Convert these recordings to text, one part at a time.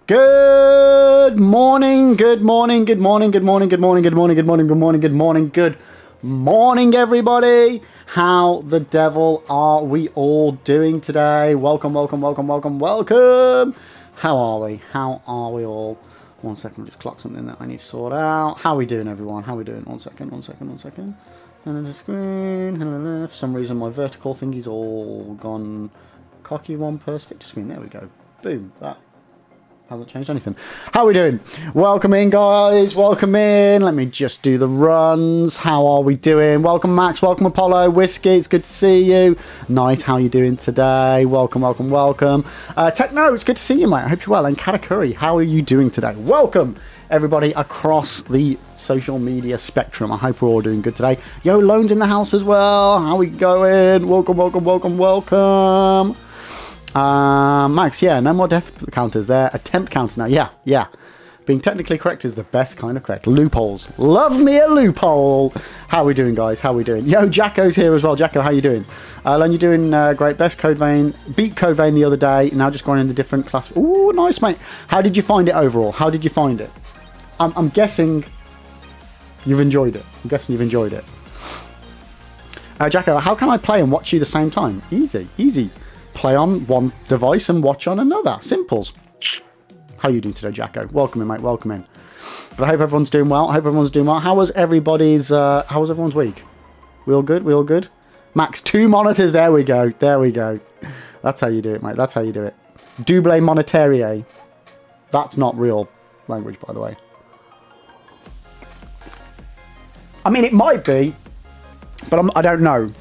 Good morning, good morning, good morning, good morning, good morning, good morning, good morning, good morning, good morning, good morning, everybody. How the devil are we all doing today? Welcome, welcome, welcome, welcome, welcome. How are we? How are we all? 1 second, just clock something that I need to sort out. How are we doing, everyone? How are we doing? 1 second, 1 second, 1 second. Hello the screen, hello. For some reason, my vertical thingy's all gone cocky one per split screen. There we go. Boom. That hasn't changed anything. How are we doing? Welcome in, guys. Welcome in. Let me just do the runs. How are we doing? Welcome, Max. Welcome, Apollo. Whiskey, it's good to see you. Knight, how are you doing today? Welcome, welcome, welcome. Techno, it's good to see you, mate. I hope you're well. And Katakuri, how are you doing today? Welcome, everybody, across the social media spectrum. I hope we're all doing good today. Yo, Lone's in the house as well. How are we going? Welcome, welcome, welcome, welcome. Max, yeah, no more death counters there. Attempt counters now. Yeah. Being technically correct is the best kind of correct. Loopholes. Love me a loophole. How are we doing, guys? How are we doing? Yo, Jacko's here as well. Jacko, how you doing? Len, you're doing great. Best Code Vein. Beat Code Vein the other day. Now just going in the different class. Ooh, nice, mate. How did you find it overall? How did you find it? I'm guessing you've enjoyed it. I'm guessing you've enjoyed it. Jacko, how can I play and watch you the same time? Easy. Play on one device and watch on another. Simples. How are you doing today, Jacko? Welcome in, mate. Welcome in. But I hope everyone's doing well. How was everybody's? How was everyone's week? We all good? We all good? Max, 2 monitors. There we go. That's how you do it, mate. That's how you do it. Double monetarie. That's not real language, by the way. I mean, it might be, but I don't know.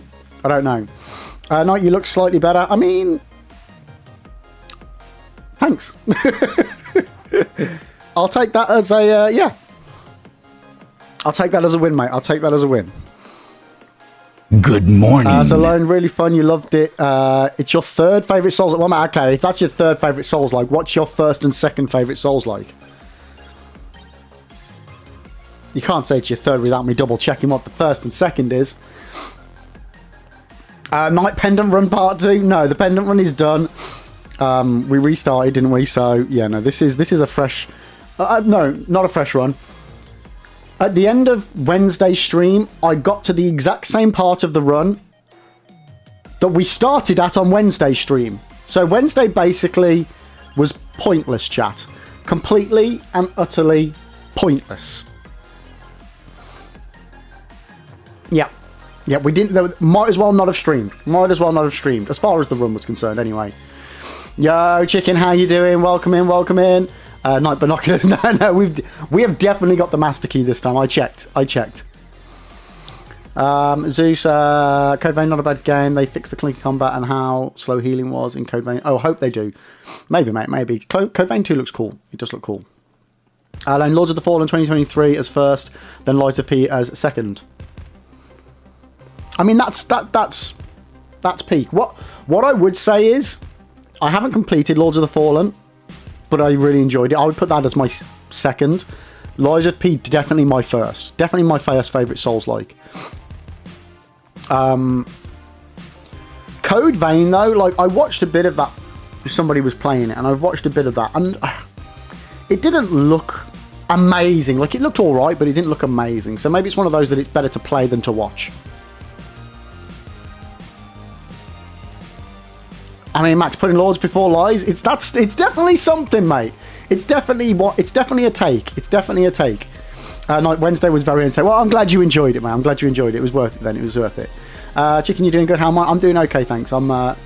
Knight, you look slightly better. I mean, thanks. I'll take that as a, yeah. I'll take that as a win, mate. I'll take that as a win. Good morning. So, Lone, really fun. You loved it. It's your third favourite Souls. Well, okay, if that's your third favourite Souls like, what's your first and second favourite Souls like? You can't say it's your third without me double checking what the first and second is. Night Pendant Run Part 2. No, the Pendant Run is done. We restarted, didn't we? So, yeah, no, this is a fresh... no, not a fresh run. At the end of Wednesday's stream, I got to the exact same part of the run that we started at on Wednesday's stream. So Wednesday basically was pointless, chat. Completely and utterly pointless. Yeah, we didn't... Might as well not have streamed. As far as the run was concerned, anyway. Yo, Chicken, how you doing? Welcome in. Night Binoculars. No, we have definitely got the master key this time. I checked. Zeus, Code Vein, not a bad game. They fixed the clinky combat and how slow healing was in Code Vein. Oh, I hope they do. Maybe, mate, maybe. Code Vein 2 looks cool. It does look cool. Lords of the Fallen 2023 as first, then Lies of P as second. I mean, that's peak. What I would say is, I haven't completed Lords of the Fallen, but I really enjoyed it. I would put that as my second. Lies of P, definitely my first. Definitely my first favourite Souls-like. Code Vein, though, like, I watched a bit of that. Somebody was playing it, and I watched a bit of that, and it didn't look amazing. Like, it looked alright, but it didn't look amazing. So maybe it's one of those that it's better to play than to watch. I mean, Max, putting Lords before Lies, it's definitely something, mate. It's definitely a take. Night Wednesday was very insane. Well, I'm glad you enjoyed it, man. It was worth it then. It was worth it. Chicken, you doing good? How am I? I'm doing okay, thanks. I'm not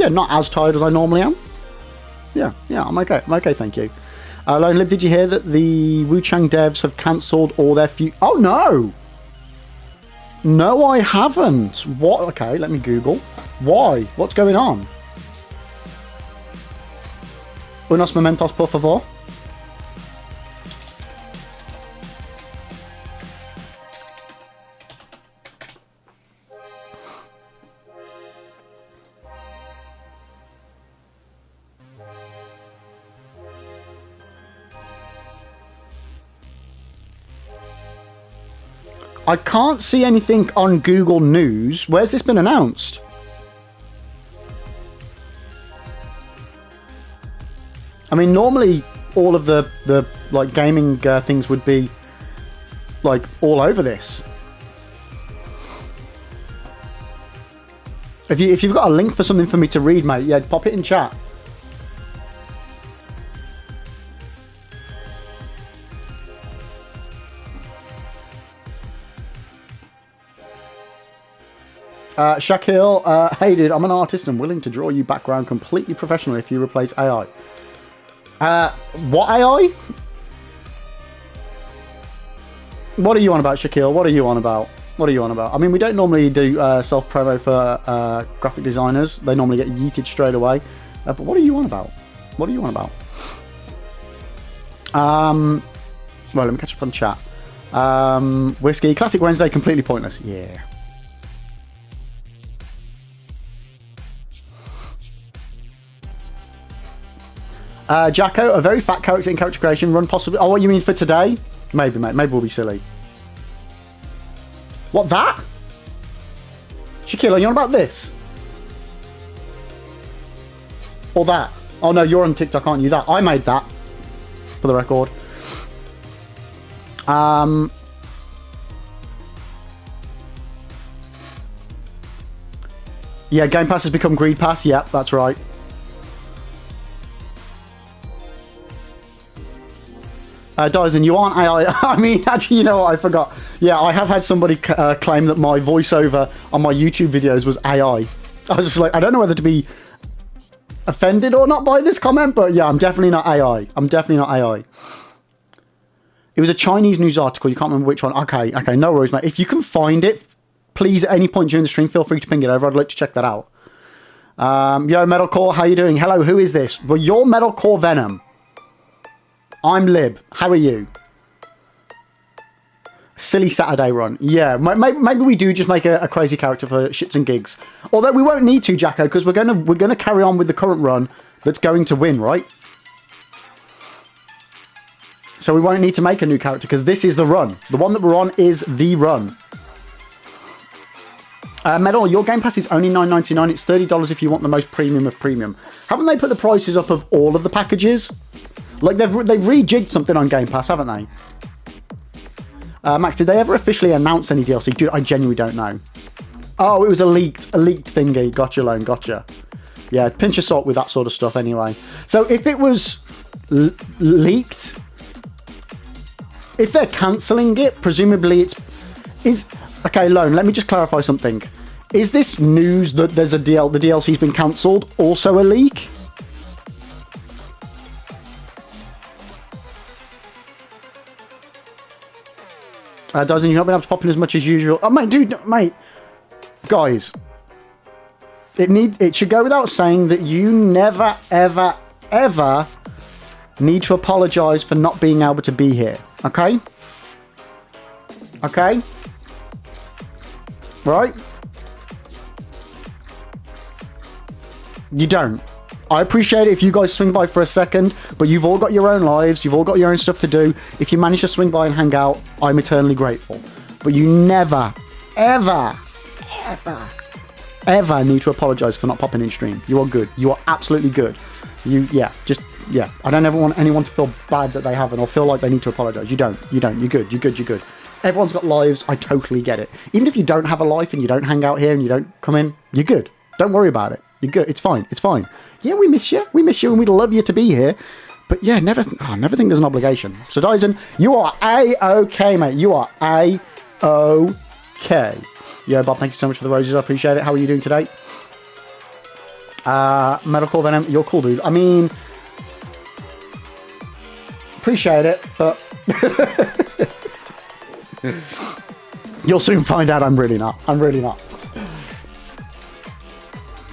as tired as I normally am. Yeah, I'm okay. Thank you. Lone Lib, did you hear that the Wu Chang devs have cancelled all their Oh no! No, I haven't. What? Okay, let me Google. Why? What's going on? Unos momentos, por favor. I can't see anything on Google News. Where's this been announced? I mean, normally all of the like gaming things would be like all over this. If you've got a link for something for me to read, mate, yeah, pop it in chat. Shaquille, hey dude, I'm an artist and willing to draw you background completely professionally if you replace AI. What AI? What are you on about, Shaquille? What are you on about? What are you on about? I mean, we don't normally do self-promo for graphic designers. They normally get yeeted straight away. But what are you on about? What are you on about? Well, let me catch up on chat. Whiskey, Classic Wednesday, completely pointless. Yeah. Jacko, a very fat character in character creation, run possibly... Oh, what you mean for today? Maybe, mate. Maybe we'll be silly. What, that? Shaquille, are you on about this? Or that? Oh, no, you're on TikTok, aren't you? That. I made that, for the record. Yeah, Game Pass has become Greed Pass. Yep, that's right. Dyson, you aren't AI. I mean, actually, you know what? I forgot. Yeah, I have had somebody claim that my voiceover on my YouTube videos was AI. I was just like, I don't know whether to be offended or not by this comment, but yeah, I'm definitely not AI. I'm definitely not AI. It was a Chinese news article. You can't remember which one. Okay, no worries, mate. If you can find it, please, at any point during the stream, feel free to ping it over. I'd like to check that out. Yo, Metalcore, how you doing? Hello, who is this? Well, you're Metalcore Venom. I'm Lib. How are you? Silly Saturday run. Yeah, maybe we do just make a crazy character for shits and gigs. Although we won't need to, Jacko, because we're gonna carry on with the current run that's going to win, right? So we won't need to make a new character because this is the run. The one that we're on is the run. Metal, your Game Pass is only $9.99. It's $30 if you want the most premium of premium. Haven't they put the prices up of all of the packages? Like, they've rejigged something on Game Pass, haven't they? Max, did they ever officially announce any DLC? Dude, I genuinely don't know. Oh, it was a leaked thingy. Gotcha, Lone, gotcha. Yeah, pinch of salt with that sort of stuff anyway. So if it was leaked, if they're cancelling it, presumably okay, Lone, let me just clarify something. Is this news that there's the DLC's been cancelled also a leak? Doesn't, you've not been able to pop in as much as usual. Oh, mate, guys, it should go without saying that you never, ever, ever need to apologise for not being able to be here. Okay? Okay? Right? You don't. I appreciate it if you guys swing by for a second, but you've all got your own lives, you've all got your own stuff to do. If you manage to swing by and hang out, I'm eternally grateful. But you never, ever, ever, ever need to apologise for not popping in stream. You are good. You are absolutely good. Yeah. I don't ever want anyone to feel bad that they haven't or feel like they need to apologise. You don't. You're good. Everyone's got lives. I totally get it. Even if you don't have a life and you don't hang out here and you don't come in, you're good. Don't worry about it. You're good. It's fine. Yeah, we miss you, and we'd love you to be here. But yeah, never think there's an obligation. So Dyson, you are A-OK, mate. You are A-OK. Yeah, Bob, thank you so much for the roses. I appreciate it. How are you doing today? Medical Venom, you're cool, dude. I mean, appreciate it, but you'll soon find out I'm really not.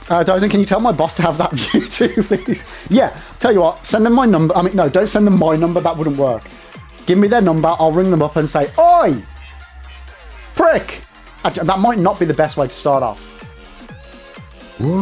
Dyson, can you tell my boss to have that view too, please? Yeah, tell you what, send them my number. I mean, no, don't send them my number. That wouldn't work. Give me their number. I'll ring them up and say, "Oi, prick!" Actually, that might not be the best way to start off. Walolo.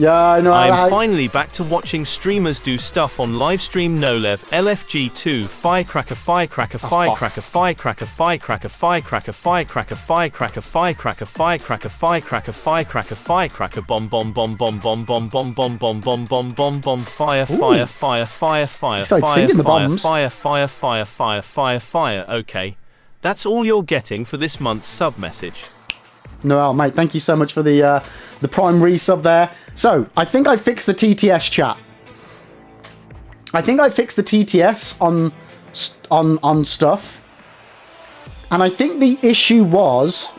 Yeah, I know. I'm finally back to watching streamers do stuff on livestream. Nolev LFG2 Firecracker Firecracker Firecracker Firecracker Firecracker Firecracker Firecracker Firecracker Firecracker Firecracker Firecracker Firecracker Firecracker Bomb Bomb Bomb Bomb Bomb Bomb Bomb Bomb Bomb Bomb Bomb Bomb Bomb Fire Fire Fire Fire Fire Fire Fire Fire Fire Fire Fire Fire Fire. Okay, that's all you're getting for this month's sub message. Noel, mate, thank you so much for the Prime resub there. So, I think I fixed the TTS, chat. I think I fixed the TTS on stuff. And I think the issue was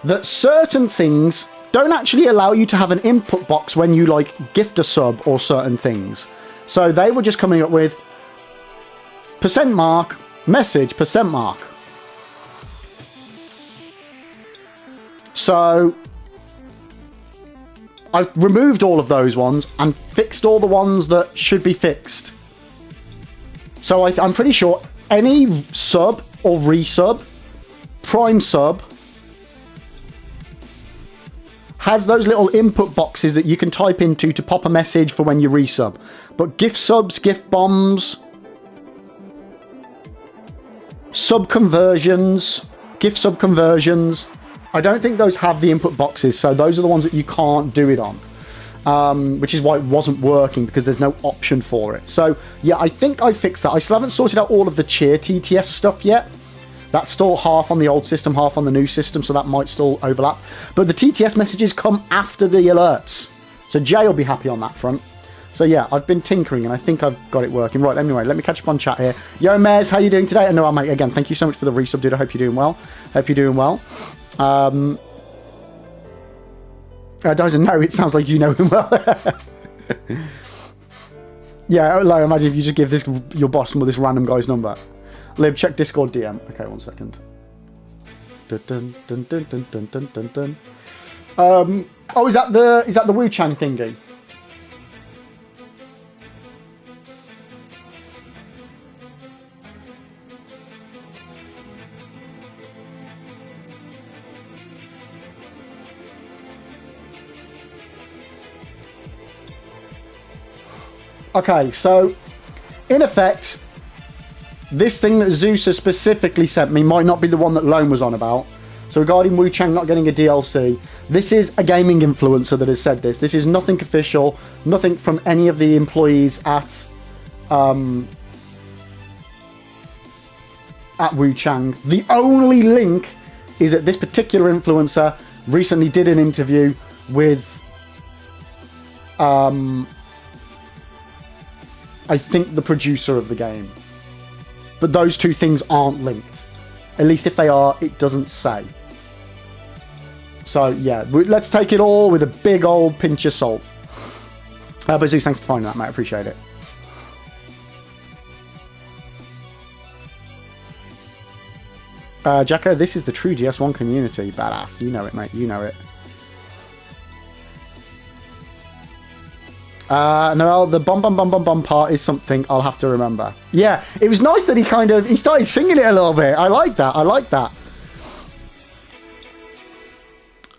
that certain things don't actually allow you to have an input box when you, like, gift a sub or certain things. So, they were just coming up with %mark, message, %mark. So, I removed all of those ones and fixed all the ones that should be fixed. So I'm pretty sure any sub or resub, Prime sub, has those little input boxes that you can type into to pop a message for when you resub. But gift subs, gift bombs, sub conversions, gift sub conversions, I don't think those have the input boxes, so those are the ones that you can't do it on. Which is why it wasn't working, because there's no option for it. So, yeah, I think I fixed that. I still haven't sorted out all of the cheer TTS stuff yet. That's still half on the old system, half on the new system, so that might still overlap. But the TTS messages come after the alerts. So Jay will be happy on that front. So, yeah, I've been tinkering, and I think I've got it working. Right, anyway, let me catch up on chat here. Yo, Mez, how you doing today? And no, mate, again, thank you so much for the resub, dude. I hope you're doing well. Hope you're doing well. Doesn't know. It sounds like you know him well. Yeah, like, imagine if you just give this your boss this random guy's number. Lib, check Discord DM. Okay, 1 second. Dun, dun, dun, dun, dun, dun, dun, dun, dun. Oh, is that the Wu Chang thingy? Okay, so, in effect, this thing that Zeus has specifically sent me might not be the one that Lone was on about. So regarding Wu Chang not getting a DLC, this is a gaming influencer that has said this. This is nothing official, nothing from any of the employees at Wu Chang. The only link is that this particular influencer recently did an interview with I think the producer of the game. But those two things aren't linked. At least if they are, it doesn't say. So, yeah, let's take it all with a big old pinch of salt. But Zeus, thanks for finding that, mate. I appreciate it. Jacko, this is the true GS1 community. Badass. You know it, mate. You know it. No, the bum part is something I'll have to remember. Yeah, it was nice that he started singing it a little bit. I like that.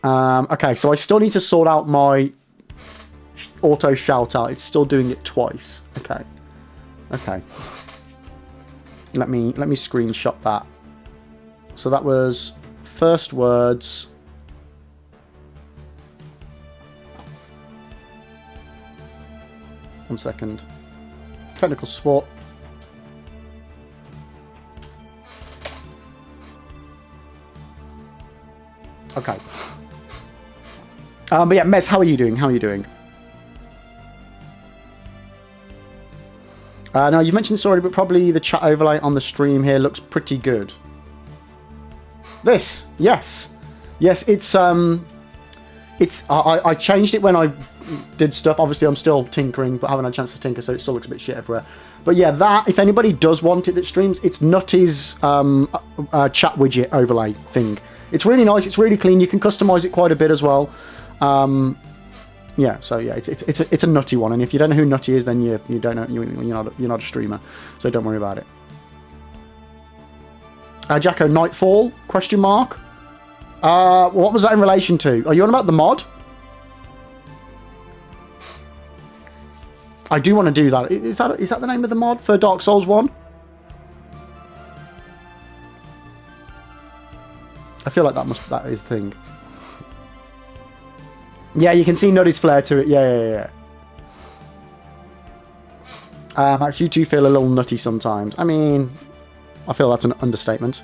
Okay, so I still need to sort out my auto shout out. It's still doing it twice. Okay. Let me screenshot that. So that was first words. 1 second. Technical support. Okay. But yeah, Mez, how are you doing? No, you've mentioned this already, but probably the chat overlay on the stream here looks pretty good. This, yes, it's I changed it when I did stuff. Obviously, I'm still tinkering, but I haven't had a chance to tinker, so it still looks a bit shit everywhere. But yeah, that, if anybody does want it that streams, it's Nutty's chat widget overlay thing. It's really nice. It's really clean. You can customize it quite a bit as well. Yeah, so yeah, it's a Nutty one, and if you don't know who Nutty is, then you don't know, you're not a streamer, so don't worry about it. Jacko, Nightfall? Question mark. What was that in relation to? Are you on about the mod? I do want to do that. Is that the name of the mod for Dark Souls 1? I feel like that is the thing. Yeah, you can see Nutty's flair to it. Yeah. Actually, you do feel a little nutty sometimes. I mean, I feel that's an understatement.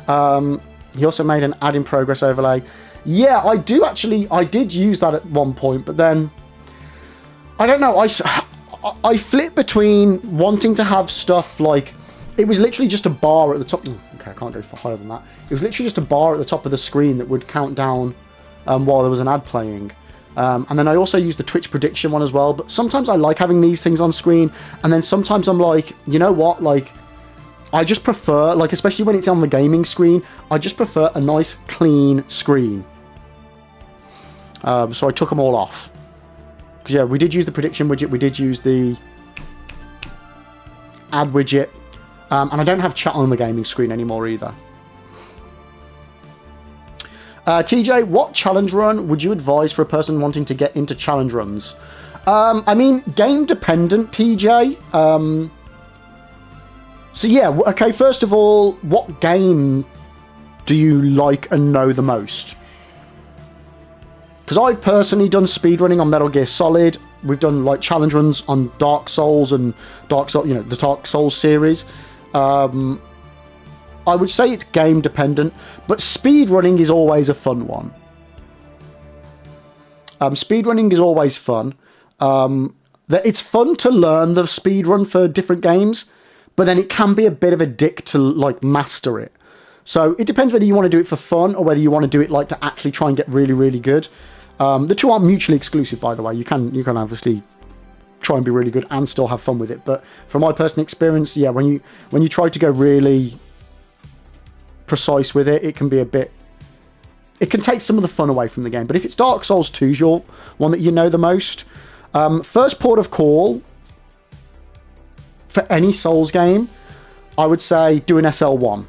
He also made an add in progress overlay. Yeah, I did use that at one point, but then I don't know. I flip between wanting to have stuff like it was literally just a bar at the top. Okay, I can't go higher than that. It was literally just a bar at the top of the screen that would count down while there was an ad playing. And then I also use the Twitch prediction one as well. But sometimes I like having these things on screen, and then sometimes I'm like, you know what, like. I just prefer, like, especially when it's on the gaming screen, I just prefer a nice, clean screen. So I took them all off. Because, yeah, we did use the prediction widget. We did use the ad widget. And I don't have chat on the gaming screen anymore either. TJ, what challenge run would you advise for a person wanting to get into challenge runs? I mean, game dependent, TJ. So yeah, okay, first of all, what game do you like and know the most? Because I've personally done speedrunning on Metal Gear Solid. We've done like challenge runs on Dark Souls and the Dark Souls series. I would say it's game dependent, but speedrunning is always a fun one. Speedrunning is always fun. It's fun to learn the speedrun for different games. But then it can be a bit of a dick to, like, master it. So it depends whether you want to do it for fun or whether you want to do it, like, to actually try and get really, really good. The two aren't mutually exclusive, by the way. You can obviously try and be really good and still have fun with it. But from my personal experience, yeah, when you try to go really precise with it, it can be a bit... It can take some of the fun away from the game. But if it's Dark Souls 2's your one that you know the most, first port of call... For any Souls game, I would say do an SL1.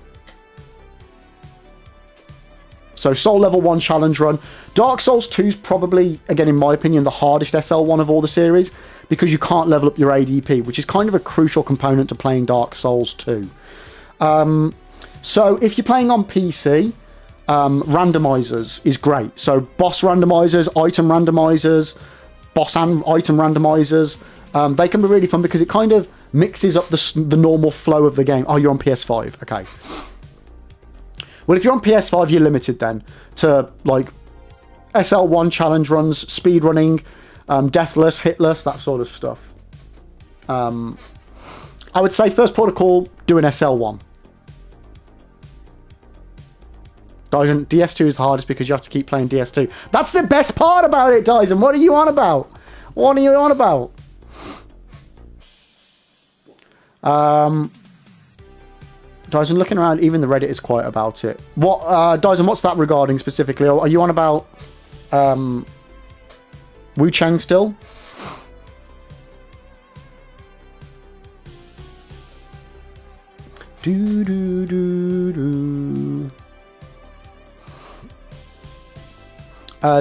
So Soul Level 1 challenge run. Dark Souls 2 is probably, again in my opinion, the hardest SL1 of all the series because you can't level up your ADP, which is kind of a crucial component to playing Dark Souls 2. So if you're playing on PC, randomizers is great. So boss randomizers, item randomizers, boss and item randomizers. They can be really fun because it kind of mixes up the normal flow of the game. Oh, you're on PS5. Okay. Well, if you're on PS5, you're limited then to, like, SL1 challenge runs, speed running, deathless, hitless, that sort of stuff. I would say first port of call, do an SL1. Dyson, DS2 is the hardest because you have to keep playing DS2. That's the best part about it, Dyson. What are you on about? What are you on about? Dyson, looking around, even the Reddit is quiet about it. What, Dyson, what's that regarding specifically? Are you on about Wu Chang still?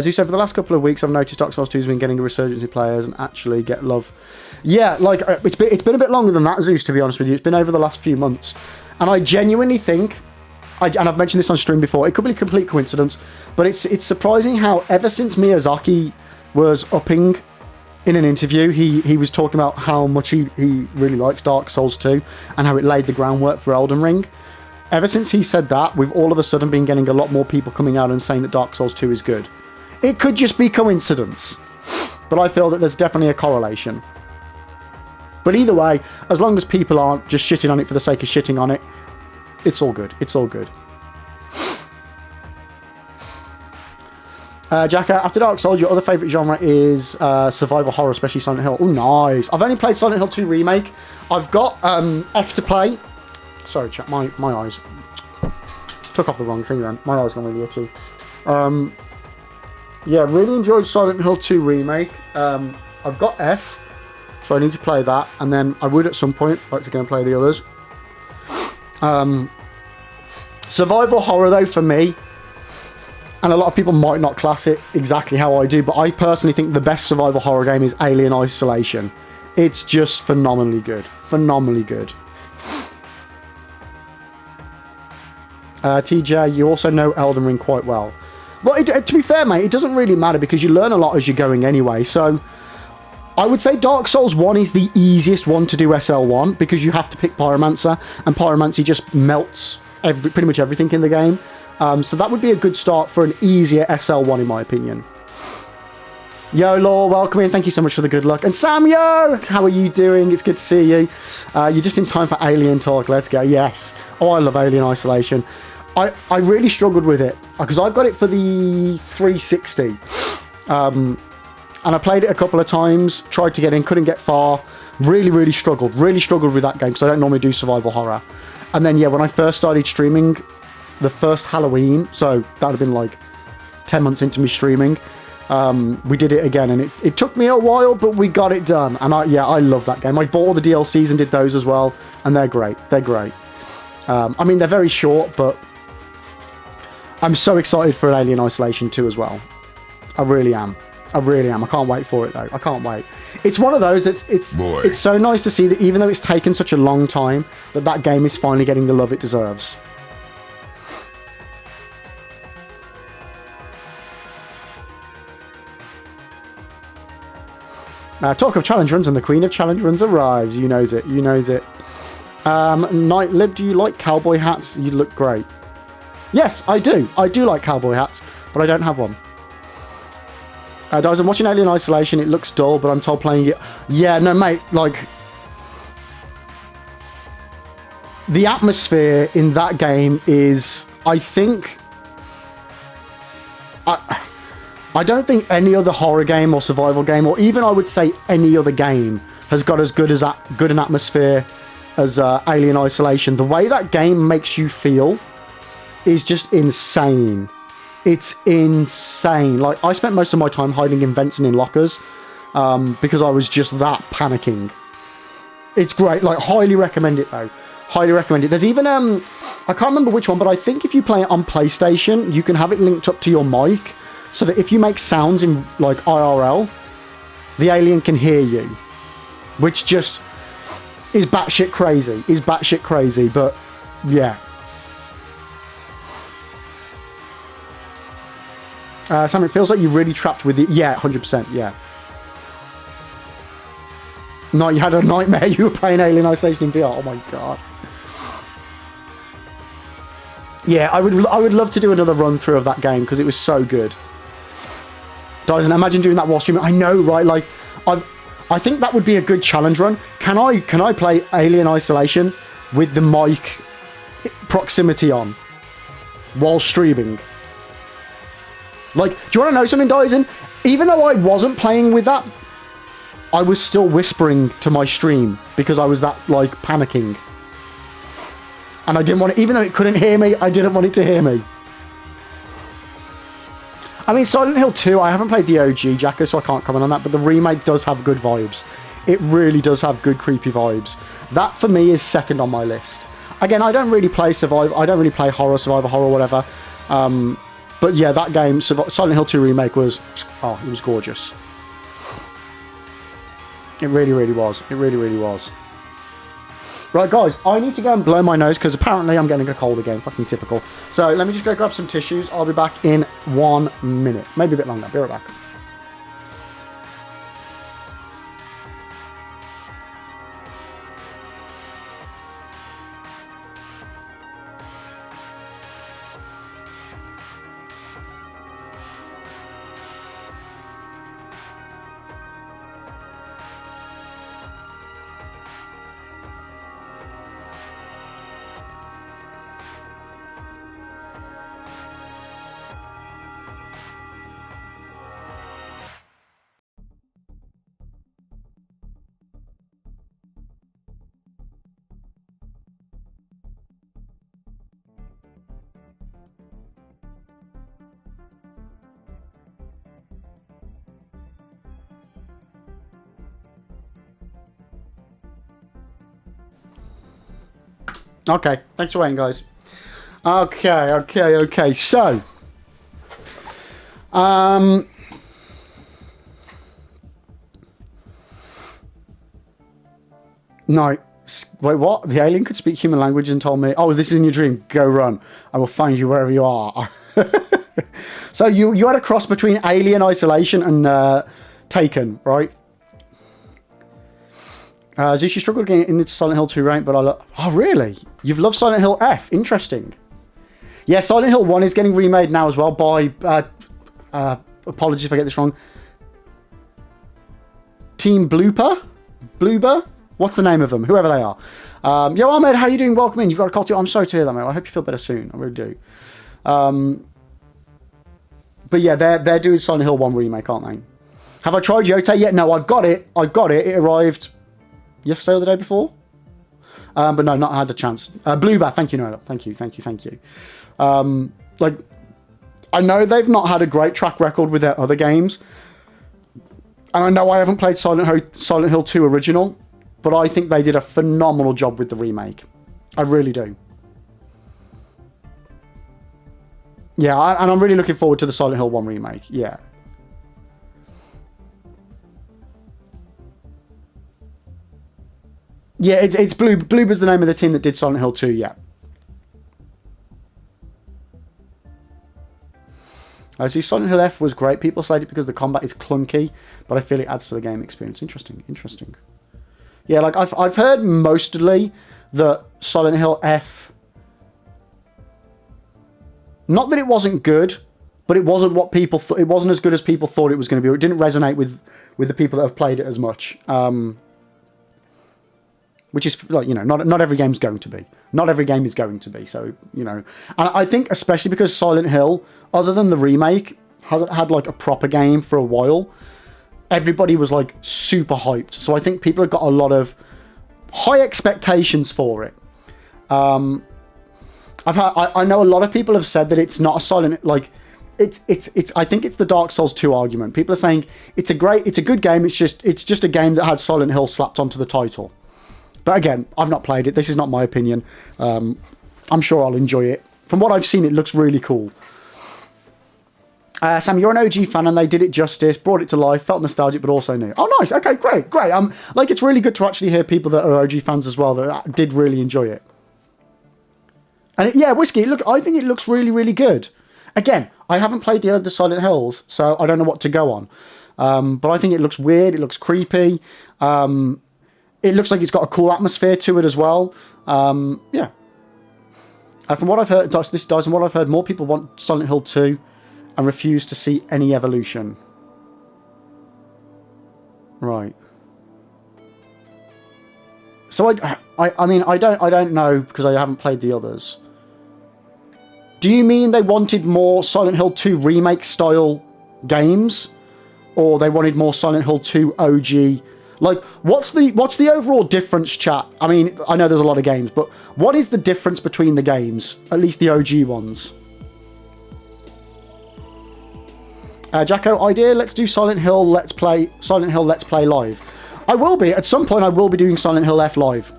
Zeus, over the last couple of weeks, I've noticed Dark Souls 2 has been getting a resurgence in players and actually get love. Yeah, like, it's been a bit longer than that, Zeus, to be honest with you. It's been over the last few months. And I genuinely think, and I've mentioned this on stream before, it could be a complete coincidence, but it's surprising how ever since Miyazaki was upping in an interview, he was talking about how much he really likes Dark Souls 2 and how it laid the groundwork for Elden Ring. Ever since he said that, we've all of a sudden been getting a lot more people coming out and saying that Dark Souls 2 is good. It could just be coincidence, but I feel that there's definitely a correlation. But either way, as long as people aren't just shitting on it for the sake of shitting on it, it's all good. It's all good. Jacka, after Dark Souls, your other favourite genre is survival horror, especially Silent Hill. Oh, nice. I've only played Silent Hill 2 Remake. I've got F to play. Sorry, chat, my eyes. Took off the wrong thing then. My eyes gone really itchy. Yeah, really enjoyed Silent Hill 2 Remake. I've got F, so I need to play that, and then I would at some point like to go and play the others. Survival horror, though, for me, and a lot of people might not class it exactly how I do, but I personally think the best survival horror game is Alien Isolation. It's just phenomenally good. Phenomenally good. TJ, you also know Elden Ring quite well. Well, to be fair, mate, it doesn't really matter because you learn a lot as you're going anyway. So I would say Dark Souls 1 is the easiest one to do SL1 because you have to pick Pyromancer, and Pyromancy just melts pretty much everything in the game. So that would be a good start for an easier SL1 in my opinion. Yo, Law, welcome in. Thank you so much for the good luck. And Sam, yo, how are you doing? It's good to see you. You're just in time for Alien talk. Let's go. Yes. Oh, I love Alien Isolation. I really struggled with it because I've got it for the 360. And I played it a couple of times, tried to get in, couldn't get far. Really struggled with that game because I don't normally do survival horror. And then, yeah, when I first started streaming, the first Halloween, so that would have been like 10 months into me streaming, we did it again, and it took me a while, but we got it done. And I love that game. I bought all the DLCs and did those as well, and they're great. They're great. I mean, they're very short, but I'm so excited for Alien Isolation 2 as well. I really am. I can't wait for it, though. I can't wait. It's one of those that's it's so nice to see that even though it's taken such a long time, that game is finally getting the love it deserves. Talk of challenge runs, and the queen of challenge runs arrives. You knows it. Night Lib, do you like cowboy hats? You look great. Yes, I do. I do like cowboy hats, but I don't have one. Guys, I'm watching Alien Isolation. It looks dull, but I'm told playing it... Yeah, no, mate, like... The atmosphere in that game is... I think... I don't think any other horror game or survival game, or even I would say any other game, has got as good an atmosphere as Alien Isolation. The way that game makes you feel is just insane. It's insane. Like, I spent most of my time hiding in vents and in lockers because I was just that panicking. It's great. Like, highly recommend it, though. Highly recommend it. There's even, I can't remember which one, but I think if you play it on PlayStation, you can have it linked up to your mic so that if you make sounds in, like, IRL, the alien can hear you. Which just is batshit crazy. But, yeah. Sam, it feels like you're really trapped with it. Yeah, 100%, yeah. No, you had a nightmare. You were playing Alien Isolation in VR. Oh my god. Yeah, I would love to do another run through of that game because it was so good. Guys, and imagine doing that while streaming. I know, right? Like, I think that would be a good challenge run. Can I play Alien Isolation with the mic proximity on while streaming? Like, do you want to know something, Dyson? Even though I wasn't playing with that, I was still whispering to my stream because I was that, like, panicking. And I didn't want it, even though it couldn't hear me, I didn't want it to hear me. I mean, Silent Hill 2, I haven't played the OG, Jacko, so I can't comment on that, but the remake does have good vibes. It really does have good creepy vibes. That, for me, is second on my list. Again, I don't really play horror, survival horror, whatever. But yeah, that game, Silent Hill 2 remake was, oh, it was gorgeous. It really was. It really was. Right, guys, I need to go and blow my nose because apparently I'm getting a cold again. Fucking typical. So let me just go grab some tissues. I'll be back in 1 minute. Maybe a bit longer. Be right back. Okay, thanks for waiting, guys. Okay. So, No. Wait, what? The alien could speak human language and told me, oh, this is in your dream. Go run. I will find you wherever you are. So you had a cross between Alien Isolation and Taken, right? Zeus, you struggled getting into Silent Hill 2 rank, but oh, really? You've loved Silent Hill F? Interesting. Yeah, Silent Hill 1 is getting remade now as well by, apologies if I get this wrong, Team Bloober? What's the name of them? Whoever they are. Yo, Ahmed, how you doing? Welcome in. You've got a call too. I'm sorry to hear that, mate. I hope you feel better soon. I really do. But yeah, they're doing Silent Hill 1 remake, aren't they? Have I tried Yote yet? No, I've got it. It arrived yesterday or the day before. But no, not had a chance. Bluebat, thank you, Noah. Thank you. Like, I know they've not had a great track record with their other games. And I know I haven't played Silent Hill 2 original, but I think they did a phenomenal job with the remake. I really do. Yeah, and I'm really looking forward to the Silent Hill 1 remake. Yeah. Yeah, it's Bloober's the name of the team that did Silent Hill 2, yeah. I see Silent Hill F was great. People said it because the combat is clunky, but I feel it adds to the game experience. Interesting. Yeah, like I've heard mostly that Silent Hill F, not that it wasn't good, but it wasn't what people thought. It wasn't as good as people thought it was going to be. It didn't resonate with the people that have played it as much. Which is, like, you know, not every game's going to be. Not every game is going to be. So, you know, and I think especially because Silent Hill, other than the remake, hasn't had like a proper game for a while. Everybody was like super hyped. So I think people have got a lot of high expectations for it. I know a lot of people have said that it's not a Silent, like, it's I think it's the Dark Souls 2 argument. People are saying it's a good game. It's just a game that had Silent Hill slapped onto the title. But again, I've not played it. This is not my opinion. I'm sure I'll enjoy it. From what I've seen, it looks really cool. Sam, you're an OG fan, and they did it justice, brought it to life, felt nostalgic, but also new. Oh, nice. Okay, great. Like, it's really good to actually hear people that are OG fans as well that did really enjoy it. And yeah, Whiskey, look, I think it looks really, really good. Again, I haven't played the other Silent Hills, so I don't know what to go on. But I think it looks weird. It looks creepy. It looks like it's got a cool atmosphere to it as well. Yeah. From what I've heard, from what I've heard, more people want Silent Hill 2 and refuse to see any evolution. Right. So I mean, I don't know because I haven't played the others. Do you mean they wanted more Silent Hill 2 remake style games, or they wanted more Silent Hill 2 OG? Like, what's the overall difference, chat? I mean, I know there's a lot of games, but what is the difference between the games? At least the OG ones. Jacko, idea, let's do Silent Hill Let's Play live. I will be. At some point, I will be doing Silent Hill F live.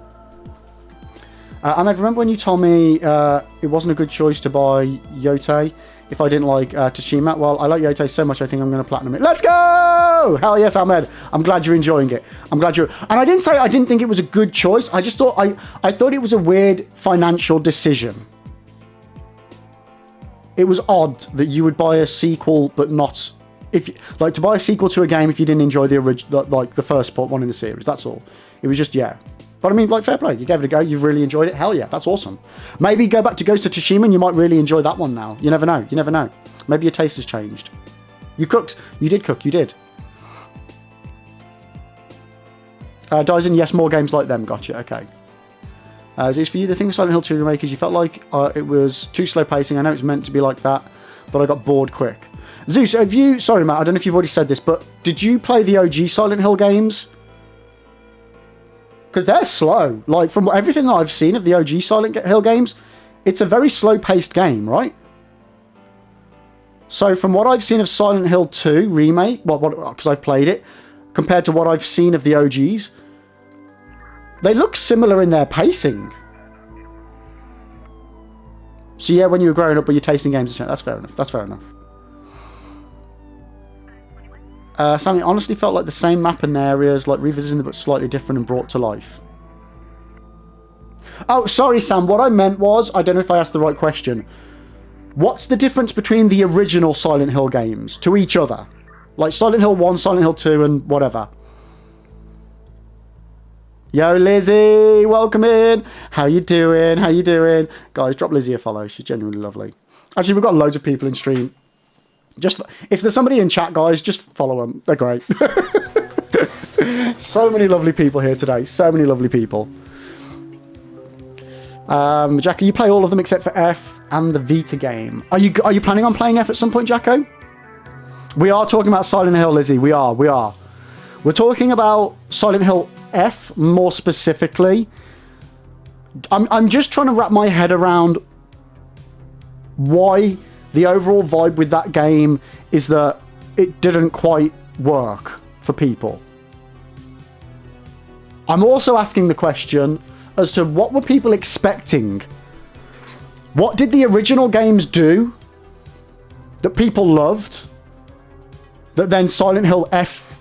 And I remember when you told me it wasn't a good choice to buy Yote if I didn't like Tsushima. Well, I like Yote so much, I think I'm going to platinum it. Let's go! Hell yes, Ahmed. I'm glad you're enjoying it. I'm glad you're... And I didn't say I didn't think it was a good choice. I just thought... I thought it was a weird financial decision. It was odd that you would buy a sequel, but not... to buy a sequel to a game if you didn't enjoy the original, like the first one in the series. That's all. It was just, yeah. But I mean, like, fair play. You gave it a go. You've really enjoyed it. Hell yeah, that's awesome. Maybe go back to Ghost of Tsushima and you might really enjoy that one now. You never know. You never know. Maybe your taste has changed. You cooked. You did cook. You did. Dyson, yes, more games like them. Gotcha. Okay. Is for you, the thing with Silent Hill 2 Remake is you felt like it was too slow pacing. I know it's meant to be like that, but I got bored quick. Zeus, have you... Sorry, Matt, I don't know if you've already said this, but did you play the OG Silent Hill games? Because they're slow. Like, from everything that I've seen of the OG Silent Hill games, it's a very slow-paced game, right? So, from what I've seen of Silent Hill 2 Remake, because I've played it, compared to what I've seen of the OGs, they look similar in their pacing. So, yeah, when you were growing up, but you're tasting games, that's fair enough. That's fair enough. Sammy, honestly felt like the same map and areas, like revisiting them but slightly different and brought to life. Oh, sorry, Sam. What I meant was, I don't know if I asked the right question. What's the difference between the original Silent Hill games to each other? Like Silent Hill 1, Silent Hill 2, and whatever. Yo, Lizzie, welcome in. How you doing? How you doing? Guys, drop Lizzie a follow. She's genuinely lovely. Actually, we've got loads of people in stream. Just if there's somebody in chat, guys, just follow them. They're great. So many lovely people here today. So many lovely people. Jacko, you play all of them except for F and the Vita game. Are you planning on playing F at some point, Jacko? We are talking about Silent Hill, Lizzie. We are. We're talking about Silent Hill F more specifically. I'm just trying to wrap my head around why the overall vibe with that game is that it didn't quite work for people. I'm also asking the question as to what were people expecting? What did the original games do that people loved that then Silent Hill F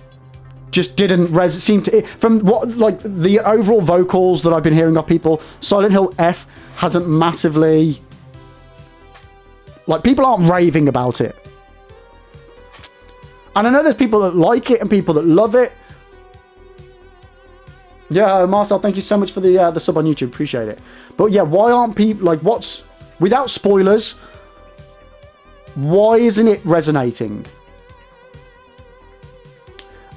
just didn't seem to... From what, like, the overall vocals that I've been hearing of people, Silent Hill F hasn't massively... Like, people aren't raving about it. And I know there's people that like it and people that love it. Yeah, Marcel, thank you so much for the sub on YouTube. Appreciate it. But yeah, why aren't people... Like, what's... Without spoilers, why isn't it resonating?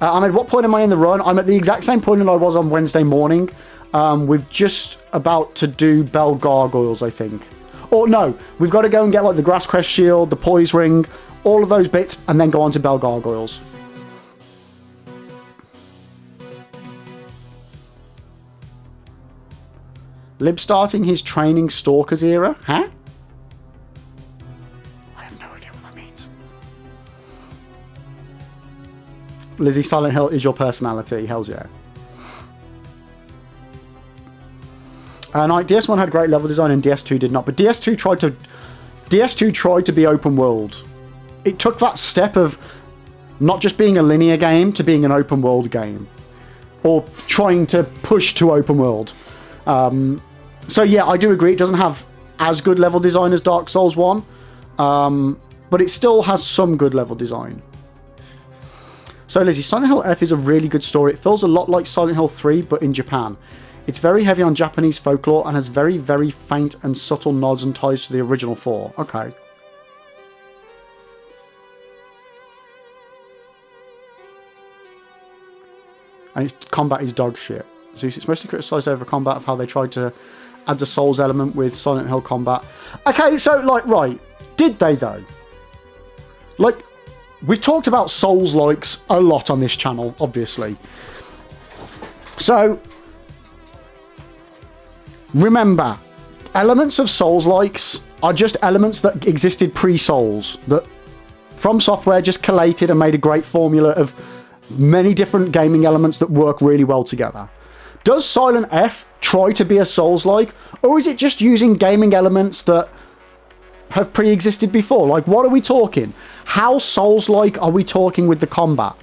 I'm at what point am I in the run? I'm at the exact same point that I was on Wednesday morning. We're just about to do Bell Gargoyles, I think. Or no, we've got to go and get like the Grass Crest Shield, the Poise Ring, all of those bits, and then go on to Bell Gargoyles. Lib starting his training Stalkers era? Huh? I have no idea what that means. Lizzie, Silent Hill is your personality. Hells yeah. DS1 had great level design and DS2 did not. But DS2 tried to be open world. It took that step of not just being a linear game to being an open world game. Or trying to push to open world. So yeah, I do agree. It doesn't have as good level design as Dark Souls 1. But it still has some good level design. So Lizzie, Silent Hill F is a really good story. It feels a lot like Silent Hill 3, but in Japan. It's very heavy on Japanese folklore and has very, very faint and subtle nods and ties to the original 4. Okay. And its combat is dog shit. So it's mostly criticised over combat of how they tried to add the Souls element with Silent Hill combat. Okay, so, like, right. Did they, though? Like, we've talked about Souls-likes a lot on this channel, obviously. So... Remember, elements of Souls-likes are just elements that existed pre-Souls, that FromSoftware just collated and made a great formula of many different gaming elements that work really well together. Does Silent F try to be a Souls-like, or is it just using gaming elements that have pre-existed before? Like, what are we talking? How Souls-like are we talking with the combat?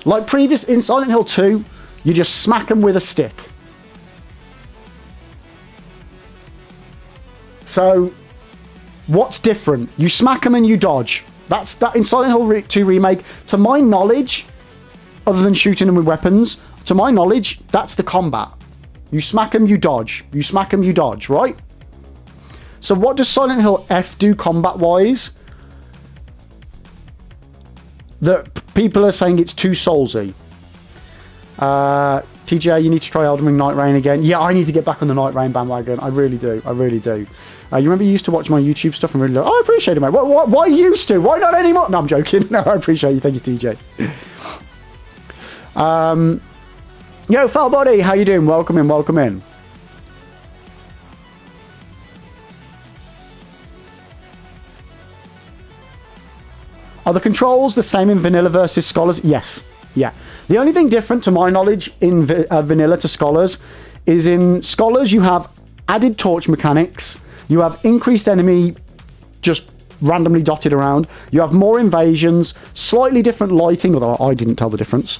Like previous, in Silent Hill 2, you just smack them with a stick. So, what's different? You smack them and you dodge. That's that in Silent Hill 2 Remake. To my knowledge, other than shooting them with weapons, to my knowledge, that's the combat. You smack them, you dodge. You smack them, you dodge, right? So what does Silent Hill F do combat-wise? That people are saying it's too soulsy. TJ, you need to try Elden Ring Night Rain again. Yeah, I need to get back on the Night Rain bandwagon. I really do. I really do. You remember you used to watch my YouTube stuff and really like, oh, I appreciate it, mate. Why used to? Why not anymore? No, I'm joking. No, I appreciate you. Thank you, TJ. Yo, Foul Body, how you doing? Welcome in, welcome in. Are the controls the same in Vanilla versus Scholars? Yes. Yeah. The only thing different, to my knowledge, in Vanilla to Scholars is in Scholars you have added torch mechanics, you have increased enemy just randomly dotted around, you have more invasions, slightly different lighting, although I didn't tell the difference.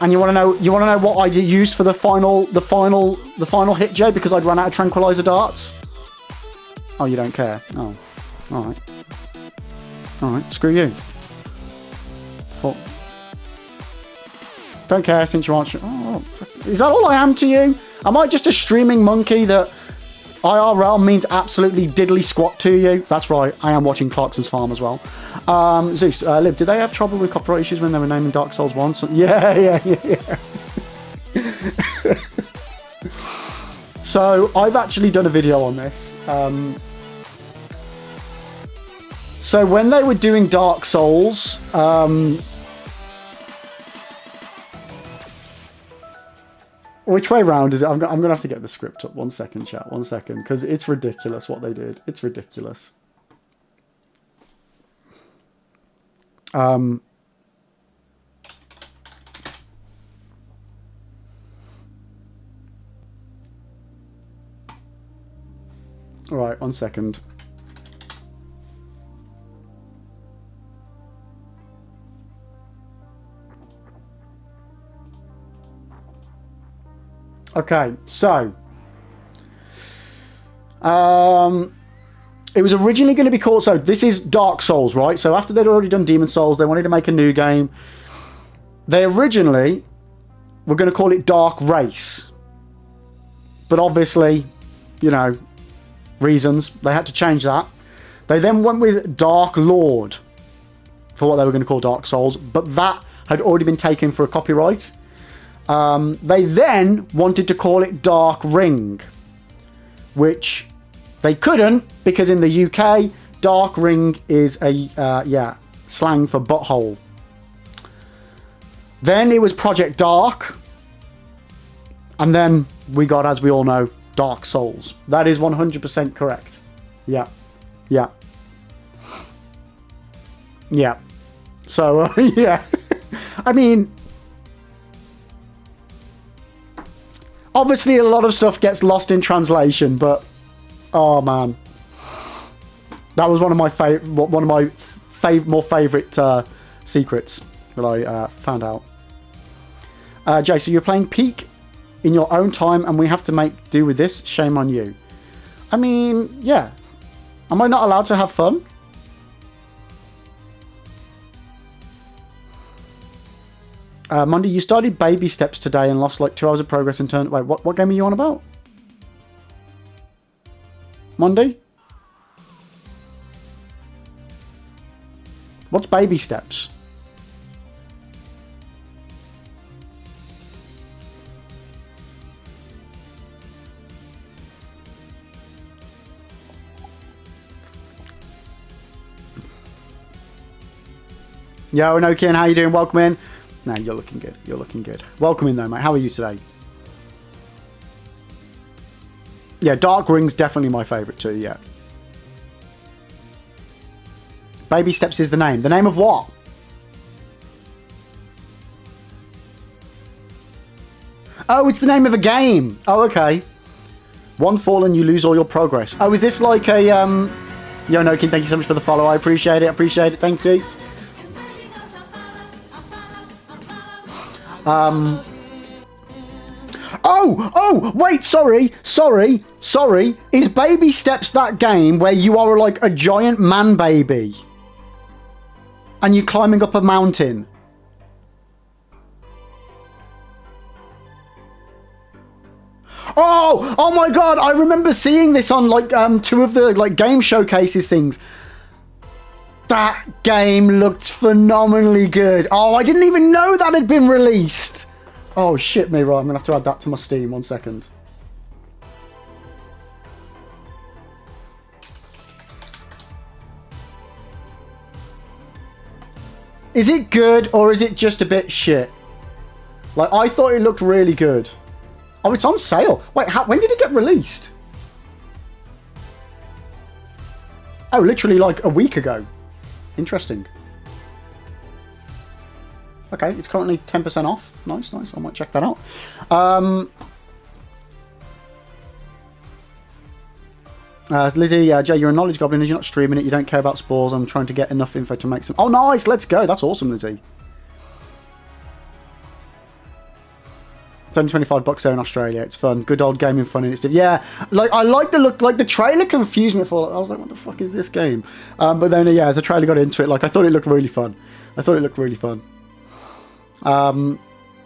And you want to know what I used for the final hit, Jay? Because I'd run out of tranquilizer darts. Oh, you don't care. Oh, all right. All right. Screw you. Don't care since you aren't. Oh, is that all I am to you? Am I just a streaming monkey that IRL means absolutely diddly squat to you? That's right. I am watching Clarkson's Farm as well. Zeus, Lib, did they have trouble with copyright issues when they were naming Dark Souls 1? So, yeah. So I've actually done a video on this. So when they were doing Dark Souls, which way round is it? I'm going to have to get the script up. 1 second, chat. 1 second. Because it's ridiculous what they did. It's ridiculous. Alright, 1 second. Okay, so it was originally going to be called, so this is Dark Souls, right? So after they'd already done Demon Souls, they wanted to make a new game. They originally were going to call it Dark Race, but obviously, you know, reasons, they had to change that. They then went with Dark Lord for what they were going to call Dark Souls, but that had already been taken for a copyright. They then wanted to call it Dark Ring, which they couldn't because in the UK, Dark Ring is a slang for butthole. Then it was Project Dark, and then we got, as we all know, Dark Souls. That is 100% correct. Yeah. So yeah, I mean, obviously a lot of stuff gets lost in translation, but oh man, that was one of my more favorite secrets that I found out. Jay, so you're playing Peak in your own time and we have to make do with this? Shame on you. I mean, yeah. Am I not allowed to have fun? Monday, you started Baby Steps today and lost like 2 hours of progress and turned... Wait, what game are you on about? Monday? What's Baby Steps? Yo, Enokian, how you doing? Welcome in. No, you're looking good. You're looking good. Welcome in though, mate. How are you today? Yeah, Dark Ring's definitely my favourite too, yeah. Baby Steps is the name. The name of what? Oh, it's the name of a game. Oh, okay. One fall and you lose all your progress. Oh, is this like a... Yo, Nokin, thank you so much for the follow. I appreciate it. Appreciate it. Thank you. Oh, wait, sorry. Is Baby Steps that game where you are like a giant man baby and you're climbing up a mountain? Oh my god, I remember seeing this on like 2 of the like game showcases things. That game looked phenomenally good. Oh, I didn't even know that had been released. Oh shit me, right, I'm gonna have to add that to my Steam. 1 second. Is it good or is it just a bit shit? Like, I thought it looked really good. Oh, it's on sale. Wait, when did it get released? Oh, literally like a week ago. Interesting. Okay, it's currently 10% off. Nice. I might check that out. Lizzie, Jay, you're a knowledge goblin. As you're not streaming it, you don't care about spores. I'm trying to get enough info to make some... Oh, nice. Let's go. That's awesome, Lizzie. It's only $25 there in Australia. It's fun. Good old gaming fun and it's yeah. Like I like the look. Like the trailer confused me for. I was like, what the fuck is this game? But then yeah, as the trailer got into it, like I thought it looked really fun.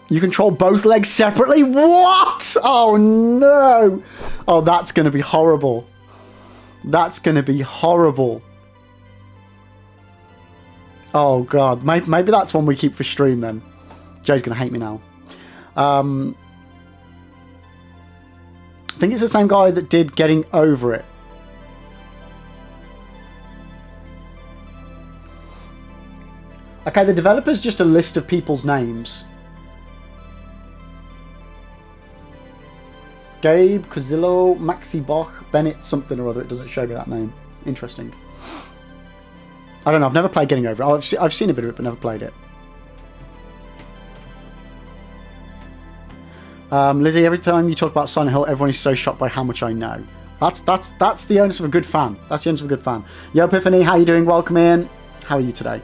You control both legs separately. What? Oh no! Oh, that's gonna be horrible. That's gonna be horrible. Oh god. Maybe that's one we keep for stream then. Joe's gonna hate me now. I think it's the same guy that did Getting Over It. Okay, the developer's just a list of people's names. Gabe, Cozillo, Maxi Bach, Bennett, something or other. It doesn't show me that name. Interesting. I don't know. I've never played Getting Over It. I've seen a bit of it, but never played it. Lizzie, every time you talk about Silent Hill, everyone is so shocked by how much I know. That's the onus of a good fan. That's the onus of a good fan. Yo, Epiphany, how you doing? Welcome in. How are you today?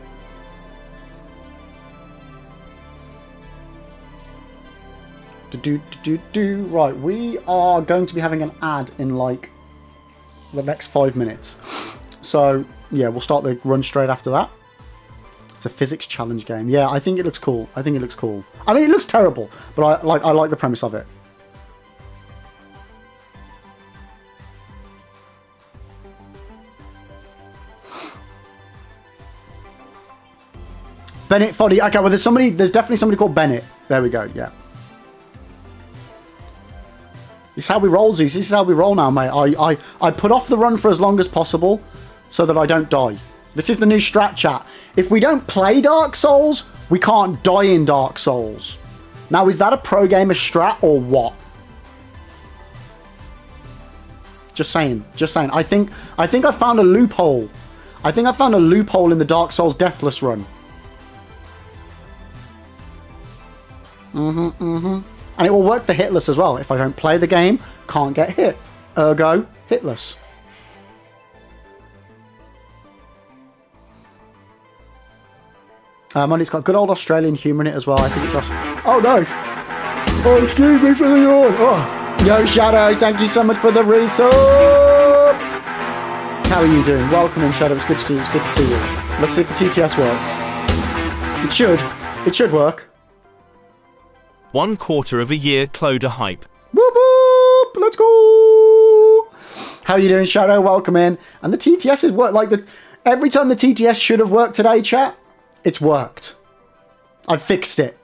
Right, we are going to be having an ad in like the next 5 minutes. So yeah, we'll start the run straight after that. It's a physics challenge game. Yeah, I think it looks cool. I mean, it looks terrible, but I like the premise of it. Bennett Foddy. Okay, well, there's definitely somebody called Bennett. There we go. Yeah. This is how we roll, Zeus. This is how we roll now, mate. I put off the run for as long as possible so that I don't die. This is the new strat chat. If we don't play Dark Souls, we can't die in Dark Souls. Now, is that a pro gamer strat or what? Just saying. I think I found a loophole. I think I found a loophole in the Dark Souls Deathless run. And it will work for hitless as well. If I don't play the game, can't get hit. Ergo, hitless. And it's got good old Australian humour in it as well. I think it's awesome. Oh, nice. Oh, excuse me for the yawn. Oh. Yo, Shadow, thank you so much for the resub. How are you doing? Welcome in, Shadow. It's good to see you. Let's see if the TTS works. It should. It should work. 1/4 of a year Cloda hype. Whoop whoop! Let's go! How are you doing, Shadow? Welcome in. And the TTS has worked. Like every time the TTS should have worked today, chat, it's worked. I fixed it.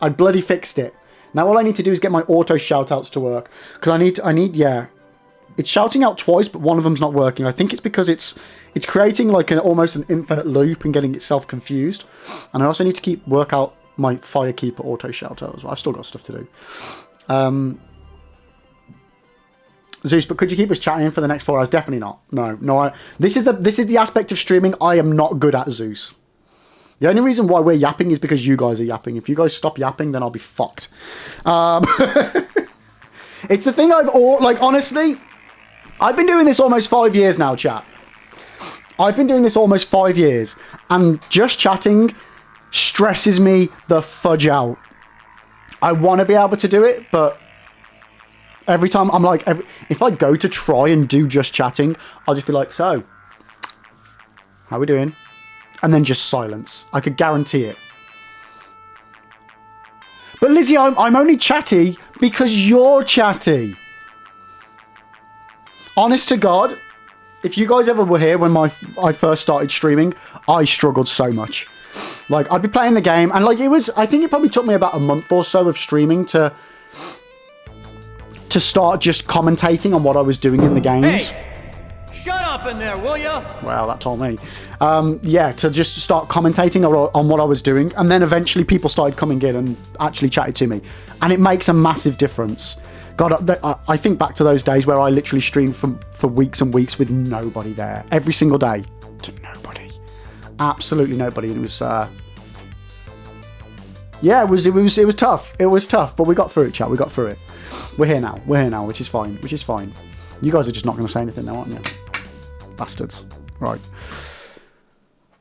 I bloody fixed it. Now all I need to do is get my auto shoutouts to work. Because I need, yeah. It's shouting out twice, but one of them's not working. I think it's because it's creating like almost an infinite loop and getting itself confused. And I also need to work out my Firekeeper auto shoutout as well. I've still got stuff to do. Zeus, but could you keep us chatting for the next 4 hours? Definitely not. No. This is the aspect of streaming I am not good at, Zeus. The only reason why we're yapping is because you guys are yapping. If you guys stop yapping, then I'll be fucked. It's the thing honestly, I've been doing this almost 5 years now, chat. I've been doing this almost 5 years, and just chatting stresses me the fudge out. I want to be able to do it, but every time I'm like, if I go to try and do just chatting, I'll just be like, so, how we doing? And then just silence. I could guarantee it. But Lizzie, I'm only chatty because you're chatty. Honest to God, if you guys ever were here when I first started streaming, I struggled so much. Like, I'd be playing the game, and like I think it probably took me about a month or so of streaming to start just commentating on what I was doing in the games. Hey! Shut up in there, will ya? Well, that told me. Yeah, to just start commentating on what I was doing, and then eventually people started coming in and actually chatted to me, and it makes a massive difference. God, I think back to those days where I literally streamed for weeks and weeks with nobody there, every single day, to nobody, absolutely nobody, and it was, yeah, it was tough. It was tough, but we got through it, chat. We got through it. We're here now, which is fine. You guys are just not going to say anything now, aren't you? Bastards. Right.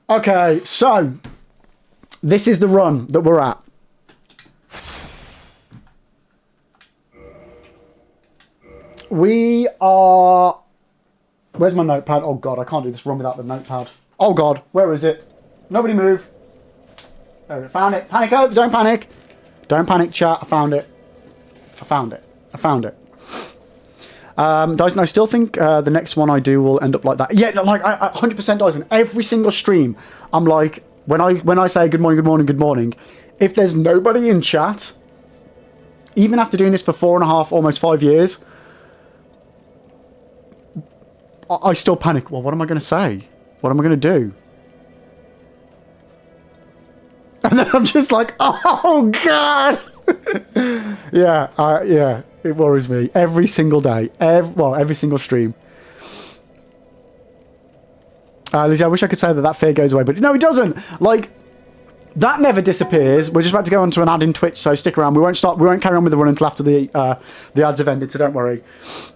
Okay, so this is the run that we're at. We are... Where's my notepad? Oh, God, I can't do this run without the notepad. Oh, God, where is it? Nobody move. There, I found it. Panic over, don't panic. Don't panic, chat. I found it. I found it. I found it. Dyson, I still think the next one I do will end up like that. Yeah, no, like, I 100% Dyson. Every single stream, I'm like, when I say good morning, good morning, good morning, if there's nobody in chat, even after doing this for 4.5, almost 5 years, I still panic. Well, what am I going to say? What am I going to do? And then I'm just like, oh, God! Yeah, it worries me. Every single day. Every single stream. Lizzie, I wish I could say that fear goes away, but no, it doesn't. Like, that never disappears. We're just about to go on to an ad in Twitch, so stick around. We won't carry on with the run until after the ads have ended, so don't worry.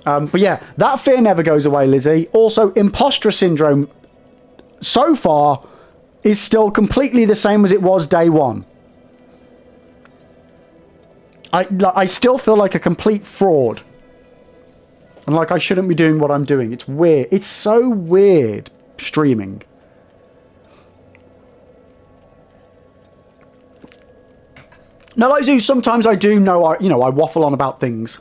But yeah, that fear never goes away, Lizzie. Also, imposter syndrome, so far, is still completely the same as it was day one. I still feel like a complete fraud. And like I shouldn't be doing what I'm doing. It's weird. It's so weird streaming. Now, like Zoo, sometimes I do know I waffle on about things.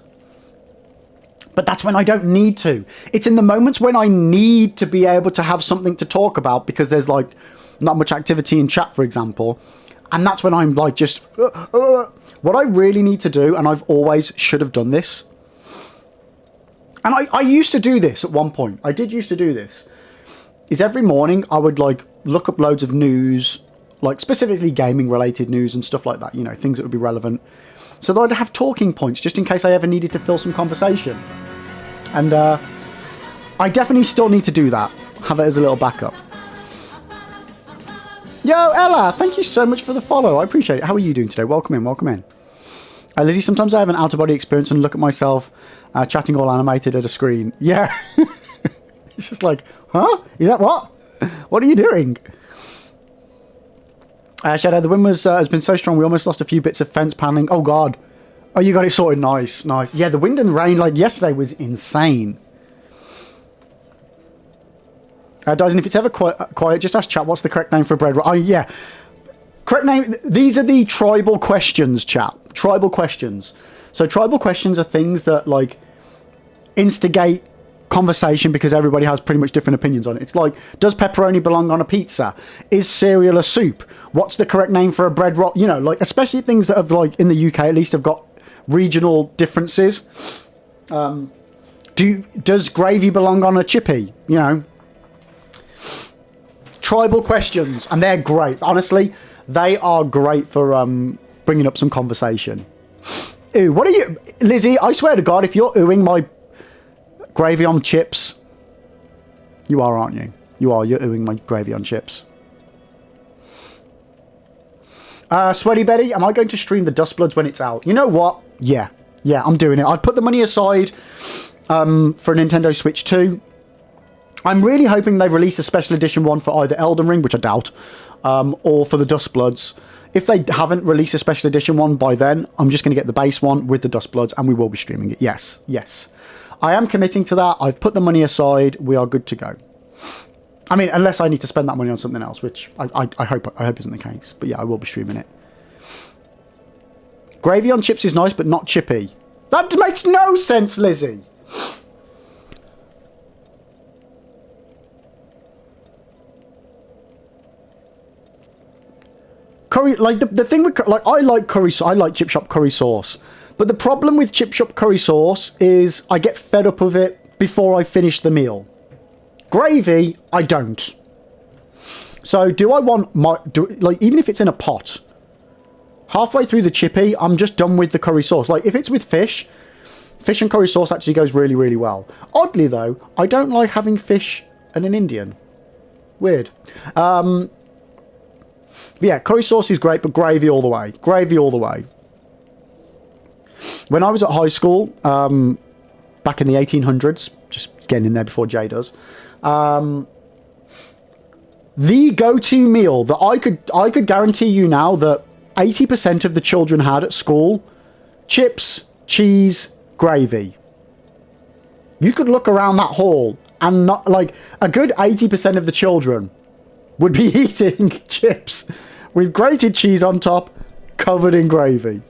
But that's when I don't need to. It's in the moments when I need to be able to have something to talk about because there's like not much activity in chat, for example. And that's when I'm like just... What I really need to do, and I've always should have done this, and I used to do this at one point. I did used to do this. Is every morning I would like look up loads of news, like specifically gaming related news and stuff like that, you know, things that would be relevant. So that I'd have talking points just in case I ever needed to fill some conversation. And I definitely still need to do that. Have it as a little backup. Yo, Ella, thank you so much for the follow. I appreciate it. How are you doing today? Welcome in, welcome in. Lizzie, sometimes I have an out-of-body experience and look at myself chatting all animated at a screen. Yeah. It's just like, huh? Is that what? What are you doing? Shadow, the wind has been so strong we almost lost a few bits of fence paneling. Oh, God. Oh, you got it sorted. Nice, nice. Yeah, the wind and rain, like yesterday, was insane. Dyson, if it's ever quiet, just ask chat what's the correct name for a bread roll. Oh, yeah. Correct name. These are the tribal questions, chat. Tribal questions. So tribal questions are things that, like, instigate conversation because everybody has pretty much different opinions on it. It's like, does pepperoni belong on a pizza? Is cereal a soup? What's the correct name for a bread roll? You know, like, especially things that have, like, in the UK at least, have got regional differences. Does gravy belong on a chippy? You know? Tribal questions, and they're great. Honestly, they are great for bringing up some conversation. Ooh, what are you... Lizzie, I swear to God, if you're oohing my gravy on chips... You are, aren't you? You are. You're oohing my gravy on chips. Sweaty Betty, am I going to stream the Dustbloods when it's out? You know what? Yeah. Yeah, I'm doing it. I've put the money aside for a Nintendo Switch 2. I'm really hoping they release a special edition one for either Elden Ring, which I doubt, or for the Dustbloods. If they haven't released a special edition one by then, I'm just going to get the base one with the Dustbloods, and we will be streaming it. Yes, yes. I am committing to that. I've put the money aside. We are good to go. I mean, unless I need to spend that money on something else, which I hope isn't the case. But yeah, I will be streaming it. Gravy on chips is nice, but not chippy. That makes no sense, Lizzie. Curry, like the thing with, like, I like curry, I like chip shop curry sauce, but the problem with chip shop curry sauce is I get fed up of it before I finish the meal. Gravy, I don't. So do I want like, even if it's in a pot, halfway through the chippy, I'm just done with the curry sauce. Like, if it's with fish and curry sauce actually goes really, really well. Oddly though, I don't like having fish and an Indian. Weird. Yeah, curry sauce is great, but gravy all the way. Gravy all the way. When I was at high school, back in the 1800s, just getting in there before Jay does, the go-to meal that I could guarantee you now that 80% of the children had at school, chips, cheese, gravy. You could look around that hall and not, like, a good 80% of the children would be eating chips with grated cheese on top, covered in gravy.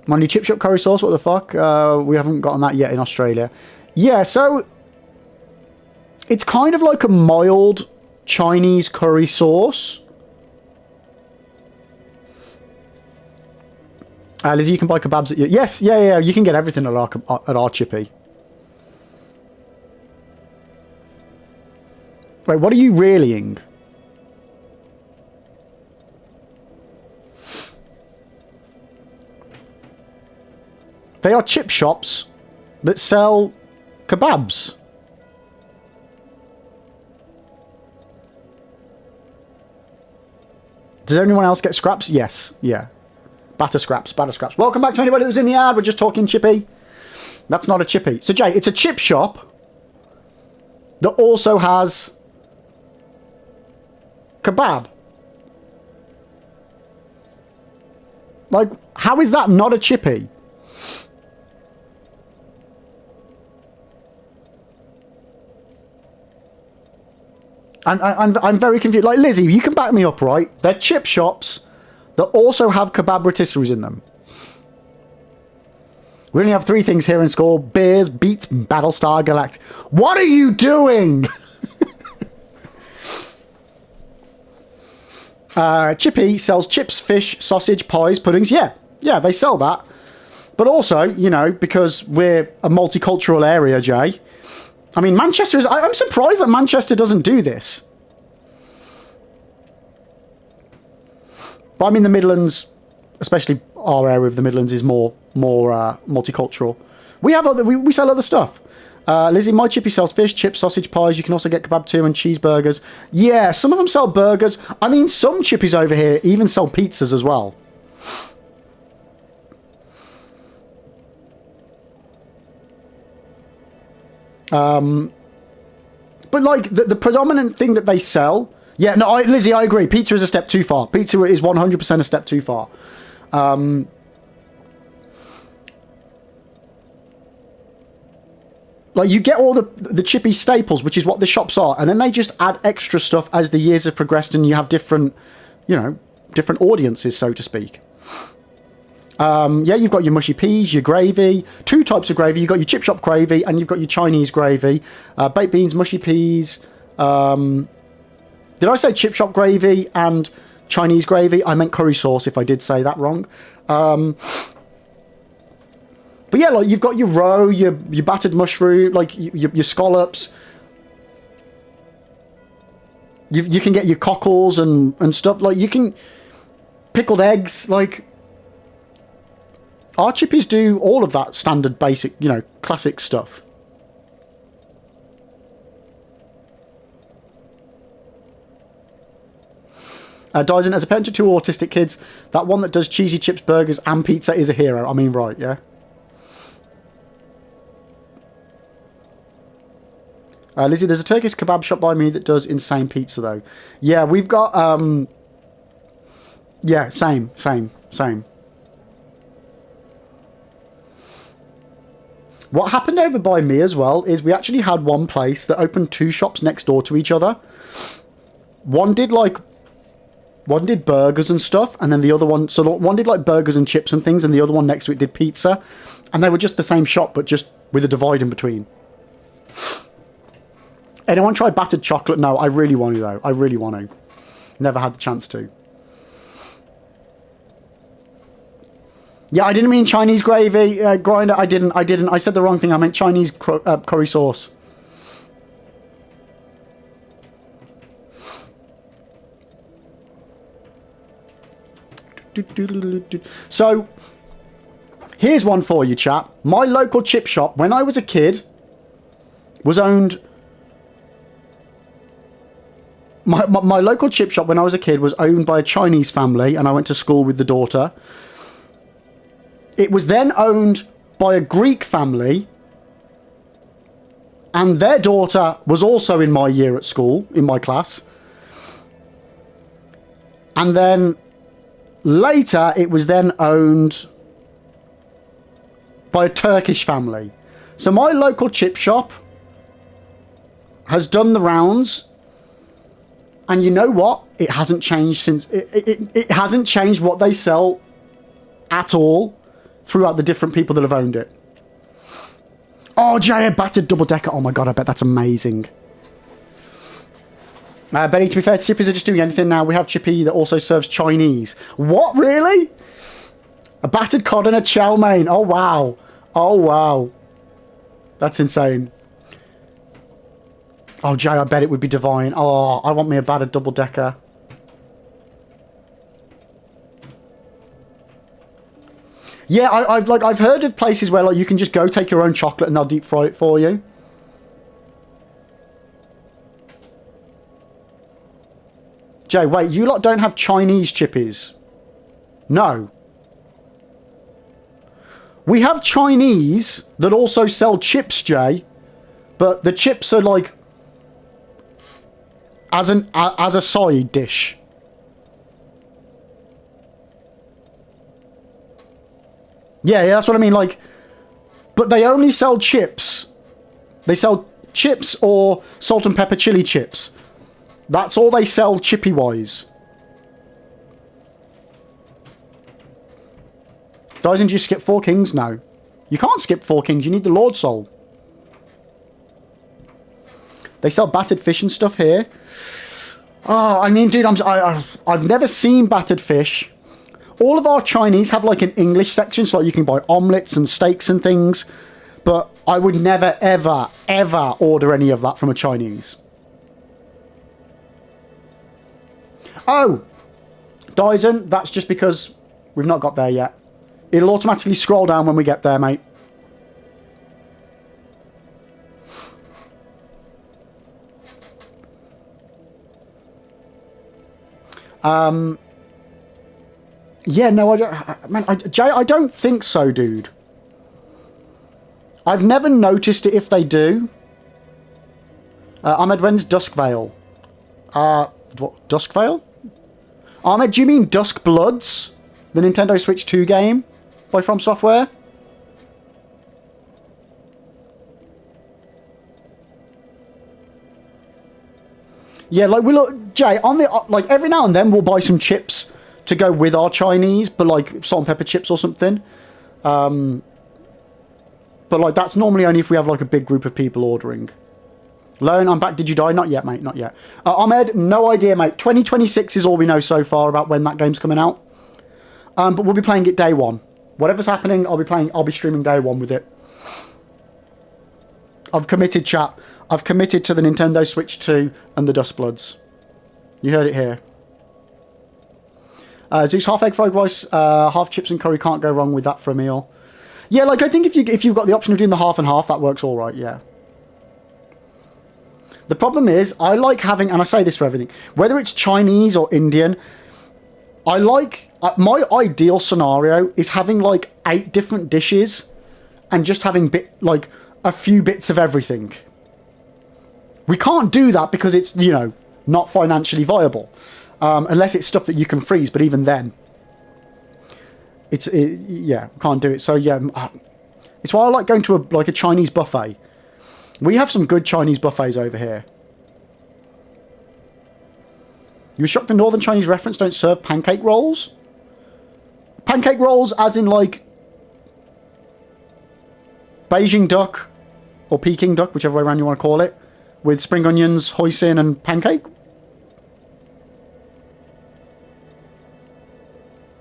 My new chip shop curry sauce, what the fuck? We haven't gotten that yet in Australia. Yeah, so it's kind of like a mild Chinese curry sauce. Lizzie, you can buy kebabs at your... Yes, yeah, you can get everything at our chippy. Wait, what are you reeling? They are chip shops that sell kebabs. Does anyone else get scraps? Yes, yeah. Batter scraps, batter scraps. Welcome back to anybody that was in the ad. We're just talking chippy. That's not a chippy. So, Jay, it's a chip shop that also has kebab. Like, how is that not a chippy? I'm very confused. Like, Lizzie, you can back me up, right? They're chip shops that also have kebab rotisseries in them. We only have 3 things here in school. Beers, Beats, Battlestar Galactica. What are you doing? Chippy sells chips, fish, sausage, pies, puddings. Yeah, they sell that. But also, you know, because we're a multicultural area, Jay... I mean, Manchester is... I'm surprised that Manchester doesn't do this. But I mean, the Midlands, especially our area of the Midlands, is more multicultural. We have other... We sell other stuff. Lizzie, my chippy sells fish, chips, sausage, pies. You can also get kebab too and cheeseburgers. Yeah, some of them sell burgers. I mean, some chippies over here even sell pizzas as well. But like the predominant thing that they sell, yeah, no, Lizzie, I agree. Pizza is a step too far. Pizza is 100% a step too far. Like you get all the chippy staples, which is what the shops are, and then they just add extra stuff as the years have progressed, and you have different, you know, different audiences, so to speak. Yeah, you've got your mushy peas, your gravy, 2 types of gravy. You've got your chip shop gravy and you've got your Chinese gravy. Baked beans, mushy peas. Did I say chip shop gravy and Chinese gravy? I meant curry sauce if I did say that wrong. But yeah, like you've got your roe, your battered mushroom, like your scallops. You can get your cockles and stuff. Like you can... Pickled eggs, like... Our chippies do all of that standard, basic, you know, classic stuff. Dyson, as a parent to 2 autistic kids, that one that does cheesy chips, burgers, and pizza is a hero. I mean, right, yeah? Lizzie, there's a Turkish kebab shop by me that does insane pizza, though. Yeah, we've got... yeah, same. What happened over by me as well is we actually had one place that opened 2 shops next door to each other. One did burgers and stuff, and then the other one... So one did like burgers and chips and things, and the other one next to it did pizza. And they were just the same shop, but just with a divide in between. Anyone tried battered chocolate? No, I really want to, though. I really want to. Never had the chance to. Yeah, I didn't mean Chinese gravy, grinder. I didn't. I said the wrong thing. I meant Chinese curry sauce. So, here's one for you, chat. My local chip shop, when I was a kid, was owned... My local chip shop when I was a kid was owned by a Chinese family, and I went to school with the daughter. It was then owned by a Greek family, and their daughter was also in my year at school, in my class. And then later, it was then owned by a Turkish family. So my local chip shop has done the rounds, and you know what? It hasn't changed since it hasn't changed what they sell at all throughout the different people that have owned it. Oh, Jay, a battered double decker. Oh my god, I bet that's amazing. Benny, to be fair, Chippies are just doing anything now. We have Chippy that also serves Chinese. What, really? A battered cod and a chow mein. Oh wow. Oh wow. That's insane. Oh, Jay, I bet it would be divine. Oh, I want me a battered double decker. Yeah, I've heard of places where like you can just go take your own chocolate and they'll deep fry it for you. Jay, wait, you lot don't have Chinese chippies? No. We have Chinese that also sell chips, Jay, but the chips are like as a side dish. Yeah, that's what I mean. Like, but they only sell chips. They sell chips or salt and pepper chili chips. That's all they sell chippy-wise. Dyson, do you skip 4 Kings? No. You can't skip 4 Kings. You need the Lord Soul. They sell battered fish and stuff here. Oh, I mean, dude, I've never seen battered fish. All of our Chinese have like an English section, so like you can buy omelettes and steaks and things. But I would never, ever, ever order any of that from a Chinese. Oh, Dyson, that's just because we've not got there yet. It'll automatically scroll down when we get there, mate. Yeah, no, I don't... Man, Jay, I don't think so, dude. I've never noticed it if they do. Ahmed, when's Dusk Veil? What? Dusk Veil? Ahmed, do you mean Dusk Bloods? The Nintendo Switch 2 game by FromSoftware? Yeah, like, we look... Jay, on the... Like, every now and then we'll buy some chips to go with our Chinese, but like salt and pepper chips or something. But like that's normally only if we have like a big group of people ordering. Lone, I'm back. Did you die? Not yet, mate. Not yet. Ahmed, no idea, mate. 2026 is all we know so far about when that game's coming out. But we'll be playing it day one. Whatever's happening, I'll be streaming day one with it. I've committed, chat. I've committed to the Nintendo Switch 2 and the Dustbloods. You heard it here. Zeus, half egg fried rice, half chips and curry, can't go wrong with that for a meal. Yeah, like I think if you've got the option of doing the half and half, that works all right, yeah. The problem is, I like having, and I say this for everything, whether it's Chinese or Indian, I like, my ideal scenario is having like 8 different dishes and just having like a few bits of everything. We can't do that because it's, you know, not financially viable. Unless it's stuff that you can freeze, but even then, yeah, can't do it. So yeah, it's why I like going to a Chinese buffet. We have some good Chinese buffets over here. You were shocked the Northern Chinese reference don't serve pancake rolls? Pancake rolls as in like Beijing duck or Peking duck, whichever way around you want to call it, with spring onions, hoisin and pancake?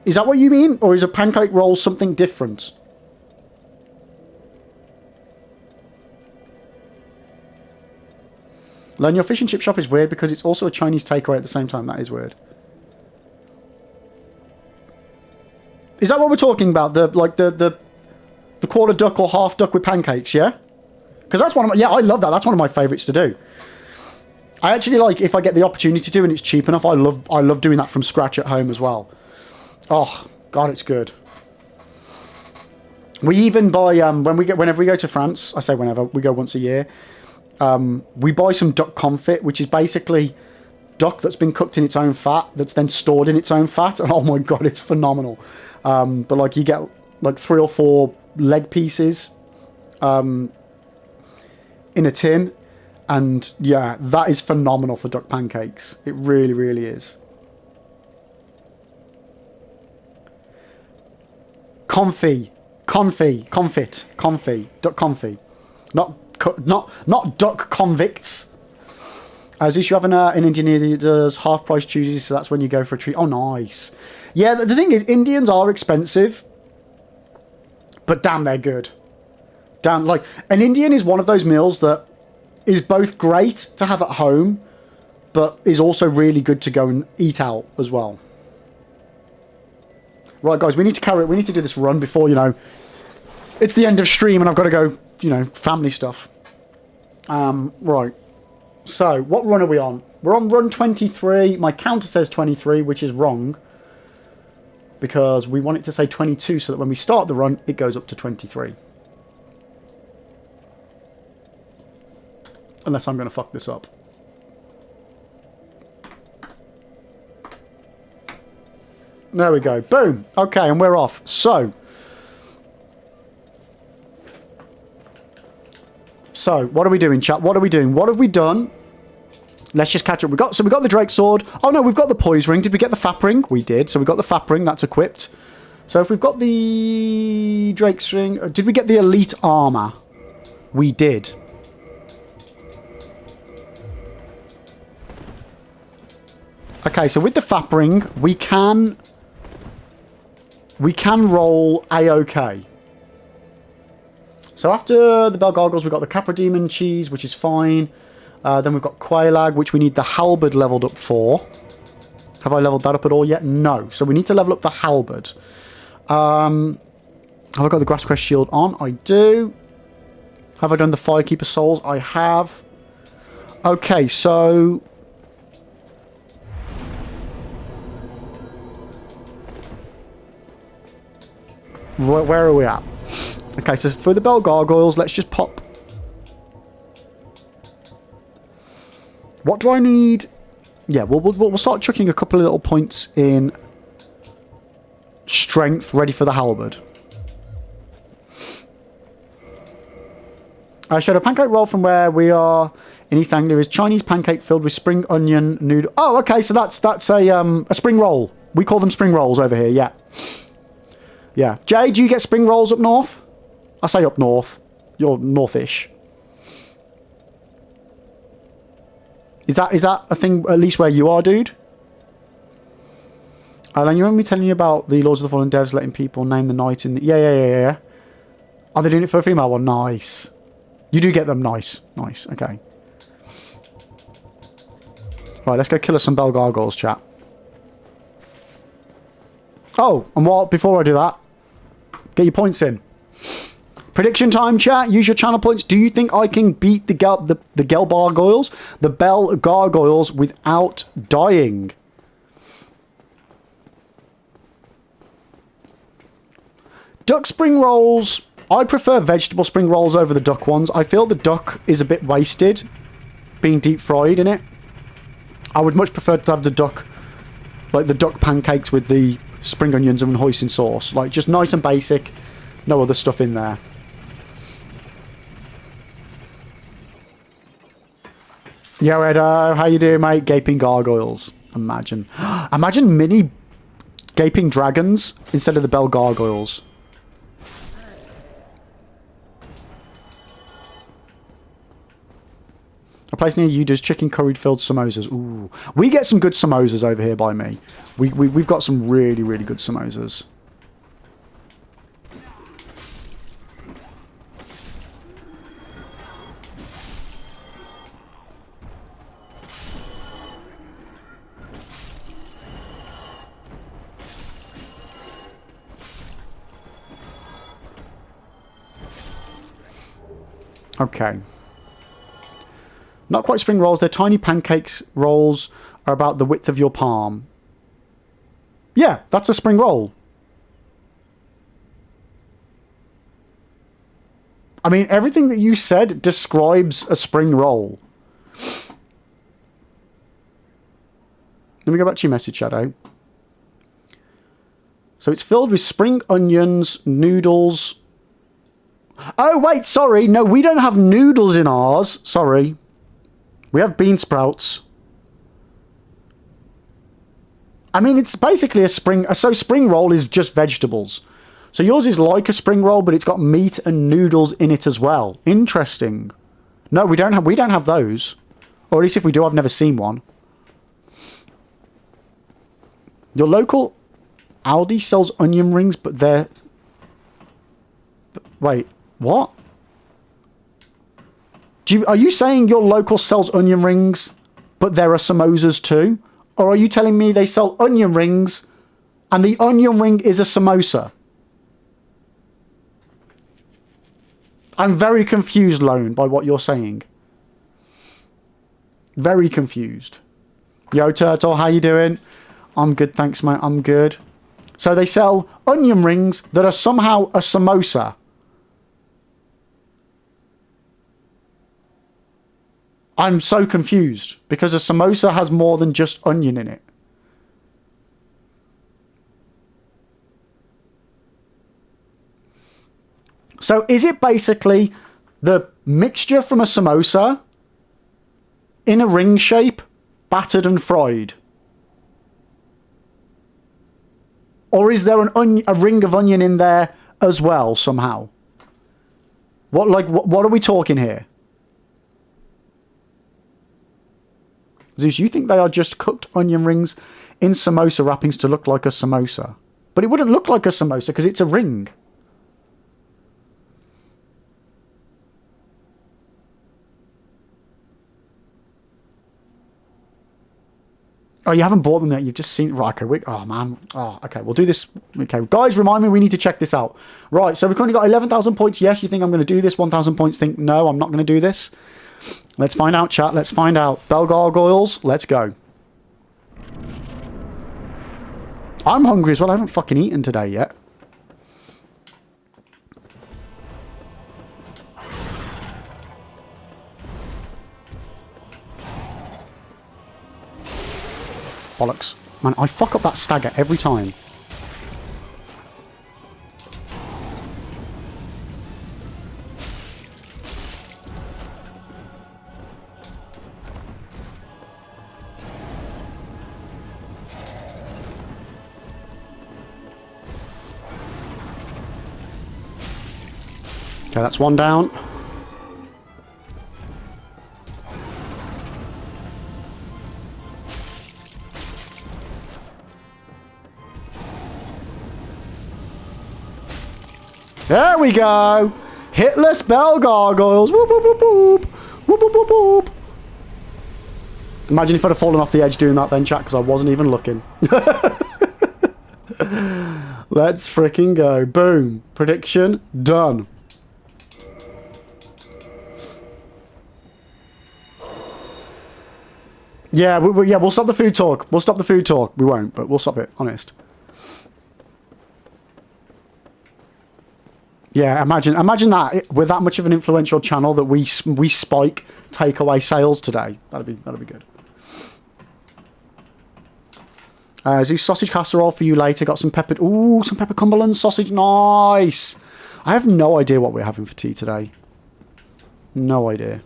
Is that what you mean? Or is a pancake roll something different? Learn your fish and chip shop is weird because it's also a Chinese takeaway at the same time. That is weird. Is that what we're talking about? The quarter duck or half duck with pancakes, yeah? Because that's one of my... Yeah, I love that. That's one of my favourites to do. I actually like, if I get the opportunity to and it's cheap enough, I love doing that from scratch at home as well. Oh, God, it's good. We even buy, whenever we go to France, I say whenever, we go once a year, we buy some duck confit, which is basically duck that's been cooked in its own fat, that's then stored in its own fat, and oh my God, it's phenomenal. But like, you get like 3 or 4 leg pieces in a tin. And yeah, that is phenomenal for duck pancakes. It really, really is. Confit, duck confit. Not duck convicts. As if you have an Indian that does half price Tuesdays, so that's when you go for a treat. Oh, nice. Yeah, the thing is, Indians are expensive, but damn, they're good. Damn, like, an Indian is one of those meals that is both great to have at home, but is also really good to go and eat out as well. Right, guys, we need to carry it. We need to do this run before, you know, it's the end of stream and I've got to go, you know, family stuff. Right. So, what run are we on? We're on run 23. My counter says 23, which is wrong. Because we want it to say 22 so that when we start the run, it goes up to 23. Unless I'm going to fuck this up. There we go. Boom. Okay, and we're off. So, what are we doing, chat? What are we doing? What have we done? Let's just catch up. We got the Drake Sword. Oh, no, we've got the Poise Ring. Did we get the Fap Ring? We did. So we got the Fap Ring. That's equipped. So if we've got the Drake's Ring... Did we get the Elite Armor? We did. Okay, so with the Fap Ring, we can roll A-OK. So after the Bell Gargoyles, we've got the Capra Demon Cheese, which is fine. Then we've got Quailag, which we need the Halberd leveled up for. Have I leveled that up at all yet? No. So we need to level up the Halberd. Have I got the Grass Crest Shield on? I do. Have I done the Firekeeper Souls? I have. Okay, so... Where are we at? Okay, so for the Bell Gargoyles, let's just pop... What do I need? Yeah, we'll start chucking a couple of little points in strength, ready for the Halberd. Shadow pancake roll from where we are in East Anglia is Chinese pancake filled with spring onion noodle. Oh, okay, so that's a spring roll. We call them spring rolls over here. Yeah, yeah. Jay, do you get spring rolls up north? I say up north. You're northish. Is that a thing, at least where you are, dude? Alan, you remember me telling you about the Lords of the Fallen devs letting people name the knight in the... Yeah. Are they doing it for a female one? Nice. You do get them. Nice. Okay. Right, let's go kill us some Bell Gargoyles, chat. Oh, and before I do that, get your points in. Prediction time, chat. Use your channel points. Do you think I can beat the Bell Gargoyles without dying? Duck spring rolls. I prefer vegetable spring rolls over the duck ones. I feel the duck is a bit wasted being deep fried in it. I would much prefer to have the duck, like the duck pancakes with the spring onions and hoisin sauce. Like, just nice and basic. No other stuff in there. Yo, Edo, how you doing, mate? Gaping gargoyles. Imagine mini gaping dragons instead of the Bell Gargoyles. A place near you does chicken curried filled samosas. Ooh, we get some good samosas over here by me. We've got some really, really good samosas. Okay. Not quite spring rolls. They're tiny pancakes. Rolls are about the width of your palm. Yeah, that's a spring roll. I mean, everything that you said describes a spring roll. Let me go back to your message, Shadow. So it's filled with spring onions, noodles, Oh, wait, sorry. No, we don't have noodles in ours. Sorry. We have bean sprouts. I mean, it's basically a spring... So spring roll is just vegetables. So yours is like a spring roll, but it's got meat and noodles in it as well. Interesting. No, we don't have those. Or at least if we do, I've never seen one. Your local Aldi sells onion rings, but they're... Wait, what? Are you saying your local sells onion rings, but there are samosas too? Or are you telling me they sell onion rings, and the onion ring is a samosa? I'm very confused, Lone, by what you're saying. Very confused. Yo, Turtle, how you doing? I'm good, thanks, mate. I'm good. So they sell onion rings that are somehow a samosa. I'm so confused because a samosa has more than just onion in it. So is it basically the mixture from a samosa in a ring shape, battered and fried? Or is there a ring of onion in there as well somehow? What are we talking here? Zeus, you think they are just cooked onion rings in samosa wrappings to look like a samosa? But it wouldn't look like a samosa because it's a ring. Oh, you haven't bought them yet. You've just seen... Right, okay. Oh, man. Oh, okay. We'll do this. Okay. Guys, remind me we need to check this out. Right, so we've currently got 11,000 points. Yes, you think I'm going to do this. 1,000 points think, no, I'm not going to do this. Let's find out, chat. Let's find out. Bell gargoyles. Let's go. I'm hungry as well. I haven't fucking eaten today yet. Bollocks. Man, I fuck up that stagger every time. Okay, that's one down. There we go! Hitless bell gargoyles! Whoop, whoop, whoop, whoop! Whoop, whoop, whoop, whoop! Imagine if I'd have fallen off the edge doing that then, chat, because I wasn't even looking. Let's freaking go. Boom. Prediction done. Yeah, we'll stop the food talk. We'll stop the food talk. We won't, but we'll stop it. Honest. Yeah, imagine that with that much of an influential channel that we spike takeaway sales today. That'd be good. Zeus sausage casserole for you later. Got some peppered. Ooh, some pepper Cumberland sausage. Nice. I have no idea what we're having for tea today. No idea.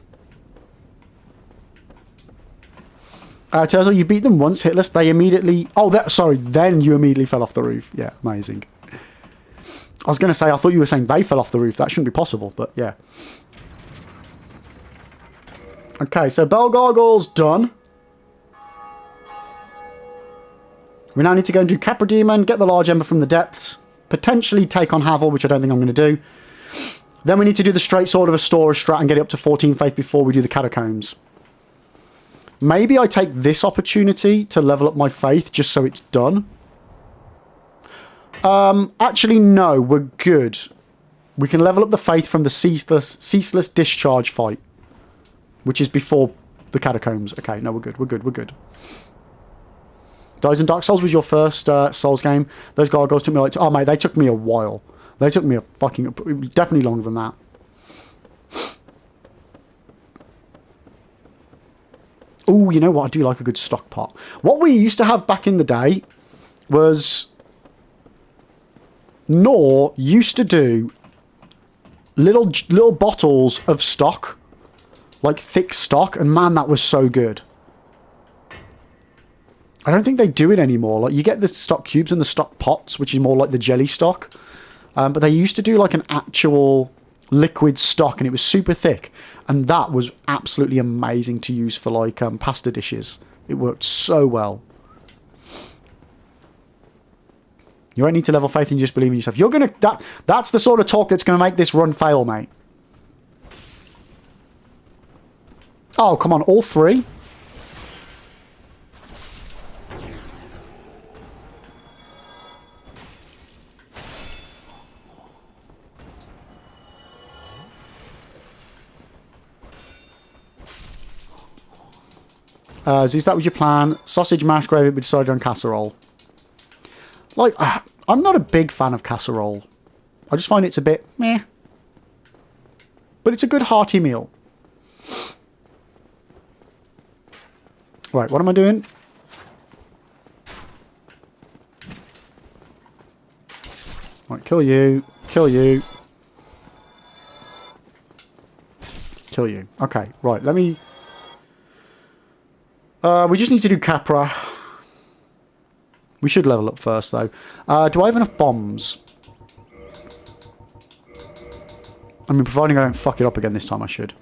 Turtle, you beat them once, hitless. They immediately... Oh, sorry. Then you immediately fell off the roof. Yeah, amazing. I was going to say, I thought you were saying they fell off the roof. That shouldn't be possible, but yeah. Okay, so Bell Gargoyle's done. We now need to go and do Capra Demon, get the large ember from the depths, potentially take on Havel, which I don't think I'm going to do. Then we need to do the straight sword of a store strat and get it up to 14 faith before we do the catacombs. Maybe I take this opportunity to level up my faith just so it's done. Actually, no, we're good. We can level up the faith from the ceaseless discharge fight, which is before the catacombs. Okay, no, we're good. We're good. Dies in Dark Souls was your first Souls game. Those gargoyles took me like... Oh, mate, they took me a while. They took me a fucking... Definitely longer than that. Oh, you know what? I do like a good stock pot. What we used to have back in the day was... Nor used to do little bottles of stock, like thick stock, and man, that was so good. I don't think they do it anymore. Like, you get the stock cubes and the stock pots, which is more like the jelly stock. But they used to do like an actual liquid stock, and it was super thick. And that was absolutely amazing to use for like pasta dishes. It worked so well. You don't need to level faith and you just believe in yourself. You're gonna that's the sort of talk that's gonna make this run fail, mate. Oh, come on, all three? Zeus, that was your plan. Sausage mash gravy, we decided on casserole. Like, I'm not a big fan of casserole. I just find it's a bit meh. But it's a good hearty meal. Right, what am I doing? Right, kill you. Kill you. Kill you. Okay, right, let me... we just need to do Capra. We should level up first, though. Do I have enough bombs? I mean, providing I don't fuck it up again this time, I should.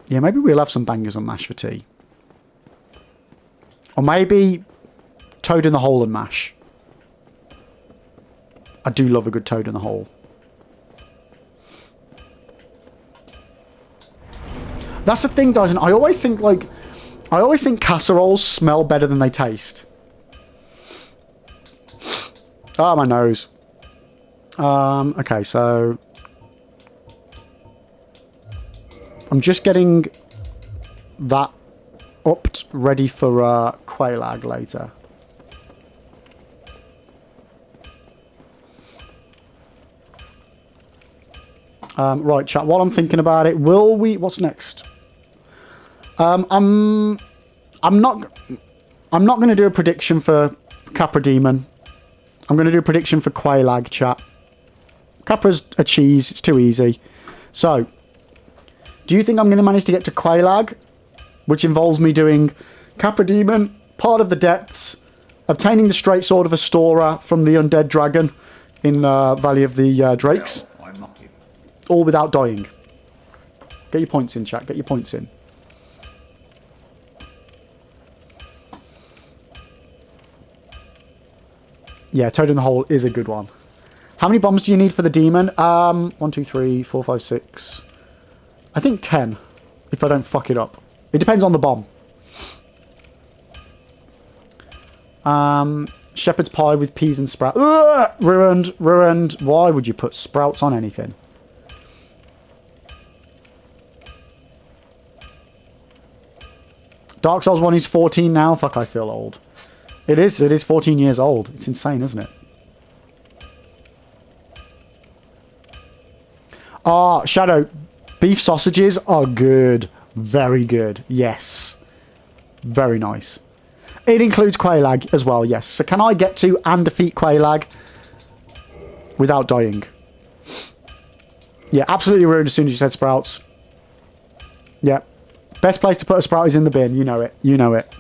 Yeah, maybe we'll have some bangers on mash for tea. Or maybe toad in the hole and mash. I do love a good toad in the hole. That's the thing, Dyson. I always think casseroles smell better than they taste. Ah, my nose. Okay, so I'm just getting that upped, ready for Quailag later. Right, chat. While I'm thinking about it, will we? What's next? I'm not going to do a prediction for Capra Demon. I'm going to do a prediction for Quailag, chat. Capra's a cheese. It's too easy. So, do you think I'm going to manage to get to Quailag, which involves me doing Capra Demon, Part of the Depths, obtaining the Straight Sword of Astora from the Undead Dragon in Valley of the Drakes, all without dying? Get your points in, chat. Get your points in. Yeah, Toad in the Hole is a good one. How many bombs do you need for the demon? 1, 2, 3, 4, 5, 6. I think 10, if I don't fuck it up. It depends on the bomb. Shepherd's pie with peas and sprouts. Ruined, ruined. Why would you put sprouts on anything? Dark Souls 1 is 14 now. Fuck, I feel old. It is 14 years old. It's insane, isn't it? Ah, Shadow. Beef sausages are good. Very good. Yes. Very nice. It includes Quailag as well, yes. So can I get to and defeat Quailag without dying? Yeah, absolutely ruined as soon as you said sprouts. Yeah. Best place to put a sprout is in the bin. You know it. You know it.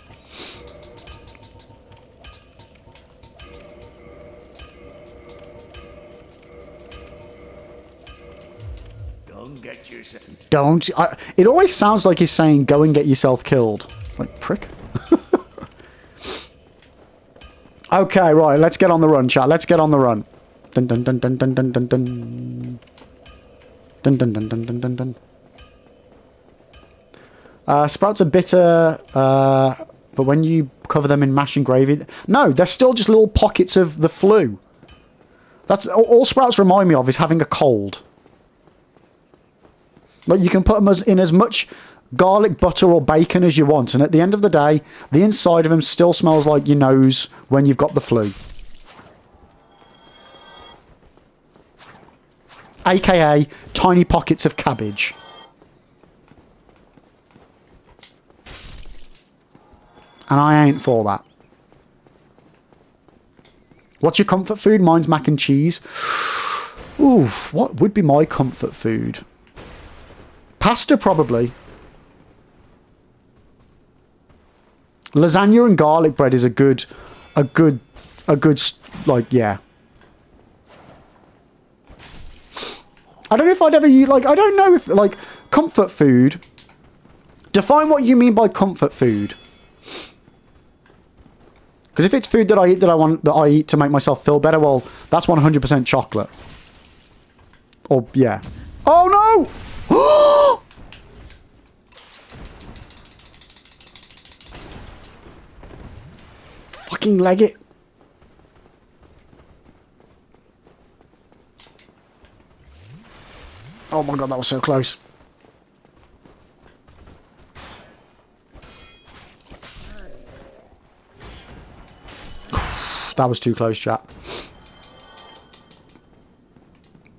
Don't. It always sounds like he's saying, go and get yourself killed. Like, prick. Okay, right. Let's get on the run, chat. Let's get on the run. Dun dun dun dun dun dun dun dun. Dun dun dun dun dun dun dun. Sprouts are bitter, but when you cover them in mash and gravy... No, they're still just little pockets of the flu. That's all sprouts remind me of is having a cold. Like, you can put them in as much garlic, butter or bacon as you want, and at the end of the day, the inside of them still smells like your nose when you've got the flu. AKA tiny pockets of cabbage. And I ain't for that. What's your comfort food? Mine's mac and cheese. Oof, what would be my comfort food? Pasta, probably. Lasagna and garlic bread is a good, like, yeah. I don't know if I'd ever use, like, I don't know if, like, comfort food. Define what you mean by comfort food. Because if it's food that I eat that I eat to make myself feel better, well, that's 100% chocolate. Or, yeah. Oh, no! Fucking leg it. Oh my god, that was so close. That was too close, chat.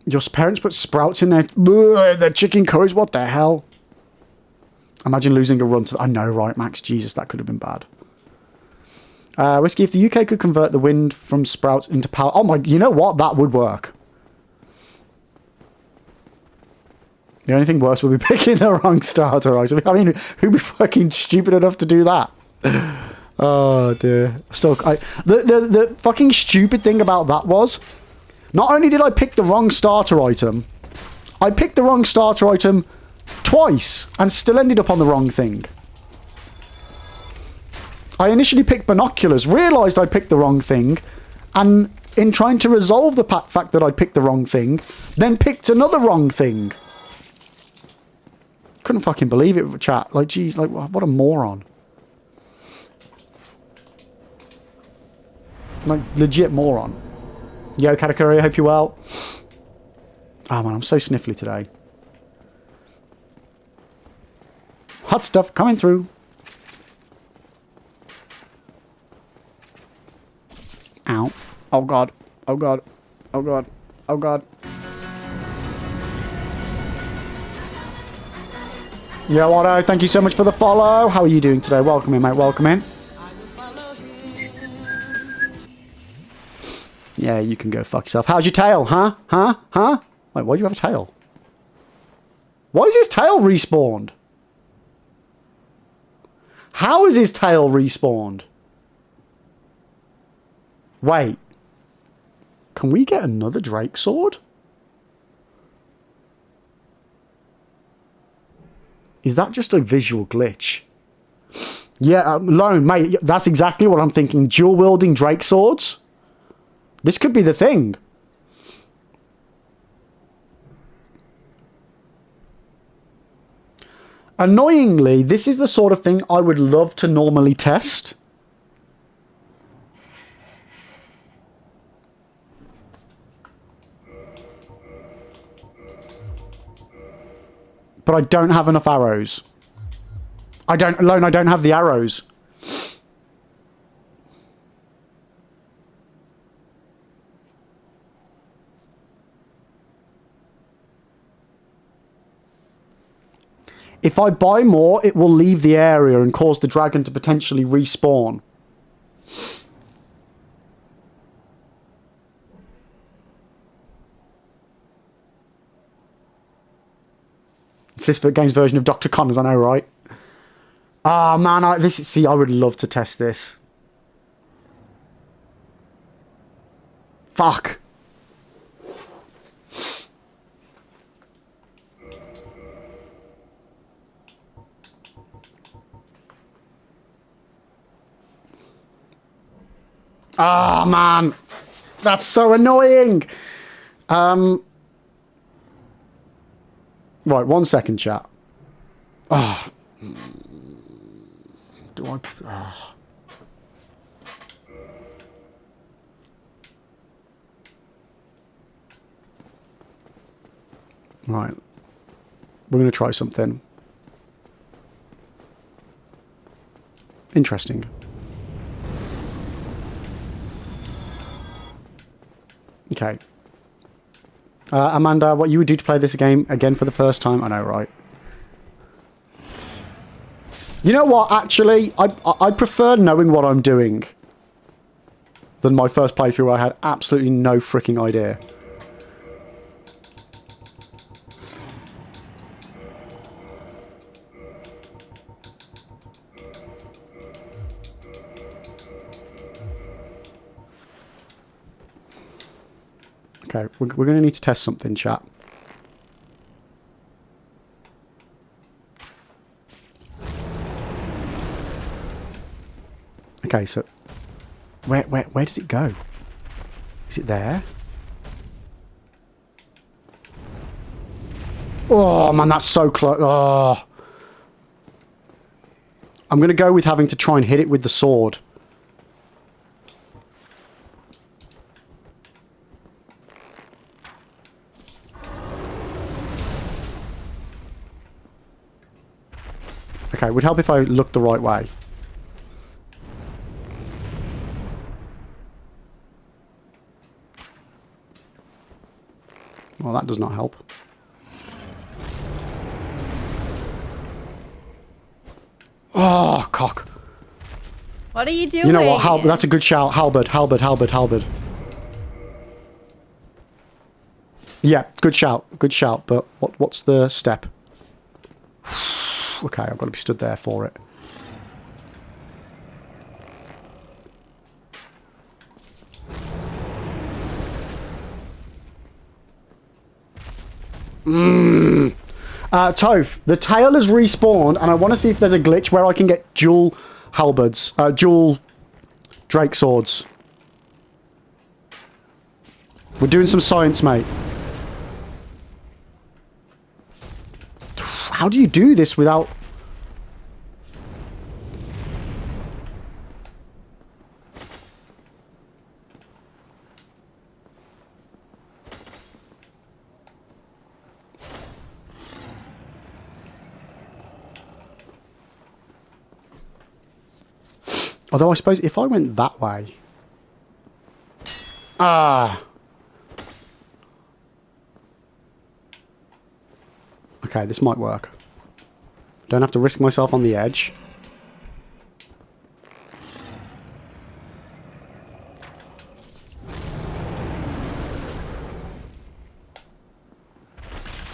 Your parents put sprouts in their chicken curries? What the hell? Imagine losing a run to... I know, right, Max? Jesus, that could have been bad. Whiskey, if the UK could convert the wind from sprouts into power... Oh my... You know what? That would work. The only thing worse would be picking the wrong starter item. I mean, who'd be fucking stupid enough to do that? Oh, dear. The fucking stupid thing about that was... Not only did I pick the wrong starter item, I picked the wrong starter item twice and still ended up on the wrong thing. I initially picked binoculars, realised I picked the wrong thing, and in trying to resolve the fact that I picked the wrong thing, then picked another wrong thing. Couldn't fucking believe it, chat. Like, geez, like, what a moron. Like, legit moron. Yo, Katakuri, I hope you're well. Oh, man, I'm so sniffly today. Hot stuff coming through. Ow. Oh, God. Oh, God. Oh, God. Oh, God. Yo, Otto, thank you so much for the follow. How are you doing today? Welcome in, mate. Welcome in. Yeah, you can go fuck yourself. How's your tail? Huh? Huh? Huh? Wait, why do you have a tail? Why is his tail respawned? How is his tail respawned? Wait. Can we get another Drake sword? Is that just a visual glitch? Yeah, Lone, mate, that's exactly what I'm thinking. Dual-wielding Drake swords? This could be the thing. Annoyingly, this is the sort of thing I would love to normally test. But I don't have enough arrows. I don't have the arrows. If I buy more, it will leave the area and cause the dragon to potentially respawn. It's this game's version of Dr. Connors, I know, right? Ah, man, I would love to test this. Fuck. Ah, man. That's so annoying. Right, 1 second, chat. Ah. Do I... Ah. Right. We're going to try something. Interesting. Okay. Amanda, what you would do to play this game again for the first time? I know, right? You know what, actually? I prefer knowing what I'm doing. than my first playthrough where I had absolutely no freaking idea. Okay, we're going to need to test something, chat. Okay, so where does it go? Is it there? Oh man, that's so close. Oh. I'm going to go with having to try and hit it with the sword. Okay, it would help if I looked the right way. Well, that does not help. Oh, cock. What are you doing? You know what? That's a good shout. Halberd. Yeah, good shout. Good shout. But what's the step? Okay, I've got to be stood there for it. Toph, the tail has respawned, and I want to see if there's a glitch where I can get dual halberds, dual Drake swords. We're doing some science, mate. How do you do this without... Although I suppose if I went that way... Ah! Okay, this might work. Don't have to risk myself on the edge.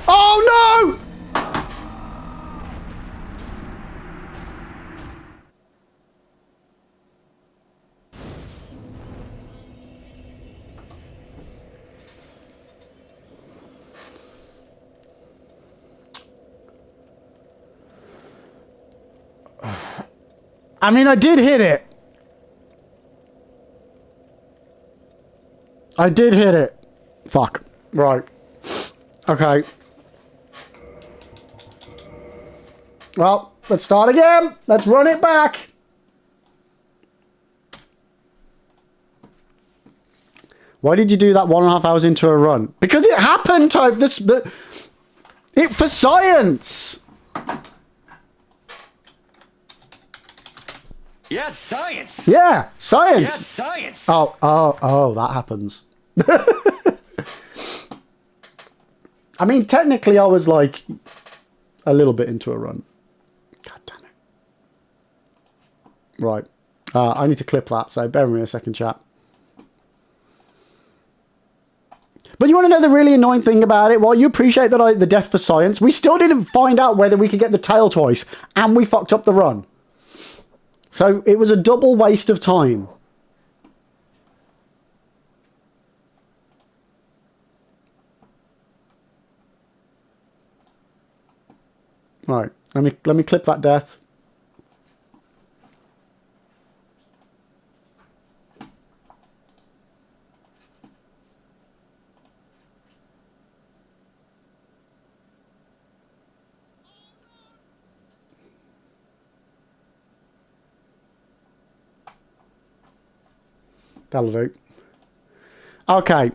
Oh no! I mean, I did hit it. I did hit it. Fuck. Right. Okay. Well, let's start again. Let's run it back. Why did you do that 1.5 hours into a run? Because it happened, Type. It for science. Yes, science! Yeah, science! Yes, science! Oh, that happens. I mean, technically I was like a little bit into a run. God damn it. Right. I need to clip that, so bear with me a second, chat. But you want to know the really annoying thing about it? Well, you appreciate that the death for science. We still didn't find out whether we could get the tail twice, and we fucked up the run. So it was a double waste of time. Right, let me clip that death. That'll do. Okay.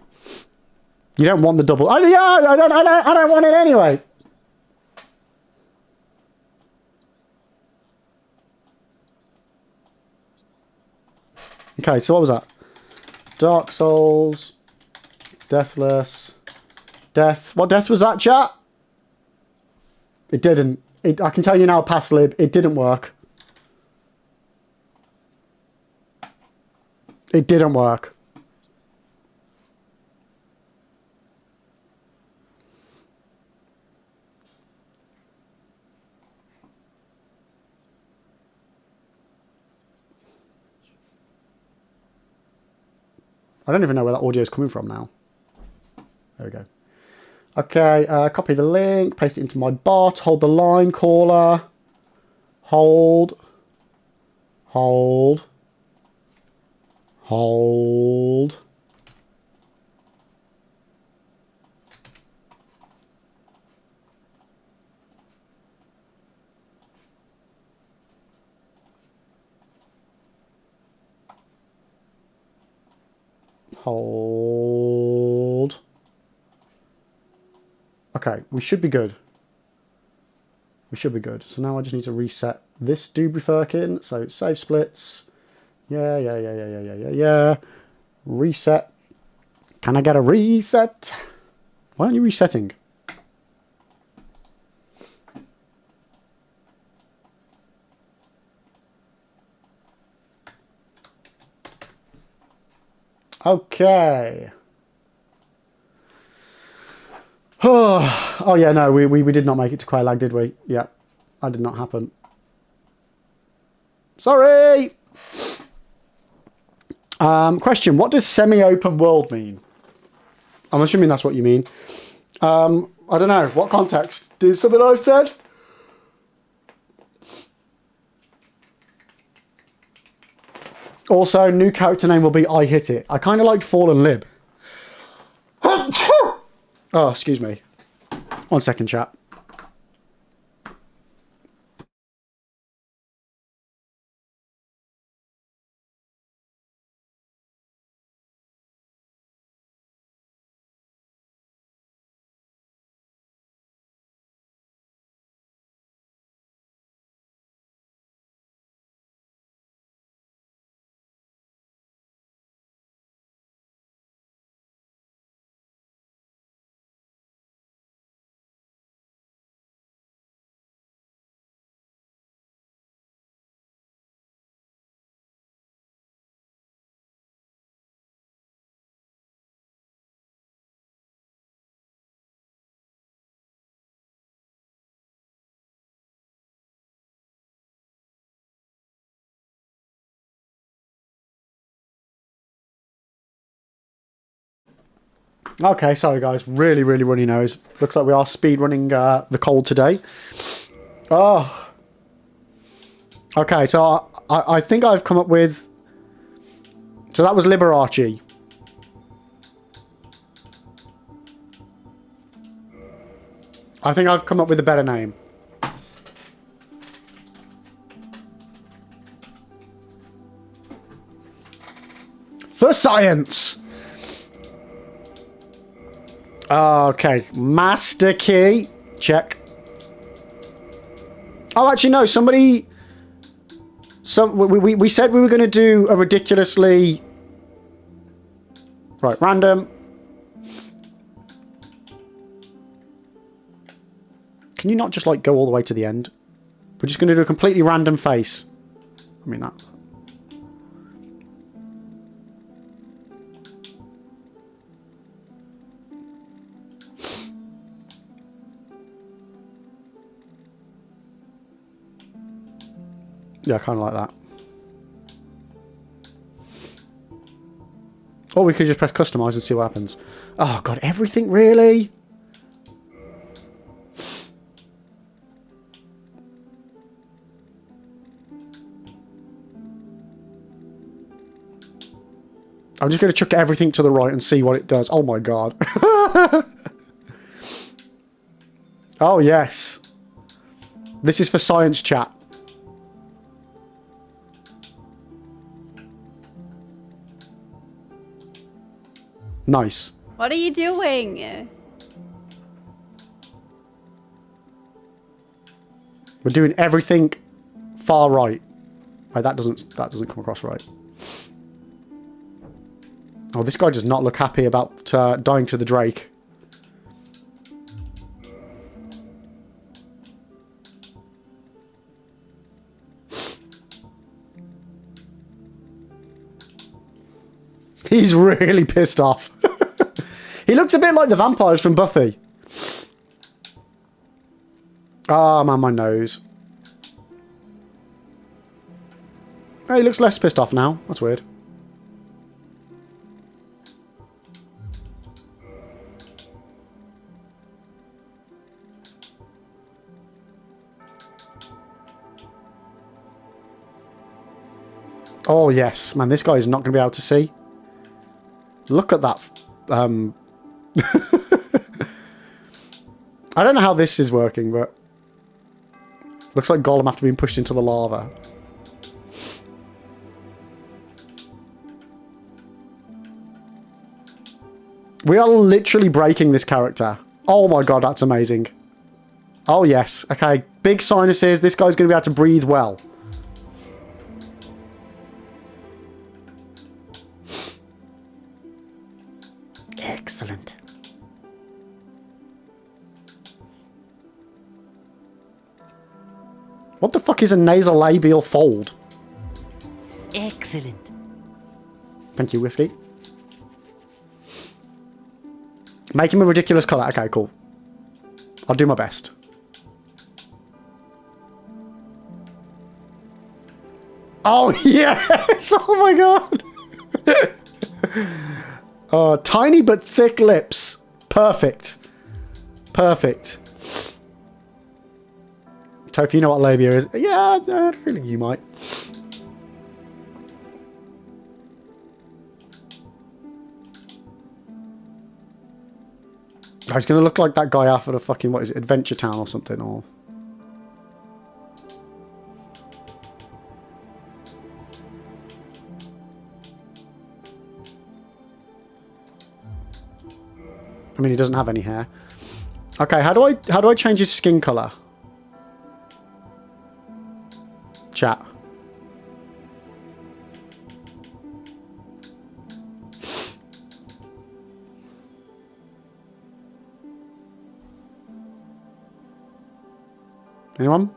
You don't want the double. Oh, yeah, I don't want it anyway. Okay, so what was that? Dark Souls, Deathless, Death. What death was that, chat? It didn't. I can tell you now, past lib, it didn't work. It didn't work. I don't even know where that audio is coming from now. There we go. Okay, copy the link, paste it into my bot, hold the line caller. Hold. Hold. Hold. Hold. Okay, we should be good. We should be good. So now I just need to reset this doobie firkin. So save splits. Yeah. Reset. Can I get a reset? Why aren't you resetting? Okay. Oh yeah, no, we did not make it to Qualag, did we? Yeah, that did not happen. Sorry! Question, what does semi-open world mean? I'm assuming that's what you mean. I don't know, what context? Did something I've said? Also, new character name will be I Hit It. I kind of liked Fallen Lib. Oh, excuse me. 1 second, chat. Okay, sorry guys. Really runny nose. Looks like we are speed running the cold today. Oh. Okay, so I think I've come up with... So that was Liberace. I think I've come up with a better name. For science! Okay, master key. Check. Oh, actually, no. Somebody... We said we were going to do a ridiculously... Right, random. Can you not just, like, go all the way to the end? We're just going to do a completely random face. I mean, that... Yeah, kind of like that. Or we could just press customize and see what happens. Oh god, everything really? I'm just going to chuck everything to the right and see what it does. Oh my god. Oh yes. This is for science chat. Nice. What are you doing? We're doing everything far right. Wait, that doesn't come across right. Oh, this guy does not look happy about dying to the Drake. He's really pissed off. He looks a bit like the vampires from Buffy. Ah, man, my nose. Oh, he looks less pissed off now. That's weird. Oh, yes. Man, this guy is not going to be able to see. Look at that. I don't know how this is working, but... Looks like Gollum after being pushed into the lava. We are literally breaking this character. Oh my god, that's amazing. Oh, yes. Okay, big sinuses. This guy's going to be able to breathe well. Excellent. What the fuck is a nasolabial fold? Excellent. Thank you, Whiskey. Make him a ridiculous colour. Okay, cool. I'll do my best. Oh, yes! Oh my god! Tiny but thick lips. Perfect. Perfect. Toph, you know what labia is? Yeah, I had a feeling you might. He's going to look like that guy after the fucking, what is it, Adventure Town or something, or... I mean, he doesn't have any hair. Okay, how do I change his skin color? Chat. Anyone?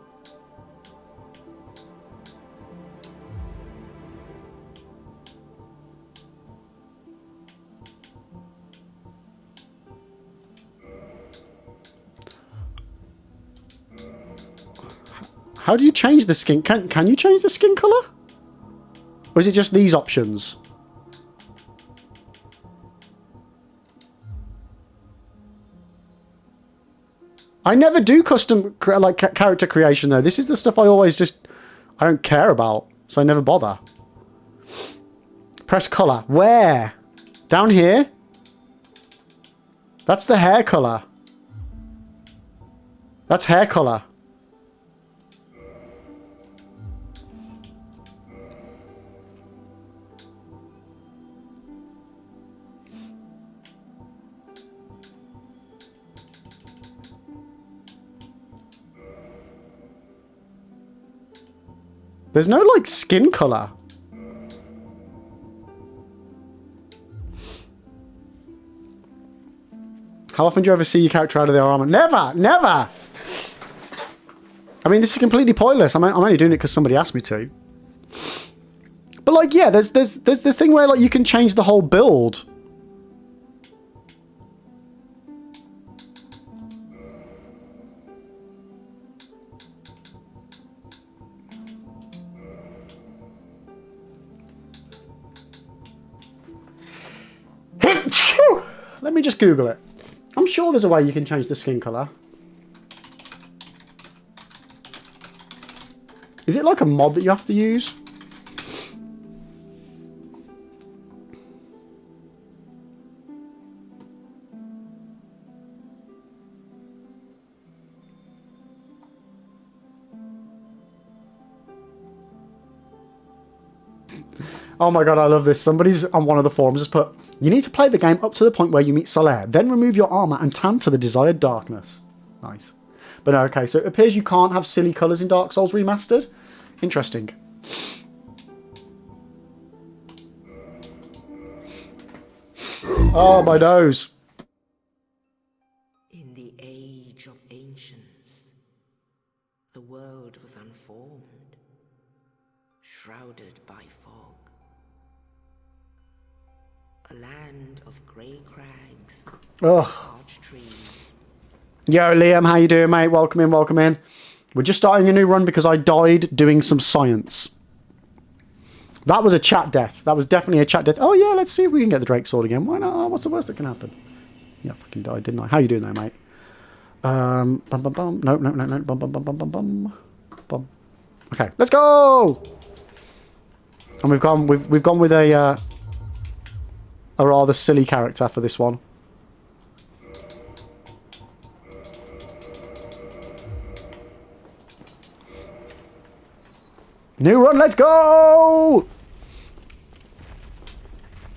How do you change the skin? Can you change the skin color? Or is it just these options? I never do custom character creation though. This is the stuff I always I don't care about, so I never bother. Press color. Where? Down here? That's the hair color. That's hair color. There's no, like, skin color. How often do you ever see your character out of their armor? Never! Never! I mean, this is completely pointless. I'm only doing it because somebody asked me to. But, like, yeah, there's this thing where, like, you can change the whole build. Let me just Google it. I'm sure there's a way you can change the skin color. Is it like a mod that you have to use? Oh my god, I love this. Somebody's on one of the forums has put, you need to play the game up to the point where you meet Solaire, then remove your armor and tan to the desired darkness. Nice. But no, okay, so it appears you can't have silly colours in Dark Souls Remastered. Interesting. Oh, my nose. In the age of ancients, the world was unformed, shrouded by fog. A land of grey crags, Ugh. large trees. Yo, Liam, how you doing, mate? Welcome in, welcome in. We're just starting a new run because I died doing some science. That was a chat death. That was definitely a chat death. Oh, yeah, let's see if we can get the Drake sword again. Why not? What's the worst that can happen? Yeah, I fucking died, didn't I? How you doing there, mate? Bum, bum, bum. No. Bum, bum, bum, bum, bum, bum. Bum. Okay, let's go! And we've gone with a rather silly character for this one. New run, let's go!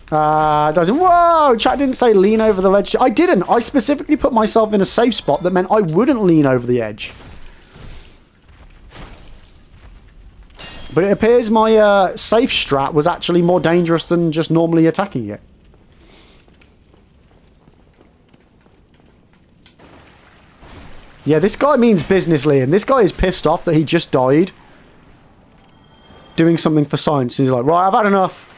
Doesn't. Whoa! Chat didn't say lean over the ledge. I didn't. I specifically put myself in a safe spot that meant I wouldn't lean over the edge. But it appears my safe strat was actually more dangerous than just normally attacking it. Yeah, this guy means business, Liam. This guy is pissed off that he just died doing something for science. And he's like, right, I've had enough.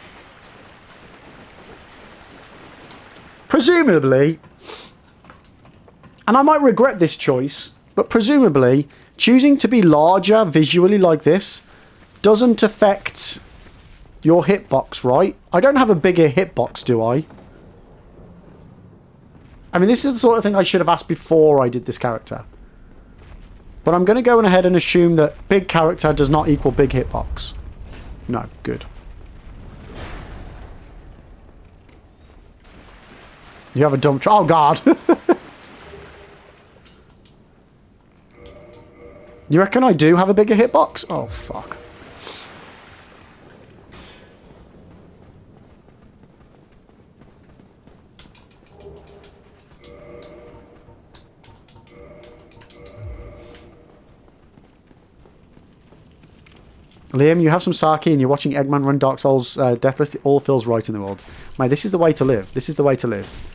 Presumably, and I might regret this choice, but presumably, choosing to be larger visually like this doesn't affect your hitbox, right? I don't have a bigger hitbox, do I? I mean, this is the sort of thing I should have asked before I did this character. But I'm going to go ahead and assume that big character does not equal big hitbox. No, good. You have a dump truck. Oh, God. You reckon I do have a bigger hitbox? Oh, fuck. Liam, you have some sake and you're watching Eggman run Dark Souls Deathless. It all feels right in the world. Mate, this is the way to live. This is the way to live.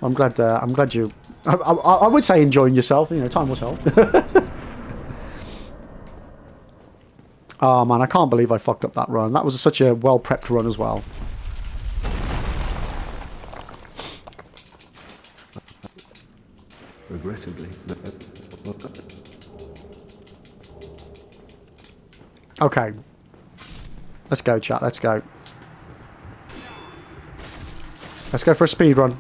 I'm glad you... I would say enjoying yourself. You know, time will tell. Oh, man, I can't believe I fucked up that run. That was such a well-prepped run as well. Regrettably. Okay. Let's go, chat. Let's go. Let's go for a speed run.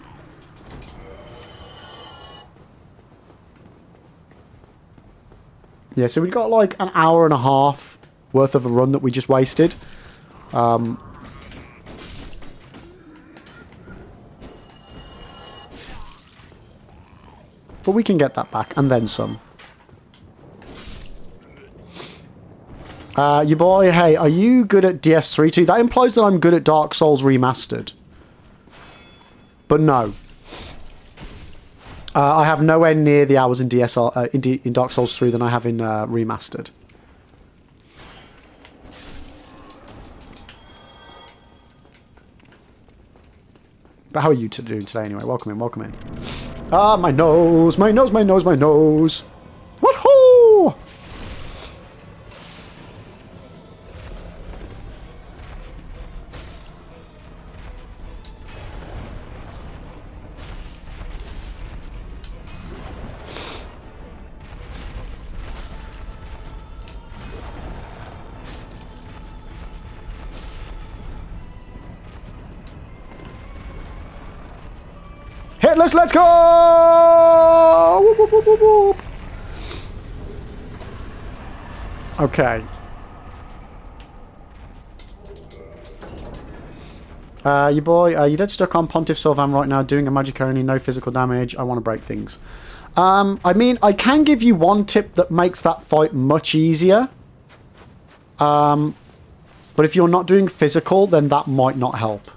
Yeah, so we've got like an hour and a half worth of a run that we just wasted. But we can get that back, and then some. Your boy, hey, are you good at DS3 too? That implies that I'm good at Dark Souls Remastered. But no. I have nowhere near the hours in in Dark Souls 3 than I have in Remastered. But how are you doing today anyway? Welcome in, welcome in. Ah, my nose, my nose, my nose, my nose. What-hoo! Hitless, let's go! Whoop, whoop, whoop, whoop, whoop. Okay. Your boy, you're dead stuck on Pontiff Sylvan right now, doing a magic only, no physical damage. I want to break things. I mean, I can give you one tip that makes that fight much easier. But if you're not doing physical, then that might not help.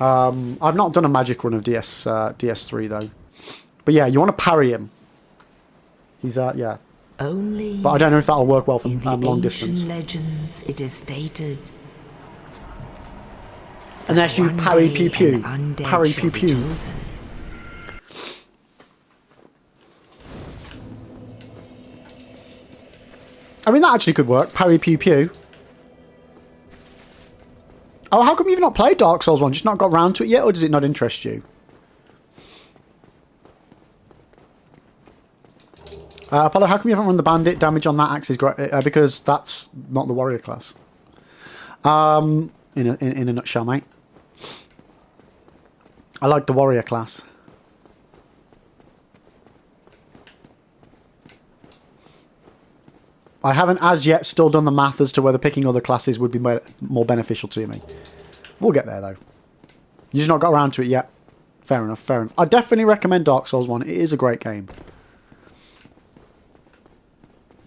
I've not done a magic run of DS3 though. But yeah, you want to parry him. He's yeah. Only but I don't know if that'll work well for in the long ancient distance. legends it is stated. Unless you parry pew pew. Parry pew pew. I mean, that actually could work. Parry pew pew. Oh, how come you've not played Dark Souls 1? Just not got round to it yet, or does it not interest you? Apollo, how come you haven't run the bandit? Damage on that axe is great, because that's not the warrior class. In a nutshell, mate. I like the warrior class. I haven't as yet still done the math as to whether picking other classes would be more beneficial to me. We'll get there, though. You just not got around to it yet. Fair enough, fair enough. I definitely recommend Dark Souls 1. It is a great game.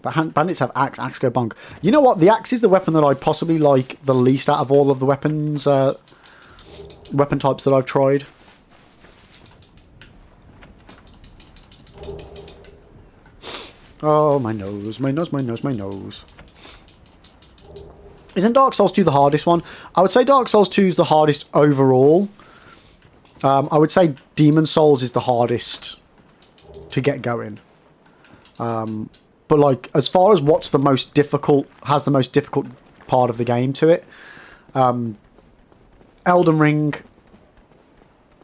But bandits have axe. Axe go bonk. You know what? The axe is the weapon that I possibly like the least out of all of the weapons, weapon types that I've tried. Oh, my nose, my nose, my nose, my nose. Isn't Dark Souls 2 the hardest one? I would say Dark Souls 2 is the hardest overall. I would say Demon Souls is the hardest to get going. But like, as far as what's the most difficult, has the most difficult part of the game to it, Elden Ring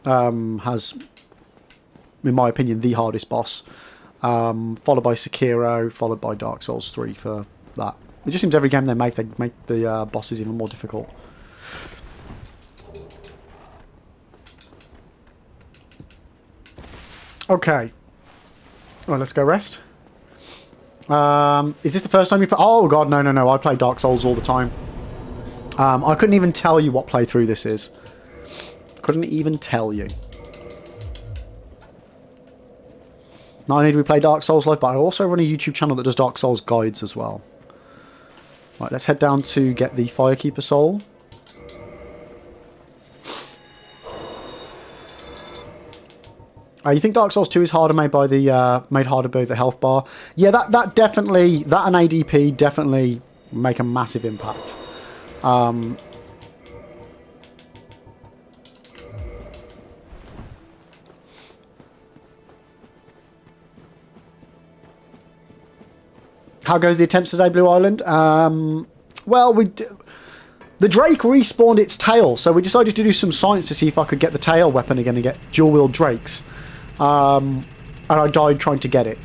has, in my opinion, the hardest boss. Followed by Sekiro, followed by Dark Souls 3 for that. It just seems every game they make the bosses even more difficult. Okay. Well, let's go rest. Is this the first time you play? Oh god, no. I play Dark Souls all the time. I couldn't even tell you what playthrough this is. Couldn't even tell you. Not only do we play Dark Souls Live, but I also run a YouTube channel that does Dark Souls guides as well. Right, let's head down to get the Firekeeper Soul. You think Dark Souls 2 is harder made harder by the health bar? Yeah, that definitely, that and ADP definitely make a massive impact. How goes the attempts today, Blue Island? Well, the Drake respawned its tail, so we decided to do some science to see if I could get the tail weapon again and get dual-wield Drakes. And I died trying to get it,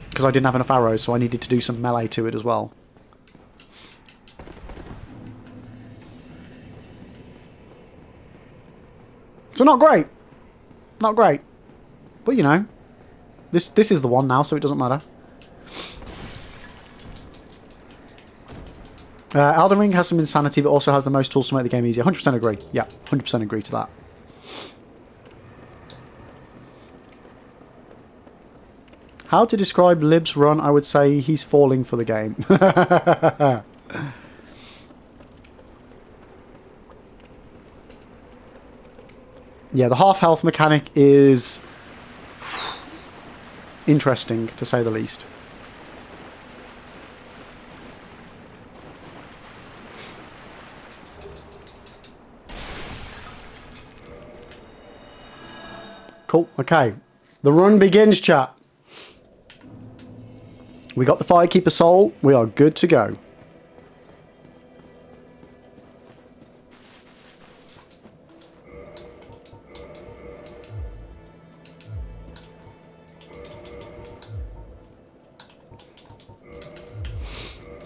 because I didn't have enough arrows, so I needed to do some melee to it as well. So not great. Not great. But, you know, this is the one now, so it doesn't matter. Elden Ring has some insanity, but also has the most tools to make the game easier. 100% agree. Yeah, 100% agree to that. How to describe Lib's run? I would say he's falling for the game. Yeah, the half health mechanic is interesting, to say the least. Cool. Okay. The run begins, chat. We got the Firekeeper Soul. We are good to go.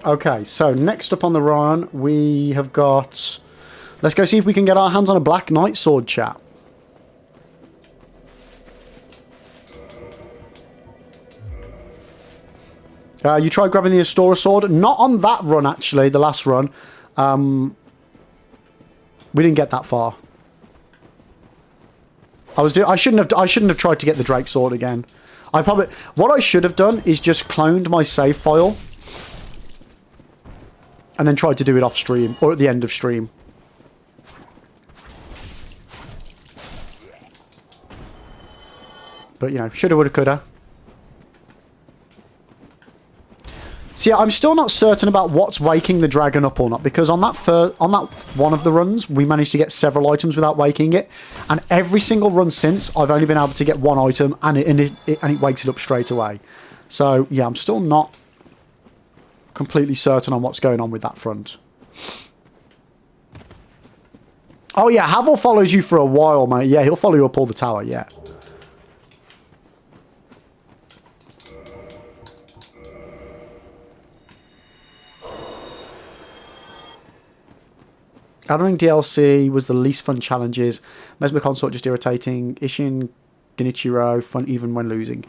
Okay, so next up on the run, we have got... Let's go see if we can get our hands on a Black Knight sword, chat. You tried grabbing the Astora sword. Not on that run, actually. The last run. We didn't get that far. I shouldn't have tried to get the Drake sword again. What I should have done is just cloned my save file and then tried to do it off stream or at the end of stream. But you know, shoulda, woulda, coulda. See, I'm still not certain about what's waking the dragon up or not, because on that one of the runs, we managed to get several items without waking it, and every single run since, I've only been able to get one item, and it wakes it up straight away. So yeah, I'm still not completely certain on what's going on with that front. Oh yeah, Havel follows you for a while, mate. Yeah, he'll follow you up all the tower, yeah. Elden Ring DLC was the least fun challenges. Mesmer Consort just irritating. Ishin Genichiro, fun even when losing.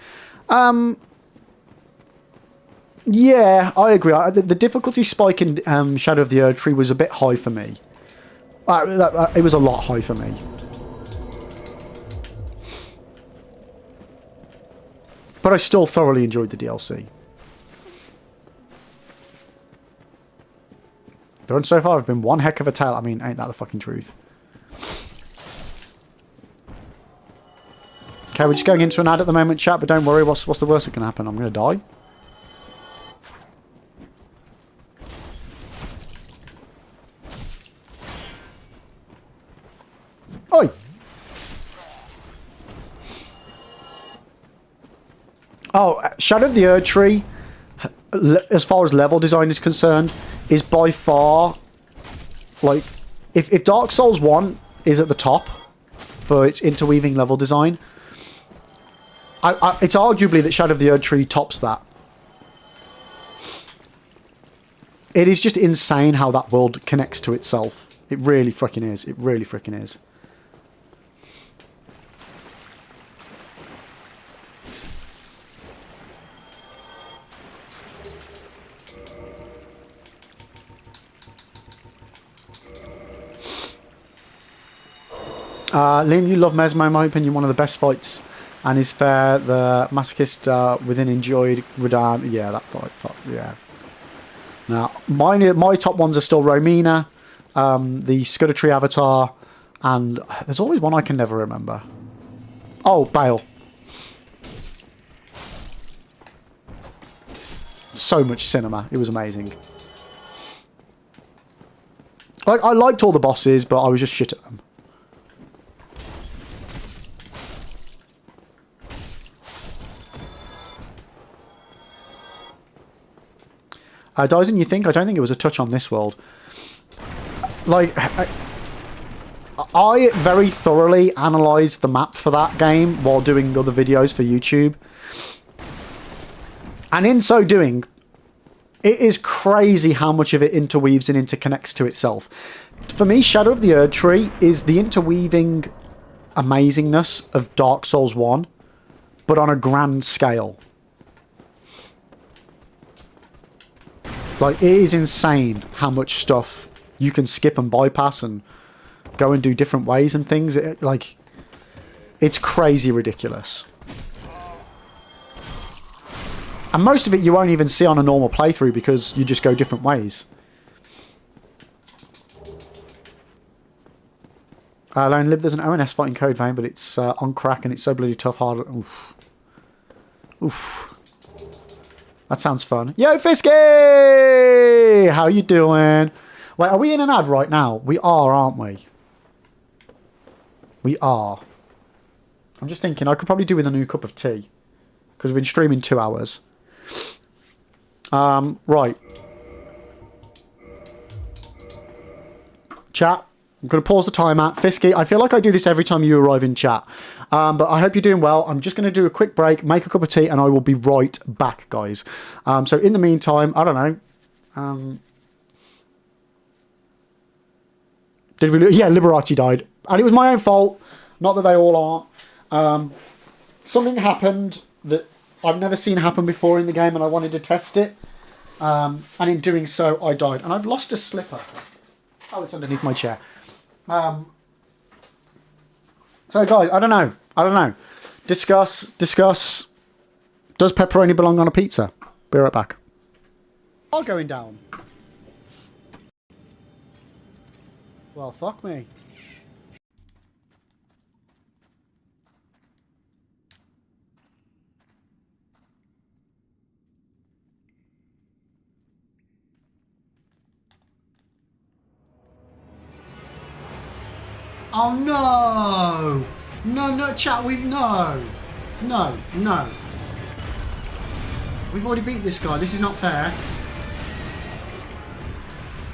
Yeah, I agree. The difficulty spike in Shadow of the Erd Tree was a bit high for me. It was a lot high for me. But I still thoroughly enjoyed the DLC. The run so far have been one heck of a tale. I mean, ain't that the fucking truth? Okay, we're just going into an ad at the moment, chat, but don't worry, what's the worst that can happen? I'm going to die. Oi! Oh, Shadow of the Erd Tree, as far as level design is concerned, is by far, like, if Dark Souls 1 is at the top for its interweaving level design, it's arguably that Shadow of the Erd Tree tops that. It is just insane how that world connects to itself. It really frickin' is. It really frickin' is. Liam, you love Mesmo, in my opinion, one of the best fights, and is fair. The masochist within enjoyed Radan. Yeah, that fight, yeah. Now, my top ones are still Romina, the Scudder Tree Avatar, and there's always one I can never remember. Oh, Bale. So much cinema. It was amazing. Like, I liked all the bosses, but I was just shit at them. Dyson, you think? I don't think it was a touch on this world. Like, I very thoroughly analysed the map for that game while doing other videos for YouTube. And in so doing, it is crazy how much of it interweaves and interconnects to itself. For me, Shadow of the Erd Tree is the interweaving amazingness of Dark Souls 1, but on a grand scale. Like, it is insane how much stuff you can skip and bypass and go and do different ways and things. It's crazy ridiculous. And most of it you won't even see on a normal playthrough because you just go different ways. Lone Lib, there's an ONS fighting code vein, but it's on crack and it's so bloody tough hard. Oof. Oof. That sounds fun. Yo, Fisky! How you doing? Wait, are we in an ad right now? We are, aren't we? We are. I'm just thinking I could probably do with a new cup of tea. Because we've been streaming 2 hours. Right. Chat. I'm going to pause the timer. Fisky, I feel like I do this every time you arrive in chat. But I hope you're doing well. I'm just going to do a quick break, make a cup of tea, and I will be right back, guys. So in the meantime, I don't know. Did we? Yeah, Liberace died. And it was my own fault. Not that they all aren't. Something happened that I've never seen happen before in the game, and I wanted to test it. And in doing so, I died. And I've lost a slipper. Oh, it's underneath my chair. So guys, I don't know. Discuss. Does pepperoni belong on a pizza? Be right back. All going down. Well, fuck me. Oh no! No, chat, no. We've already beat this guy, this is not fair.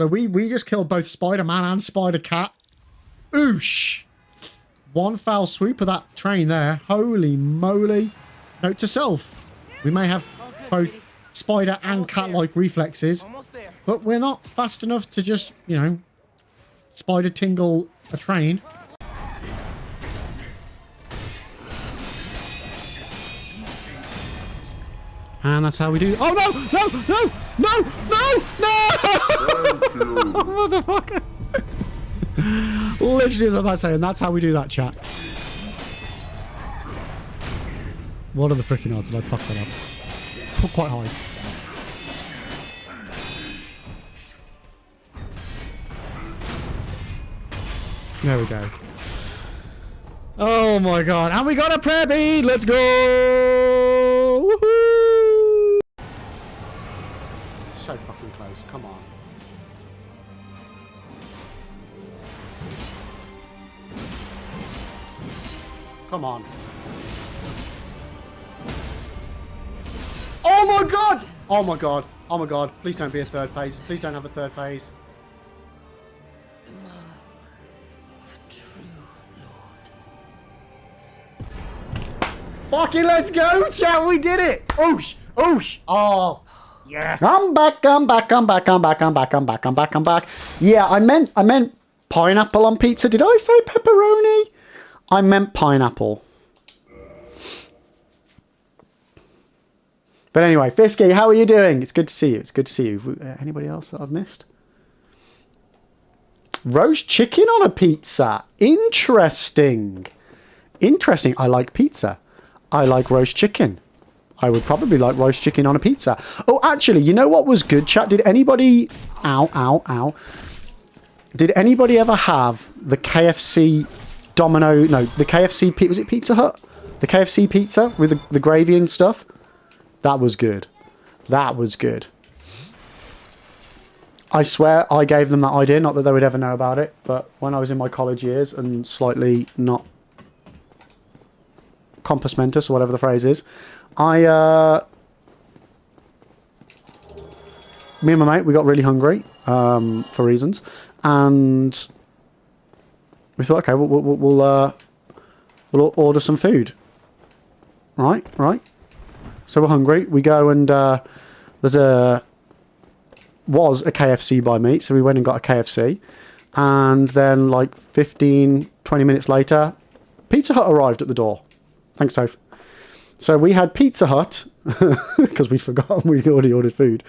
So we just killed both Spider-Man and Spider-Cat. Oosh! One foul swoop of that train there. Holy moly. Note to self. We may have both spider and cat-like reflexes, but we're not fast enough to just, you know, spider tingle a train. And that's how we do. Oh no! No! Motherfucker! Literally, as I'm about saying, that's how we do that, chat. What are the freaking odds that I'd fuck that up? Quite high. There we go. Oh my god. And we got a prayer bead! Let's go! Woohoo! So fucking close. Come on. Come on. Oh my god! Oh my god. Oh my god. Please don't be a third phase. Please don't have a third phase. The mark of a true lord. Fucking let's go, chat. We did it. Oosh. Oosh. Oh. Yes. I'm back. Yeah, I meant pineapple on pizza. Did I say pepperoni? I meant pineapple. But anyway, Fisky, how are you doing? It's good to see you. It's good to see you. Anybody else that I've missed? Roast chicken on a pizza. Interesting. Interesting. I like pizza. I like roast chicken. I would probably like roast chicken on a pizza. Oh, actually, you know what was good, chat? Did anybody... Ow. Did anybody ever have the KFC Domino... No, the KFC... Was it Pizza Hut? The KFC pizza with the gravy and stuff? That was good. That was good. I swear I gave them that idea. Not that they would ever know about it. But when I was in my college years and slightly not compos mentis or whatever the phrase is, me and my mate, we got really hungry for reasons. And we thought, okay, we'll order some food. Right. So we're hungry. We go and was a KFC by me. So we went and got a KFC. And then like 15, 20 minutes later, Pizza Hut arrived at the door. Thanks, Toph. So we had Pizza Hut because we'd forgotten we already ordered food.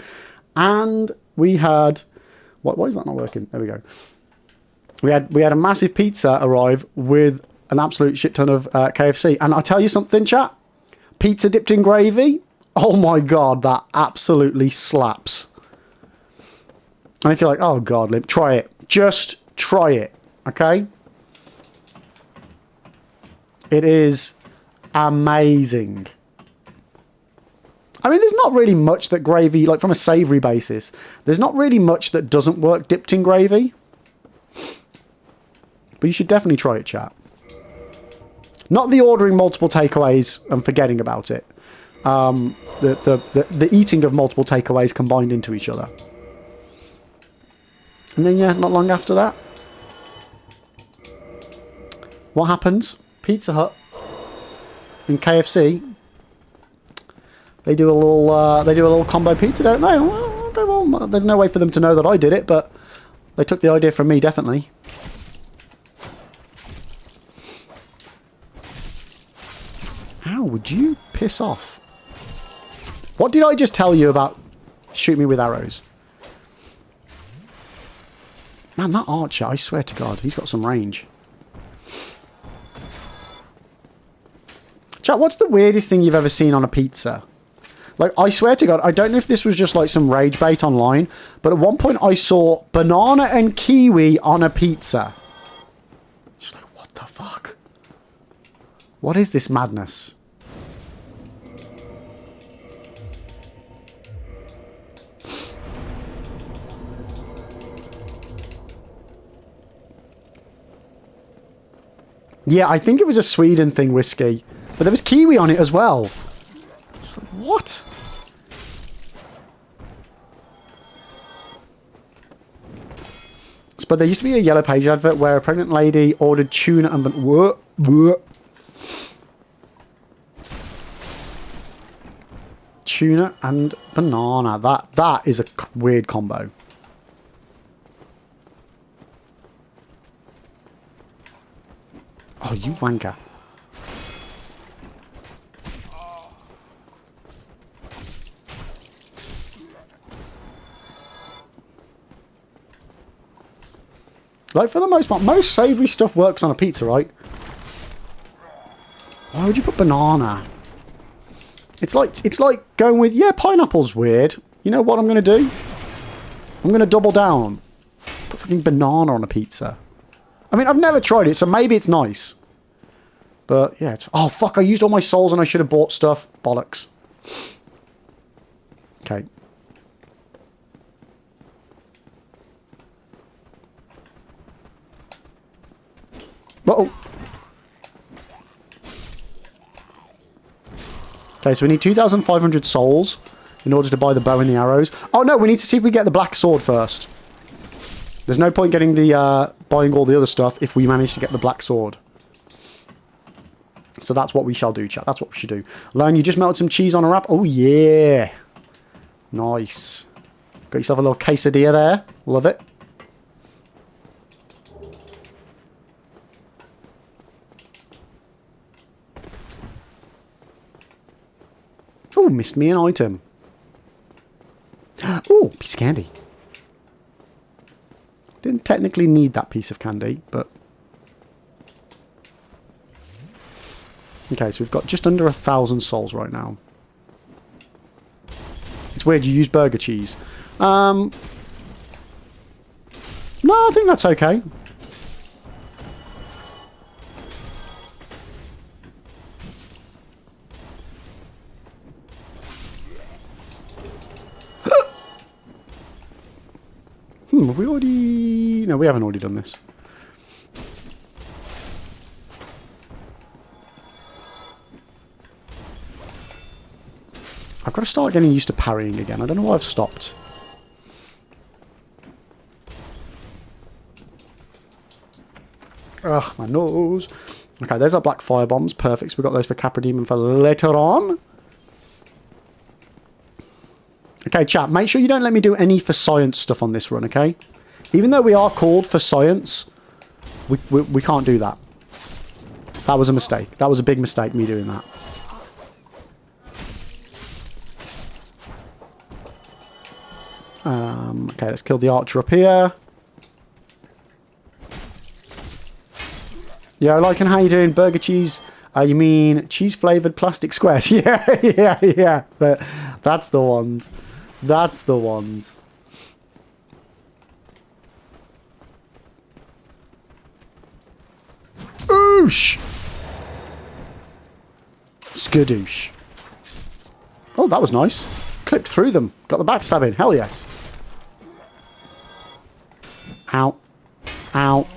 And we had... Why is that not working? There we go. We had a massive pizza arrive with an absolute shit ton of KFC. And I tell you something, chat. Pizza dipped in gravy. Oh my god, that absolutely slaps. And if you're like, oh god, Limp, try it. Just try it, okay? It is amazing. I mean, there's not really much that gravy, like from a savoury basis, there's not really much that doesn't work dipped in gravy. But you should definitely try it, chat. Not the ordering multiple takeaways and forgetting about it. The eating of multiple takeaways combined into each other. And then, yeah, not long after that. What happens? Pizza Hut and KFC, they do a little combo pizza, don't they? Well, okay, well, there's no way for them to know that I did it, but they took the idea from me, definitely. How would you piss off? What did I just tell you about shoot me with arrows? Man, that archer, I swear to God, he's got some range. Chat, what's the weirdest thing you've ever seen on a pizza? Like, I swear to God, I don't know if this was just like some rage bait online, but at one point I saw banana and kiwi on a pizza. Just like, what the fuck? What is this madness? Yeah, I think it was a Sweden thing, Whiskey. But there was kiwi on it as well. What? but there used to be a Yellow Page advert where a pregnant lady ordered tuna and... Tuna and banana. That is a weird combo. Oh, you wanker. Like, for the most part, most savoury stuff works on a pizza, right? Why would you put banana? It's like going with, yeah, pineapple's weird. You know what I'm going to do? I'm going to double down. Put fucking banana on a pizza. I mean, I've never tried it, so maybe it's nice. But, yeah, it's... Oh, fuck, I used all my souls and I should have bought stuff. Bollocks. Okay. Uh-oh. Okay, so we need 2,500 souls in order to buy the bow and the arrows. Oh, no, we need to see if we get the black sword first. There's no point getting the buying all the other stuff if we manage to get the black sword. So that's what we shall do, chat. That's what we should do. Learn, you just melted some cheese on a wrap. Oh, yeah. Nice. Got yourself a little quesadilla there. Love it. Oh, missed me an item. Oh, piece of candy. Didn't technically need that piece of candy, but... Okay, so we've got just under 1,000 souls right now. It's weird you use burger cheese. No, I think that's okay. Have we already... No, we haven't already done this. I've got to start getting used to parrying again. I don't know why I've stopped. Ugh, my nose. Okay, there's our black fire bombs. Perfect. So we've got those for Capra Demon for later on. Okay, chat, make sure you don't let me do any for science stuff on this run, okay? Even though we are called for science, we can't do that. That was a mistake. That was a big mistake, me doing that. Okay, let's kill the archer up here. Yeah, I liking how you're doing burger cheese. You mean cheese-flavoured plastic squares? Yeah. But that's the ones. That's the ones. Oosh! Skadoosh. Oh, that was nice. Clipped through them. Got the backstabbing. Hell yes. Ow. Ow.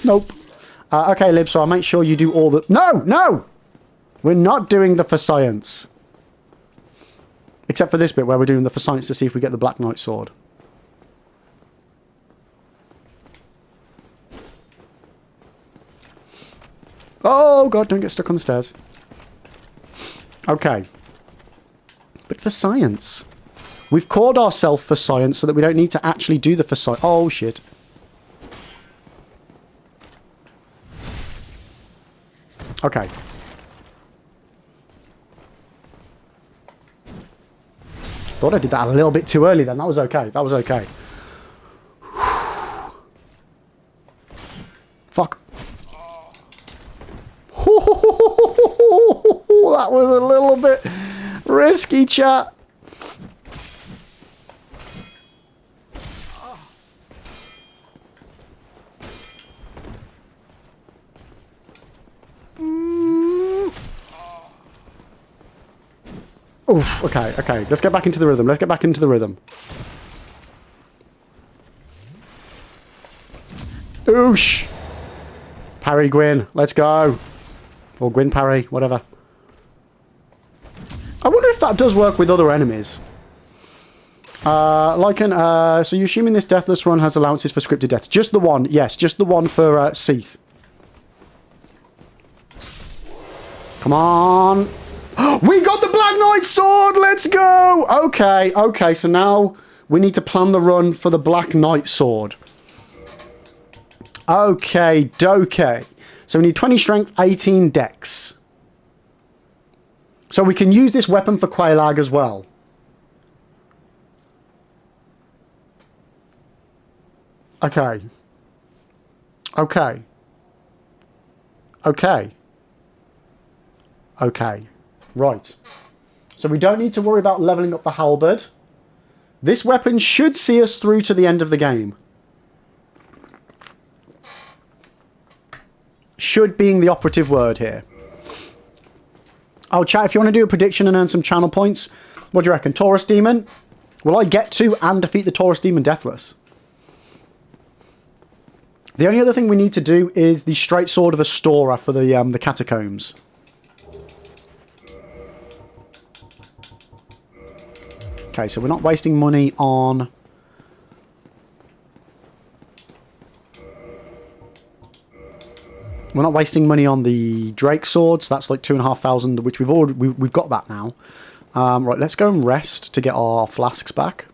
Nope. Okay, Lib, so I'll make sure you do all the... No! No! We're not doing the for science. Except for this bit where we're doing the for science to see if we get the Black Knight sword. Oh, God, don't get stuck on the stairs. Okay. But for science. We've called ourselves for science so that we don't need to actually do the for science. Oh, shit. Okay. Thought I did that a little bit too early then. That was okay. That was okay. Fuck. That was a little bit risky, chat. Oof, okay, okay. Let's get back into the rhythm. Let's get back into the rhythm. Oosh. Parry Gwyn. Let's go. Or Gwyn parry, whatever. I wonder if that does work with other enemies. So you're assuming this Deathless run has allowances for scripted deaths. Just the one, yes, just the one for Seath. Come on. We got the Black Knight sword! Let's go! Okay, so now we need to plan the run for the Black Knight sword. Okay, dokey. So we need 20 strength, 18 dex. So we can use this weapon for Quelaag as well. Okay. Right. So we don't need to worry about leveling up the halberd. This weapon should see us through to the end of the game. Should being the operative word here. Oh, chat, if you want to do a prediction and earn some channel points, what do you reckon? Taurus Demon? Will I get to and defeat the Taurus Demon Deathless? The only other thing we need to do is the Straight Sword of Astora for the Catacombs. Okay, so we're not wasting money on... We're not wasting money on the Drake swords. That's like 2,500, which we've got that now. Right, let's go and rest to get our flasks back.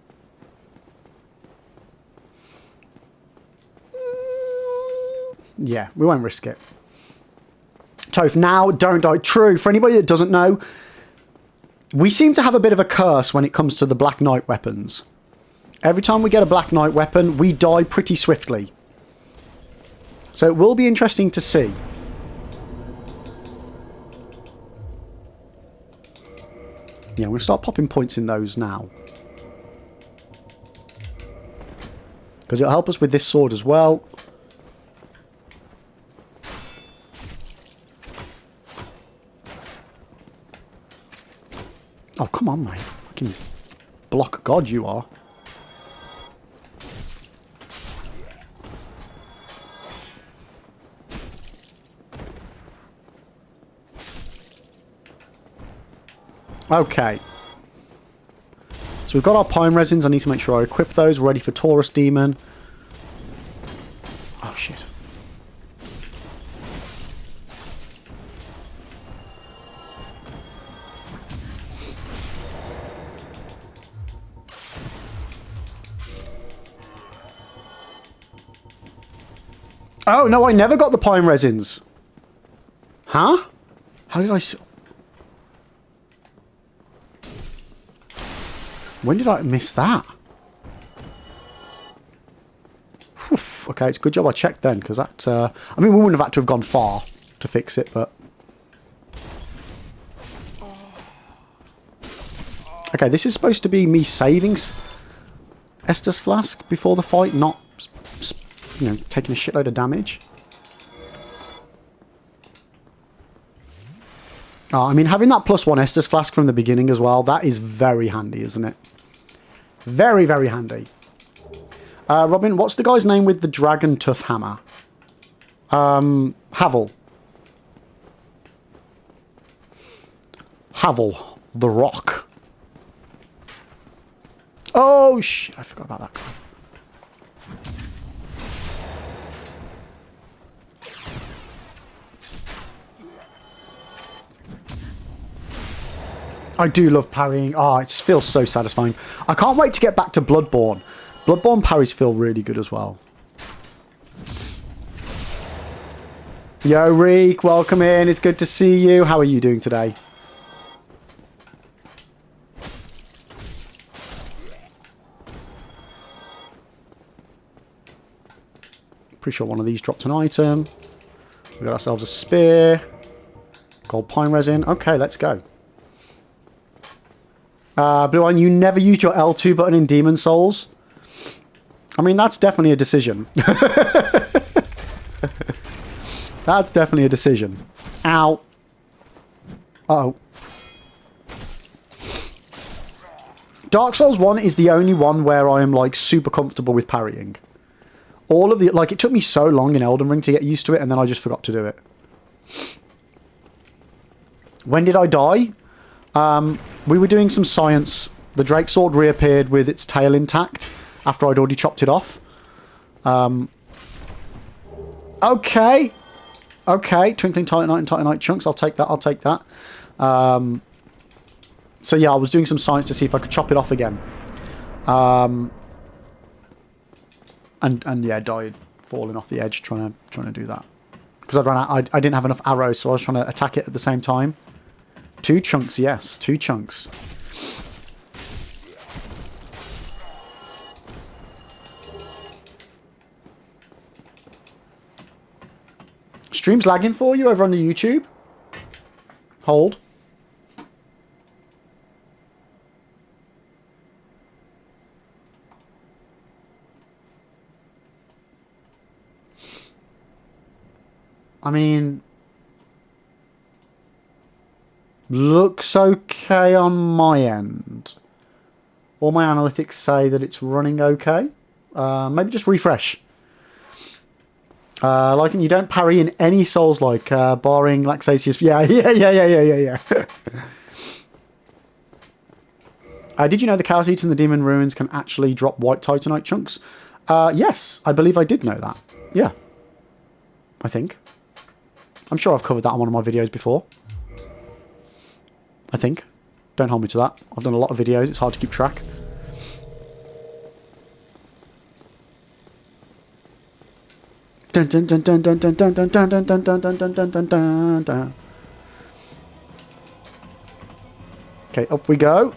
Yeah, we won't risk it. Toph, now don't die. True, for anybody that doesn't know, we seem to have a bit of a curse when it comes to the Black Knight weapons. Every time we get a Black Knight weapon, we die pretty swiftly. So it will be interesting to see. Yeah, we'll start popping points in those now. Because it'll help us with this sword as well. Oh, come on, mate. Fucking block god you are. Okay. So we've got our pine resins. I need to make sure I equip those. Ready for Taurus Demon. Oh, shit. Oh, no, I never got the pine resins. Huh? How did I... When did I miss that? Oof, okay, it's a good job I checked then, because that... I mean, we wouldn't have had to have gone far to fix it, but... Okay, this is supposed to be me saving Estus Flask before the fight, not, you know, taking a shitload of damage. Oh, I mean, having that +1 Estus Flask from the beginning as well, that is very handy, isn't it? Very, very handy. Robin, what's the guy's name with the Dragon Tooth Hammer? Havel. Havel. The Rock. Oh, shit, I forgot about that guy. I do love parrying. Oh, it feels so satisfying. I can't wait to get back to Bloodborne. Bloodborne parries feel really good as well. Yo, Reek, welcome in. It's good to see you. How are you doing today? Pretty sure one of these dropped an item. We got ourselves a spear. Gold pine resin. Okay, let's go. Blue One, you never used your L2 button in Demon Souls? I mean, that's definitely a decision. That's definitely a decision. Ow. Uh-oh. Dark Souls 1 is the only one where I am, like, super comfortable with parrying. All of the... Like, it took me so long in Elden Ring to get used to it, and then I just forgot to do it. When did I die? We were doing some science. The Drake sword reappeared with its tail intact after I'd already chopped it off. Okay. Okay. Twinkling Titanite and Titanite chunks. I'll take that. I'll take that. So yeah, I was doing some science to see if I could chop it off again. And yeah, died falling off the edge trying to do that. Because I didn't have enough arrows, so I was trying to attack it at the same time. 2 chunks, yes, 2 chunks. Stream's lagging for you over on the YouTube? Hold. I mean, looks okay on my end. All my analytics say that it's running okay. Maybe just refresh. Like, you don't parry in any Souls-like, barring Laxatius. Yeah. Did you know the Chaos Eater and the Demon Ruins can actually drop white Titanite chunks? Yes, I believe I did know that. Yeah. I think. I'm sure I've covered that on one of my videos before. I think. Don't hold me to that. I've done a lot of videos. It's hard to keep track. Dun dun dun dun dun dun dun dun dun dun dun dun dun dun dun dun dun. Okay, up we go.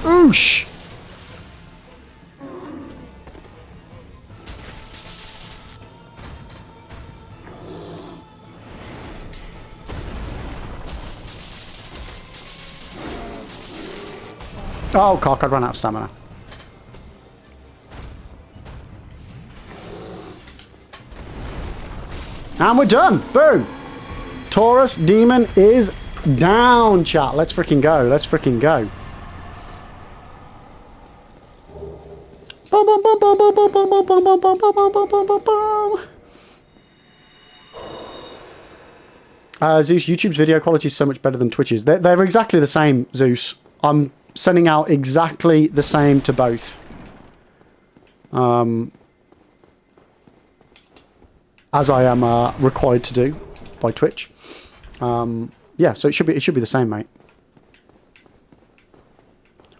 Oosh! Oh, cock, I'd run out of stamina. And we're done! Boom! Taurus Demon is down, chat. Let's freaking go. Let's freaking go. Zeus, YouTube's video quality is so much better than Twitch's. They're exactly the same, Zeus. I'm sending out exactly the same to both. As I am required to do by Twitch. Yeah, so it should be the same, mate.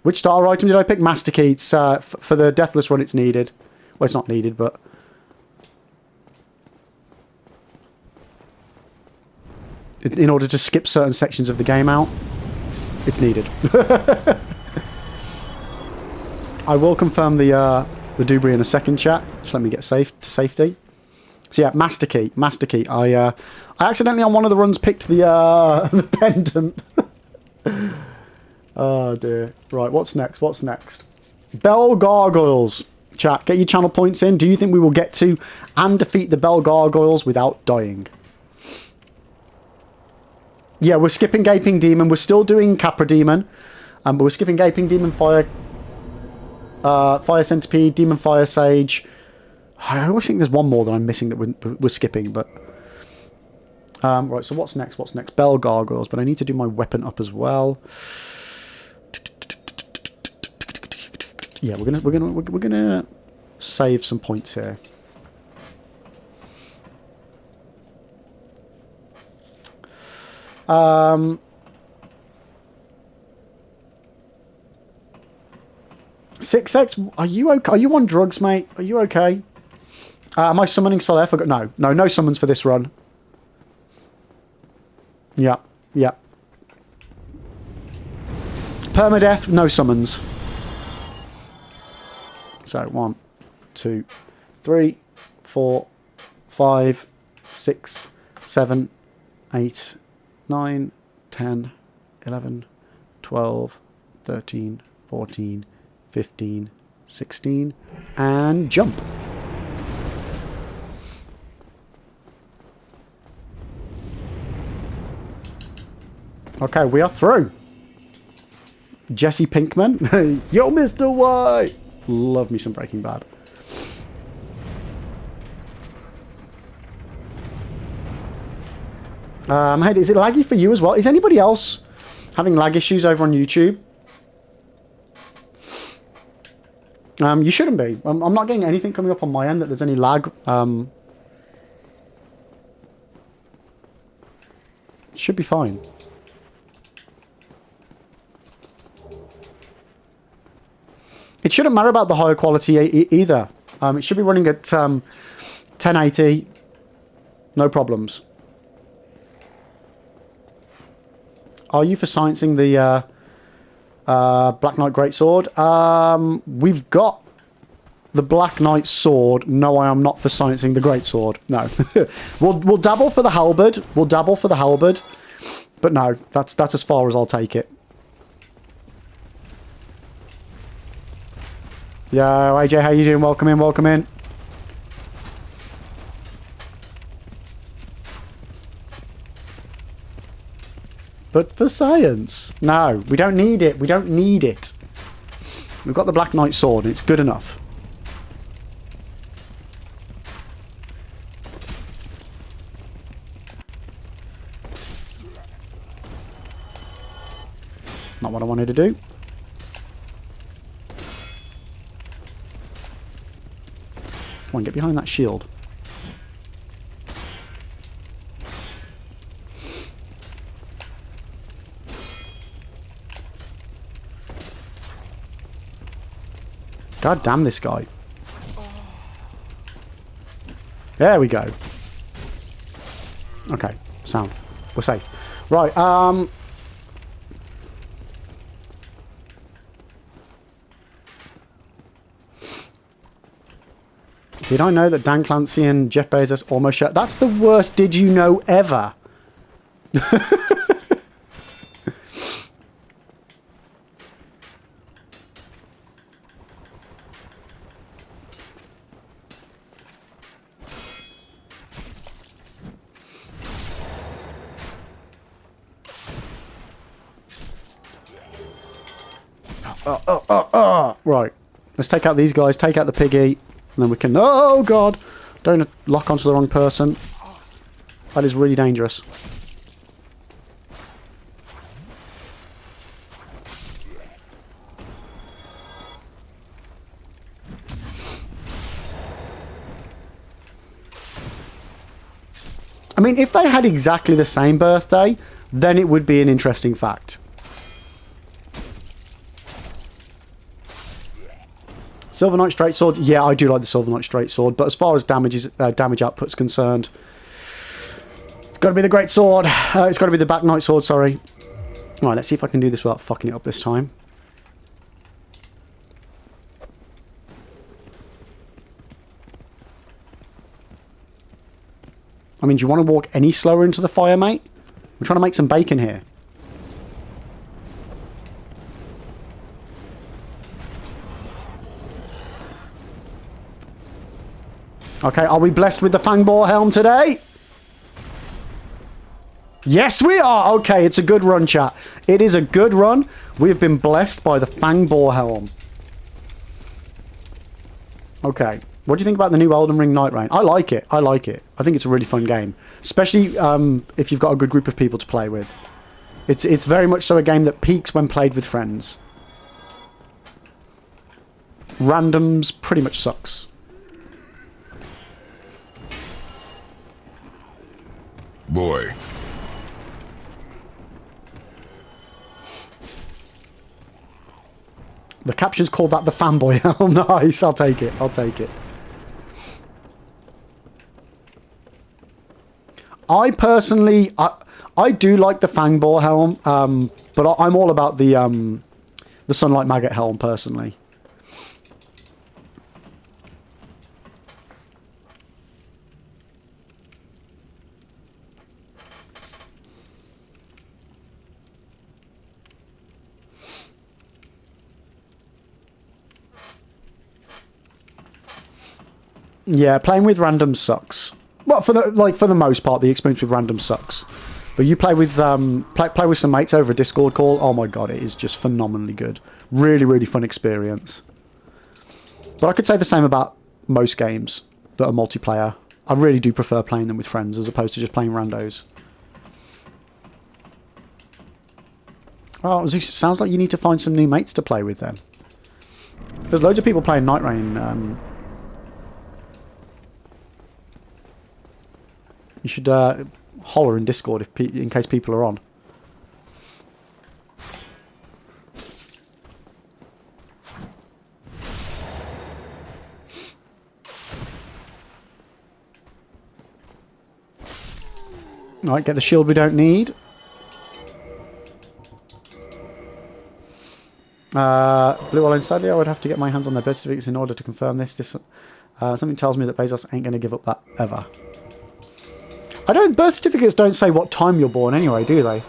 Which starter item did I pick? Master Key. It's, for the Deathless run, it's needed. Well, it's not needed, but... in order to skip certain sections of the game out, it's needed. I will confirm the Dubri in a second, chat. Just let me get safe to safety. So yeah, Master Key. Master Key. I accidentally on one of the runs picked the the pendant. Oh dear. Right, what's next? What's next? Bell Gargoyles. Chat, get your channel points in. Do you think we will get to and defeat the Bell Gargoyles without dying? Yeah, we're skipping Gaping Demon. We're still doing Capra Demon. But we're skipping Gaping Demon, Fire Centipede, Demon Fire Sage. I always think there's one more that I'm missing that we're skipping, but... right, so what's next? What's next? Bell Gargoyles, but I need to do my weapon up as well. Yeah, we're gonna save some points here. Six X, are you okay? Are you on drugs, mate? Are you okay? Am I summoning Solar? No summons for this run. Yeah. Permadeath, no summons. So 1, 2, 3, 4, 5, 6, 7, 8, 9, 10, 11, 12, 13, 14, 15, 16, and jump. Okay, we are through. Jesse Pinkman. Yo, Mr. Y. Love me some Breaking Bad. Hey, is it laggy for you as well? Is anybody else having lag issues over on YouTube? You shouldn't be. I'm not getting anything coming up on my end that there's any lag. Should be fine. It shouldn't matter about the higher quality either. It should be running at 1080. No problems. Are you for sciencing the Black Knight Greatsword? We've got the Black Knight sword. No, I am not for sciencing the Greatsword. No. we'll dabble for the halberd. We'll dabble for the halberd. But no, that's as far as I'll take it. Yo, AJ, how you doing? Welcome in, welcome in. But for science. No, we don't need it. We don't need it. We've got the Black Knight sword and it's good enough. Not what I wanted to do. Come on, get behind that shield. God damn this guy. There we go. Okay, sound. We're safe. Right, did I know that Dan Clancy and Jeff Bezos almost shut? That's the worst did you know ever. Right. Let's take out these guys, take out the piggy, and then we can... Oh, God! Don't lock onto the wrong person. That is really dangerous. I mean, if they had exactly the same birthday, then it would be an interesting fact. Silver Knight Straight Sword. Yeah, I do like the Silver Knight Straight Sword, but as far as damage output's concerned, it's got to be the Great Sword. It's got to be the Black Knight Sword, sorry. Alright, let's see if I can do this without fucking it up this time. I mean, do you want to walk any slower into the fire, mate? We're trying to make some bacon here. Okay, are we blessed with the Fangboar helm today? Yes, we are! Okay, it's a good run, chat. It is a good run. We have been blessed by the Fangboar helm. Okay. What do you think about the new Elden Ring Night Rain? I like it. I like it. I think it's a really fun game. Especially if you've got a good group of people to play with. It's very much so a game that peaks when played with friends. Randoms pretty much sucks. Boy. The captions called that the fanboy helm. Nice, I'll take it. I'll take it. I personally, I do like the Fangboar helm, but I'm all about the Sunlight Maggot helm personally. Yeah, playing with random sucks. Well, for the most part, the experience with random sucks. But you play with play with some mates over a Discord call. Oh my god, it is just phenomenally good. Really, really fun experience. But I could say the same about most games that are multiplayer. I really do prefer playing them with friends as opposed to just playing randos. Oh, Zeus, it sounds like you need to find some new mates to play with then. There's loads of people playing Night Rain. You should holler in Discord in case people are on. Alright, get the shield we don't need. Blue Island, sadly I would have to get my hands on their birth certificates in order to confirm this. Something tells me that Bezos ain't going to give up that ever. Birth certificates don't say what time you're born anyway, do they?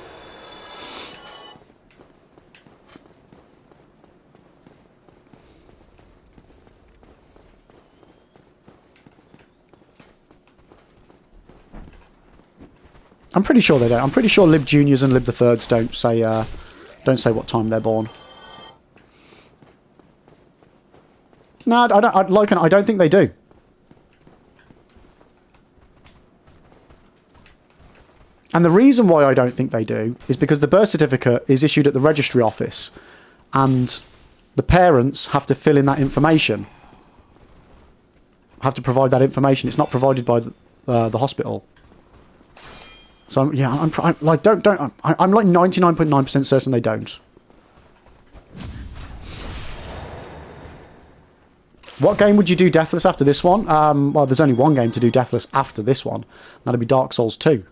I'm pretty sure they don't. I'm pretty sure Lib Juniors and Lib the Thirds don't say what time they're born. No, I don't think they do. And the reason why I don't think they do is because the birth certificate is issued at the registry office, and the parents have to fill in that information. Have to provide that information. It's not provided by the hospital. So I'm like 99.9% certain they don't. What game would you do Deathless after this one? Well, there's only one game to do Deathless after this one. That'd be Dark Souls 2.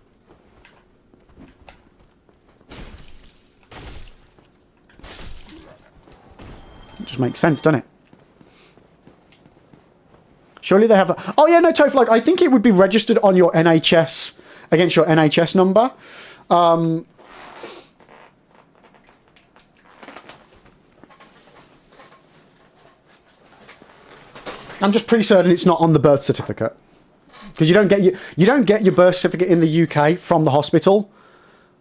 It just makes sense, doesn't it? Surely they have a... Oh yeah, no, Toph, like, I think it would be registered on your NHS... against your NHS number. I'm just pretty certain it's not on the birth certificate, because you don't get your birth certificate in the UK from the hospital.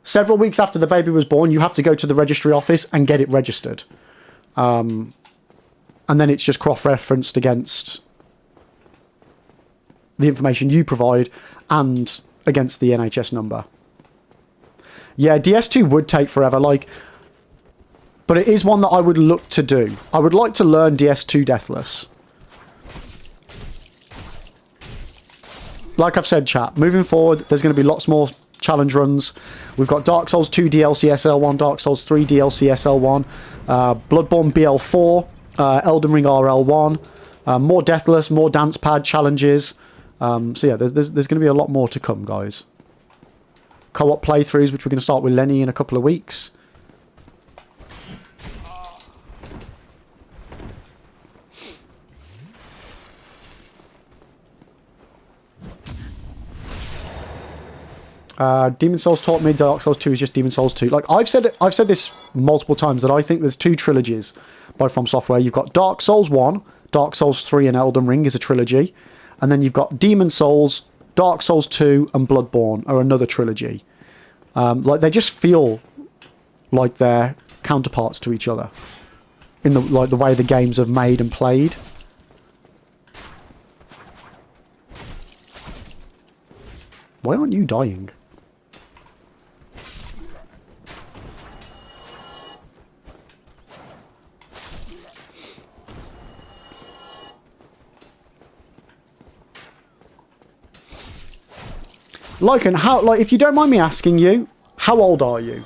Several weeks after the baby was born, you have to go to the registry office and get it registered, and then it's just cross-referenced against the information you provide and against the NHS number. Yeah, DS2 would take forever, like, but it is one that I would look to do. I would like to learn DS2 Deathless. Like I've said, chat, moving forward, there's going to be lots more challenge runs. We've got Dark Souls 2 DLC SL1, Dark Souls 3 DLC SL1, Bloodborne BL4, Elden Ring RL1, more Deathless, more dance pad challenges. So yeah, there's going to be a lot more to come, guys. Co-op playthroughs, which we're going to start with Lenny in a couple of weeks. Demon Souls taught me Dark Souls 2 is just Demon Souls 2. Like I've said this multiple times that I think there's two trilogies by FromSoftware. You've got Dark Souls 1, Dark Souls 3 and Elden Ring is a trilogy. And then you've got Demon Souls, Dark Souls 2 and Bloodborne are another trilogy. Like they just feel like they're counterparts to each other in the way the games are made and played. Why aren't you dying? Lycan, like, if you don't mind me asking you, how old are you?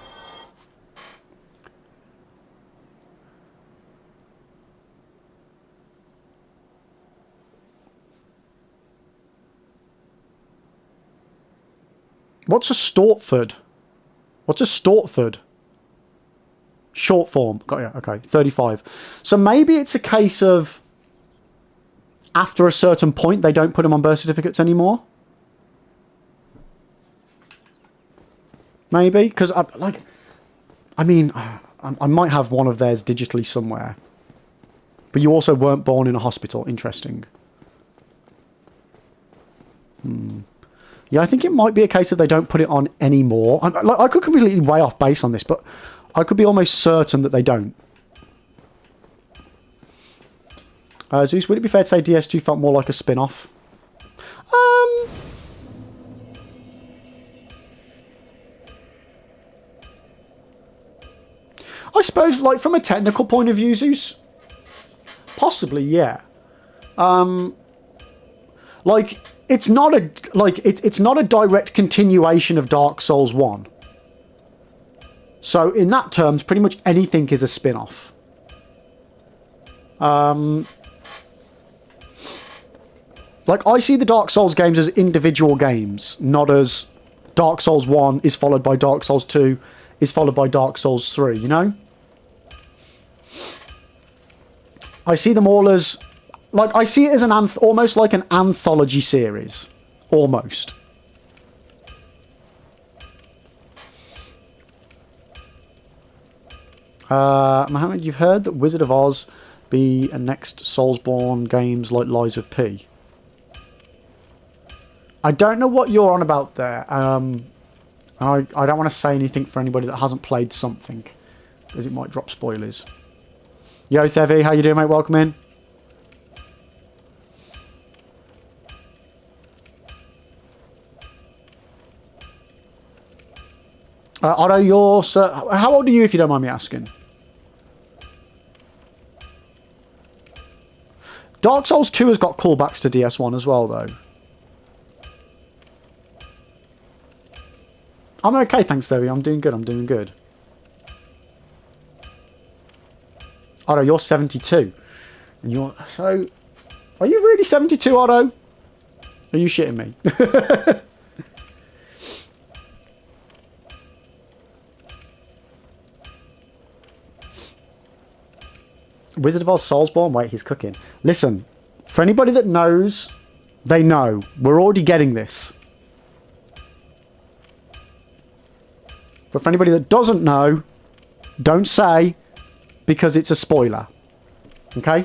What's a Stortford? What's a Stortford? Short form. Got you. Okay, 35. So maybe it's a case of after a certain point they don't put them on birth certificates anymore. Maybe, because I might have one of theirs digitally somewhere. But you also weren't born in a hospital. Interesting. Yeah, I think it might be a case of they don't put it on anymore. I could completely way off base on this, but I could be almost certain that they don't. Zeus, would it be fair to say DS2 felt more like a spin-off? I suppose, like, from a technical point of view, Zeus, possibly, yeah. Like, it's not a it's not a direct continuation of Dark Souls 1. So, in that terms, pretty much anything is a spin-off. Like, I see the Dark Souls games as individual games, not as Dark Souls 1 is followed by Dark Souls 2 is followed by Dark Souls 3, you know? I see them all as... Like, I see it as an almost like an anthology series. Almost. Mohammed, you've heard that Wizard of Oz be a next Soulsborne games like Lies of P. I don't know what you're on about there. I don't want to say anything for anybody that hasn't played something, because it might drop spoilers. Yo, Thevi, how you doing, mate? Welcome in. Otto, you're... how old are you, if you don't mind me asking? Dark Souls 2 has got callbacks to DS1 as well, though. I'm okay, thanks, Thevi. I'm doing good. I'm doing good. Otto, you're 72. And you're... So... Are you really 72, Otto? Are you shitting me? Wizard of Oz Soulsborne? Wait, he's cooking. Listen, for anybody that knows, they know. We're already getting this. But for anybody that doesn't know, don't say, because it's a spoiler. Okay?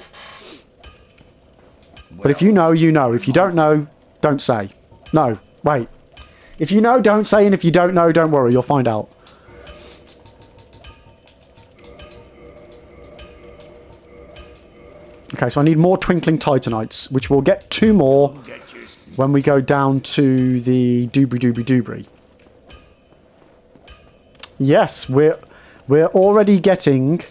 But if you know, you know. If you don't know, don't say. No, wait. If you know, don't say, and if you don't know, don't worry. You'll find out. Okay, so I need more Twinkling Titanites, which we'll get 2 more when we go down to the Doobry. Yes, we're already getting...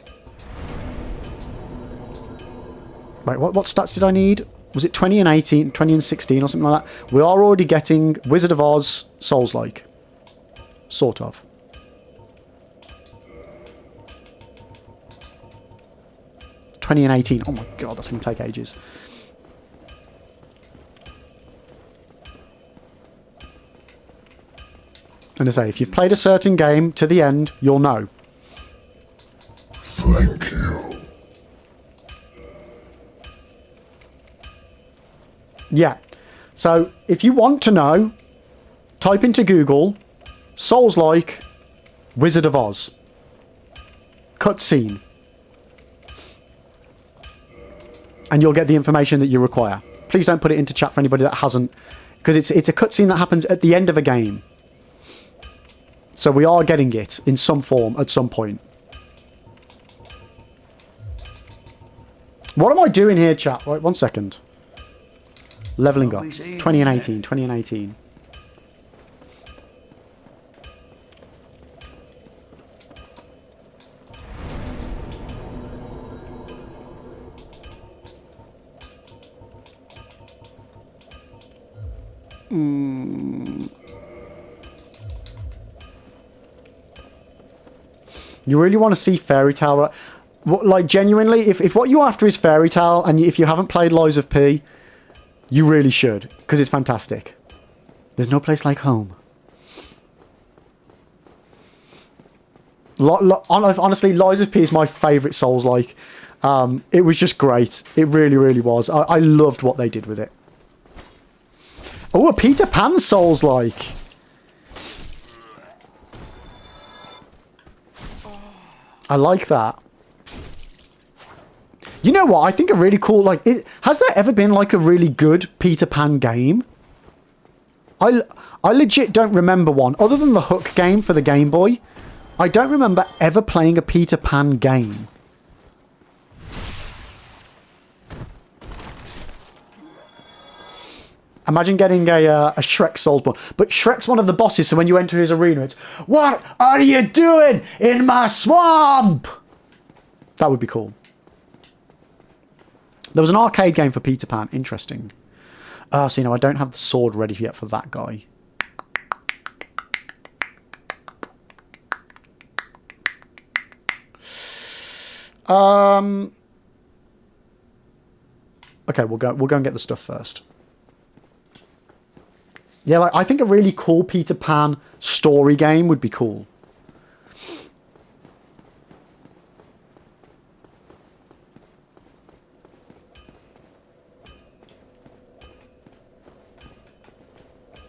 Wait, what stats did I need? Was it 20 and 18, 20 and 16 or something like that? We are already getting Wizard of Oz Souls-like. Sort of. And 18. Oh my god, that's going to take ages. And I say, if you've played a certain game to the end, you'll know. Thank you. Yeah. So, if you want to know, type into Google, Souls-like, Wizard of Oz. Cutscene. And you'll get the information that you require. Please don't put it into chat for anybody that hasn't, because it's a cutscene that happens at the end of a game. So we are getting it in some form at some point. What am I doing here, chat? Right, 1 second. Leveling up. 20 and 18. 20 and 18. You really want to see Fairy Tale, right? Like, genuinely, if what you're after is Fairy Tale, and if you haven't played Lies of P, you really should, because it's fantastic. There's no place like home. Honestly, Lies of P is my favourite Souls-like. It was just great. It really, really was. I loved what they did with it. Oh, a Peter Pan Souls-like. I like that. You know what? I think a really cool, like, has there ever been like a really good Peter Pan game? I legit don't remember one other than the Hook game for the Game Boy. I don't remember ever playing a Peter Pan game. Imagine getting a Shrek Soulsborne. But Shrek's one of the bosses, so when you enter his arena, it's, "What are you doing in my swamp?" That would be cool. There was an arcade game for Peter Pan. Interesting. So, you know, I don't have the sword ready yet for that guy. Okay, we'll go and get the stuff first. Yeah, like, I think a really cool Peter Pan story game would be cool.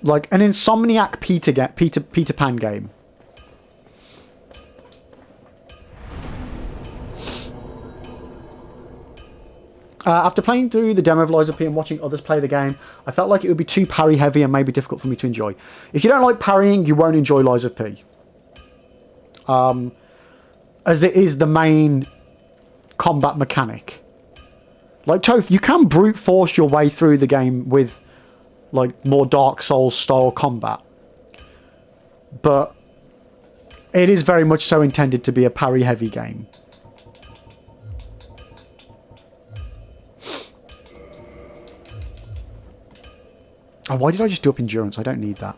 Like an Insomniac Peter Pan game. After playing through the demo of Lies of P and watching others play the game, I felt like it would be too parry heavy and maybe difficult for me to enjoy. If you don't like parrying, you won't enjoy Lies of P. As it is the main combat mechanic. Like, Toph, you can brute force your way through the game with, like, more Dark Souls style combat. But it is very much so intended to be a parry heavy game. Oh, why did I just do up endurance? I don't need that.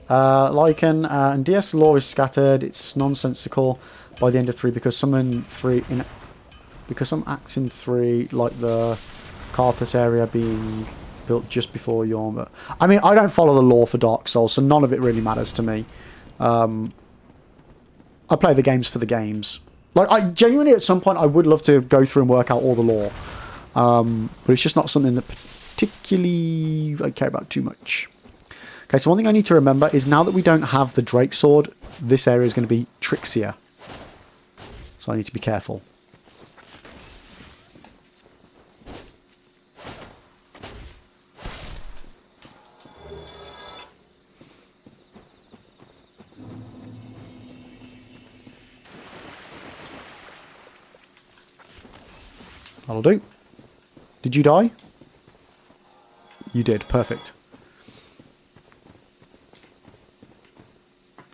Lycan and DS lore is scattered. It's nonsensical by the end of 3 because some acts in 3, like the Karthus area being built just before Yorm. But I mean, I don't follow the lore for Dark Souls, so none of it really matters to me. I play the games for the games. Like, I genuinely, at some point, I would love to go through and work out all the lore. But it's just not something that particularly I care about too much. Okay, so one thing I need to remember is now that we don't have the Drake Sword, this area is going to be trixier. So I need to be careful. That'll do. Did you die? You did. Perfect.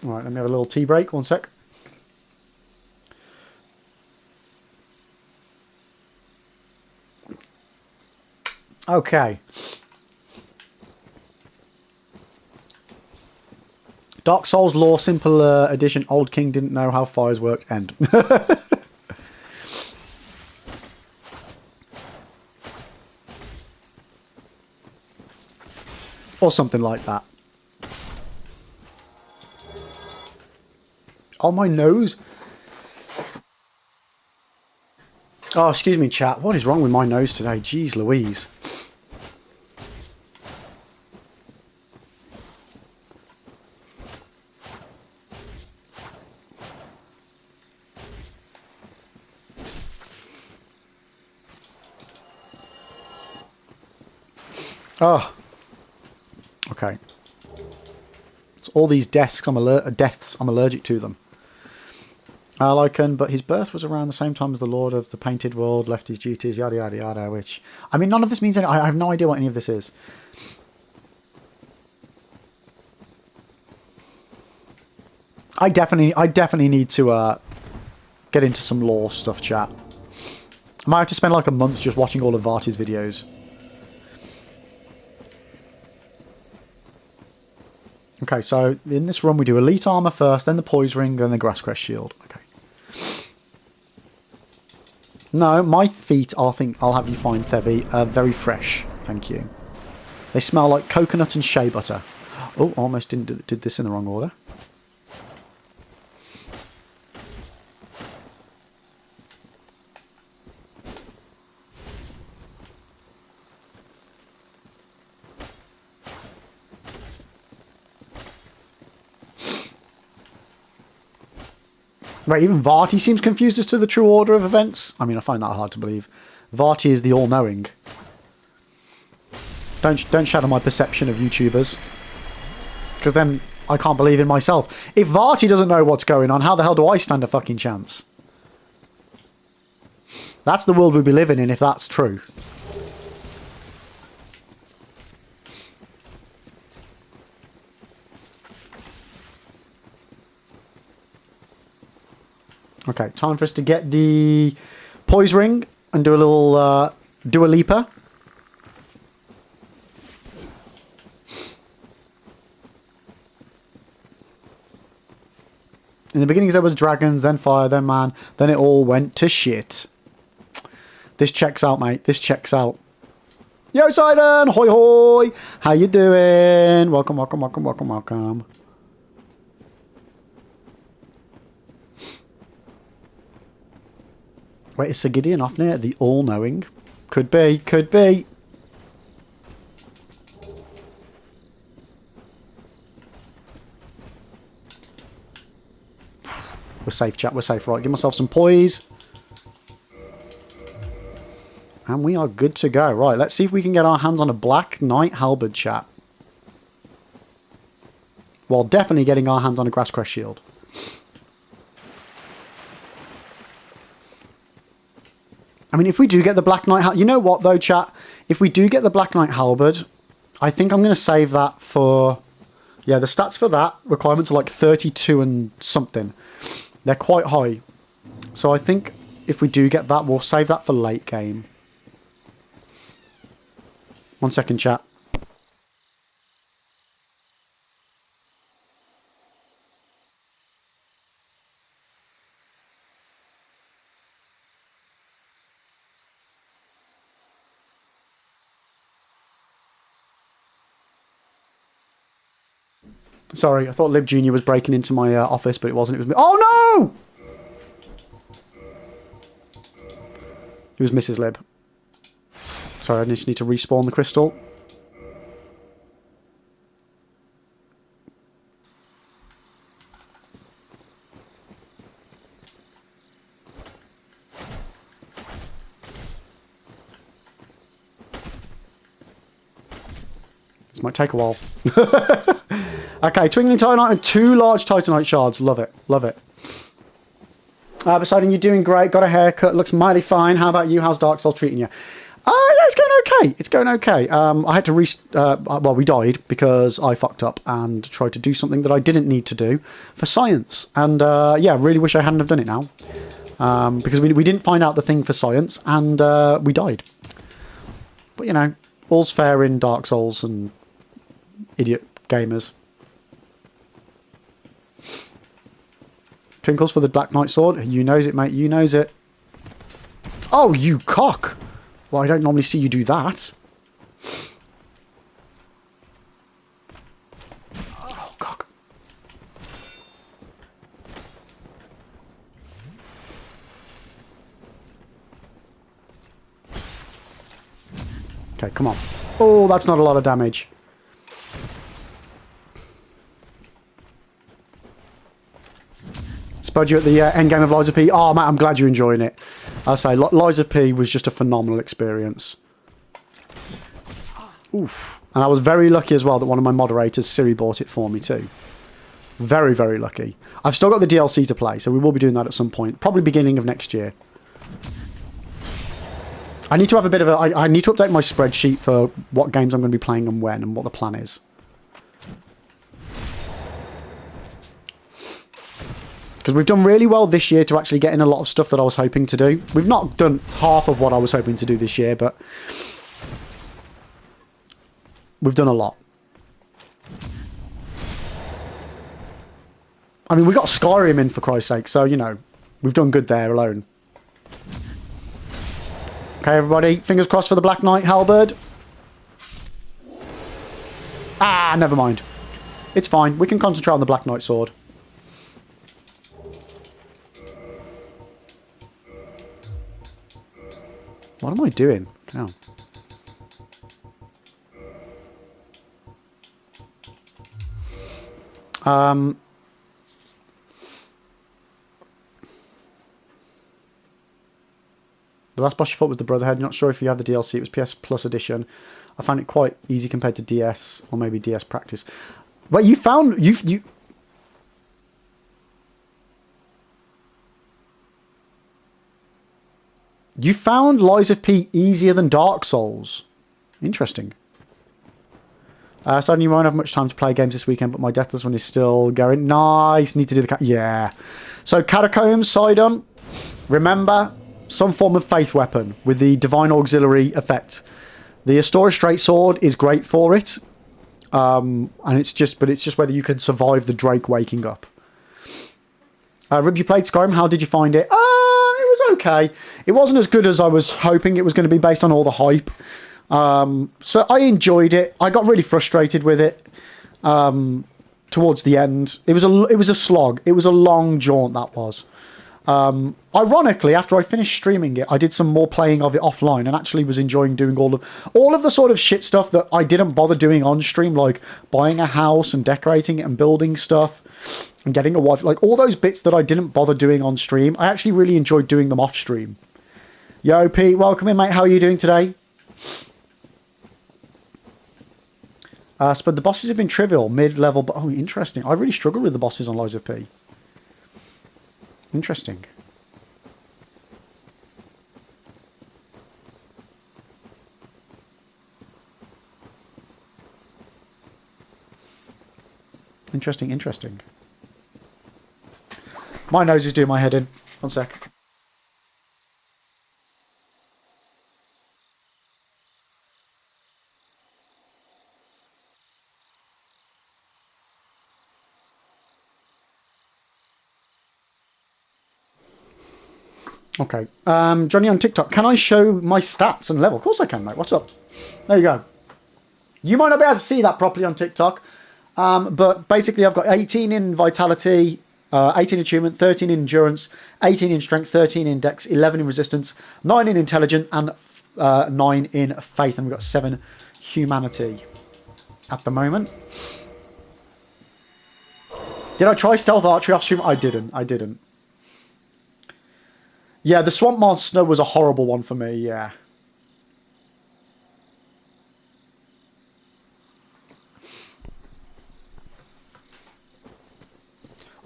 Alright, let me have a little tea break. One sec. Okay. Dark Souls lore, simple edition. Old King didn't know how fires worked. End. Or something like that. On my nose. Oh, excuse me, chat. What is wrong with my nose today? Jeez Louise. Oh. Okay. It's all these deaths. I'm allergic to them. Lycan, but his birth was around the same time as the Lord of the Painted World left his duties, yada yada yada, which... I mean, none of this means anything. I have no idea what any of this is. I definitely need to get into some lore stuff, chat. I might have to spend like a month just watching all of Varti's videos. Okay, so in this run we do Elite Armor first, then the Poise Ring, then the Grasscrest Shield. Okay. No, my feet, I'll have you find, Thevi, are very fresh. Thank you. They smell like coconut and shea butter. Oh, almost did this in the wrong order. Right, even Varti seems confused as to the true order of events. I mean, I find that hard to believe. Varti is the all-knowing. Don't shadow my perception of YouTubers. Because then I can't believe in myself. If Varti doesn't know what's going on, how the hell do I stand a fucking chance? That's the world we'll be living in if that's true. Okay, time for us to get the poise ring and do a little Dua Lipa. In the beginning there was dragons, then fire, then man, then it all went to shit. This checks out, mate. This checks out. Yo, Sidon! Hoi hoi! How you doing? Welcome, welcome, welcome, welcome, welcome. Wait, is Sir Gideon off near the all-knowing? Could be, could be. We're safe, chat. We're safe. Right, give myself some poise. And we are good to go. Right, let's see if we can get our hands on a Black Knight Halberd, chat. While definitely getting our hands on a Grasscrest Shield. I mean, if we do get the Black Knight... You know what, though, chat? If we do get the Black Knight Halberd, I think I'm going to save that for... Yeah, the stats for that requirements are like 32 and something. They're quite high. So I think if we do get that, we'll save that for late game. 1 second, chat. Sorry, I thought Lib Jr. was breaking into my office, but it wasn't. It was me. Oh, no! It was Mrs. Lib. Sorry, I just need to respawn the crystal. This might take a while. Okay, Twinkling Titanite and 2 large Titanite shards. Love it. Love it. Poseidon, you're doing great. Got a haircut. Looks mighty fine. How about you? How's Dark Souls treating you? Yeah, it's going okay. It's going okay. I had to well, we died because I fucked up and tried to do something that I didn't need to do for science. And yeah, really wish I hadn't have done it now. Because we didn't find out the thing for science and we died. But, you know, all's fair in Dark Souls and idiot gamers. Twinkles for the Black Knight sword. You knows it, mate. You knows it. Oh, you cock! Well, I don't normally see you do that. Oh, cock. Okay, come on. Oh, that's not a lot of damage. Spud you at the end game of Liza P. Oh, Matt, I'm glad you're enjoying it. I'll say, Liza P was just a phenomenal experience. Oof. And I was very lucky as well that one of my moderators, Siri, bought it for me too. Very, very lucky. I've still got the DLC to play, so we will be doing that at some point. Probably beginning of next year. I need to have a bit of a... I need to update my spreadsheet for what games I'm going to be playing and when and what the plan is. Because we've done really well this year to actually get in a lot of stuff that I was hoping to do. We've not done half of what I was hoping to do this year, but we've done a lot. I mean, we got Skyrim in, for Christ's sake, so, you know, we've done good there alone. Okay, everybody, fingers crossed for the Black Knight Halberd. Ah, never mind. It's fine. We can concentrate on the Black Knight sword. What am I doing? Come on. The last boss you fought was the Brotherhood. Not sure if you had the DLC. It was PS Plus edition. I found it quite easy compared to DS or maybe DS Practice. Well, you found you. You found Lies of P easier than Dark Souls. Interesting. So you won't have much time to play games this weekend, but my Deathless one is still going. Nice. Need to do the... Yeah. So Catacombs, Sidon. Remember, some form of faith weapon with the Divine Auxiliary effect. The Astora Straight Sword is great for it. And it's just whether you can survive the Drake waking up. Rib, you played Skyrim. How did you find it? It was okay. It wasn't as good as I was hoping it was going to be based on all the hype. So I enjoyed it. I got really frustrated with it towards the end. It was a slog. It was a long jaunt, that was. Ironically, after I finished streaming it, I did some more playing of it offline and actually was enjoying doing all of the sort of shit stuff that I didn't bother doing on stream, like buying a house and decorating it and building stuff and getting a wife. Like all those bits that I didn't bother doing on stream, I actually really enjoyed doing them off stream. Yo, Pete, welcome in, mate. How are you doing today? But the bosses have been trivial, mid-level. But oh, interesting. I really struggled with the bosses on Lies of P. Interesting. Interesting. My nose is doing my head in. One sec. Okay. Johnny on TikTok. Can I show my stats and level? Of course I can, mate. What's up? There you go. You might not be able to see that properly on TikTok. But basically I've got 18 in Vitality, 18 in Achievement, 13 in Endurance, 18 in Strength, 13 in Dex, 11 in Resistance, 9 in Intelligence, and 9 in Faith. And we've got 7 Humanity at the moment. Did I try Stealth Archery off stream? I didn't. Yeah, the Swamp Monster was a horrible one for me, yeah.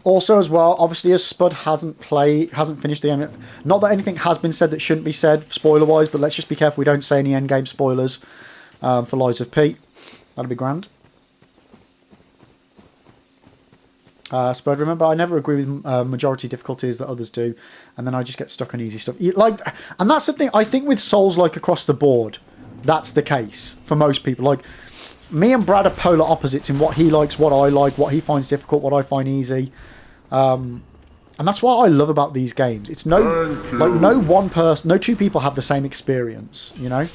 Also, as well, obviously, as Spud hasn't finished the end. Not that anything has been said that shouldn't be said, spoiler-wise, but let's just be careful we don't say any endgame spoilers for Lies of P. That'd be grand. Spud, remember, I never agree with majority difficulties that others do, and then I just get stuck on easy stuff. And that's the thing. I think with Souls, like across the board, that's the case for most people. Like, me and Brad are polar opposites in what he likes, what I like, what he finds difficult, what I find easy. And that's what I love about these games. It's no one person, no two people have the same experience, you know?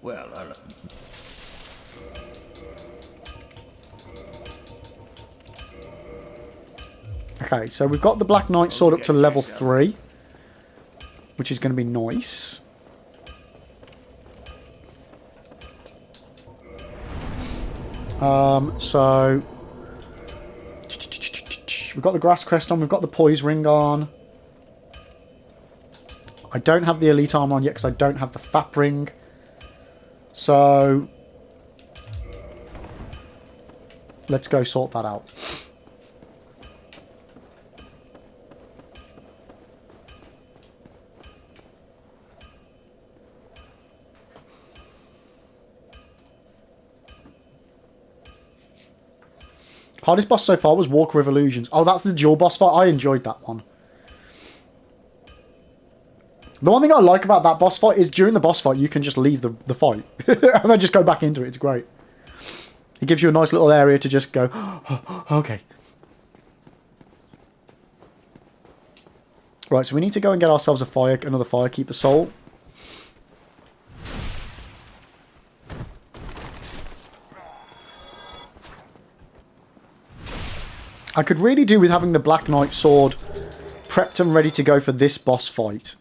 Well, Okay, so we've got the Black Knight sword up to level 3, which is going to be nice. So we've got the Grass Crest on, we've got the Poise Ring on. I don't have the Elite Armor on yet because I don't have the Fap Ring. So let's go sort that out. Hardest boss so far was Walk Revolutions. Oh, that's the dual boss fight. I enjoyed that one. The one thing I like about that boss fight is during the boss fight, you can just leave the fight. and then just go back into it. It's great. It gives you a nice little area to just go, oh, okay. Right, so we need to go and get ourselves another Firekeeper soul. I could really do with having the Black Knight sword prepped and ready to go for this boss fight.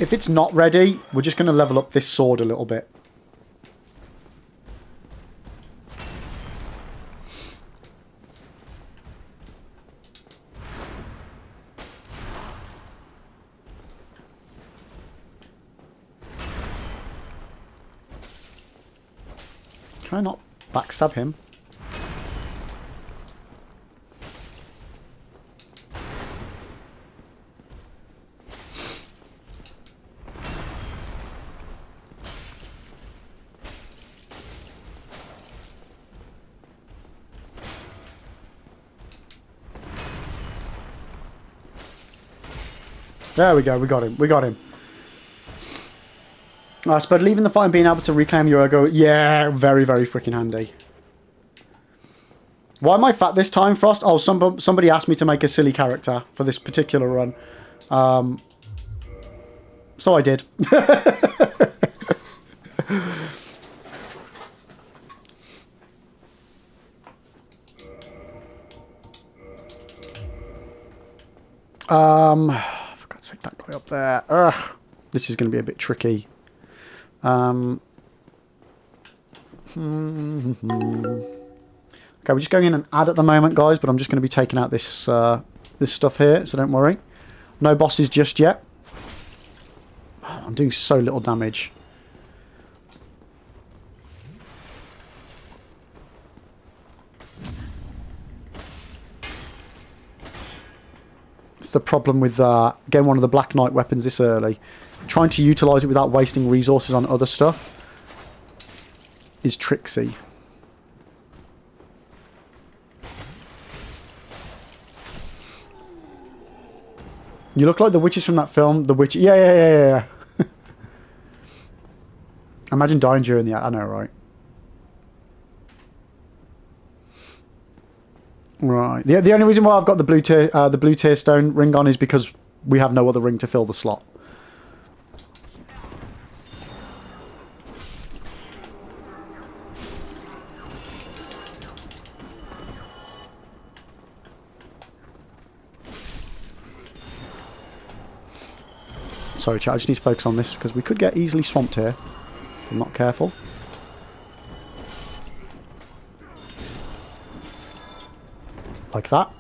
If it's not ready, we're just going to level up this sword a little bit. Can I not backstab him? There we go. We got him. We got him. Nice, but leaving the fight and being able to reclaim your ego, yeah, very, very freaking handy. Why am I fat this time, Frost? Oh, somebody asked me to make a silly character for this particular run. So I did. For God's sake, that guy up there. Ugh, this is going to be a bit tricky. Okay, we're just going in and add at the moment, guys, but I'm just going to be taking out this this stuff here, so don't worry. No bosses just yet. Oh, I'm doing so little damage. It's the problem with getting one of the Black Knight weapons this early. Trying to utilise it without wasting resources on other stuff is tricksy. You look like the witches from that film. The witch. Yeah. Imagine dying during the... I know, right? Right. The only reason why I've got the blue tear stone ring on is because we have no other ring to fill the slot. Sorry, chat, I just need to focus on this because we could get easily swamped here if I'm not careful. Like that.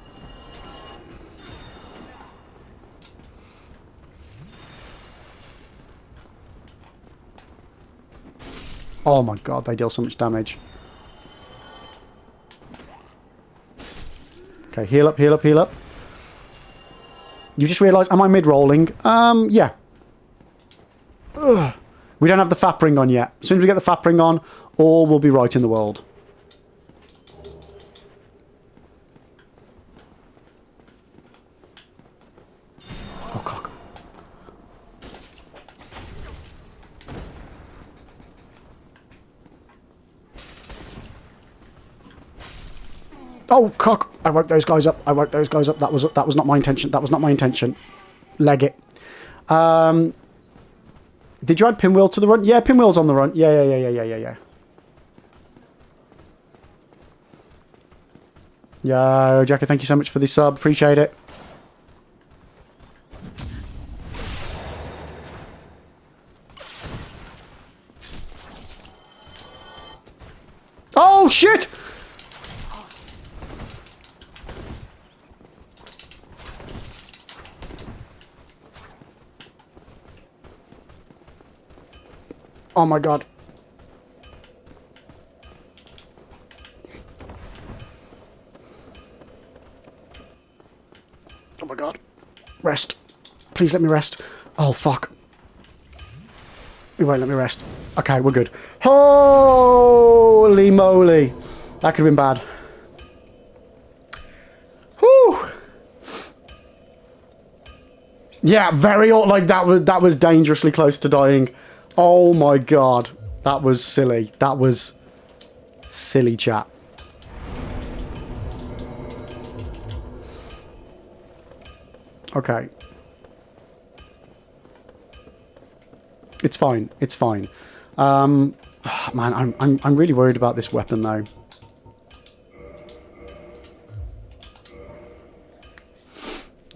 Oh my god, they deal so much damage. Okay, heal up, heal up, heal up. You just realised, am I mid-rolling? Yeah. Ugh. We don't have the FAP ring on yet. As soon as we get the FAP ring on, all will be right in the world. Oh, cock. Oh, cock. I woke those guys up. I woke those guys up. That was not my intention. That was not my intention. Leg it. Did you add Pinwheel to the run? Yeah, Pinwheel's on the run. Yeah. Yeah, Jackie, thank you so much for the sub. Appreciate it. Oh, shit! Oh my god. Oh my god. Rest. Please let me rest. Oh fuck. You won't let me rest. Okay, we're good. Holy moly. That could have been bad. Whew. Yeah, very like that was dangerously close to dying. Oh my god. That was silly. That was silly, chat. Okay. It's fine. It's fine. Man, I'm really worried about this weapon though.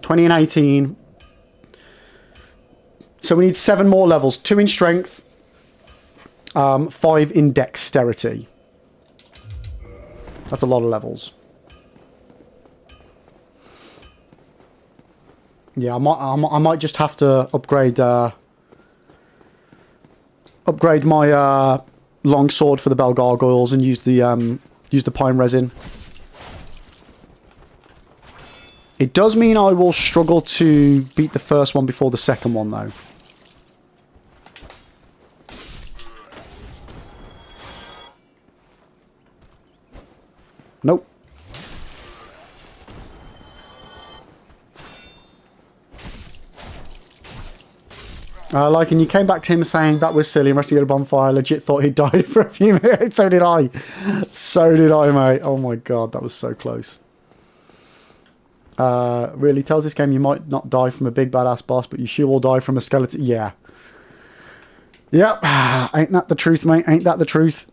$20 and 18. So we need 7 more levels. 2 in strength, 5 in dexterity. That's a lot of levels. Yeah, I might just have to upgrade upgrade my long sword for the bell gargoyles and use the pine resin. It does mean I will struggle to beat the first one before the second one though. Nope. Like, and you came back to him saying that was silly and resting at a bonfire. Legit thought he died for a few minutes. So did I. So did I, mate. Oh my god, that was so close. Really tells this game you might not die from a big badass boss, but you sure will die from a skeleton. Yeah. Yep. Ain't that the truth, mate? Ain't that the truth?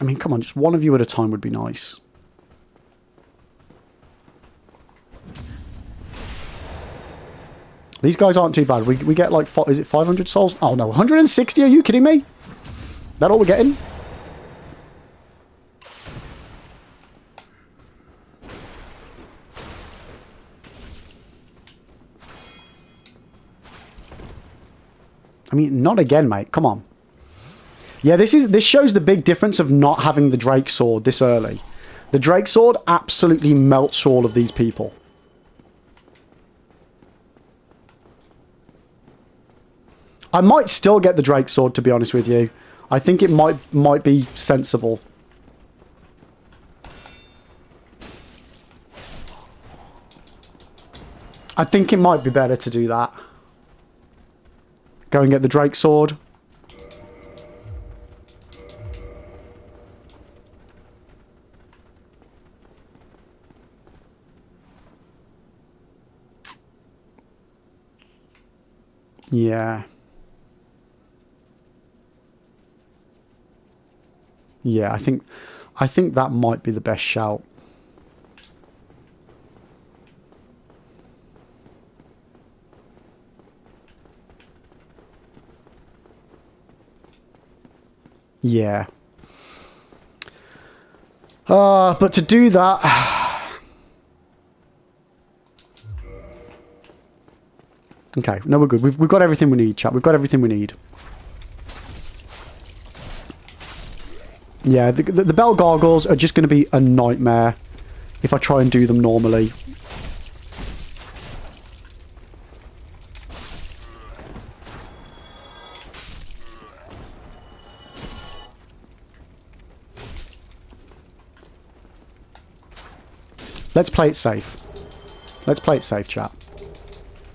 I mean, come on, just one of you at a time would be nice. These guys aren't too bad. We get like, is it 500 souls? Oh no, 160? Are you kidding me? That all we're getting? I mean, not again, mate. Come on. Yeah, this shows the big difference of not having the Drake Sword this early. The Drake Sword absolutely melts all of these people. I might still get the Drake Sword, to be honest with you. I think it might be sensible. I think it might be better to do that. Go and get the Drake Sword. Yeah. Yeah, I think that might be the best shout. Yeah. But to do that... Okay, no, we're good. We've got everything we need, chat. We've got everything we need. Yeah, the bell gargoyles are just going to be a nightmare if I try and do them normally. Let's play it safe. Let's play it safe, chat.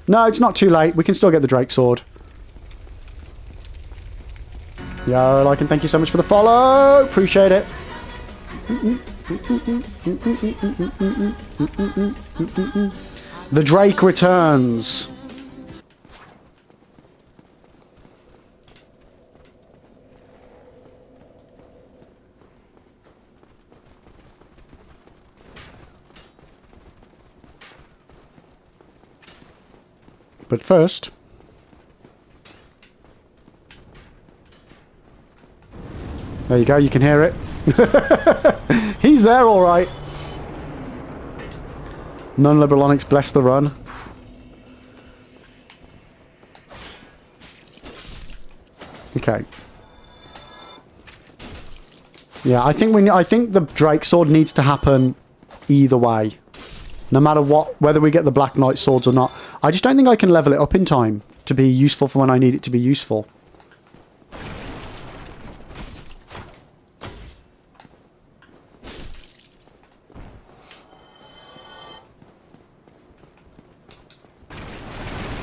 No, it's not too late. We can still get the Drake Sword. Yo, like and thank you so much for the follow. Appreciate it. The Drake returns. But first... There you go, you can hear it. He's there, all right. Non-Liberalonics, bless the run. Okay. Yeah, I think the Drake Sword needs to happen either way. No matter what, whether we get the Black Knight swords or not. I just don't think I can level it up in time to be useful for when I need it to be useful.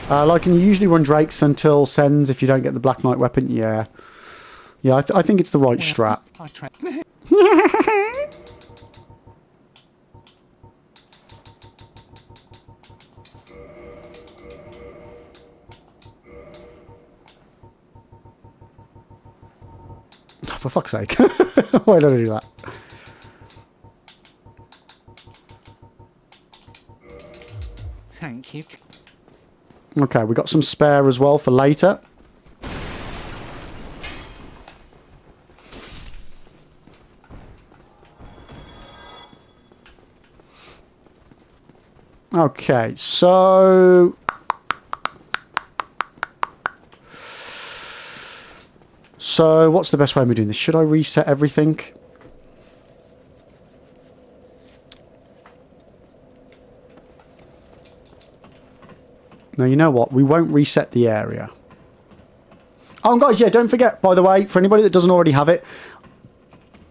Like, can you usually run Drakes until Sens if you don't get the Black Knight weapon? Yeah. Yeah, I think it's the right strat. For fuck's sake. Why did I do that? Thank you. Okay, we got some spare as well for later. Okay, so... So, what's the best way of me doing this? Should I reset everything? No, you know what? We won't reset the area. Oh, and guys, yeah, don't forget, by the way, for anybody that doesn't already have it,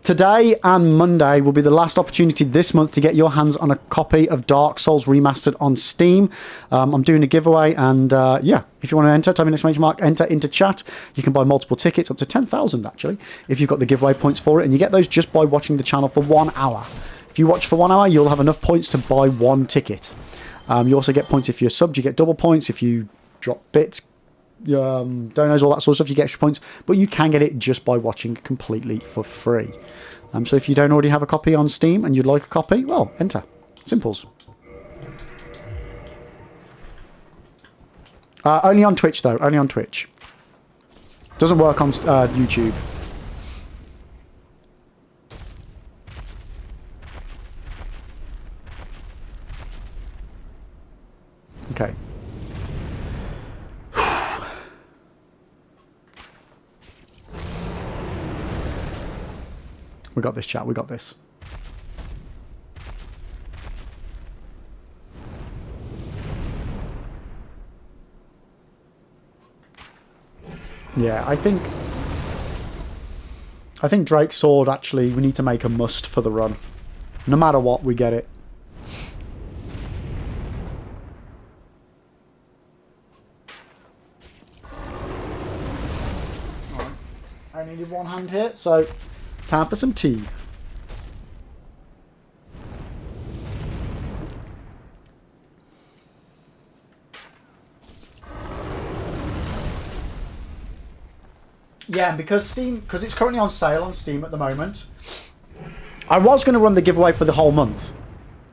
Today and Monday will be the last opportunity this month to get your hands on a copy of Dark Souls Remastered on Steam. I'm doing a giveaway, and yeah, if you want to enter, type in exclamation mark, enter into chat. You can buy multiple tickets, up to 10,000 actually, if you've got the giveaway points for it, and you get those just by watching the channel for 1 hour. If you watch for 1 hour, you'll have enough points to buy 1 ticket. You also get points if you're subbed, you get double points. If you drop bits, donos, all that sort of stuff, you get extra points, but you can get it just by watching completely for free. So if you don't already have a copy on Steam and you'd like a copy, well, enter. Simples. Only on Twitch, though. Only on Twitch. Doesn't work on YouTube. Okay. We got this, chat. We got this. Yeah, I think Drake's Sword, actually, we need to make a must for the run. No matter what, we get it. Right. I needed one hand here, so time for some tea. Yeah, because it's currently on sale on Steam at the moment. I was going to run the giveaway for the whole month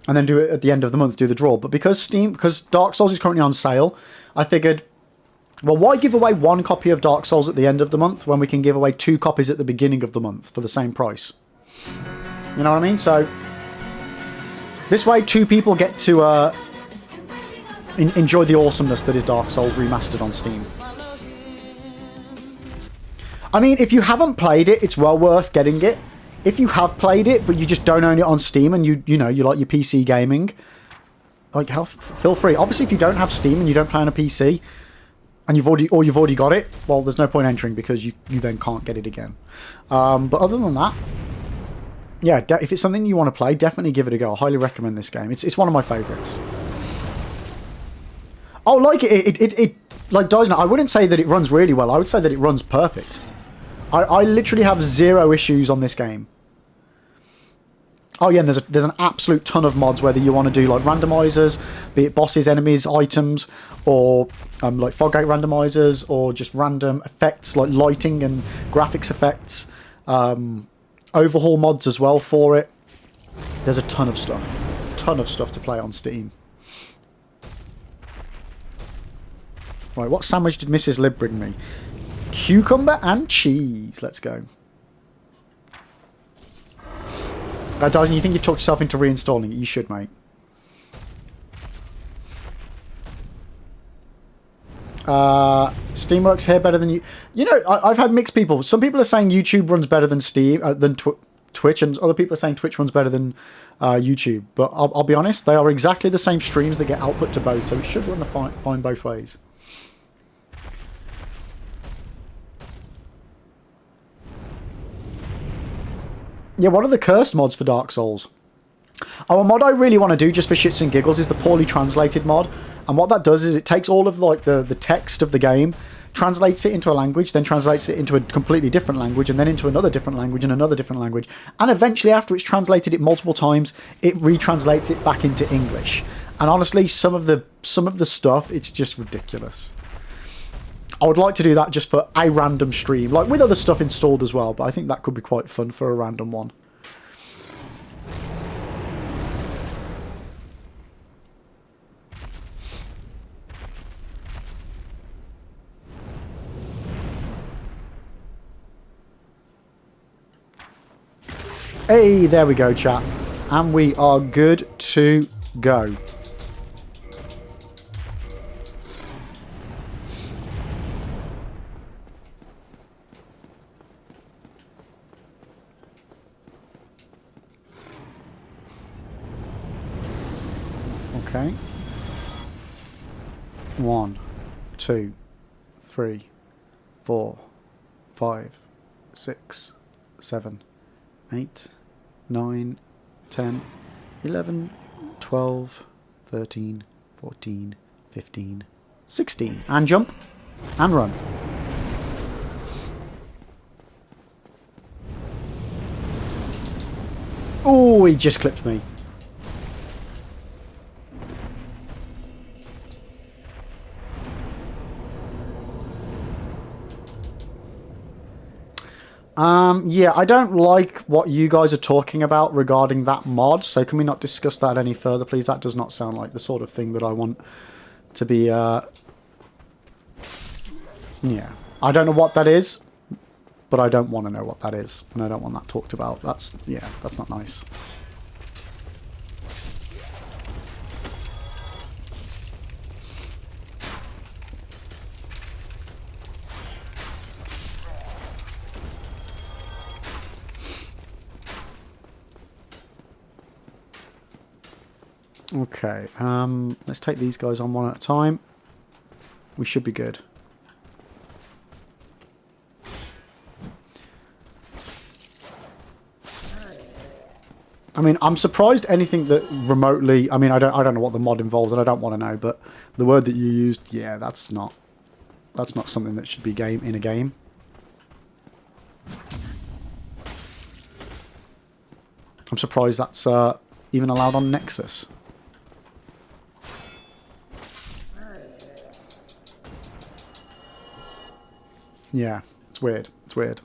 and then do it at the end of the month, do the draw. But because Dark Souls is currently on sale, I figured, well, why give away 1 copy of Dark Souls at the end of the month when we can give away 2 copies at the beginning of the month for the same price? You know what I mean? So this way 2 people get to enjoy the awesomeness that is Dark Souls Remastered on Steam. I mean, if you haven't played it, it's well worth getting it. If you have played it, but you just don't own it on Steam and you like your PC gaming, like, feel free. Obviously, if you don't have Steam and you don't play on a PC, and you've already got it, well, there's no point entering because you then can't get it again. But other than that, yeah, if it's something you want to play, definitely give it a go. I highly recommend this game. It's one of my favourites. Oh, like it like Dyson, I wouldn't say that it runs really well. I would say that it runs perfect. I literally have 0 issues on this game. Oh yeah, and there's an absolute ton of mods, whether you want to do like randomizers, be it bosses, enemies, items, or like fog gate randomizers, or just random effects like lighting and graphics effects. Overhaul mods as well for it. There's a ton of stuff to play on Steam. Right, what sandwich did Mrs. Lib bring me? Cucumber and cheese. Let's go. Dyson, you think you've talked yourself into reinstalling it? You should, mate. Steamworks here better than you. You know, I've had mixed people. Some people are saying YouTube runs better than Twitch, and other people are saying Twitch runs better than YouTube. But I'll be honest, they are exactly the same streams that get output to both, so it should run fine both ways. Yeah, what are the cursed mods for Dark Souls? Oh, a mod I really want to do just for shits and giggles is the poorly translated mod. And what that does is it takes all of like the text of the game, translates it into a language, then translates it into a completely different language, and then into another different language and another different language. And eventually, after it's translated it multiple times, it retranslates it back into English. And honestly, some of the stuff, it's just ridiculous. I would like to do that just for a random stream, like with other stuff installed as well, but I think that could be quite fun for a random one. Hey, there we go, chat. And we are good to go. Okay. 1, 2, 3, 4, 5, 6, 7, 8, 9, 10, 11, 12, 13, 14, 15, 16. And jump. And run. Oh, he just clipped me. Yeah, I don't like what you guys are talking about regarding that mod, so can we not discuss that any further, please? That does not sound like the sort of thing that I want to be, yeah. I don't know what that is, but I don't want to know what that is, and I don't want that talked about. That's, yeah, that's not nice. Okay, let's take these guys on one at a time. We should be good. I mean, I'm surprised anything that remotely... I mean, I don't know what the mod involves, and I don't want to know, but the word that you used, yeah, that's not something that should be in a game. I'm surprised that's even allowed on Nexus. Yeah, it's weird. It's weird.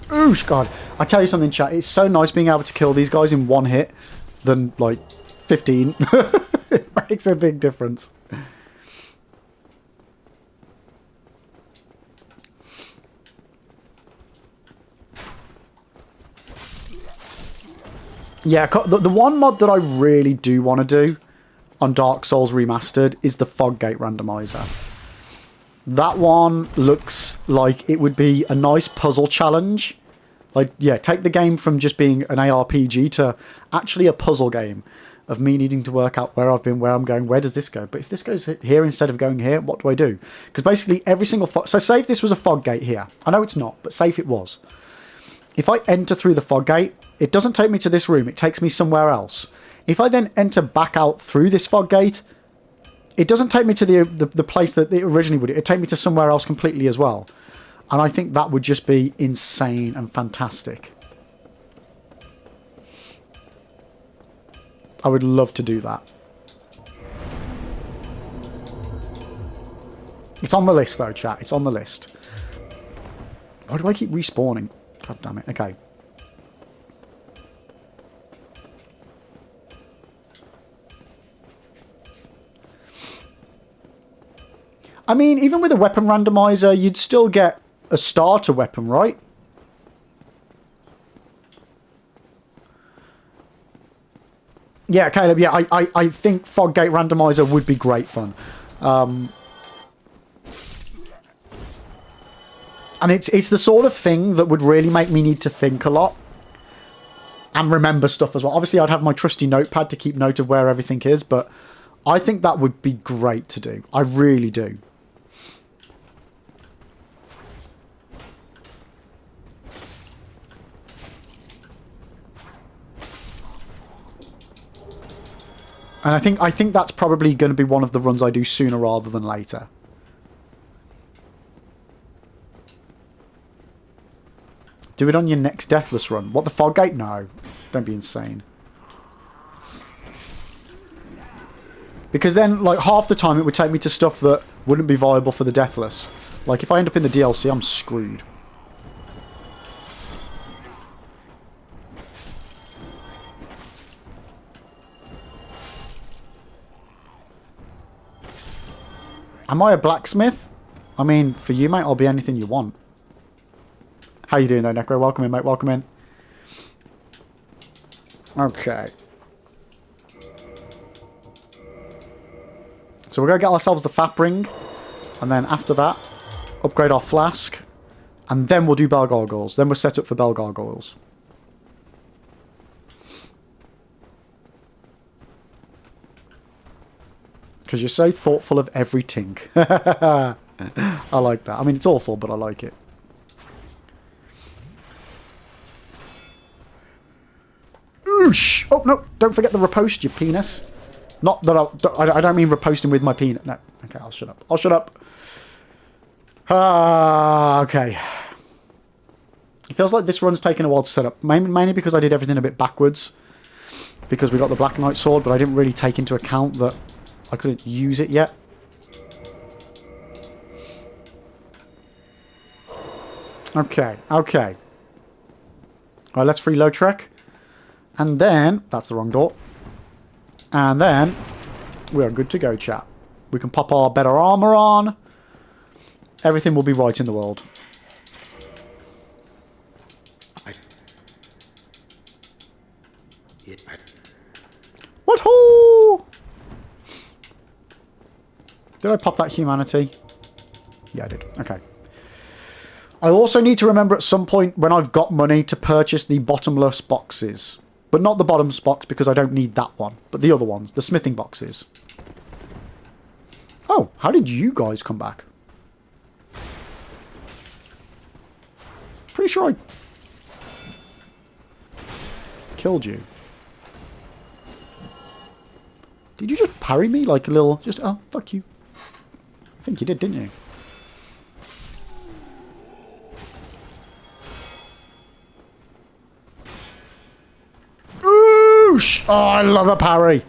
Oosh, God. I tell you something, chat. It's so nice being able to kill these guys in one hit than, like, 15. It makes a big difference. Yeah, the one mod that I really do want to do on Dark Souls Remastered is the Fog Gate Randomizer. That one looks like it would be a nice puzzle challenge. Like, yeah, take the game from just being an ARPG to actually a puzzle game of me needing to work out where I've been, where I'm going, where does this go? But if this goes here instead of going here, what do I do? Because basically every single... So say if this was a fog gate here. I know it's not, but say if it was. If I enter through the fog gate, it doesn't take me to this room. It takes me somewhere else. If I then enter back out through this fog gate, it doesn't take me to the place that it originally would. It'd take me to somewhere else completely as well. And I think that would just be insane and fantastic. I would love to do that. It's on the list though, chat. It's on the list. Why do I keep respawning? God damn it. Okay. I mean, even with a weapon randomizer, you'd still get a starter weapon, right? Yeah, Caleb, yeah, I think Fog Gate Randomizer would be great fun. And it's the sort of thing that would really make me need to think a lot. And remember stuff as well. Obviously, I'd have my trusty notepad to keep note of where everything is, but I think that would be great to do. I really do. And I think that's probably going to be one of the runs I do sooner rather than later. Do it on your next Deathless run. What, the Fog Gate? No. Don't be insane. Because then, like, half the time it would take me to stuff that wouldn't be viable for the Deathless. Like, if I end up in the DLC, I'm screwed. Am I a blacksmith? I mean, for you, mate, I'll be anything you want. How you doing, though, Necro? Welcome in, mate. Welcome in. Okay. So we're going to get ourselves the Fap Ring. And then after that, upgrade our Flask. And then we'll do Bell Gargoyles. Then we're set up for Bell Gargoyles. Because you're so thoughtful of every tink. I like that. I mean, it's awful, but I like it. Oosh! Oh, no. Don't forget the riposte, you penis. Not that I don't mean riposting with my penis. No. Okay, I'll shut up. I'll shut up. Okay. It feels like this run's taking a while to set up. Mainly because I did everything a bit backwards. Because we got the Black Knight sword, but I didn't really take into account that I couldn't use it yet. Okay, okay. Alright, let's free Lautrec. And then, that's the wrong door. And then, we are good to go, chat. We can pop our better armor on. Everything will be right in the world. What ho! Did I pop that humanity? Yeah, I did. Okay. I also need to remember at some point when I've got money to purchase the bottomless boxes. But not the bottomless box because I don't need that one. But the other ones. The smithing boxes. Oh, how did you guys come back? Pretty sure I killed you. Did you just parry me like a little... Just, oh, fuck you. I think you did, didn't you? Oosh! Oh, I love a parry.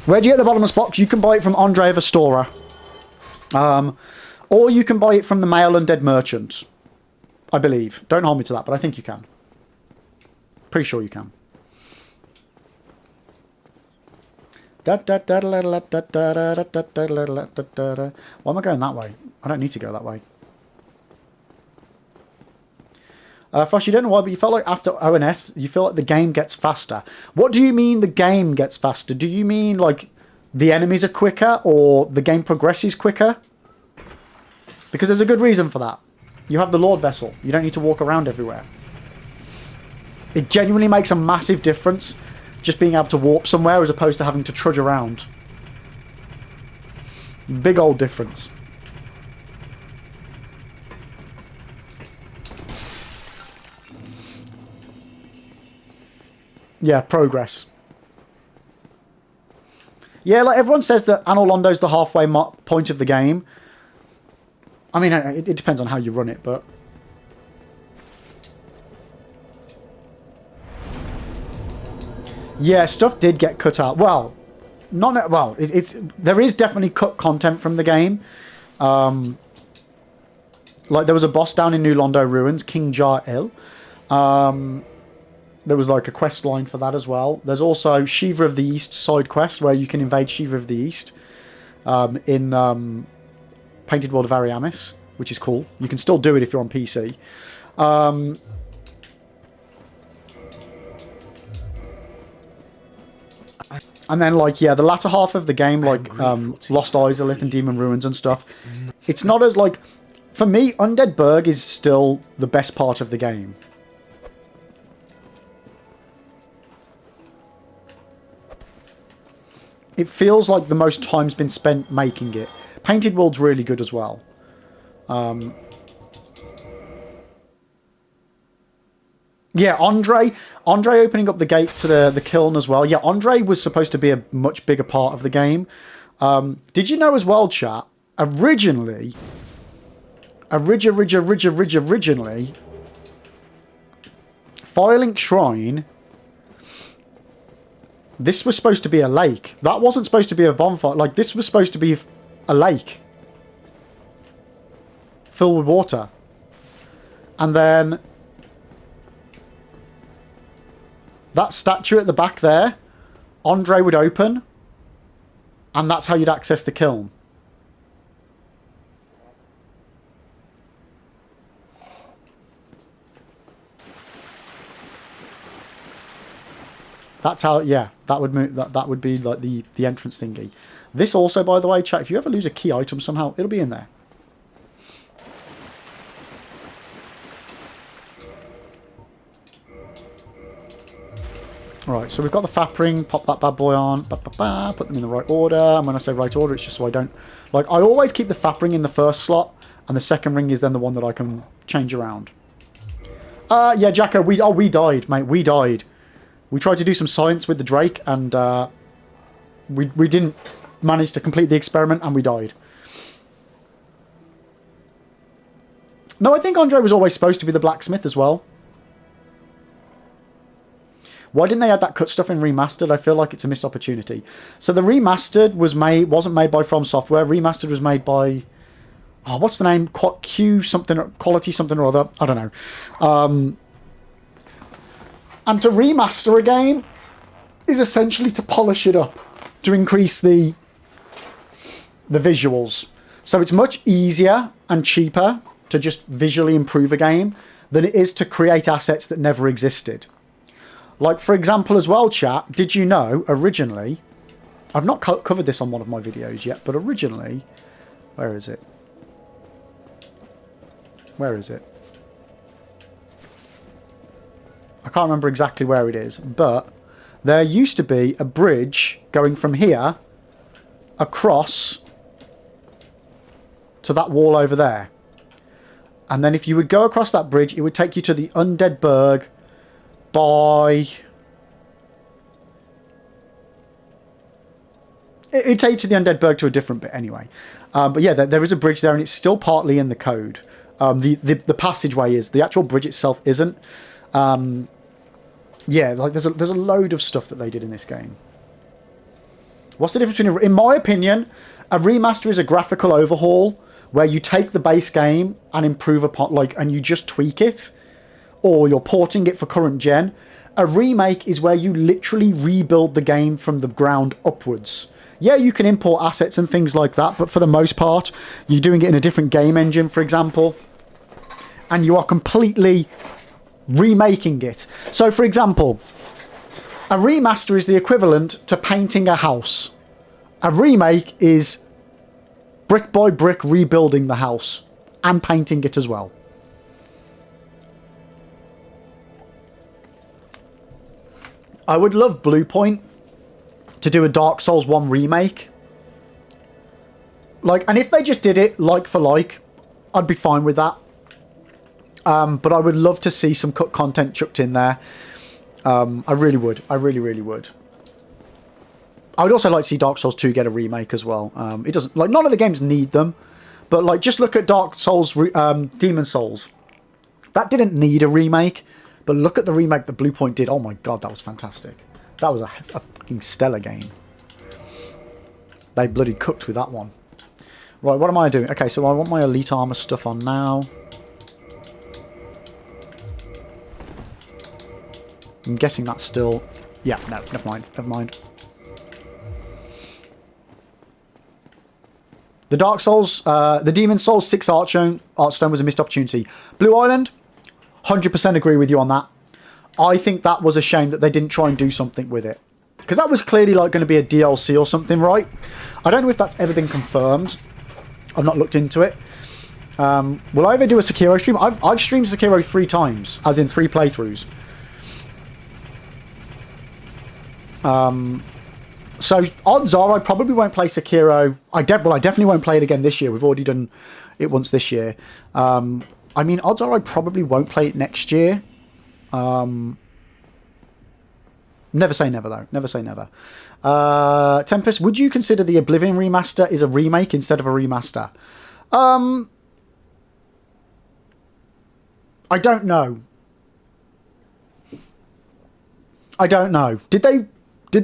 Where do you get the bottomless box? You can buy it from Andre of Astora. Or you can buy it from the Male Undead Merchant. I believe. Don't hold me to that, but I think you can. Pretty sure you can. Why am I going that way? I don't need to go that way. Frost, you don't know why, but you felt like after ONS, you feel like the game gets faster. What do you mean the game gets faster? Do you mean like the enemies are quicker or the game progresses quicker? Because there's a good reason for that. You have the Lord Vessel. You don't need to walk around everywhere. It genuinely makes a massive difference just being able to warp somewhere as opposed to having to trudge around. Big old difference. Yeah, progress. Yeah, like everyone says that Anor Londo's the halfway point of the game. I mean, it depends on how you run it, but... Yeah, stuff did get cut out. Well, not... Well, there is definitely cut content from the game. Like, there was a boss down in New Londo Ruins, King Jar El. There was like a quest line for that as well. There's also Shiva of the East side quest where you can invade Shiva of the East in Painted World of Ariamis, which is cool. You can still do it if you're on PC. And then, like, yeah, the latter half of the game, like Lost Izalith and Demon Ruins and stuff, it's not as, like... For me, Undead Burg is still the best part of the game. It feels like the most time's been spent making it. Painted World's really good as well. Yeah, Andre opening up the gate to the kiln as well. Yeah, Andre was supposed to be a much bigger part of the game. Did you know as well, chat? Originally, Firelink Shrine, this was supposed to be a lake. That wasn't supposed to be a bonfire. Like, this was supposed to be a lake filled with water. And then that statue at the back there, Andre would open, and that's how you'd access the kiln. That's how, yeah, that would move, that would be like the entrance thingy. This also, by the way, chat, if you ever lose a key item somehow, it'll be in there. Alright, so we've got the Fap ring, pop that bad boy on, put them in the right order, and when I say right order, it's just so I don't... Like, I always keep the Fap ring in the first slot, and the second ring is then the one that I can change around. Yeah, Jacko, we died, mate, we died. We tried to do some science with the Drake, and we didn't manage to complete the experiment, and we died. No, I think Andre was always supposed to be the blacksmith as well. Why didn't they add that cut stuff in Remastered? I feel like it's a missed opportunity. So the Remastered wasn't made by FromSoftware. Remastered was made by... Oh, what's the name? Q something, Quality something or other. I don't know. And to remaster a game is essentially to polish it up, to increase the visuals. So it's much easier and cheaper to just visually improve a game than it is to create assets that never existed. Like, for example, as well, chat, did you know, originally... I've not covered this on one of my videos yet, but originally... Where is it? Where is it? I can't remember exactly where it is, but there used to be a bridge going from here across to that wall over there. And then if you would go across that bridge, it would take you to the Undead Burg by... It'd take you to the Undead Burg to a different bit anyway. But yeah, there is a bridge there, and it's still partly in the code. The passageway is. The actual bridge itself isn't. Yeah, like there's a load of stuff that they did in this game. What's the difference between... In my opinion, a remaster is a graphical overhaul where you take the base game and improve upon, like, and you just tweak it, or you're porting it for current gen. A remake is where you literally rebuild the game from the ground upwards. Yeah, you can import assets and things like that, but for the most part, you're doing it in a different game engine, for example, and you are completely remaking it. So, for example, a remaster is the equivalent to painting a house. A remake is brick by brick rebuilding the house and painting it as well. I would love Bluepoint to do a Dark Souls 1 remake. Like, and if they just did it like for like, I'd be fine with that. But I would love to see some cut content chucked in there. I really would. I really, really would. I would also like to see Dark Souls 2 get a remake as well. It doesn't, like, none of the games need them, but like, just look at Dark Souls, Demon Souls. That didn't need a remake, but look at the remake that Bluepoint did. Oh my god, that was fantastic. That was a fucking stellar game. They bloody cooked with that one. Right, what am I doing? Okay, so I want my elite armor stuff on now. I'm guessing that's still... Yeah, no, never mind, never mind. The Dark Souls, the Demon Souls 6 Artstone was a missed opportunity. Blue Island, 100% agree with you on that. I think that was a shame that they didn't try and do something with it. Because that was clearly like going to be a DLC or something, right? I don't know if that's ever been confirmed. I've not looked into it. Will I ever do a Sekiro stream? I've streamed Sekiro 3 times, as in 3 playthroughs. So odds are I probably won't play Sekiro. I definitely won't play it again this year. We've already done it once this year. I mean, odds are I probably won't play it next year. Never say never, though. Never say never. Tempest, would you consider the Oblivion remaster is a remake instead of a remaster? I don't know. I don't know. Did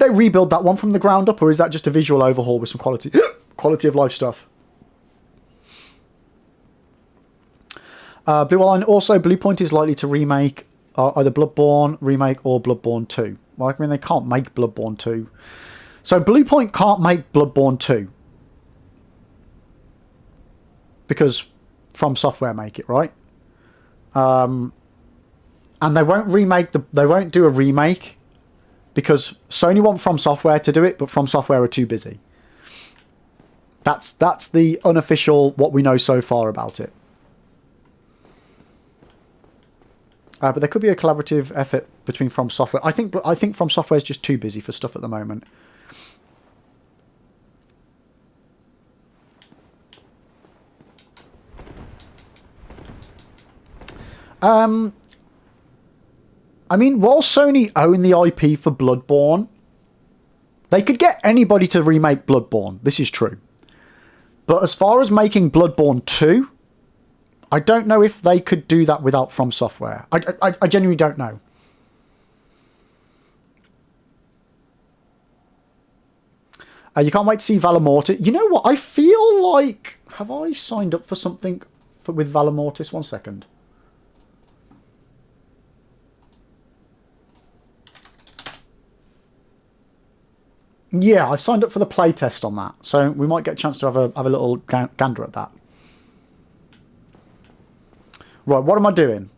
they rebuild that one from the ground up, or is that just a visual overhaul with some quality of life stuff? Blue Line, also Bluepoint is likely to remake either Bloodborne remake or Bloodborne 2. Well, I mean, they can't make Bloodborne 2. So Bluepoint can't make Bloodborne 2. Because FromSoftware make it, right? And they won't they won't do a remake because Sony want FromSoftware to do it, but FromSoftware are too busy. That's the unofficial, what we know so far about it. But there could be a collaborative effort between FromSoftware. I think FromSoftware is just too busy for stuff at the moment. I mean, while Sony own the IP for Bloodborne, they could get anybody to remake Bloodborne. This is true. But as far as making Bloodborne 2, I don't know if they could do that without FromSoftware. I genuinely don't know. You can't wait to see Valor Mortis. You know what? I feel like... Have I signed up for something with Valor Mortis? 1 second. Yeah, I've signed up for the playtest on that. So we might get a chance to have a little gander at that. Right, what am I doing?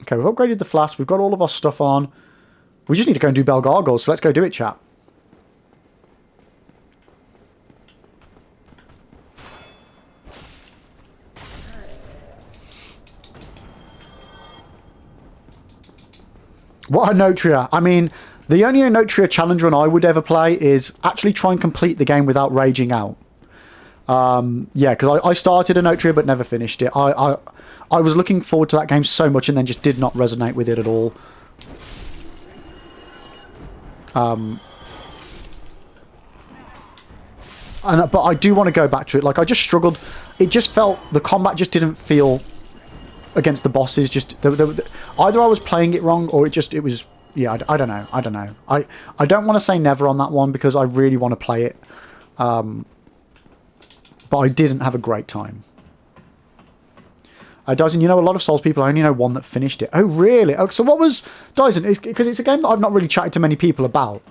Okay, we've upgraded the flask. We've got all of our stuff on. We just need to go and do Bell Gargoyles, so let's go do it, chat. What a Notria. I mean, the only Notria challenge run I would ever play is actually try and complete the game without raging out. Yeah, because I started a Notria but never finished it. I was looking forward to that game so much and then just did not resonate with it at all. But I do want to go back to it. Like, I just struggled. It just felt... The combat just didn't feel... Against the bosses, just... either I was playing it wrong or it was... Yeah, I don't know. I don't know. I don't want to say never on that one because I really want to play it. But I didn't have a great time. Dyson, you know, a lot of Souls people, I only know one that finished it. Oh, really? Oh, so what was... Dyson, because it's a game that I've not really chatted to many people about.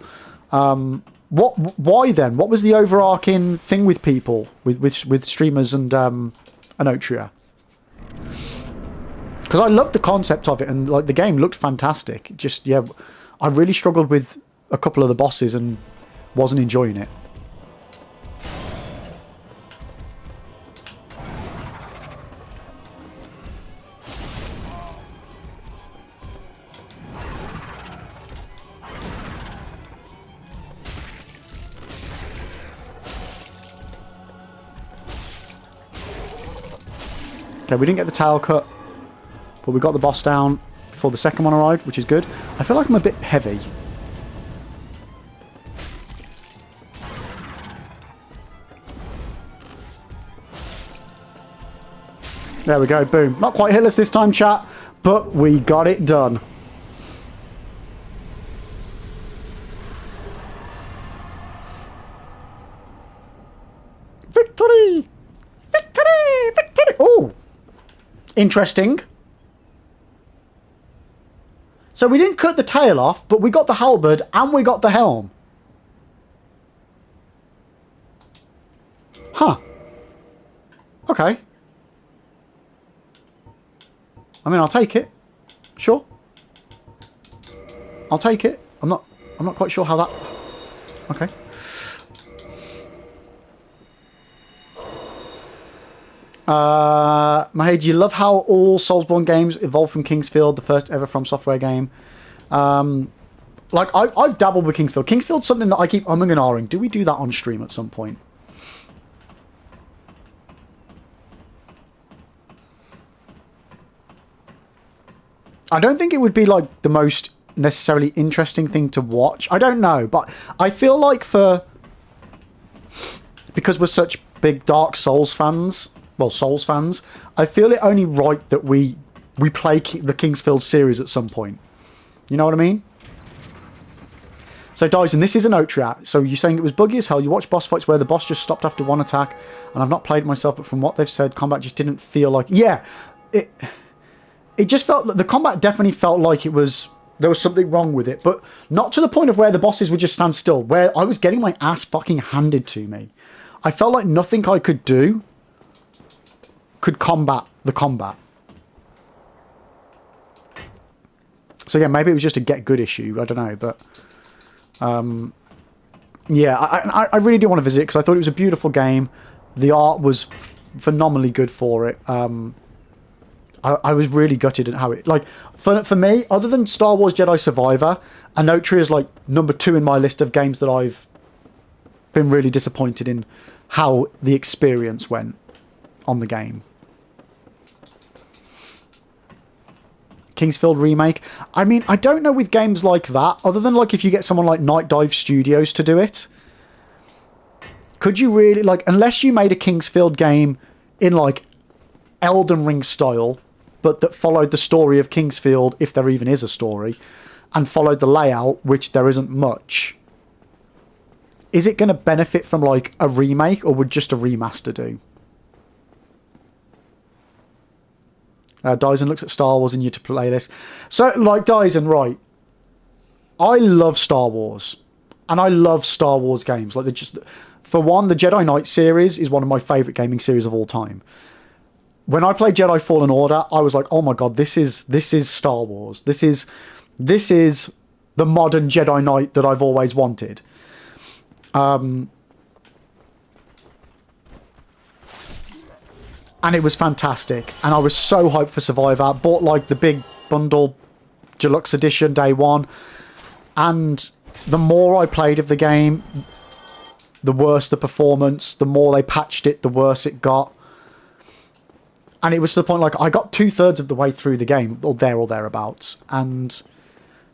Why then? What was the overarching thing with people, with streamers and Anotria? Because I loved the concept of it and like the game looked fantastic. Just, yeah, I really struggled with a couple of the bosses and wasn't enjoying it. Okay, we didn't get the tail cut, but we got the boss down before the second one arrived, which is good. I feel like I'm a bit heavy. There we go, boom. Not quite hitless this time, chat, but we got it done. Victory! Victory! Victory! Oh! Interesting. So we didn't cut the tail off, but we got the halberd and we got the helm. Huh. Okay. I mean, I'll take it. Sure. I'll take it. I'm not quite sure how that... Okay. Mahade, you love how all Soulsborne games evolved from Kingsfield, the first ever FromSoftware game. Like, I've dabbled with Kingsfield. Kingsfield's something that I keep umming and ahhing. Do we do that on stream at some point? I don't think it would be, like, the most necessarily interesting thing to watch. I don't know, but I feel like because we're such big Dark Souls fans... Well, Souls fans, I feel it only right that we play the Kingsfield series at some point. You know what I mean? So, Dyson, this is an Otria. So, you're saying it was buggy as hell. You watch boss fights where the boss just stopped after one attack. And I've not played it myself, but from what they've said, combat just didn't feel like... Yeah, it just felt... The combat definitely felt like it was... There was something wrong with it. But not to the point of where the bosses would just stand still. Where I was getting my ass fucking handed to me. I felt like nothing I could do could combat the combat. So yeah, maybe it was just a get good issue. I don't know, but yeah, I really do want to visit it because I thought it was a beautiful game. The art was phenomenally good for it. I was really gutted at how it... Like, for me, other than Star Wars Jedi Survivor, Anotria is like number 2 in my list of games that I've been really disappointed in how the experience went on the game. Kingsfield remake. I mean, I don't know with games like that, other than like if you get someone like Night Dive Studios to do it. Could you really, like, unless you made a Kingsfield game in like Elden Ring style, but that followed the story of Kingsfield, if there even is a story, and followed the layout, which there isn't much, is it going to benefit from like a remake, or would just a remaster do? Dyson looks at Star Wars and you to play this. So, like Dyson, right? I love Star Wars, and I love Star Wars games. Like, they just, for one, the Jedi Knight series is one of my favorite gaming series of all time. When I played Jedi Fallen Order, I was like, oh my god, this is Star Wars. This is the modern Jedi Knight that I've always wanted. And it was fantastic. And I was so hyped for Survivor. Bought like the big bundle deluxe edition day one. And the more I played of the game, the worse the performance. The more they patched it, the worse it got. And it was to the point like I got 2/3 of the way through the game, or thereabouts. And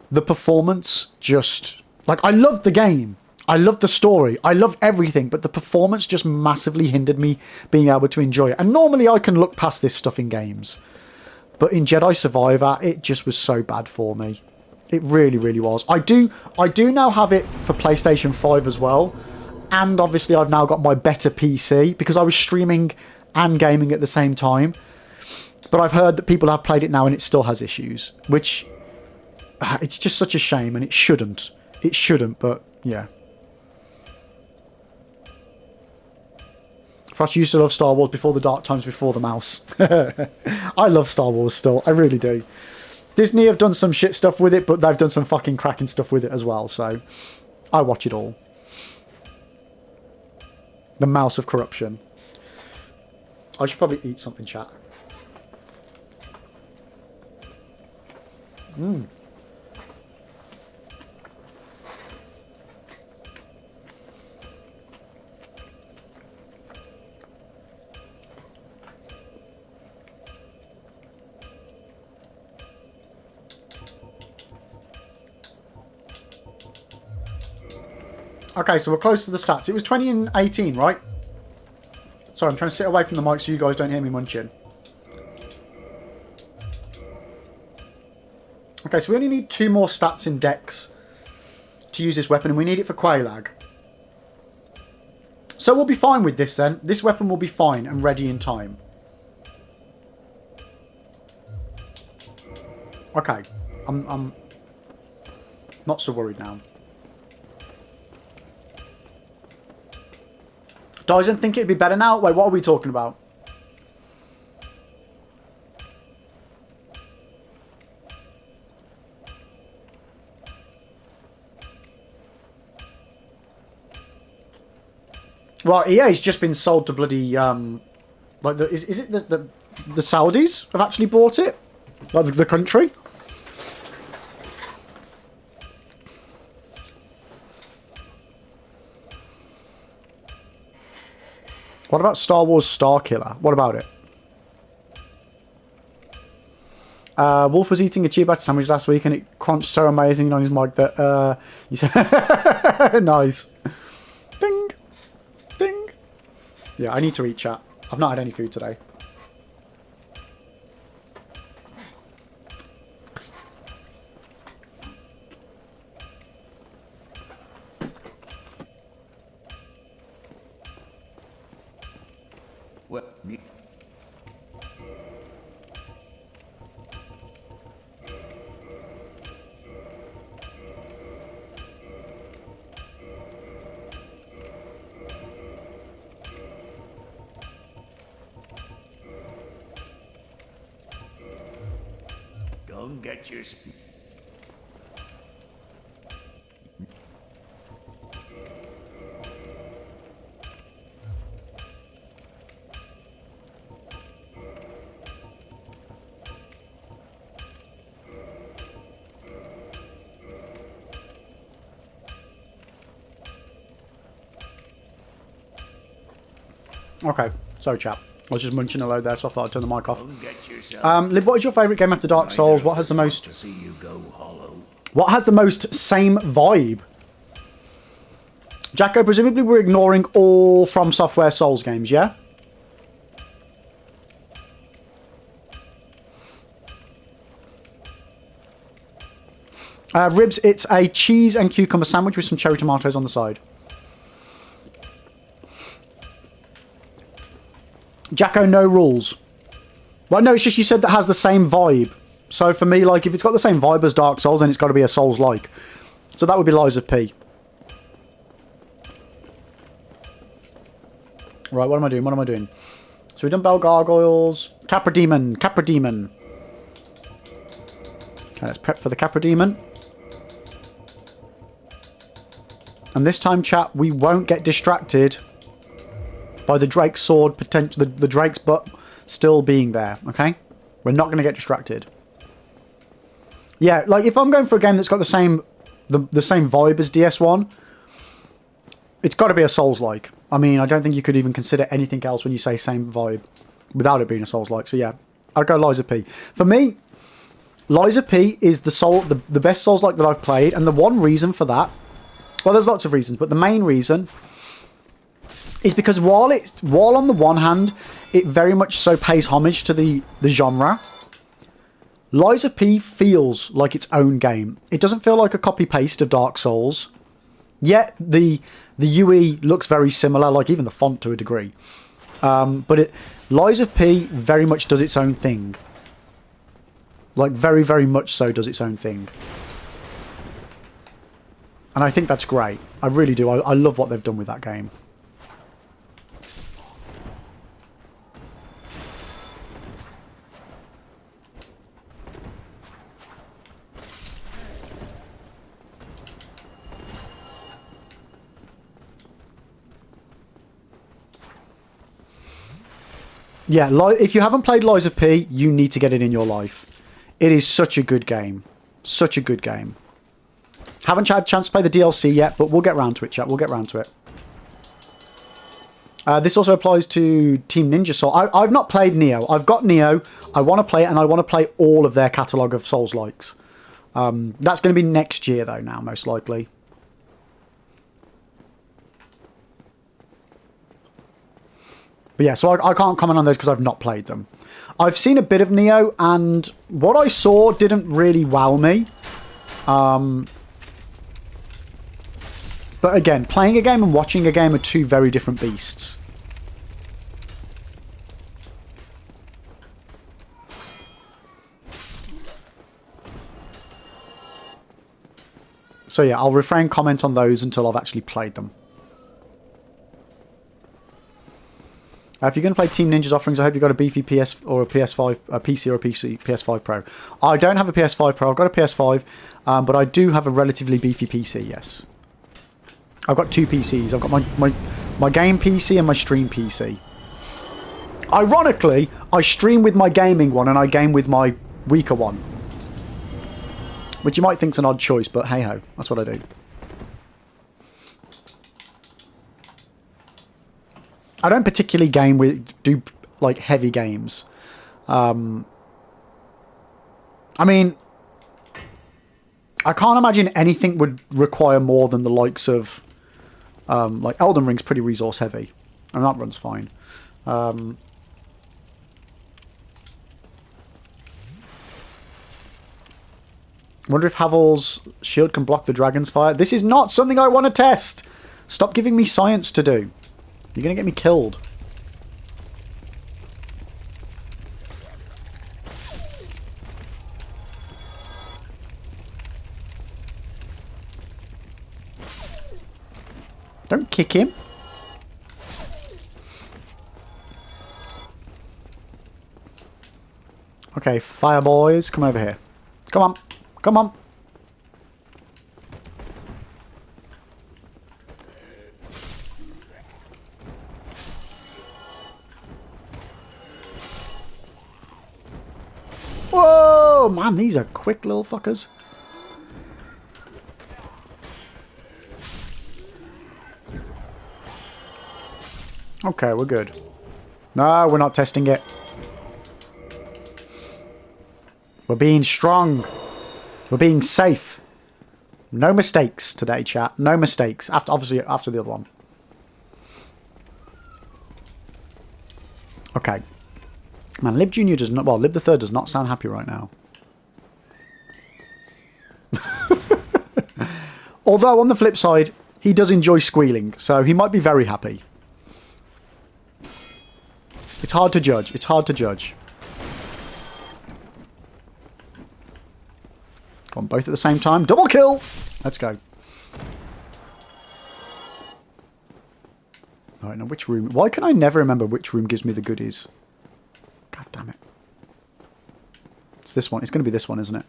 the performance just, like, I loved the game. I loved the story. I loved everything, but the performance just massively hindered me being able to enjoy it. And normally I can look past this stuff in games. But in Jedi Survivor, it just was so bad for me. It really, really was. I do now have it for PlayStation 5 as well. And obviously I've now got my better PC, because I was streaming and gaming at the same time. But I've heard that people have played it now and it still has issues. Which, it's just such a shame, and it shouldn't. It shouldn't, but yeah. Frost used to love Star Wars before the dark times, before the mouse. I love Star Wars still. I really do. Disney have done some shit stuff with it, but they've done some fucking cracking stuff with it as well. So I watch it all. The mouse of corruption. I should probably eat something, chat. Okay, so we're close to the stats. It was 20 and 18, right? Sorry, I'm trying to sit away from the mic so you guys don't hear me munching. Okay, so we only need 2 more stats in Dex to use this weapon, and we need it for Quailag. So we'll be fine with this then. This weapon will be fine and ready in time. Okay, I'm not so worried now. Doesn't think it'd be better now? Wait, what are we talking about? Well, EA's just been sold to bloody like is it the Saudis have actually bought it? Like the country? What about Star Wars Starkiller? What about it? Wolf was eating a cheeseburger sandwich last week and it crunched so amazing on his mic that he said nice. Ding. Ding. Yeah, I need to eat, chat. I've not had any food today. What? Me? Don't get your speed. Okay, sorry chap. I was just munching a load there, so I thought I'd turn the mic off. Don't get yourself. Lib, what is your favourite game after Dark Souls? What has the most... To see you go hollow. What has the most same vibe? Jacko, presumably we're ignoring all FromSoftware Souls games, yeah? Ribs, it's a cheese and cucumber sandwich with some cherry tomatoes on the side. Jacko, no rules. Well, no, it's just you said that has the same vibe. So for me, like, if it's got the same vibe as Dark Souls, then it's got to be a Souls-like. So that would be Lies of P. Right, what am I doing? What am I doing? So we've done Bell Gargoyles. Capra Demon. Capra Demon. Okay, let's prep for the Capra Demon. And this time, chat, we won't get distracted by the Drake's sword, the Drake's butt still being there, okay? We're not going to get distracted. Yeah, like, if I'm going for a game that's got the same vibe as DS1, it's got to be a Souls-like. I mean, I don't think you could even consider anything else when you say same vibe without it being a Souls-like. So yeah, I'd go Lies of P. For me, Lies of P is the best Souls-like that I've played, and the one reason for that, well, there's lots of reasons, but the main reason is because while on the one hand, it very much so pays homage to the genre, Lies of P feels like its own game. It doesn't feel like a copy-paste of Dark Souls, yet the UE looks very similar, like even the font to a degree. But Lies of P very much does its own thing. Like, very, very much so does its own thing. And I think that's great. I really do. I love what they've done with that game. Yeah, if you haven't played Lies of P, you need to get it in your life. It is such a good game. Such a good game. Haven't had a chance to play the DLC yet, but we'll get round to it, chat. We'll get round to it. This also applies to Team Ninja Soul. I've not played Neo. I've got Neo. I want to play it, and I want to play all of their catalogue of Souls-likes. That's going to be next year, though, now, most likely. But yeah, so I can't comment on those because I've not played them. I've seen a bit of Neo, and what I saw didn't really wow me. But again, playing a game and watching a game are two very different beasts. So yeah, I'll refrain comment on those until I've actually played them. If you're going to play Team Ninja's offerings, I hope you've got a beefy PS or a PS5, a PC or a PS5 Pro. I don't have a PS5 Pro. I've got a PS5, but I do have a relatively beefy PC, yes. I've got two PCs. I've got my game PC and my stream PC. Ironically, I stream with my gaming one and I game with my weaker one. Which you might think's an odd choice, but hey-ho, that's what I do. I don't particularly do like heavy games. I mean, I can't imagine anything would require more than the likes of like Elden Ring's pretty resource heavy, and that runs fine. Wonder if Havel's shield can block the dragon's fire. This is not something I want to test. Stop giving me science to do. You're going to get me killed. Don't kick him. Okay, fire boys, come over here. Come on. Come on. Whoa, man, these are quick little fuckers. Okay, we're good. No, we're not testing it. We're being strong. We're being safe. No mistakes today, chat. No mistakes. Obviously, after the other one. Okay. Man, Lib Jr. does not... Well, Lib the Third does not sound happy right now. Although, on the flip side, he does enjoy squealing, so he might be very happy. It's hard to judge. It's hard to judge. Go on, both at the same time. Double kill! Let's go. Alright, now which room... Why can I never remember which room gives me the goodies? God damn it. It's this one. It's going to be this one, isn't it?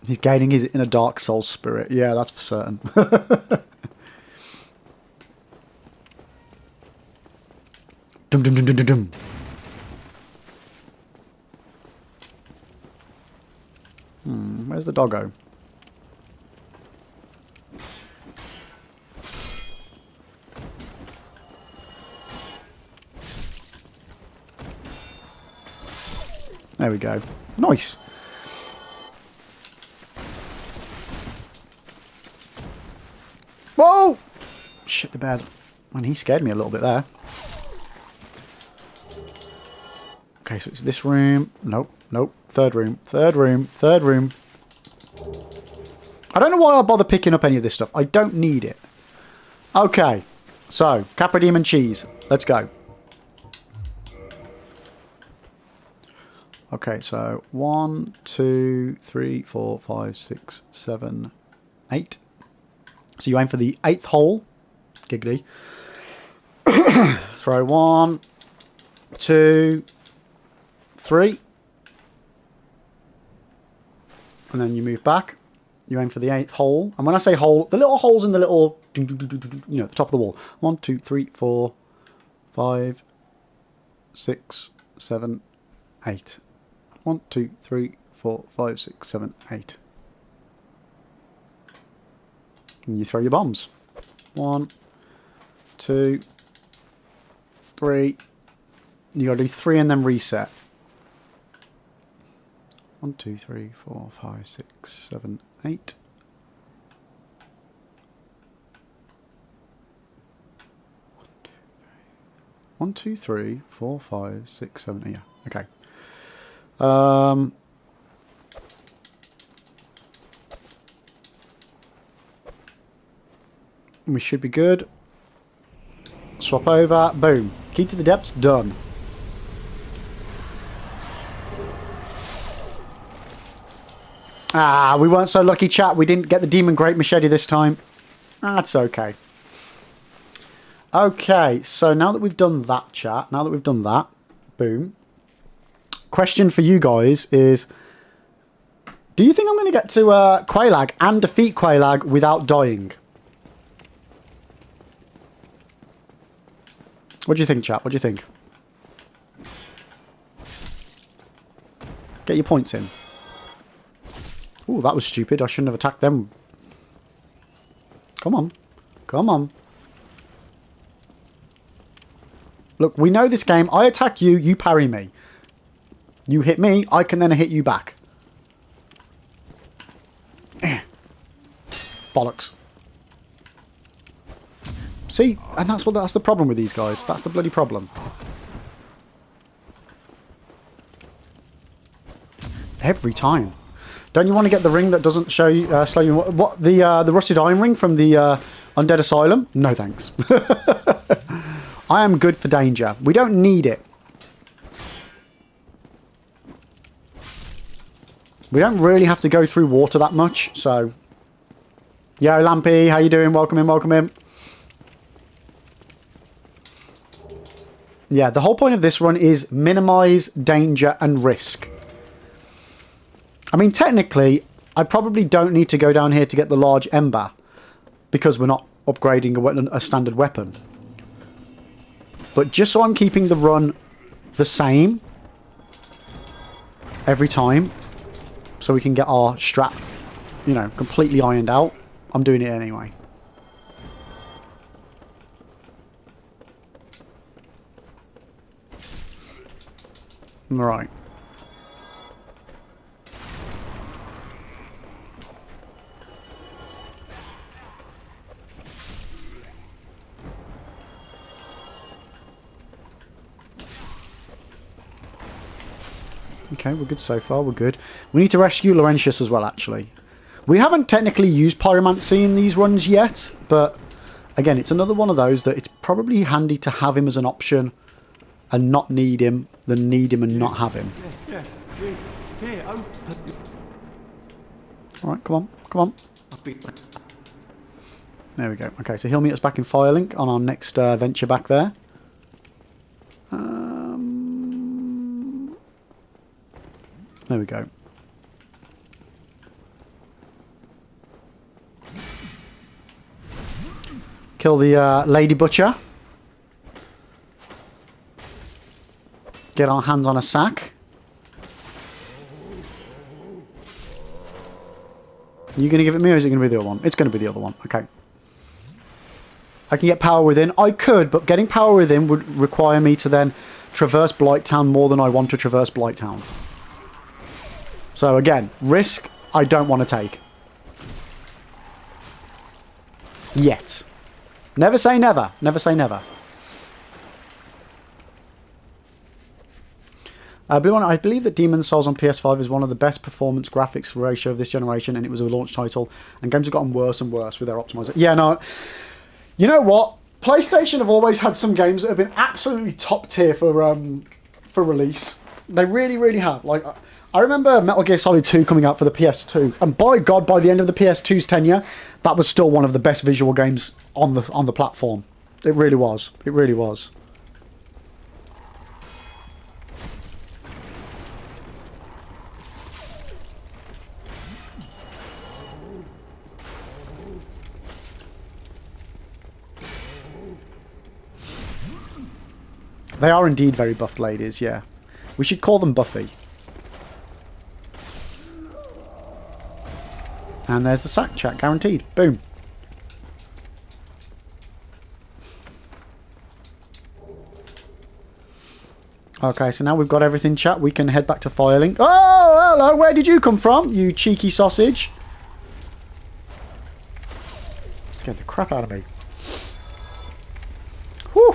He's gaining his inner Dark Souls spirit. Yeah, that's for certain. Dum dum dum dum dum dum. Where's the doggo? There we go. Nice. Whoa! Shit the bed. Man, he scared me a little bit there. Okay, so it's this room. Nope, nope. Third room. Third room. Third room. I don't know why I bother picking up any of this stuff. I don't need it. Okay. So, Capra Demon Cheese. Let's go. Okay, so 1, 2, 3, 4, 5, 6, 7, 8. So you aim for the 8th hole. Giggly. Throw 1, 2, 3. And then you move back. You aim for the 8th hole. And when I say hole, the little holes in the little, you know, the top of the wall. 1, 2, 3, 4, 5, 6, 7, 8. 1, 2, 3, 4, 5, 6, 7, 8. And you throw your bombs. 1, 2, 3. You gotta do 3 and then reset. 1, 2, 3, 4, 5, 6, 7, 8. One, two, three, 4, 5, 6, 7, 8. Yeah. Okay. We should be good. Swap over. Boom. Key to the depths. Done. Ah, we weren't so lucky, chat. We didn't get the Demon Great Machete this time. That's okay. Okay, so now that we've done that, chat, now that we've done that, boom. Question for you guys is, do you think I'm going to get to Quelaag and defeat Quelaag without dying? What do you think, chat? What do you think? Get your points in. Ooh, that was stupid. I shouldn't have attacked them. Come on. Come on. Look, we know this game. I attack you, you parry me. You hit me, I can then hit you back. Bollocks. See? And that's the problem with these guys. That's the bloody problem. Every time. Don't you want to get the ring that doesn't show you, slow you? What the rusted iron ring from the Undead Asylum? No thanks. I am good for danger. We don't need it. We don't really have to go through water that much, so. Yo, Lampy, how you doing? Welcome in, welcome in. Yeah, the whole point of this run is minimize danger and risk. I mean, technically, I probably don't need to go down here to get the large ember because we're not upgrading a standard weapon. But just so I'm keeping the run the same every time, so we can get our strat, you know, completely ironed out, I'm doing it anyway. Right. Okay, we're good so far, we're good. We need to rescue Laurentius as well, actually. We haven't technically used pyromancy in these runs yet, but again, it's another one of those that it's probably handy to have him as an option and not need him than need him and not have him. Yes, here, oh. Alright, come on, come on. There we go. Okay, so he'll meet us back in Firelink on our next venture back there. There we go. Kill the Lady Butcher. Get our hands on a sack. Are you going to give it me or is it going to be the other one? It's going to be the other one. Okay. I can get power within. I could, but getting power within would require me to then traverse Blighttown more than I want to traverse Blighttown. So again, risk I don't want to take. Yet. Never say never. Never say never. I believe that Demon's Souls on PS5 is one of the best performance graphics ratio of this generation, and it was a launch title, and games have gotten worse and worse with their optimization. Yeah, no. You know what? PlayStation have always had some games that have been absolutely top tier for release. They really, really have. Like, I remember Metal Gear Solid 2 coming out for the PS2, and by God, by the end of the PS2's tenure, that was still one of the best visual games on the platform. It really was. It really was. They are indeed very buffed ladies, yeah. We should call them Buffy. And there's the sack, chat, guaranteed. Boom. Okay, so now we've got everything, chat. We can head back to Firelink. Oh, hello, where did you come from, you cheeky sausage? Scared the crap out of me. Whew.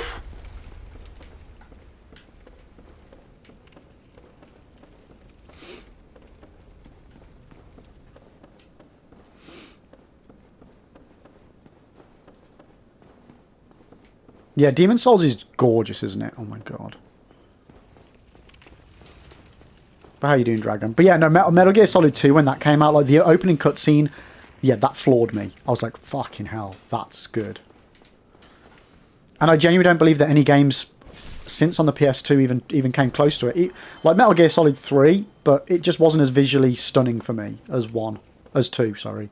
Yeah, Demon's Souls is gorgeous, isn't it? Oh my god. But how you doing, Dragon? But yeah, no, Metal Gear Solid 2, when that came out, like the opening cutscene, yeah, that floored me. I was like, fucking hell, that's good. And I genuinely don't believe that any games since on the PS2 even came close to it. Like Metal Gear Solid 3, but it just wasn't as visually stunning for me as 2, sorry.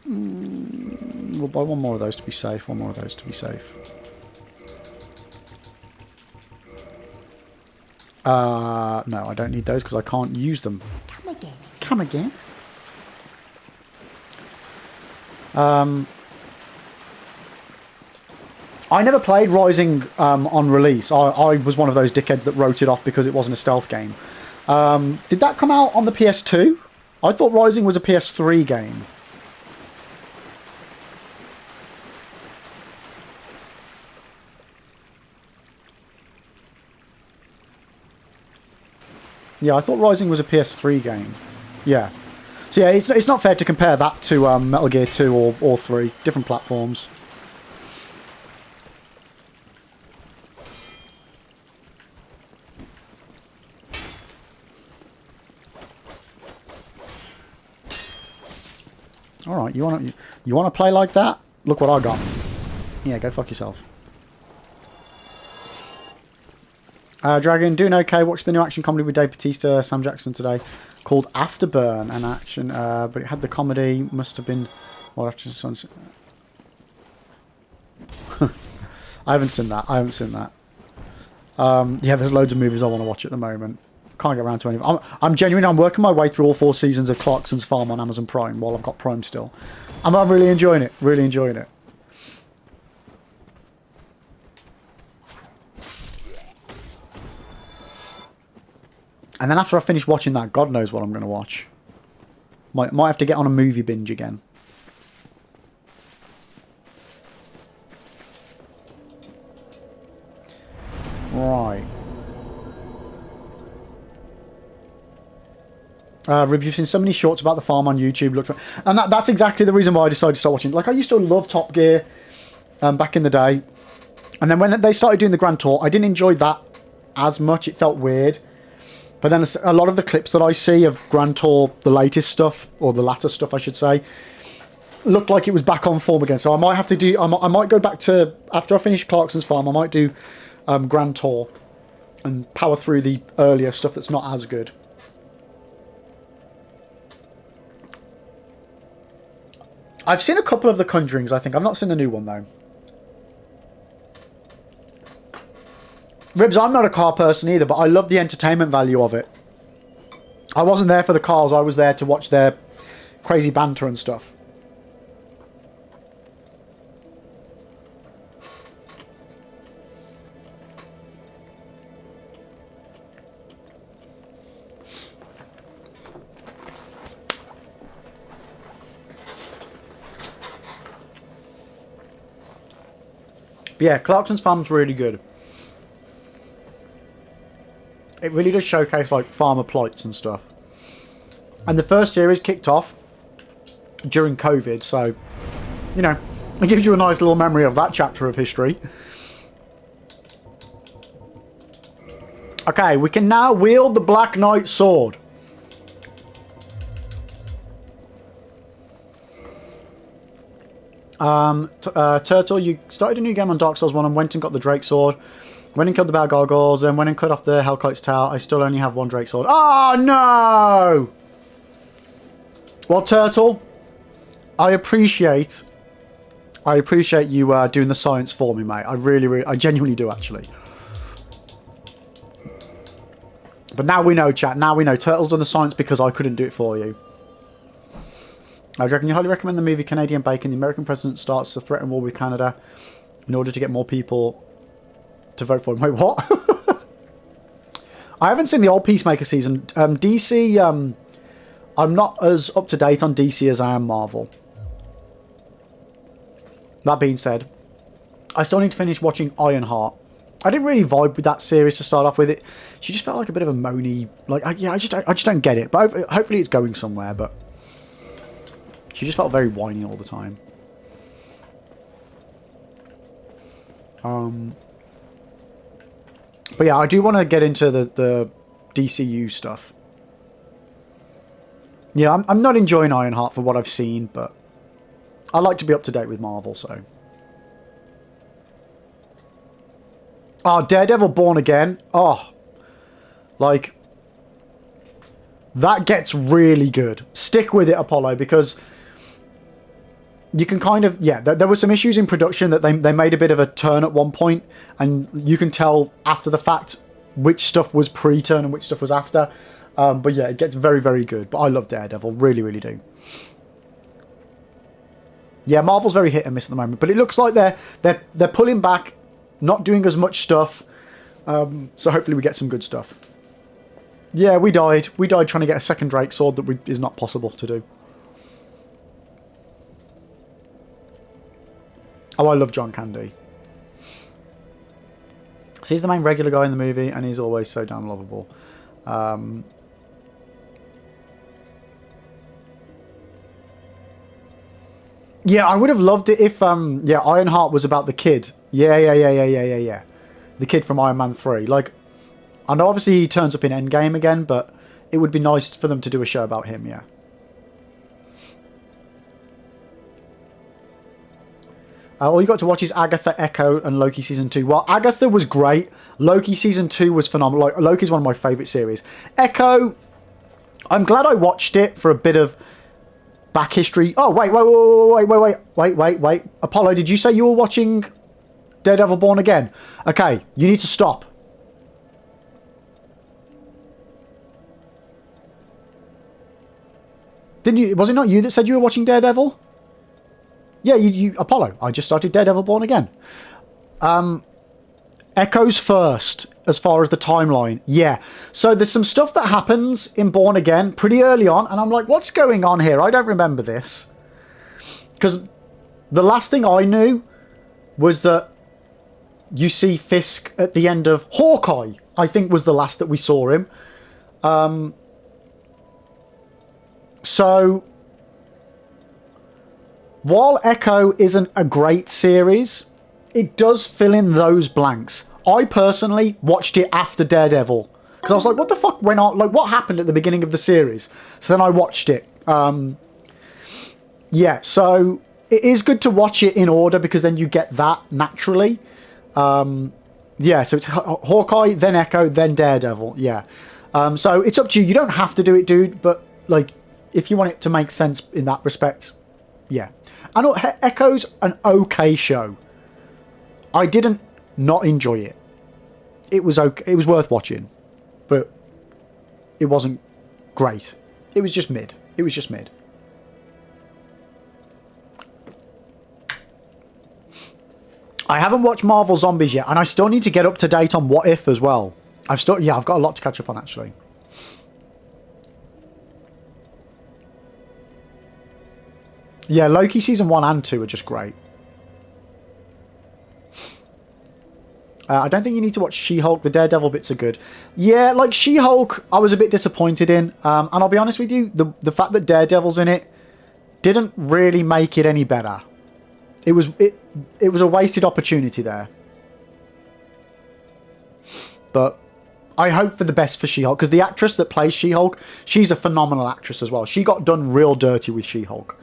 We'll buy one more of those to be safe. One more of those to be safe. No, I don't need those because I can't use them. Come again. Come again? I never played Rising on release. I was one of those dickheads that wrote it off because it wasn't a stealth game. Did that come out on the PS2? I thought Rising was a PS3 game. Yeah, I thought Rising was a PS3 game. Yeah. So yeah, it's not fair to compare that to Metal Gear 2 or 3. Different platforms. Alright, you wanna play like that? Look what I got. Yeah, go fuck yourself. Dragon, doing okay. Watched the new action comedy with Dave Bautista, Sam Jackson today, called Afterburn. An action, but it had the comedy. Must have been. What action? I haven't seen that. I haven't seen that. Yeah, there's loads of movies I want to watch at the moment. Can't get around to any. I'm genuine. I'm working my way through all 4 seasons of Clarkson's Farm on Amazon Prime while I've got Prime still. I'm really enjoying it. Really enjoying it. And then after I finish watching that, God knows what I'm going to watch. Might have to get on a movie binge again. Right. You've seen so many shorts about the farm on YouTube. And that's exactly the reason why I decided to start watching. Like, I used to love Top Gear back in the day. And then when they started doing the Grand Tour, I didn't enjoy that as much. It felt weird. But then a lot of the clips that I see of Grand Tour, the latest stuff, or the latter stuff, I should say, looked like it was back on form again. So I might have to do... I might go back to... After I finish Clarkson's Farm, I might do Grand Tour and power through the earlier stuff that's not as good. I've seen a couple of The Conjurings, I think. I've not seen the new one, though. Ribs, I'm not a car person either, but I love the entertainment value of it. I wasn't there for the cars. I was there to watch their crazy banter and stuff. But yeah, Clarkson's Farm's really good. It really does showcase like farmer plights and stuff. And the first series kicked off during COVID, so you know, it gives you a nice little memory of that chapter of history. Okay, we can now wield the Black Knight sword. Turtle, you started a new game on Dark Souls 1 and went and got the Drake sword. Went and killed the bad gargoyles and went and cut off the Hellkite's tail. I still only have one Drake sword. Oh, no! Well, Turtle, I appreciate you doing the science for me, mate. I genuinely do, actually. But now we know, chat. Now we know. Turtle's done the science because I couldn't do it for you. I reckon you highly recommend the movie Canadian Bacon. The American president starts to threaten war with Canada in order to get more people to vote for him. Wait, what? I haven't seen the old Peacemaker season. DC, I'm not as up to date on DC as I am Marvel. That being said, I still need to finish watching Ironheart. I didn't really vibe with that series to start off with. She just felt like a bit of a moany. Like, I just don't get it. But hopefully it's going somewhere. But she just felt very whiny all the time. But yeah, I do want to get into the DCU stuff. Yeah, I'm not enjoying Ironheart for what I've seen, but I like to be up to date with Marvel, so. Oh, Daredevil Born Again. Oh. Like, that gets really good. Stick with it, Apollo, because you can kind of... Yeah, there were some issues in production that they made a bit of a turn at one point, and you can tell after the fact which stuff was pre-turn and which stuff was after. But yeah, it gets very, very good. But I love Daredevil. Really, really do. Yeah, Marvel's very hit and miss at the moment. But it looks like they're pulling back, not doing as much stuff. So hopefully we get some good stuff. Yeah, we died. We died trying to get a second Drake sword that is not possible to do. Oh, I love John Candy. So he's the main regular guy in the movie, and he's always so damn lovable. Yeah, I would have loved it if, yeah, Ironheart was about the kid. Yeah. The kid from Iron Man 3. Like, I know obviously he turns up in Endgame again, but it would be nice for them to do a show about him, yeah. All you got to watch is Agatha, Echo, and Loki Season 2. Well, Agatha was great. Loki Season 2 was phenomenal. Like, Loki's one of my favourite series. Echo, I'm glad I watched it for a bit of back history. Oh, wait. Apollo, did you say you were watching Daredevil Born Again? Okay, you need to stop. Didn't you? Was it not you that said you were watching Daredevil? Yeah, you Apollo. I just started Daredevil Born Again. Echo's first. as far as the timeline. Yeah. So there's some stuff that happens in Born Again pretty early on, and I'm like, what's going on here? I don't remember this. Because the last thing I knew was that you see Fisk at the end of Hawkeye, I think was the last that we saw him. So, while Echo isn't a great series, it does fill in those blanks. I personally watched it after Daredevil because I was like, what the fuck went on? Like, what happened at the beginning of the series? So then I watched it. Yeah, so it is good to watch it in order because then you get that naturally. Yeah, so it's Hawkeye, then Echo, then Daredevil. Yeah. So it's up to you. You don't have to do it, dude, but like if you want it to make sense in that respect, yeah. I know Echo's an okay show. I didn't not enjoy it. It was okay. It was worth watching, but it wasn't great. It was just mid. It was just mid. I haven't watched Marvel Zombies yet, and I still need to get up to date on What If as well. I've got a lot to catch up on actually. Yeah, Loki season 1 and 2 are just great. I don't think you need to watch She-Hulk. The Daredevil bits are good. Yeah, like She-Hulk, I was a bit disappointed in. And I'll be honest with you, the fact that Daredevil's in it didn't really make it any better. It was a wasted opportunity there. But I hope for the best for She-Hulk, because the actress that plays She-Hulk, she's a phenomenal actress as well. She got done real dirty with She-Hulk.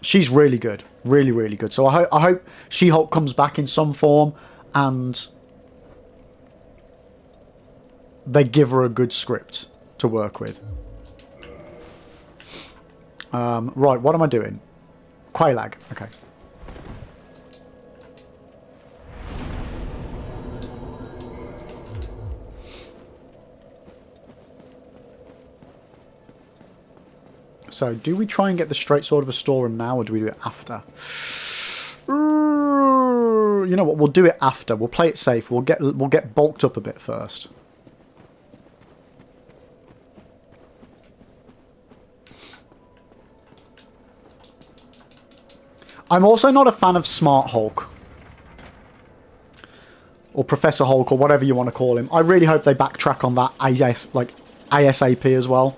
She's really good. Really, really good. So I hope She-Hulk comes back in some form and they give her a good script to work with. Right, what am I doing? Quailag. Okay. So, do we try and get the straight sword of Astorum now, or do we do it after? You know what? We'll do it after. We'll play it safe. We'll get bulked up a bit first. I'm also not a fan of Smart Hulk. Or Professor Hulk, or whatever you want to call him. I really hope they backtrack on that ASAP as well.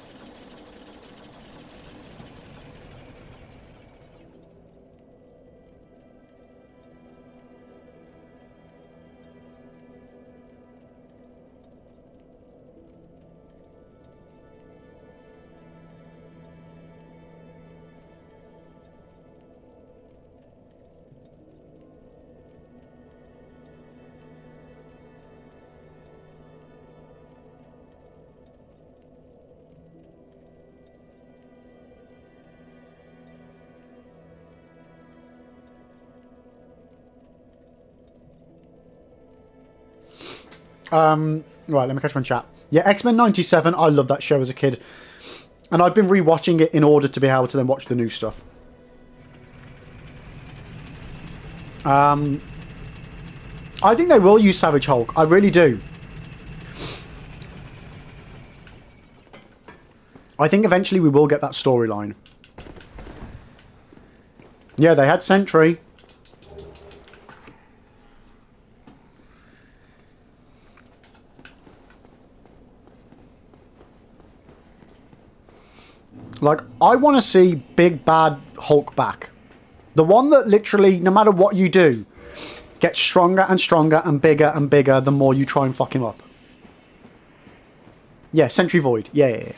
Right, let me catch my chat. Yeah, X-Men 97, I loved that show as a kid. And I've been rewatching it in order to be able to then watch the new stuff. I think they will use Savage Hulk. I really do. I think eventually we will get that storyline. Yeah, they had Sentry. Like, I want to see Big Bad Hulk back. The one that literally, no matter what you do, gets stronger and stronger and bigger the more you try and fuck him up. Yeah, Sentry Void. Yeah.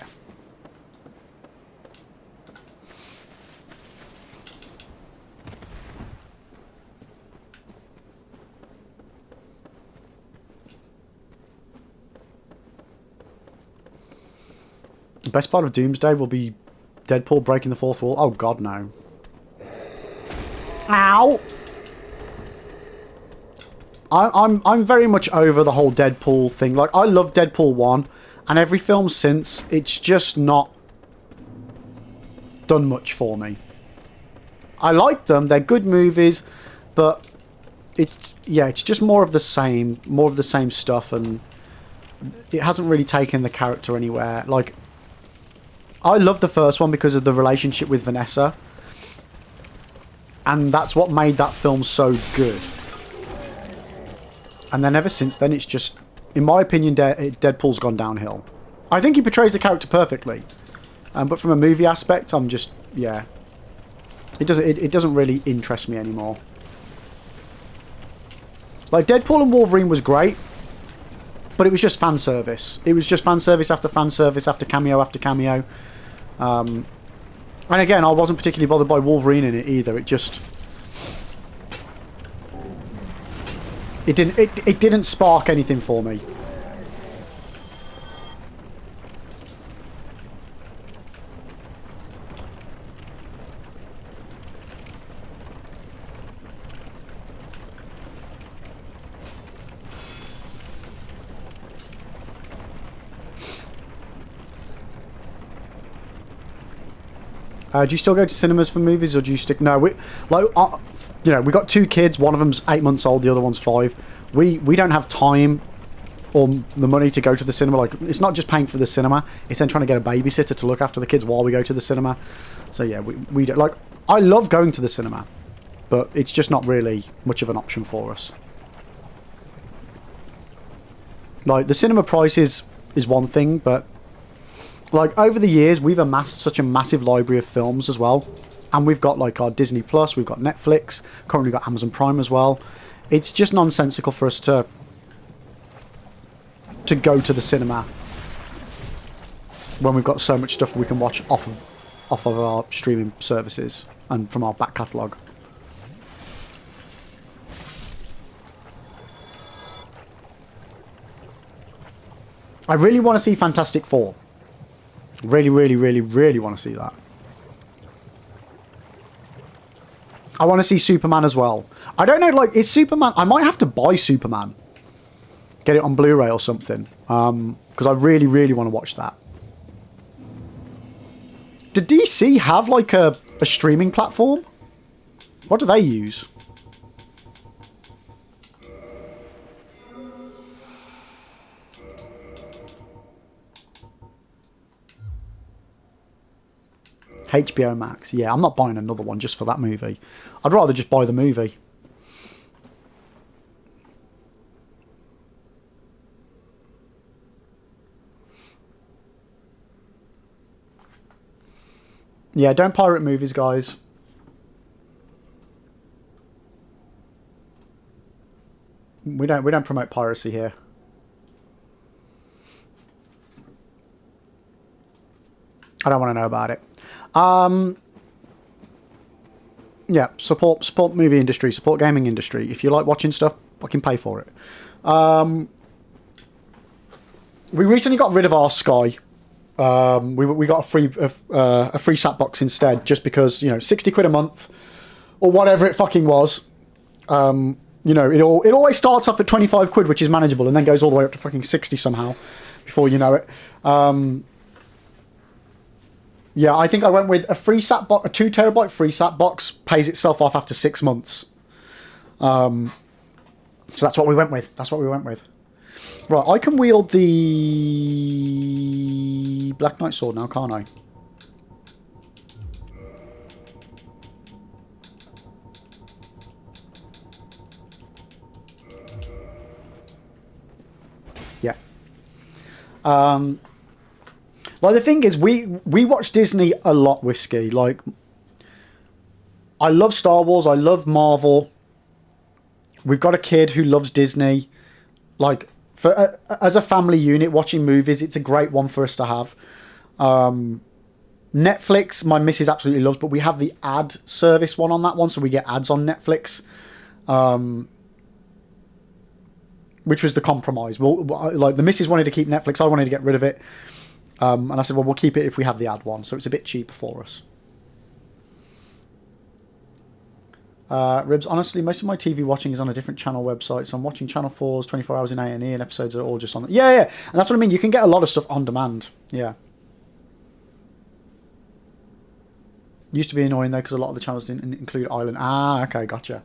The best part of Doomsday will be Deadpool breaking the fourth wall. Oh god, no. Ow! I'm very much over the whole Deadpool thing. Like, I love Deadpool 1, and every film since, it's just not done much for me. I like them, they're good movies, but it's just more of the same stuff, and it hasn't really taken the character anywhere. Like, I loved the first one because of the relationship with Vanessa, and that's what made that film so good. And then ever since then, it's just, in my opinion, Deadpool's gone downhill. I think he portrays the character perfectly, but from a movie aspect, I'm just, yeah, it doesn't really interest me anymore. Like, Deadpool and Wolverine was great, but it was just fan service. It was just fan service after fan service after cameo after cameo. And again, I wasn't particularly bothered by Wolverine in it either. It just, it didn't spark anything for me. Do you still go to cinemas for movies, or do you stick? No, we we got 2 kids. One of them's 8 months old. The other one's 5. We don't have time or the money to go to the cinema. Like, it's not just paying for the cinema; it's then trying to get a babysitter to look after the kids while we go to the cinema. So yeah, we don't, like. I love going to the cinema, but it's just not really much of an option for us. Like, the cinema price is one thing, but like, over the years, we've amassed such a massive library of films as well. And we've got, like, our Disney Plus, we've got Netflix, currently got Amazon Prime as well. It's just nonsensical for us to go to the cinema when we've got so much stuff we can watch off of our streaming services and from our back catalogue. I really want to see Fantastic Four. Really, really, really, really want to see that. I want to see Superman as well. I don't know, like, is Superman... I might have to buy Superman. Get it on Blu-ray or something. Because I really, really want to watch that. Did DC have, like, a streaming platform? What do they use? HBO Max. Yeah, I'm not buying another one just for that movie. I'd rather just buy the movie. Yeah, don't pirate movies, guys. We don't promote piracy here. I don't want to know about it. Yeah, support movie industry, support gaming industry. If you like watching stuff, fucking pay for it. We recently got rid of our Sky. We got a free sat box instead, just because, 60 quid a month or whatever it fucking was. It always starts off at 25 quid, which is manageable, and then goes all the way up to fucking 60 somehow before you know it. Yeah, I think I went with a free sat box, a 2 terabyte free sat box pays itself off after 6 months. So that's what we went with. Right, I can wield the Black Knight sword now, can't I? Yeah. Like, the thing is, we watch Disney a lot, Whiskey. Like, I love Star Wars. I love Marvel. We've got a kid who loves Disney. Like, as a family unit, watching movies, it's a great one for us to have. Netflix, my missus absolutely loves, but we have the ad service one on that one, so we get ads on Netflix. Which was the compromise. Well, like, the missus wanted to keep Netflix. I wanted to get rid of it. And I said, well, we'll keep it if we have the ad one. So it's a bit cheaper for us. Ribs, honestly, most of my TV watching is on a different channel website. So I'm watching Channel 4's 24 Hours in A&E, and episodes are all just on... Yeah. And that's what I mean. You can get a lot of stuff on demand. Yeah. Used to be annoying, though, because a lot of the channels didn't include Island. Ah, okay, gotcha.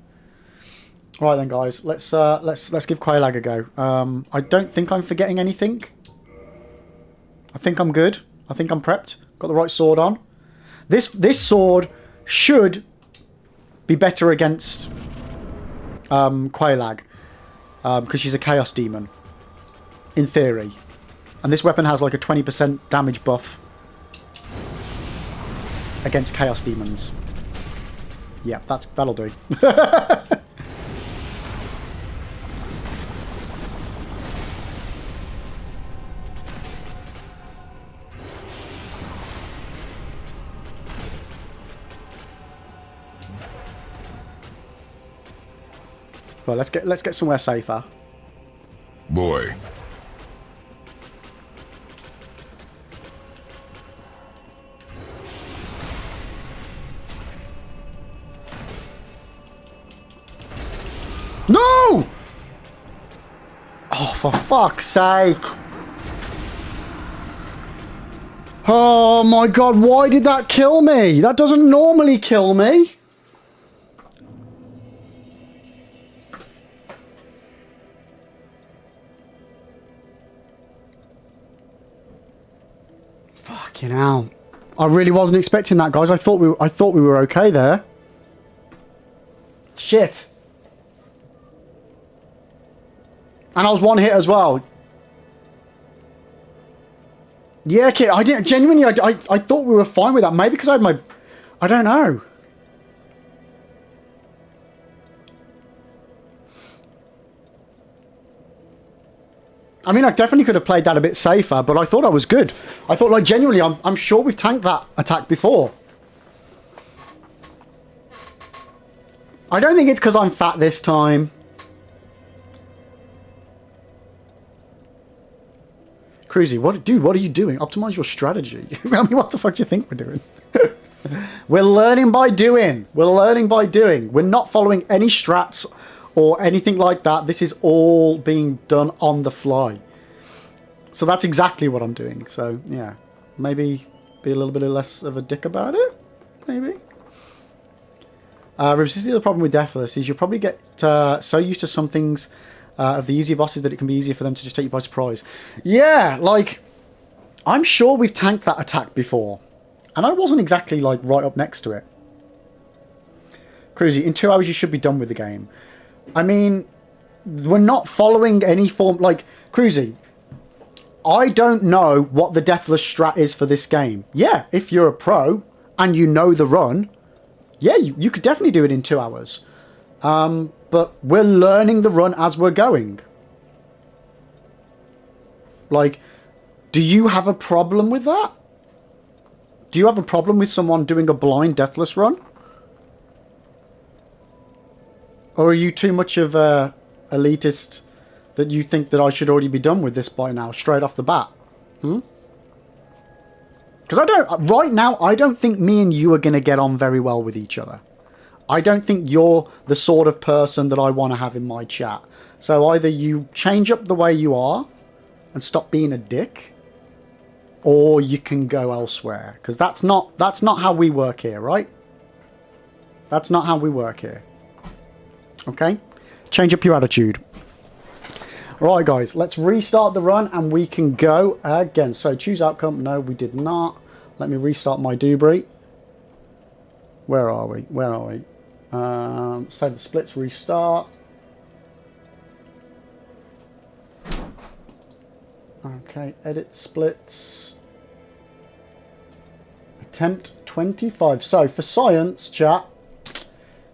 Right then, guys. Let's give Quailag a go. I don't think I'm forgetting anything. I think I'm good. I think I'm prepped. Got the right sword on. This sword should be better against Quailag because she's a chaos demon, in theory. And this weapon has like a 20% damage buff against chaos demons. Yeah, that'll do. Well, let's get somewhere safer. Boy. No! Oh, for fuck's sake. Oh my god, why did that kill me? That doesn't normally kill me. Fucking hell. I really wasn't expecting that, guys. I thought we were okay there. Shit. And I was one hit as well. Yeah, kid, I didn't genuinely. I thought we were fine with that. Maybe because I had my. I don't know. I mean, I definitely could have played that a bit safer, but I thought I was good. I thought, like, genuinely, I'm sure we've tanked that attack before. I don't think it's because I'm fat this time. Cruzy, what are you doing? Optimize your strategy. I mean, what the fuck do you think we're doing? We're learning by doing. We're learning by doing. We're not following any strats or anything like that. This is all being done on the fly. So that's exactly what I'm doing. So, yeah. Maybe be a little bit less of a dick about it? Maybe. This is the other problem with Deathless, is you'll probably get so used to some things of the easier bosses that it can be easier for them to just take you by surprise. Yeah, like, I'm sure we've tanked that attack before. And I wasn't exactly, like, right up next to it. Cruzy, in 2 hours you should be done with the game. I mean, we're not following any form... Like, Cruzy, I don't know what the Deathless strat is for this game. Yeah, if you're a pro and you know the run, yeah, you could definitely do it in 2 hours. But we're learning the run as we're going. Like, do you have a problem with that? Do you have a problem with someone doing a blind Deathless run? Or are you too much of a elitist that you think that I should already be done with this by now, straight off the bat? Because right now, I don't think me and you are going to get on very well with each other. I don't think you're the sort of person that I want to have in my chat. So either you change up the way you are and stop being a dick, or you can go elsewhere. Because that's not how we work here, right? That's not how we work here. Okay? Change up your attitude. Right, guys, let's restart the run and we can go again. So choose outcome. No, we did not. Let me restart my Dubry. Where are we? Where are we? Save the splits, restart. Okay, edit splits. Attempt 25. So for science, chat,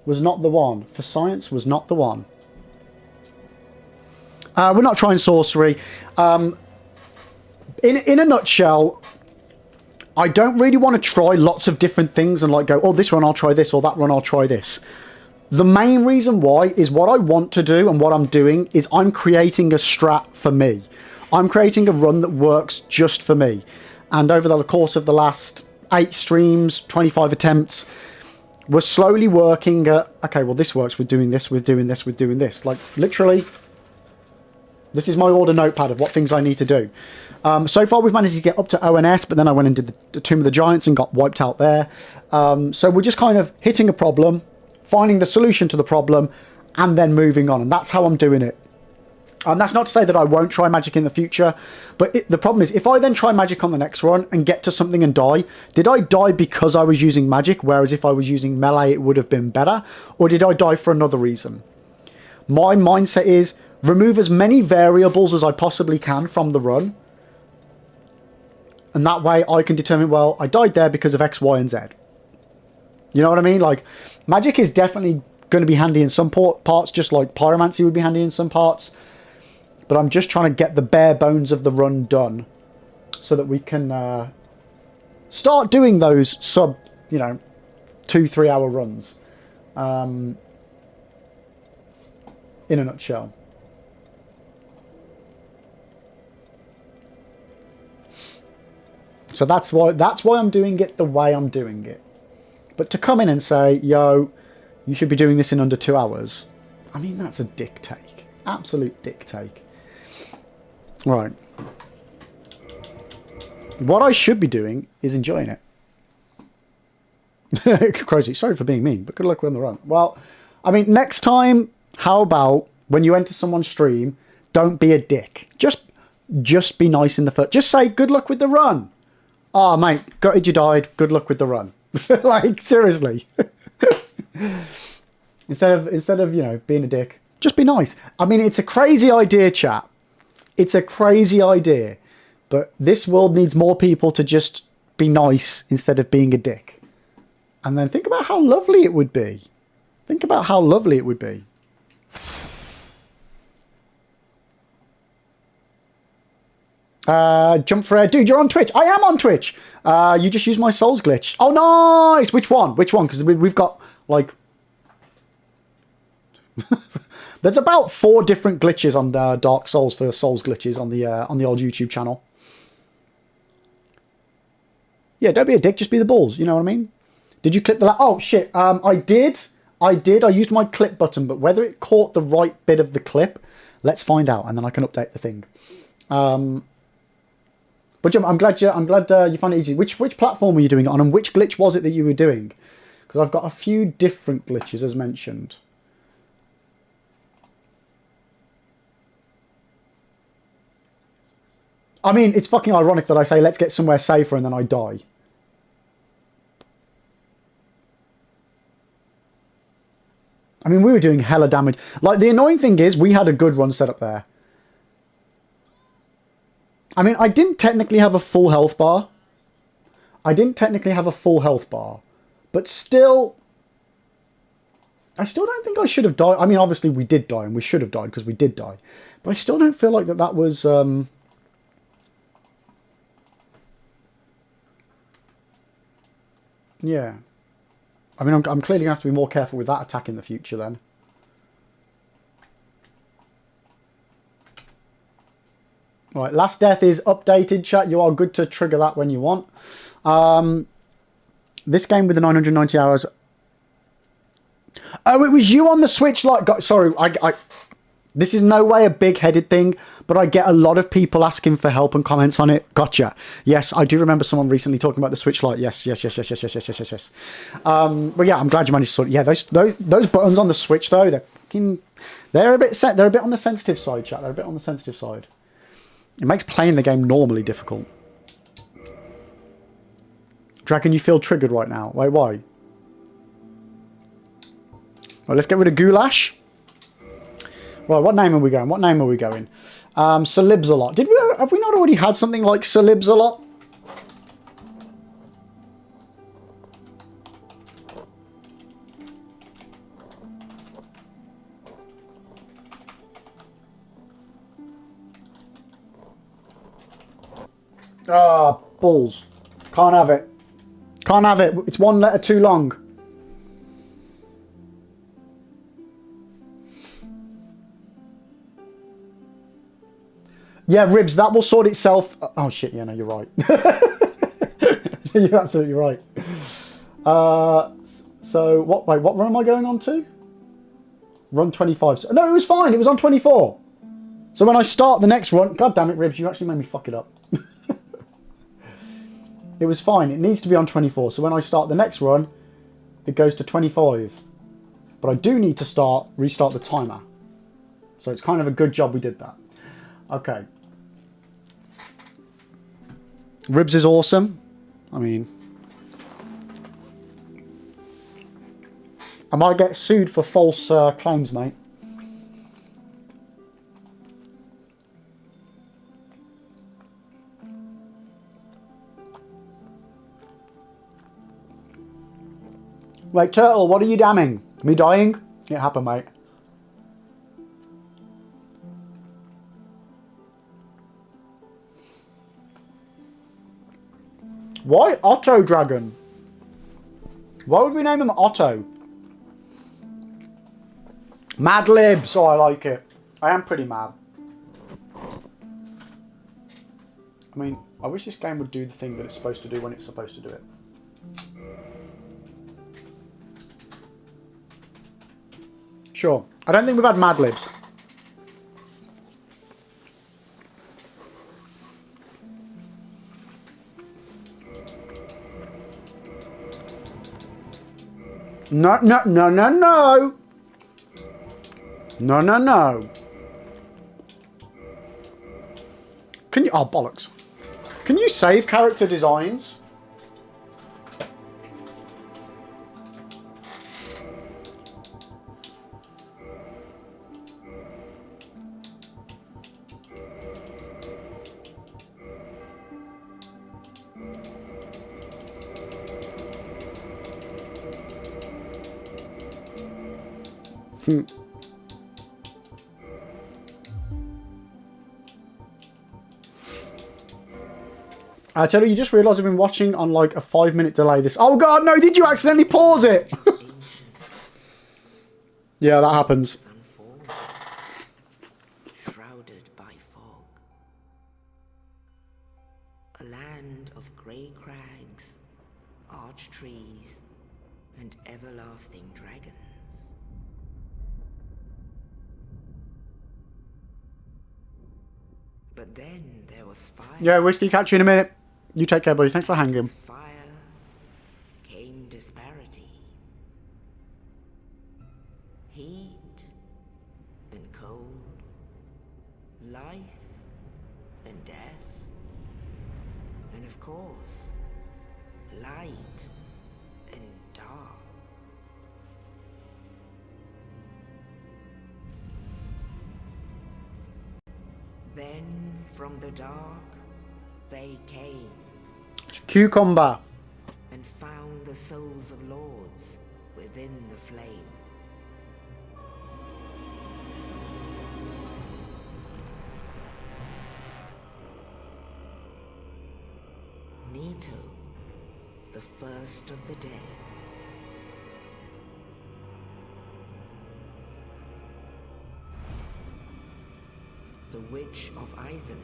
was not the one. For science was not the one. We're not trying sorcery. In a nutshell, I don't really want to try lots of different things and like go, oh, this run I'll try this, or that run I'll try this. The main reason why is what I want to do and what I'm doing is I'm creating a strat for me. I'm creating a run that works just for me. And over the course of the last 8 streams, 25 attempts, we're slowly working at, okay, well, this works with doing this, with doing this, with doing this. Like, literally, this is my order notepad of what things I need to do. So far, we've managed to get up to ONS, but then I went and did the Tomb of the Giants and got wiped out there. So we're just kind of hitting a problem, finding the solution to the problem, and then moving on. And that's how I'm doing it. And that's not to say that I won't try magic in the future, but the problem is, if I then try magic on the next run and get to something and die, did I die because I was using magic, whereas if I was using melee, it would have been better? Or did I die for another reason? My mindset is, remove as many variables as I possibly can from the run. And that way I can determine, well, I died there because of X, Y, and Z. You know what I mean? Like, magic is definitely going to be handy in some parts, just like pyromancy would be handy in some parts. But I'm just trying to get the bare bones of the run done so that we can start doing those sub, 2-3 hour runs. In a nutshell. So that's why I'm doing it the way I'm doing it. But to come in and say, yo, you should be doing this in under 2 hours, I mean, that's a dick take. Absolute dick take. Right. What I should be doing is enjoying it. Crazy. Sorry for being mean, but good luck on the run. Well, I mean, next time, how about when you enter someone's stream, don't be a dick. Just be nice in the first. Just say, good luck with the run. Oh, mate, gutted you died. Good luck with the run. Like, seriously. Instead of, being a dick, just be nice. I mean, it's a crazy idea, chat. It's a crazy idea, but this world needs more people to just be nice instead of being a dick. And then think about how lovely it would be. Think about how lovely it would be. Jump for air. Dude, you're on Twitch. I am on Twitch. You just used my souls glitch. Oh, nice. Which one? Which one? Because we've got, like... There's about 4 different glitches on Dark Souls for souls glitches on the old YouTube channel. Yeah, don't be a dick, just be the balls. You know what I mean? Did you clip the... Oh, shit. I did. I used my clip button, but whether it caught the right bit of the clip, let's find out, and then I can update the thing. But I'm glad you found it easy. Which platform were you doing it on, and which glitch was it that you were doing? Because I've got a few different glitches, as mentioned. I mean, it's fucking ironic that I say, let's get somewhere safer, and then I die. I mean, we were doing hella damage. Like, the annoying thing is, we had a good run set up there. I mean, I didn't technically have a full health bar. But still... I still don't think I should have died. I mean, obviously we did die, and we should have died, because we did die. But I still don't feel like that was... Yeah. I mean, I'm clearly going to have to be more careful with that attack in the future then. Right, last death is updated, chat. You are good to trigger that when you want. This game with the 990 hours... Oh, it was you on the Switch. Sorry, this is no way a big-headed thing, but I get a lot of people asking for help and comments on it. Gotcha. Yes, I do remember someone recently talking about the Switch Lite. Yes. But yeah, I'm glad you managed to sort it. Yeah, those buttons on the Switch though, they're a bit on the sensitive side, chat. They're a bit on the sensitive side. It makes playing the game normally difficult. Dragon, you feel triggered right now. Wait, why? Right, let's get rid of Goulash. Right, what name are we going? Celibs-a-lot. Have we not already had something like Celibs-a-lot? Ah, balls. Can't have it. Can't have it. It's one letter too long. Yeah, Ribs, that will sort itself. Oh, shit, yeah, no, you're right. You're absolutely right. So, what run am I going on to? Run 25. No, it was fine. It was on 24. So when I start the next run... God damn it, Ribs, you actually made me fuck it up. It was fine. It needs to be on 24. So when I start the next run, it goes to 25. But I do need to restart the timer. So it's kind of a good job we did that. Okay. Ribs is awesome. I mean, I might get sued for false claims, mate. Wait, Turtle, what are you damning? Me dying? It happened, mate. Why Otto Dragon? Why would we name him Otto? Mad Libs. Oh, I like it. I am pretty mad. I mean, I wish this game would do the thing that it's supposed to do when it's supposed to do it. Sure. I don't think we've had Mad Libs. No, no, no, no, no. No, no, no. Can you... Oh, bollocks. Can you save character designs? I tell you just realised I've been watching on like a 5-minute delay this. Oh god, no, did you accidentally pause it? Yeah, that happens. Shrouded by fog. A land of grey crags, arch trees, and everlasting dragons. But then there was fire. Yeah, Whiskey, catch you in a minute. You take care, buddy. Thanks for hanging. Fire came disparity. Heat and cold. Life and death. And of course, light and dark. Then from the dark they came Cucumber. and found the souls of lords within the flame. Nito, the first of the dead. The Witch of Izalith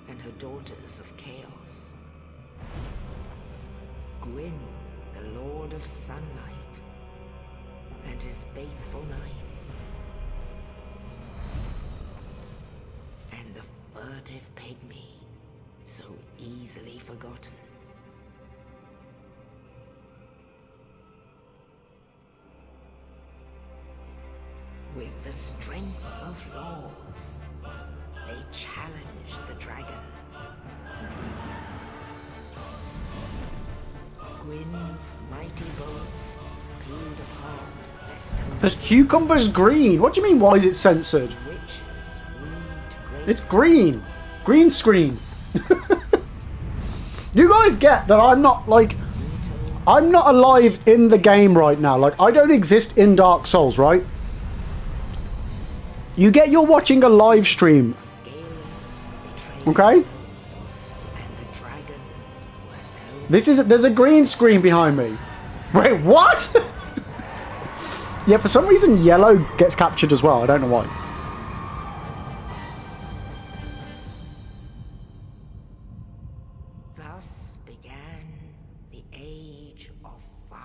and her daughters of Chaos. Gwyn, the Lord of Sunlight, and his faithful knights. And the furtive pygmy, so easily forgotten. With the strength of lords, they challenged the dragons. Gwyn's mighty bolts peeled apart their stone. This cucumber's green. What do you mean, why is it censored? Witches weaved great It's green. Green screen. You guys get that I'm not, like... I'm not alive in the game right now. Like, I don't exist in Dark Souls, right? You get you're watching a live stream. Okay? There's a green screen behind me. Wait, what? Yeah, for some reason yellow gets captured as well. I don't know why. Thus began the Age of Fire.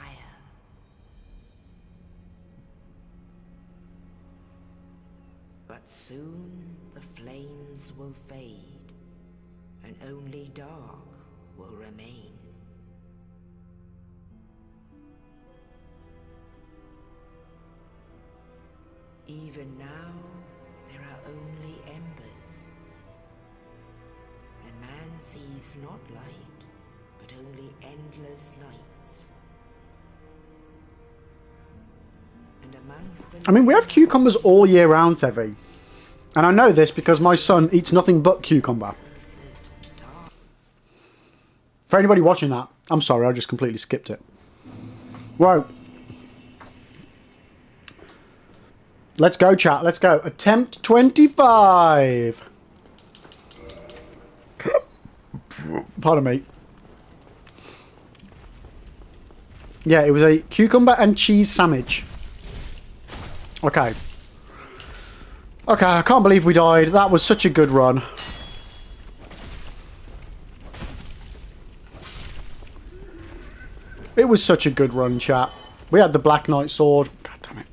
But soon the flames will fade, and only dark will remain. Even now, there are only embers. And man sees not light, but only endless nights. And amongst them, I mean, we have cucumbers all year round, Thevi. And I know this because my son eats nothing but cucumber. For anybody watching that, I'm sorry, I just completely skipped it. Right. Let's go, chat. Let's go. Attempt 25. Pardon me. Yeah, it was a cucumber and cheese sandwich. Okay. Okay, I can't believe we died. That was such a good run. It was such a good run, chat. We had the Black Knight sword. God damn it.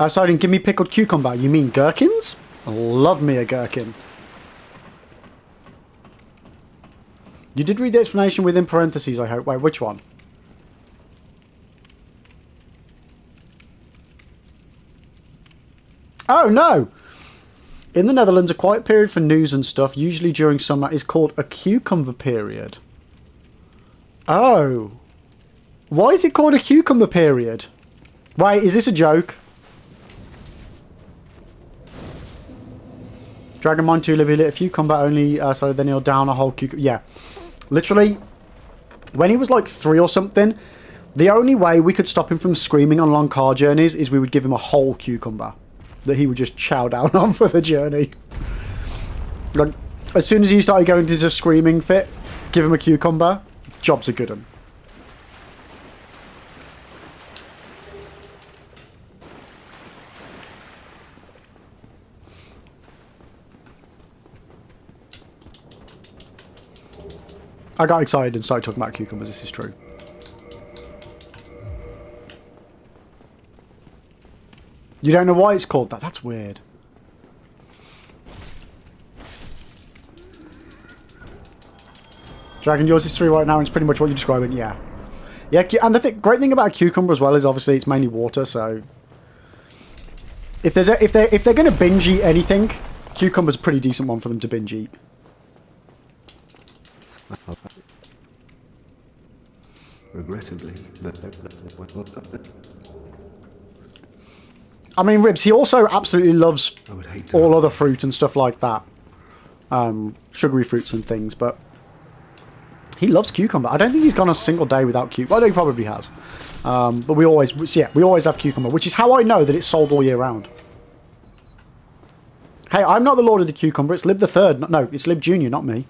So I didn't give me pickled cucumber. You mean gherkins? I love me a gherkin. You did read the explanation within parentheses, I hope. Wait, which one? Oh, no! In the Netherlands, a quiet period for news and stuff, usually during summer, is called a cucumber period. Oh. Why is it called a cucumber period? Wait, is this a joke? Dragon Mine 2, Libby lit a cucumber only, so then he'll down a whole cucumber. Yeah. Literally, when he was like 3 or something, the only way we could stop him from screaming on long car journeys is we would give him a whole cucumber that he would just chow down on for the journey. Like, as soon as he started going into a screaming fit, give him a cucumber, job's a good one. I got excited and started talking about cucumbers, this is true. You don't know why it's called that? That's weird. Dragon, yours is 3 right now, and it's pretty much what you're describing, yeah. Yeah, and the great thing about a cucumber as well is obviously it's mainly water, so... If they're going to binge eat anything, cucumber's a pretty decent one for them to binge eat. Regrettably, I mean, Ribs, he also absolutely loves I would hate to all other fruit and stuff like that. Sugary fruits and things, but he loves cucumber. I don't think he's gone a single day without cucumber. I know he probably has. But we always have cucumber, which is how I know that it's sold all year round. Hey, I'm not the Lord of the Cucumber. It's Lib the Third. No, it's Lib Junior, not me.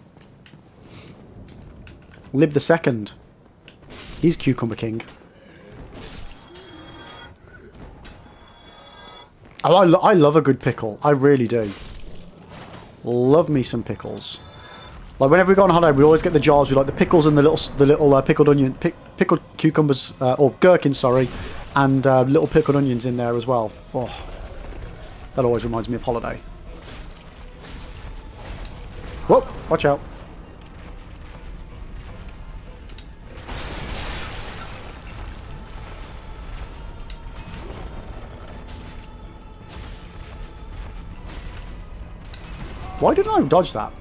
Lib the Second. He's Cucumber King. Oh, I love a good pickle. I really do. Love me some pickles. Like whenever we go on holiday, we always get the jars with like the pickles and the little pickled onion, pickled cucumbers or gherkins, sorry, and little pickled onions in there as well. Oh, that always reminds me of holiday. Whoa! Watch out. Why didn't I dodge that?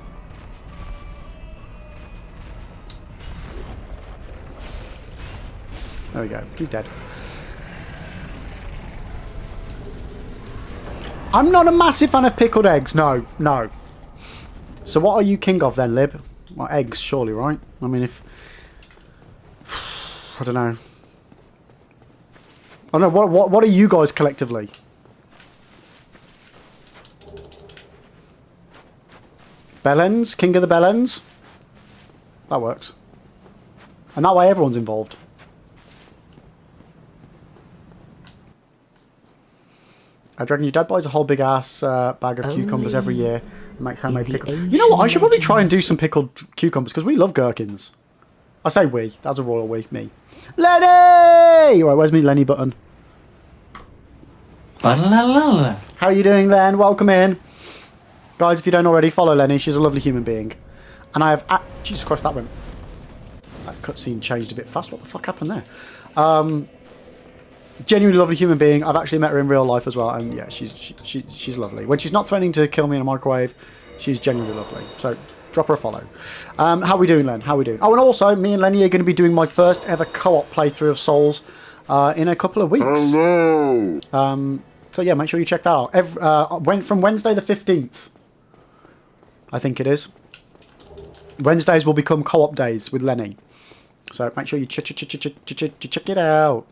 There we go. He's dead. I'm not a massive fan of pickled eggs. No, no. So what are you king of then, Lib? Well, eggs, surely, right? I mean, if... I don't know. I don't know. What are you guys collectively? Bellends? King of the Bellends? That works. And that way everyone's involved. Dragon, your dad buys a whole big ass bag of cucumbers every year and makes homemade pickles. You know what? I should probably try and do some pickled cucumbers because we love gherkins. I say we. That's a royal we. Me. Lenny! Right, where's me Lenny button? How are you doing, Len? Welcome in. Guys, if you don't already, follow Lenny. She's a lovely human being. And I have... Jesus Christ, that went... That cutscene changed a bit fast. What the fuck happened there? Genuinely lovely human being. I've actually met her in real life as well, and yeah, she's lovely. When she's not threatening to kill me in a microwave, she's genuinely lovely. So drop her a follow. How we doing, Len? How we doing? Oh, and also, me and Lenny are going to be doing my first ever co-op playthrough of Souls in a couple of weeks. Hello. So yeah, make sure you check that out. From Wednesday the 15th, I think it is. Wednesdays will become co-op days with Lenny. So make sure you check it out.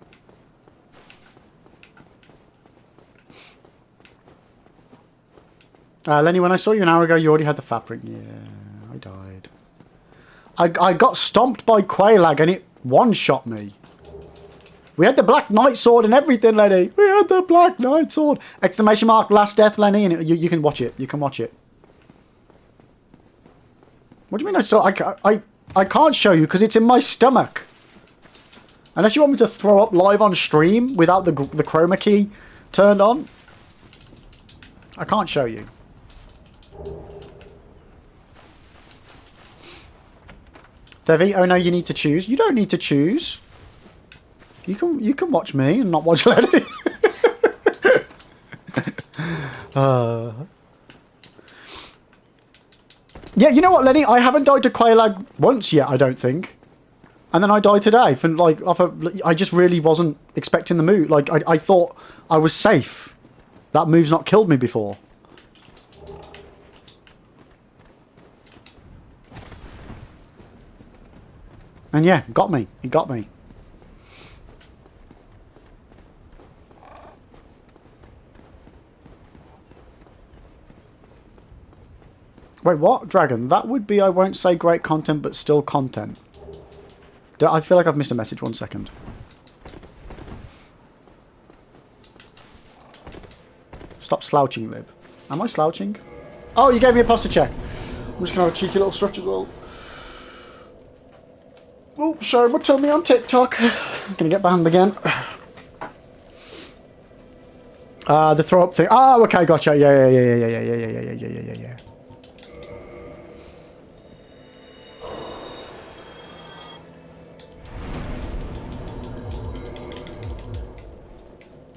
Lenny, when I saw you an hour ago, you already had the fabric. Yeah, I died. I got stomped by Quailag and it one-shot me. We had the Black Knight sword and everything, Lenny. We had the Black Knight sword. Exclamation mark, last death, Lenny. And you can watch it. You can watch it. What do you mean I saw? I can't show you because it's in my stomach. Unless you want me to throw up live on stream without the chroma key turned on. I can't show you. Devi, oh no, you need to choose. You don't need to choose. You can watch me and not watch Lenny. Yeah, you know what, Lenny? I haven't died to Quailag once yet, I don't think. And then I died today. For, like, I just really wasn't expecting the move. Like, I thought I was safe. That move's not killed me before. And yeah, got me. He got me. Wait, what? Dragon? That would be, I won't say great content, but still content. I feel like I've missed a message. 1 second. Stop slouching, Lib. Am I slouching? Oh, you gave me a posture check. I'm just going to have a cheeky little stretch as well. Oh, showing my tummy on TikTok. I'm going to get banned again. The throw up thing. Oh, okay, gotcha. Yeah.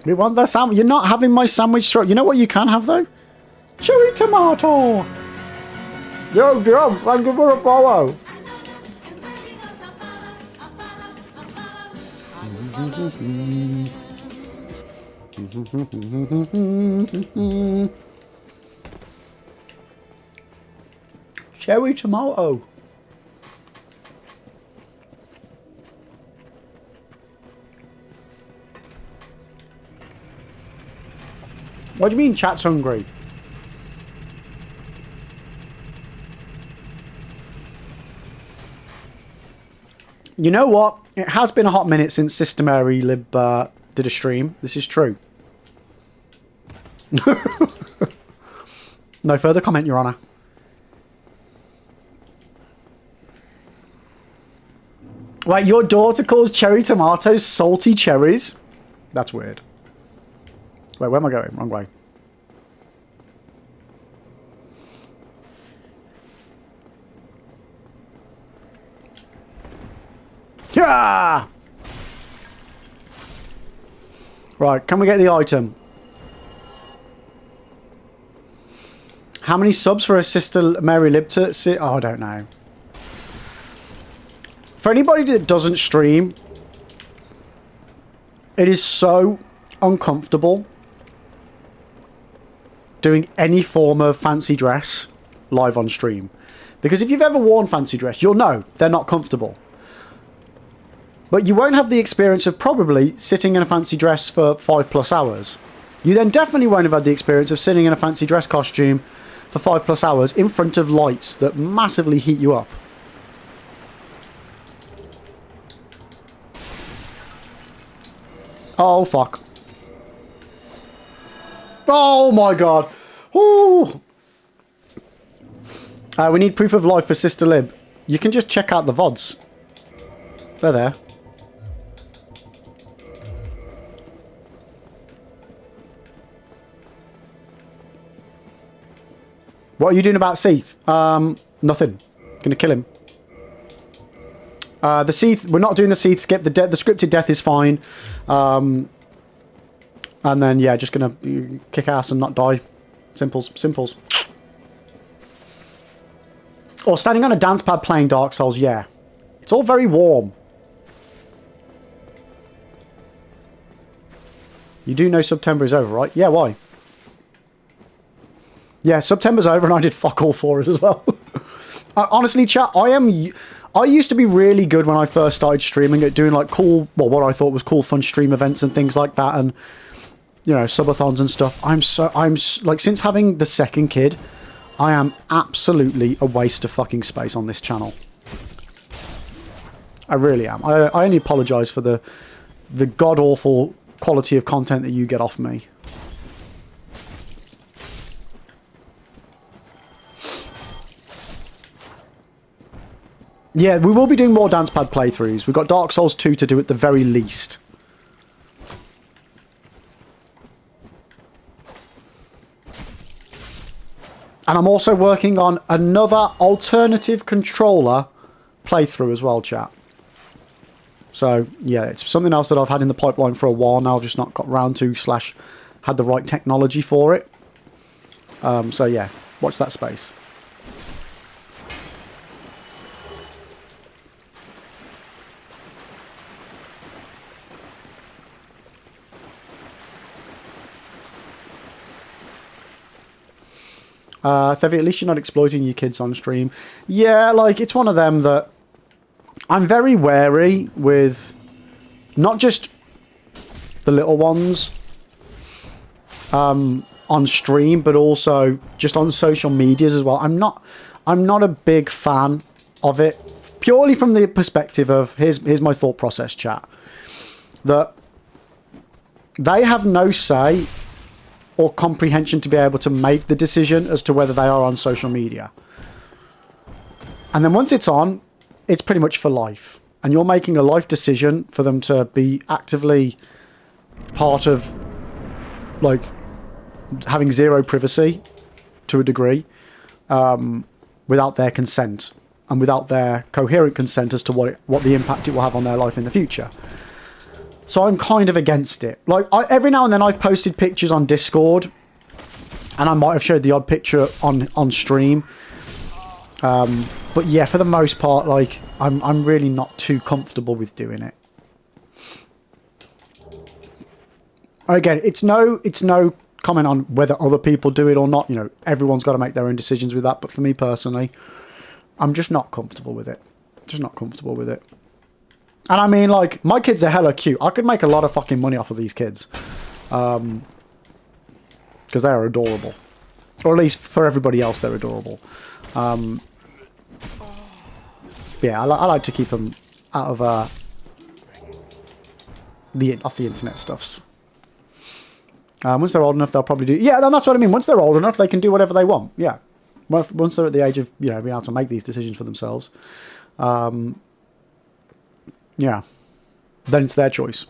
We want the sandwich. You're not having my sandwich strap. You know what you can have though? Cherry tomato. Yo, thank you for a follow. Cherry tomato. What do you mean chat's hungry? You know what? It has been a hot minute since Sister Mary Lib did a stream. This is true. No further comment, Your Honour. Wait, your daughter calls cherry tomatoes salty cherries? That's weird. Wait, where am I going? Wrong way. Yeah! Right, can we get the item? How many subs for a Sister Mary Lib to sit? Oh, I don't know. For anybody that doesn't stream, it is so uncomfortable doing any form of fancy dress live on stream. Because if you've ever worn fancy dress, you'll know they're not comfortable. But you won't have the experience of probably sitting in a fancy dress for 5+ hours. You then definitely won't have had the experience of sitting in a fancy dress costume for 5+ hours in front of lights that massively heat you up. Oh, fuck. Oh, my God. Ooh. We need proof of life for Sister Lib. You can just check out the VODs. They're there. What are you doing about Seath? Nothing. Gonna kill him. The Seath, we're not doing the Seath skip. The scripted death is fine. And then, yeah, just going to kick ass and not die. Simples. Simples. Or standing on a dance pad playing Dark Souls, yeah. It's all very warm. You do know September is over, right? Yeah, why? Yeah, September's over and I did fuck all for it as well. Honestly, chat, I used to be really good when I first started streaming at doing like cool, well, what I thought was cool, fun stream events and things like that, and you know, subathons and stuff. I'm like, since having the second kid, I am absolutely a waste of fucking space on this channel. I really am. I only apologise for the god awful quality of content that you get off me. Yeah, we will be doing more dance pad playthroughs. We've got Dark Souls 2 to do at the very least. And I'm also working on another alternative controller playthrough as well, chat. So, yeah, it's something else that I've had in the pipeline for a while now. I've just not got round to / had the right technology for it. So, yeah, watch that space. Thevi, at least you're not exploiting your kids on stream. Yeah, like, it's one of them that I'm very wary with, not just the little ones on stream, but also just on social medias as well. I'm not a big fan of it, purely from the perspective of, here's my thought process, chat, that they have no say or comprehension to be able to make the decision as to whether they are on social media. And then once it's on, it's pretty much for life. And you're making a life decision for them to be actively part of, like, having zero privacy to a degree, without their consent and without their coherent consent as to what the impact it will have on their life in the future. So I'm kind of against it. Like, every now and then I've posted pictures on Discord, and I might have showed the odd picture on stream. But yeah, for the most part, like, I'm really not too comfortable with doing it. Again, it's no comment on whether other people do it or not. You know, everyone's got to make their own decisions with that. But for me personally, I'm just not comfortable with it. Just not comfortable with it. And I mean, like, my kids are hella cute. I could make a lot of fucking money off of these kids. Because they are adorable. Or at least for everybody else, they're adorable. Yeah, I like to keep them out of off the internet stuffs. Once they're old enough, they'll probably do... Yeah, that's what I mean. Once they're old enough, they can do whatever they want. Yeah. Once they're at the age of, you know, being able to make these decisions for themselves. Yeah. Then it's their choice.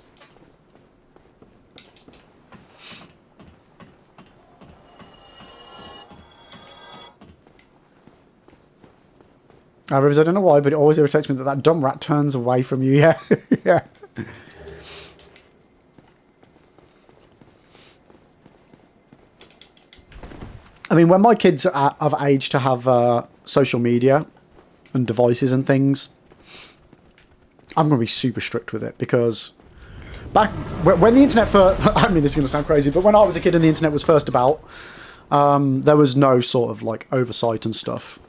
I don't know why, but it always irritates me that dumb rat turns away from you. Yeah. Yeah. I mean, when my kids are of age to have social media and devices and things, I'm going to be super strict with it, because back when the internet first... I mean, this is going to sound crazy, but when I was a kid and the internet was first about, there was no sort of, like, oversight and stuff.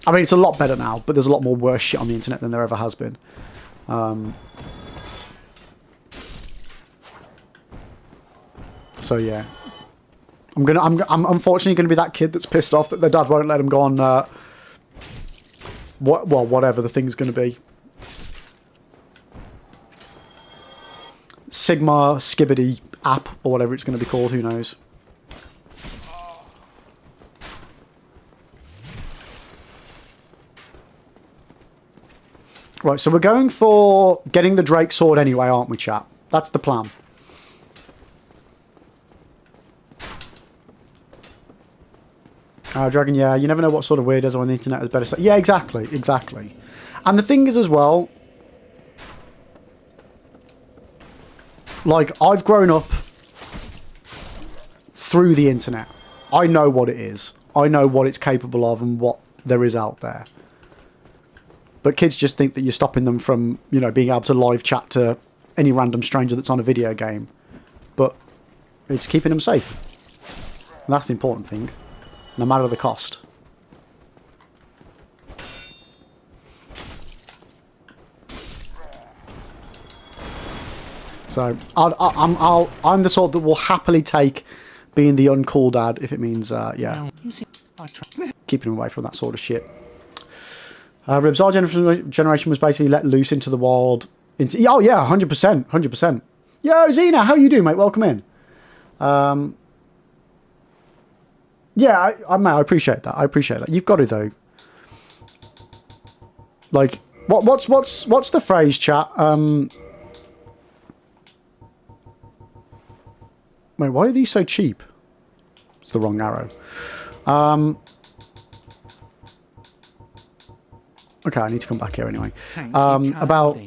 I mean, it's a lot better now, but there's a lot more worse shit on the internet than there ever has been. So, yeah. I'm unfortunately going to be that kid that's pissed off that their dad won't let him go on, whatever the thing's going to be. Sigma Skibbity app, or whatever it's going to be called, who knows. Right, so we're going for getting the Drake sword anyway, aren't we, chat? That's the plan. Dragon, yeah, you never know what sort of weirdos are on the internet is better. Yeah, exactly, exactly. And the thing is as well, like, I've grown up through the internet. I know what it is. I know what it's capable of and what there is out there. But kids just think that you're stopping them from, you know, being able to live chat to any random stranger that's on a video game. But it's keeping them safe. And that's the important thing, no matter the cost. So I'm the sort that will happily take being the uncool dad if it means, yeah, keeping him away from that sort of shit. Ribs, our generation was basically let loose into the wild. Oh yeah, 100%, 100%. Yo, Xena, how you doing, mate? Welcome in. Yeah, mate, I appreciate that. I appreciate that. You've got it though. Like, what's the phrase, chat? Wait, why are these so cheap? It's the wrong arrow. Okay, I need to come back here anyway. About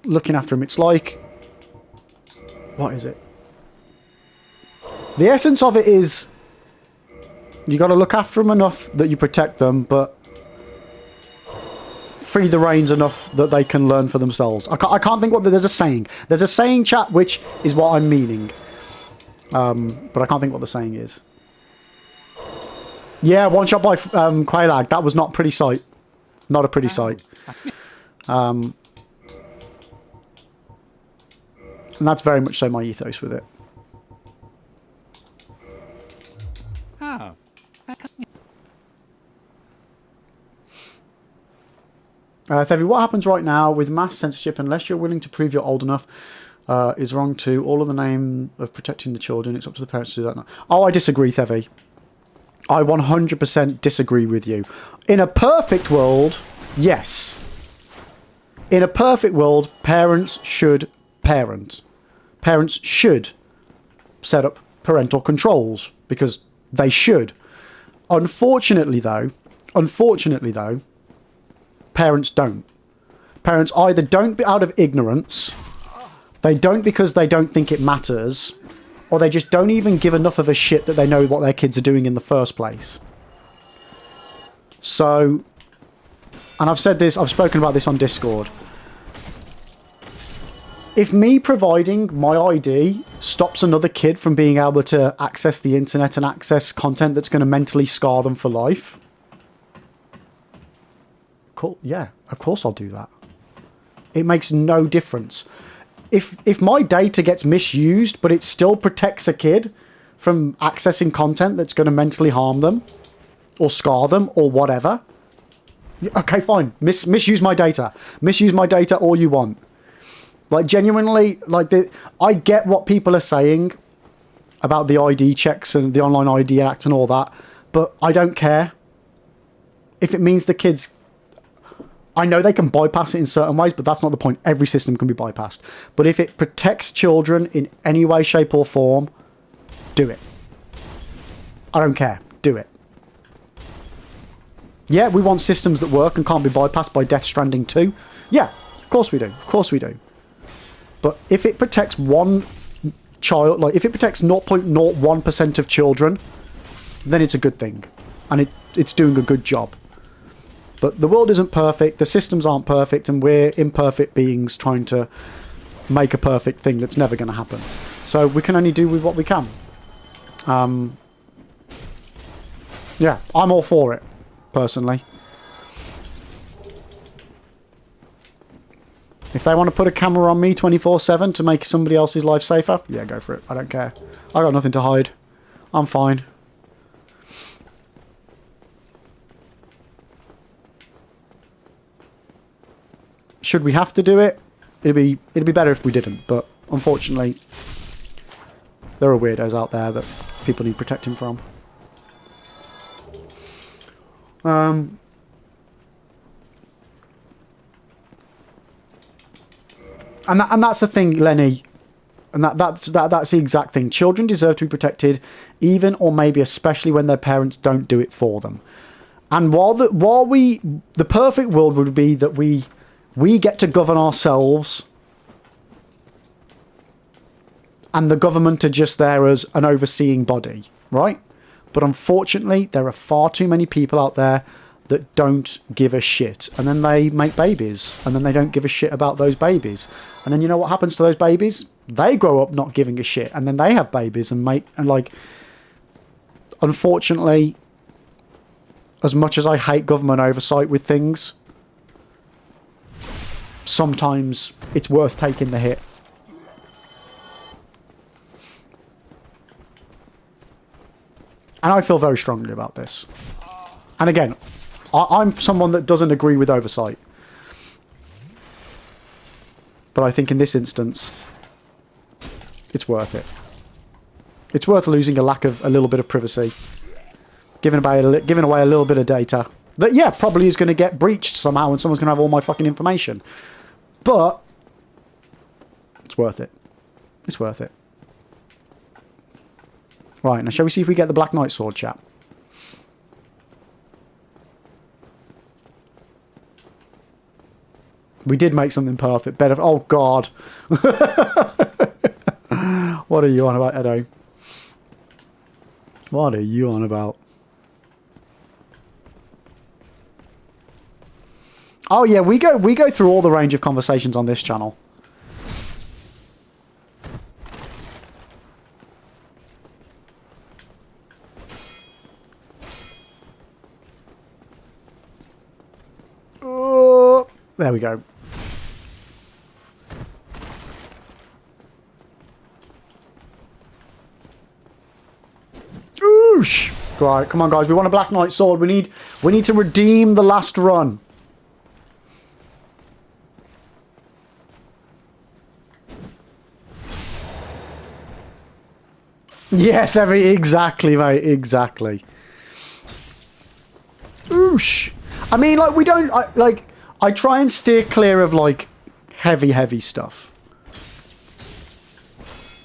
looking after him. It's like... What is it? The essence of it is... You got to look after them enough that you protect them, but... free the reins enough that they can learn for themselves. I can't think what... There's a saying. There's a saying, chat, which is what I'm meaning. But I can't think what the saying is. Yeah, one shot by Quailag. That was not a pretty sight. Not a pretty sight. And that's very much so my ethos with it. Oh. Thevi, what happens right now with mass censorship, unless you're willing to prove you're old enough, is wrong too. All in the name of protecting the children. It's up to the parents to do that now. Oh, I disagree, Thevi. I 100% disagree with you. In a perfect world, yes. In a perfect world, parents should parent. Parents should set up parental controls because they should. Unfortunately though, parents don't. Parents either don't out of ignorance, they don't because they don't think it matters, or they just don't even give enough of a shit that they know what their kids are doing in the first place. So, and I've said this, I've spoken about this on Discord. If me providing my ID stops another kid from being able to access the internet and access content that's going to mentally scar them for life, cool, yeah, of course I'll do that. It makes no difference. If my data gets misused, but it still protects a kid from accessing content that's going to mentally harm them, or scar them, or whatever, okay, fine. Misuse my data. Misuse my data all you want. Like, genuinely, like, I get what people are saying about the ID checks and the Online ID Act and all that, but I don't care. If it means the kids... I know they can bypass it in certain ways, but that's not the point. Every system can be bypassed. But if it protects children in any way, shape, or form, do it. I don't care. Do it. Yeah, we want systems that work and can't be bypassed by Death Stranding 2. Yeah, of course we do. Of course we do. But if it protects one child, like if it protects 0.01% of children, then it's a good thing. And it's doing a good job. But the world isn't perfect, the systems aren't perfect, and we're imperfect beings trying to make a perfect thing that's never going to happen. So we can only do with what we can. Yeah, I'm all for it, personally. If they want to put a camera on me 24/7 to make somebody else's life safer, yeah, go for it. I don't care. I got nothing to hide. I'm fine. Should we have to do it? It'd be better if we didn't, but unfortunately there are weirdos out there that people need protecting from. And that's the thing, Lenny, and that's the exact thing. Children deserve to be protected, even or maybe especially when their parents don't do it for them. And the perfect world would be that we get to govern ourselves and the government are just there as an overseeing body, right? But unfortunately, there are far too many people out there that don't give a shit. And then they make babies, and then they don't give a shit about those babies. And then you know what happens to those babies? They grow up not giving a shit, and then they have babies and like, unfortunately, as much as I hate government oversight with things, sometimes it's worth taking the hit. And I feel very strongly about this. And again, I'm someone that doesn't agree with oversight. But I think in this instance, it's worth it. It's worth losing a little bit of privacy. Giving away a little bit of data. That, yeah, probably is going to get breached somehow and someone's going to have all my fucking information. But it's worth it. It's worth it. Right, now shall we see if we get the Black Knight sword, chap? We did make something perfect. Better. Oh, God. What are you on about, Edo? What are you on about? Oh, yeah, we go through all the range of conversations on this channel. Oh, there we go. Oosh! Right, come on, guys. We want a Black Knight sword. We need to redeem the last run. Yeah, exactly, mate. Exactly. Oosh! I mean, like, we don't... I try and steer clear of, like, heavy stuff.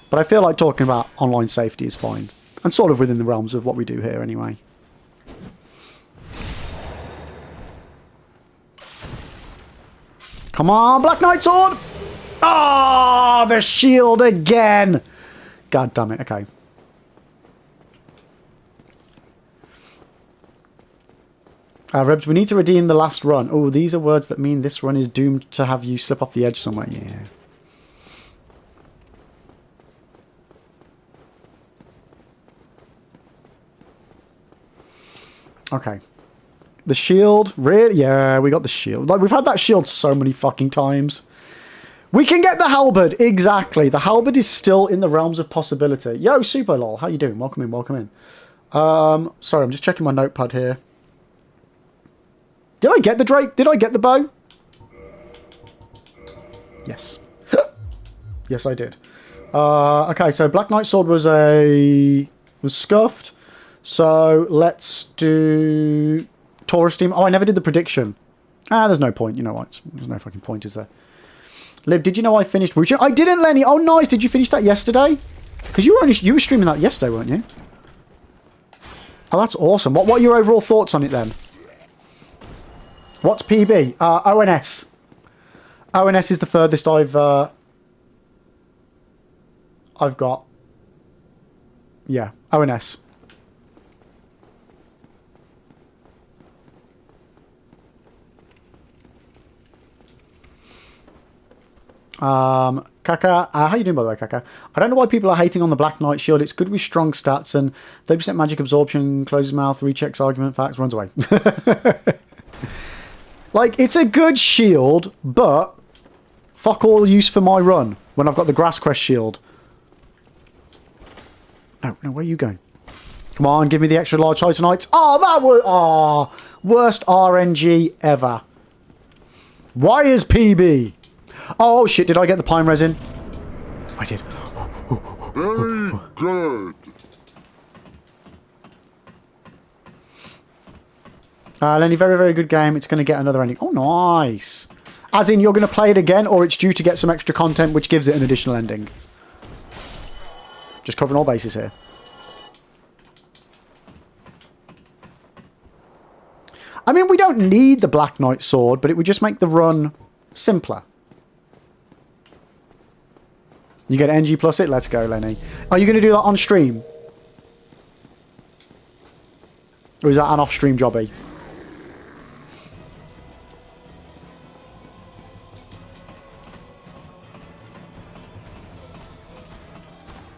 But I feel like talking about online safety is fine. And sort of within the realms of what we do here, anyway. Come on, Black Knight sword! Ah, the shield again! God damn it, okay. Rebs, we need to redeem the last run. Oh, these are words that mean this run is doomed to have you slip off the edge somewhere. Yeah. Okay. The shield. Really? Yeah, we got the shield. Like, we've had that shield so many fucking times. We can get the halberd. Exactly. The halberd is still in the realms of possibility. Yo, Super Lol. How you doing? Welcome in, welcome in. Sorry, I'm just checking my notepad here. Did I get the Drake? Did I get the bow? Yes. Yes, I did. Okay, so Black Knight sword was scuffed. So let's do Taurus Steam. Oh, I never did the prediction. There's no point. You know what? There's no fucking point, is there? Lib, did you know I finished Wucha? I didn't, Lenny. Oh, nice. Did you finish that yesterday? Because you were streaming that yesterday, weren't you? Oh, that's awesome. What are your overall thoughts on it then? What's PB? ONS. ONS is the furthest I've got. Yeah, ONS. Kaka, how you doing by the way, Kaka? I don't know why people are hating on the Black Knight shield. It's good with strong stats and 30% magic absorption, closes mouth, rechecks argument, facts, runs away. Like, it's a good shield, but fuck all use for my run when I've got the Grass Crest shield. No, where are you going? Come on, give me the extra large Titanites. Oh, that was... Oh, worst RNG ever. Why is PB? Oh, shit, did I get the pine resin? I did. Very good. Lenny, very, very good game. It's going to get another ending. Oh, nice. As in, you're going to play it again, or it's due to get some extra content, which gives it an additional ending. Just covering all bases here. I mean, we don't need the Black Knight sword, but it would just make the run simpler. You get NG plus it? Let's go, Lenny. Are you going to do that on stream? Or is that an off-stream jobby?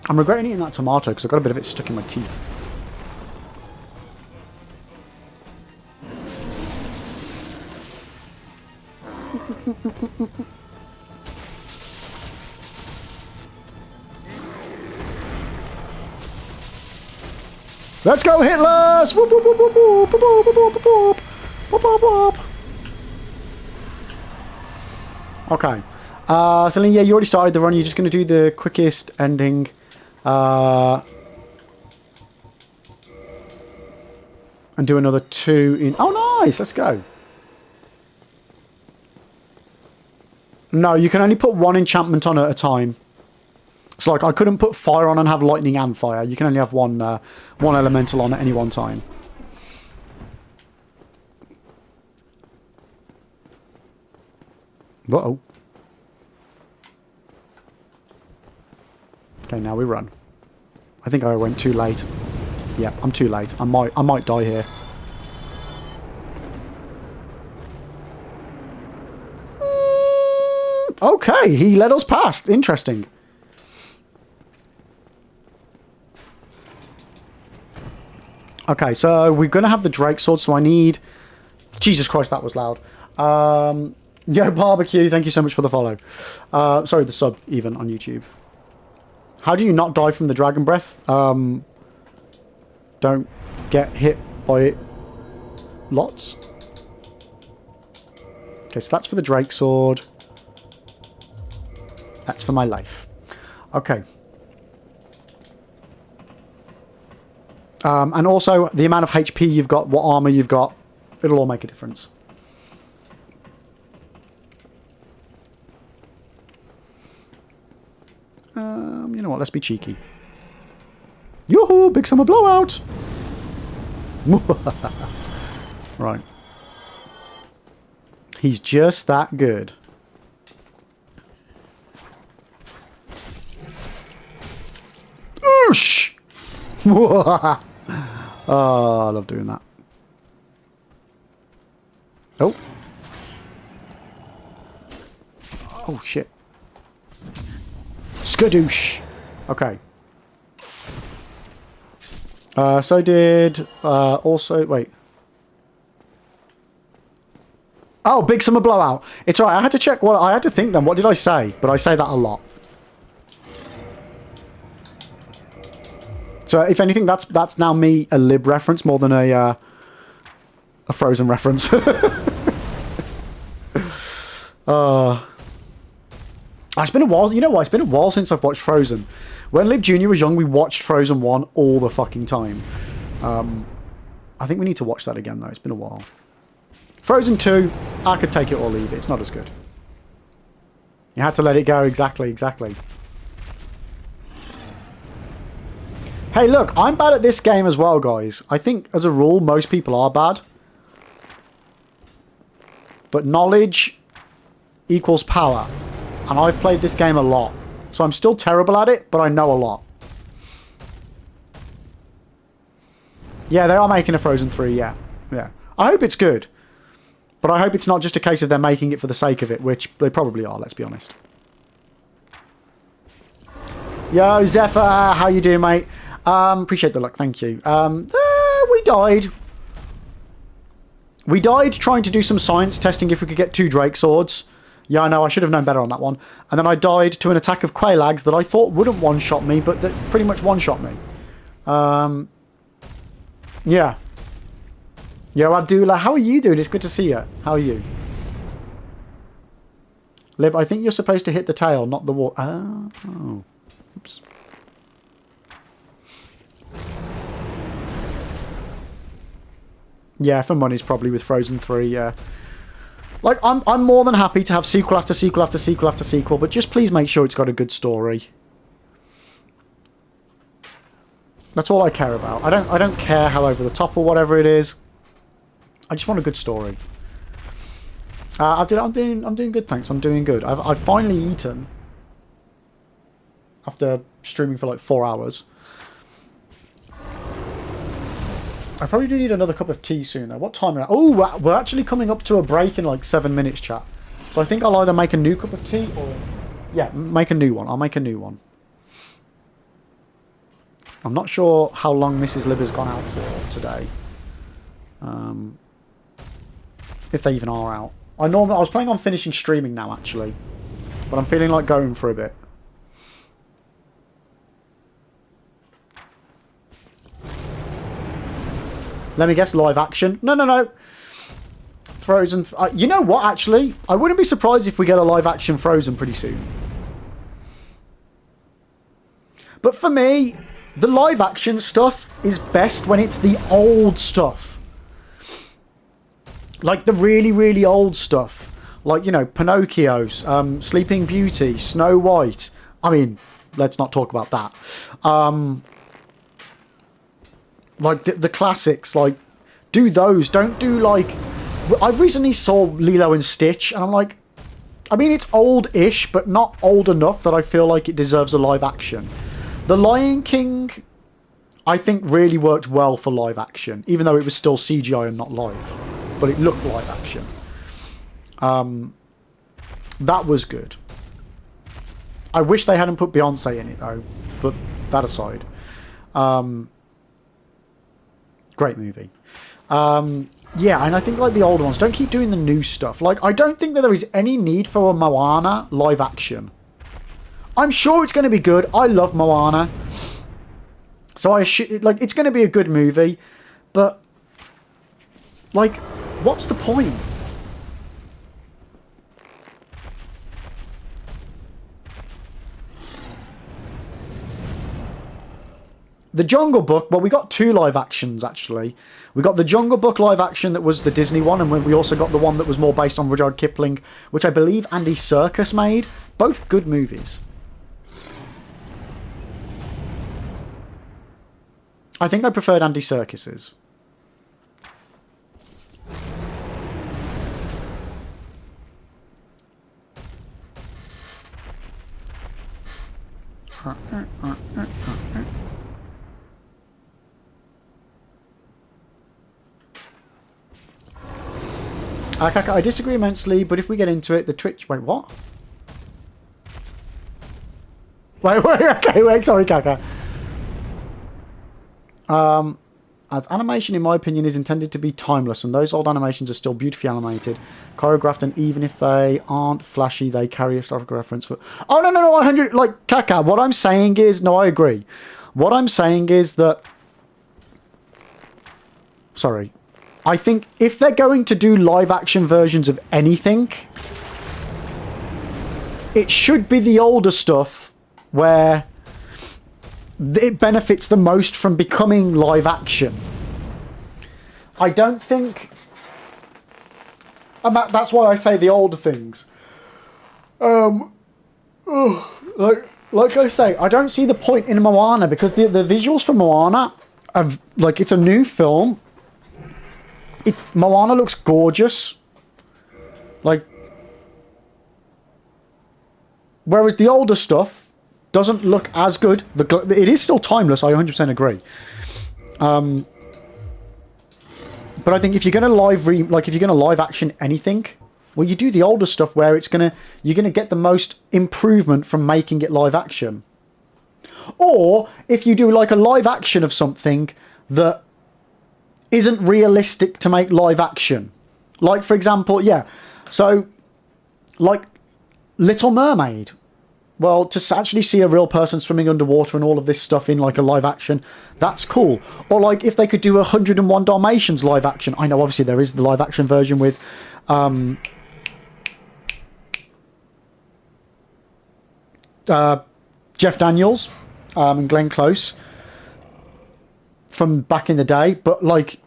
I'm regretting eating that tomato because I've got a bit of it stuck in my teeth. Let's go, Hitless! Whoop, whoop, whoop, whoop, whoop, whoop, whoop, whoop, whoop, whoop, whoop, whoop. Okay. Celine, yeah, you already started the run. You're just going to do the quickest ending. And do another 2 in... Oh, nice! Let's go. No, you can only put 1 enchantment on at a time. So, like, I couldn't put fire on and have lightning and fire. You can only have one elemental on at any one time. Uh-oh. Okay, now we run. I think I went too late. Yeah, I'm too late. I might die here. Okay, he let us past. Interesting. Okay, so we're going to have the Drake sword, so I need... Jesus Christ, that was loud. Yo, Barbecue, thank you so much for the follow. Sorry, the sub, even, on YouTube. How do you not die from the dragon breath? Don't get hit by it lots. Okay, so that's for the Drake sword. That's for my life. Okay. And also, the amount of HP you've got, what armor you've got, it'll all make a difference. You know what, let's be cheeky. Yoo-hoo, big summer blowout! Right. He's just that good. Oosh! Oh, I love doing that. Oh. Oh, shit. Skadoosh. Okay. So did... also... Wait. Oh, big summer blowout. It's alright. I had to check what... I had to think then. What did I say? But I say that a lot. So, if anything, that's now me a lib reference more than a Frozen reference. It's been a while. You know what? It's been a while since I've watched Frozen. When Lib Jr. was young, we watched Frozen 1 all the fucking time. I think we need to watch that again, though. It's been a while. Frozen 2, I could take it or leave it. It's not as good. You had to let it go. Exactly. Hey, look, I'm bad at this game as well, guys. I think, as a rule, most people are bad. But knowledge equals power. And I've played this game a lot. So I'm still terrible at it, but I know a lot. Yeah, they are making a Frozen 3, yeah. I hope it's good. But I hope it's not just a case of they're making it for the sake of it, which they probably are, let's be honest. Yo, Zephyr, how you doing, mate? Appreciate the luck, thank you. We died. We died trying to do some science testing if we could get 2 Drake swords. Yeah, I know, I should have known better on that one. And then I died to an attack of Quelags that I thought wouldn't one-shot me, but that pretty much one-shot me. Yeah. Yo, Abdullah, how are you doing? It's good to see you. How are you? Lib, I think you're supposed to hit the tail, not the wall. Oh. Oops. Yeah, for money's probably with Frozen 3, yeah. Like, I'm more than happy to have sequel after sequel after sequel after sequel, but just please make sure it's got a good story. That's all I care about. I don't care how over the top or whatever it is. I just want a good story. I'm doing good, thanks. I'm doing good. I've finally eaten after streaming for like 4 hours. I probably do need another cup of tea soon though. What time are we at? Oh, we're actually coming up to a break in like 7 minutes, chat. So I think I'll either make a new cup of tea or... Yeah, make a new one. I'll make a new one. I'm not sure how long Mrs. Lib has gone out for today. If they even are out. I was planning on finishing streaming now, actually. But I'm feeling like going for a bit. Let me guess, live action. No. Frozen. You know what, actually? I wouldn't be surprised if we get a live action Frozen pretty soon. But for me, the live action stuff is best when it's the old stuff. Like the really, really old stuff. Like, you know, Pinocchio's, Sleeping Beauty, Snow White. I mean, let's not talk about that. Like the classics, like, do those. Don't do like... I've recently saw Lilo and Stitch, and I'm like... I mean, it's old-ish, but not old enough that I feel like it deserves a live action. The Lion King, I think, really worked well for live action, even though it was still CGI and not live. But it looked live action. That was good. I wish they hadn't put Beyonce in it, though. But that aside. Great movie. Yeah, and I think, like, the older ones, don't keep doing the new stuff. Like, I don't think that there is any need for a Moana live action. I'm sure it's going to be good. I love Moana. So like, it's going to be a good movie. But, like, what's the point? The Jungle Book, well, we got 2 live actions, actually. We got the Jungle Book live action that was the Disney one, and we also got the one that was more based on Rudyard Kipling, which I believe Andy Serkis made. Both good movies. I think I preferred Andy Serkis's. Kaka, I disagree immensely, but if we get into it, the Twitch... Wait, what? Wait, sorry, Kaka. As animation, in my opinion, is intended to be timeless, and those old animations are still beautifully animated, choreographed, and even if they aren't flashy, they carry a historical reference. For... Oh, no, 100... Like, Kaka, what I'm saying is... No, I agree. What I'm saying is that... Sorry. I think if they're going to do live-action versions of anything, it should be the older stuff where it benefits the most from becoming live-action. I don't think... And that's why I say the older things. Like I say, I don't see the point in Moana, because the visuals for Moana, like, it's a new film. Moana looks gorgeous. Like, whereas the older stuff doesn't look as good. It is still timeless, I 100% agree. But I think if you're going to live action anything, well, you do the older stuff where you're gonna get the most improvement from making it live action. Or if you do like a live action of something that isn't realistic to make live action. Like, for example, yeah. So, like, Little Mermaid. Well, to actually see a real person swimming underwater and all of this stuff in, like, a live action, that's cool. Or, like, if they could do 101 Dalmatians live action. I know, obviously, there is the live action version with... Jeff Daniels and Glenn Close from back in the day, but like,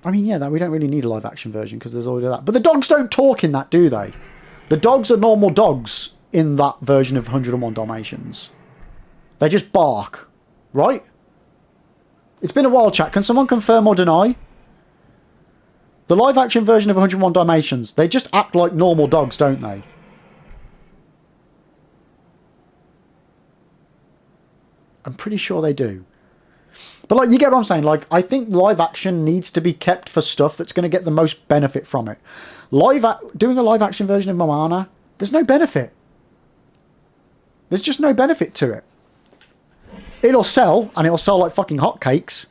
I mean, yeah, that we don't really need a live action version because there's already that. But the dogs don't talk in that, do they? The dogs are normal dogs in that version of 101 Dalmatians. They just bark, right? It's been a while, chat. Can someone confirm or deny? The live action version of 101 Dalmatians, they just act like normal dogs, don't they? I'm pretty sure they do. But like, you get what I'm saying? Like, I think live action needs to be kept for stuff that's going to get the most benefit from it. Doing a live action version of Moana, there's no benefit. There's just no benefit to it. It'll sell, and it'll sell like fucking hotcakes.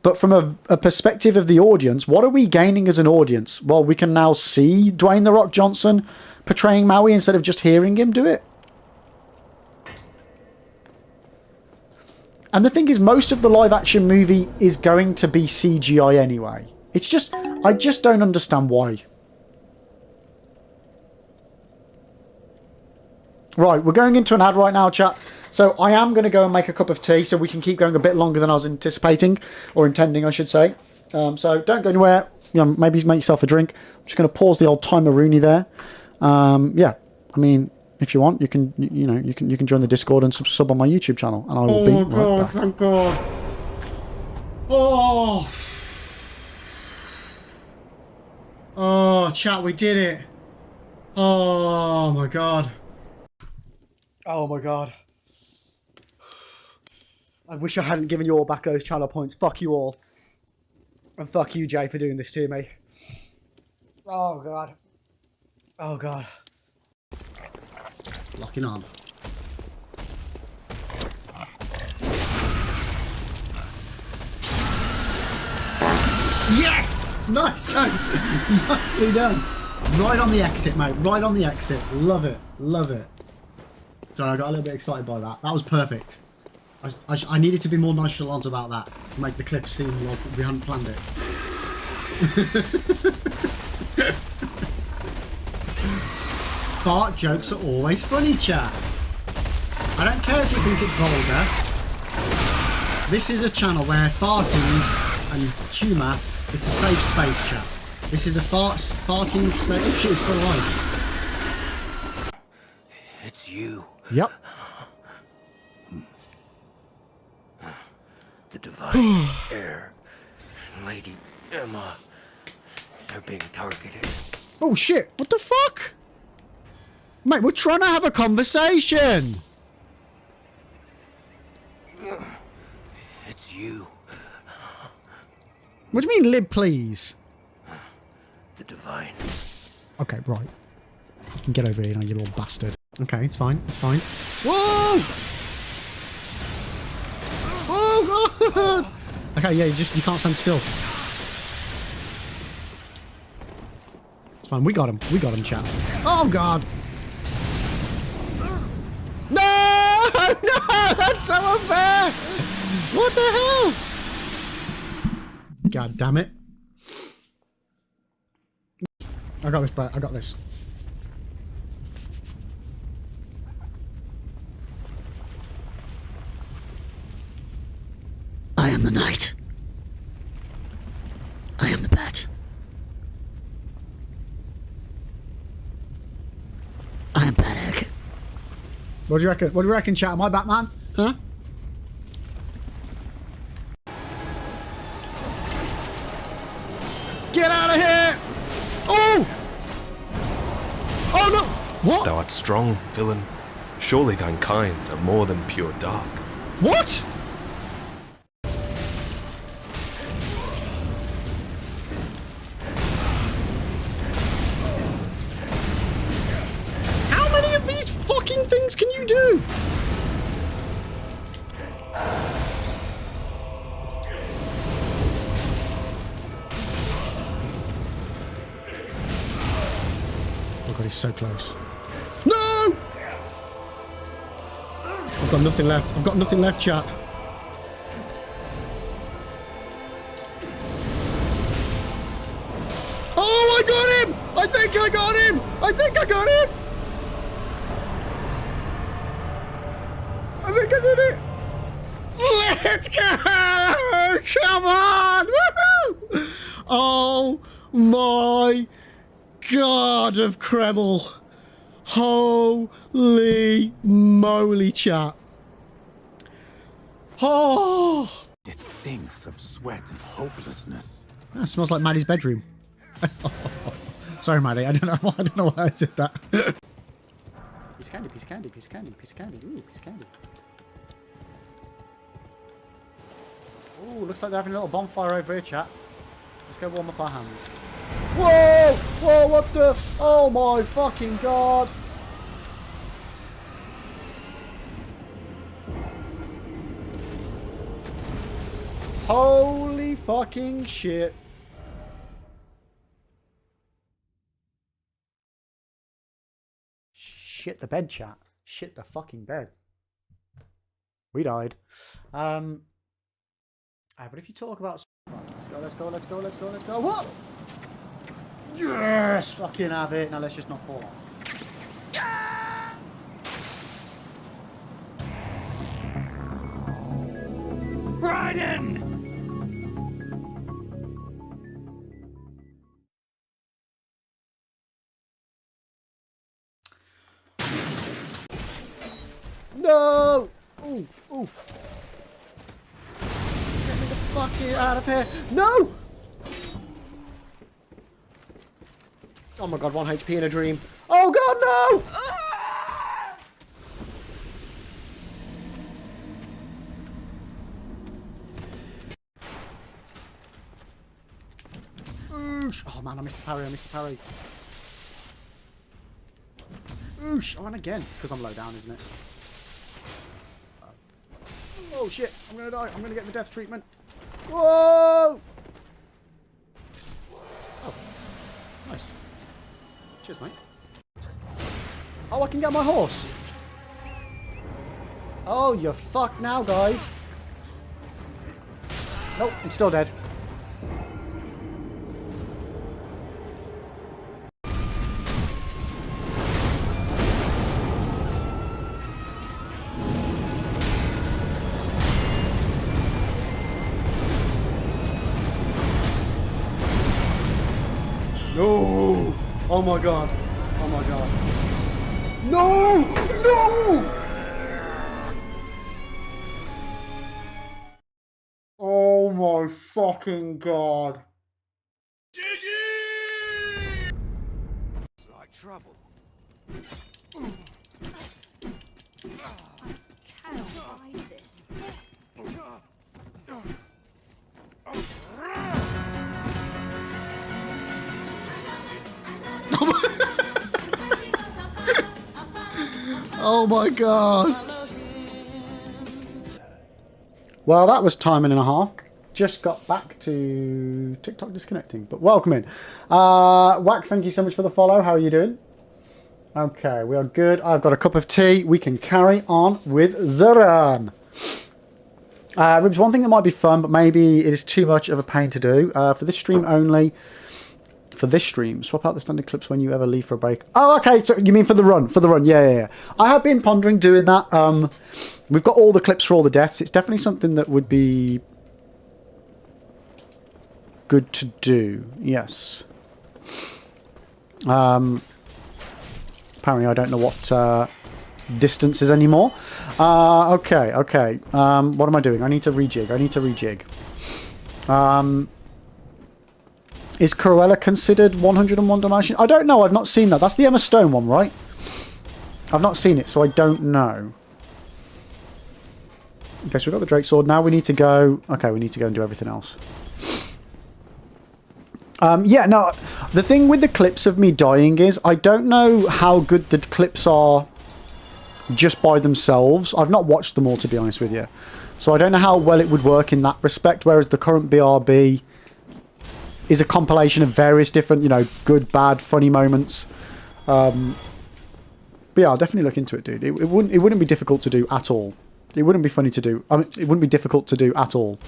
But from a perspective of the audience, what are we gaining as an audience? Well, we can now see Dwayne "The Rock" Johnson portraying Maui instead of just hearing him do it. And the thing is, most of the live-action movie is going to be CGI anyway. It's just... I just don't understand why. Right, we're going into an ad right now, chat. So I am going to go and make a cup of tea so we can keep going a bit longer than I was anticipating. Or intending, I should say. So don't go anywhere. You know, maybe make yourself a drink. I'm just going to pause the old timer Rooney there. Yeah, I mean... If you want, you can, you can join the Discord and sub on my YouTube channel, and I will be right back. Thank God. Oh, chat, we did it. Oh my God. Oh my God. I wish I hadn't given you all back those channel points. Fuck you all, and fuck you, Jay, for doing this to me. Oh God. Oh God. Locking on. Yes! Nice done! Nicely done. Right on the exit, mate. Right on the exit. Love it. Love it. Sorry, I got a little bit excited by that. That was perfect. I needed to be more nonchalant about that to make the clip seem like we hadn't planned it. Fart jokes are always funny, chat. I don't care if you think it's vulgar. This is a channel where farting and humour, it's a safe space, chat. This is a farting safe... Oh shit, it's still alive. It's you. Yep. The divine heir and Lady Emma. They're being targeted. Oh shit, what the fuck? Mate, we're trying to have a conversation. It's you. What do you mean, lib, please? The divine. Okay, right. You can get over here now, you little bastard. Okay, it's fine. It's fine. Whoa! Oh God! Okay, yeah, you can't stand still. It's fine. We got him. We got him, chat. Oh God! No! No! That's so unfair! What the hell? God damn it. I got this, bro. I got this. I am the knight. I am the bat. I am Bat Egg. What do you reckon? What do you reckon, chat? Am I Batman? Huh? Get out of here! Oh! Oh no! What? Thou art strong, villain. Surely thine kind are more than pure dark. What? How many of these fucking things can you do? Oh God, he's so close. No! I've got nothing left. I've got nothing left, chat. Oh, I got him! I think I got him! I think I got him! I think I did it! Let's go! Come on! Woohoo! Oh my God of Kreml. Holy moly, chat. Oh! It stinks of sweat and hopelessness. That smells like Maddie's bedroom. Sorry, Maddie. I don't know why I said that. Piece of candy, piece of candy, piece of candy, piece of candy. Ooh, piece of candy. Ooh, looks like they're having a little bonfire over here, chat. Let's go warm up our hands. Whoa! Whoa, what the? Oh my fucking god! Holy fucking shit. Shit the bed, chat. Shit the fucking bed. We died. But if you talk about... Let's go. What? Yes! Fucking have it. Now let's just not fall off. Raiden! No! Oof, oof. Get me the fuck out of here. No! Oh my god, 1 HP in a dream. Oh god, no! Oosh. Oh man, I missed the parry, Oosh. Oh, and again. It's because I'm low down, isn't it? Oh shit, I'm gonna die. I'm gonna get the death treatment. Whoa! Oh. Nice. Cheers, mate. Oh, I can get my horse. Oh, you're fucked now, guys. Nope, I'm still dead. No! Oh my god. Oh my god. No! No! Oh my fucking god. GG! It's like trouble. I cannot hide this. Oh my god. Well, that was timing and a half. Just got back to TikTok disconnecting, but welcome in. Wax, thank you so much for the follow. How are you doing? Okay, we are good. I've got a cup of tea. We can carry on with Zoran. Ribs, one thing that might be fun, but maybe it is too much of a pain to do. For this stream only, for this stream, swap out the standard clips when you ever leave for a break. Oh, okay, so you mean for the run. Yeah. I have been pondering doing that. We've got all the clips for all the deaths. It's definitely something that would be good to do, yes. Apparently I don't know what distance is anymore. Okay. What am I doing? I need to rejig. Is Cruella considered 101 Dalmatian? I don't know. I've not seen that. That's the Emma Stone one, right? I've not seen it, so I don't know. Okay, so we've got the Drake Sword. Now we need to go... Okay, we need to go and do everything else. Yeah, no. The thing with the clips of me dying is I don't know how good the clips are just by themselves. I've not watched them all, to be honest with you. So I don't know how well it would work in that respect, whereas the current BRB is a compilation of various different, you know, good, bad, funny moments. But yeah, I'll definitely look into it, dude. It wouldn't be difficult to do at all. It wouldn't be funny to do. I mean, it wouldn't be difficult to do at all.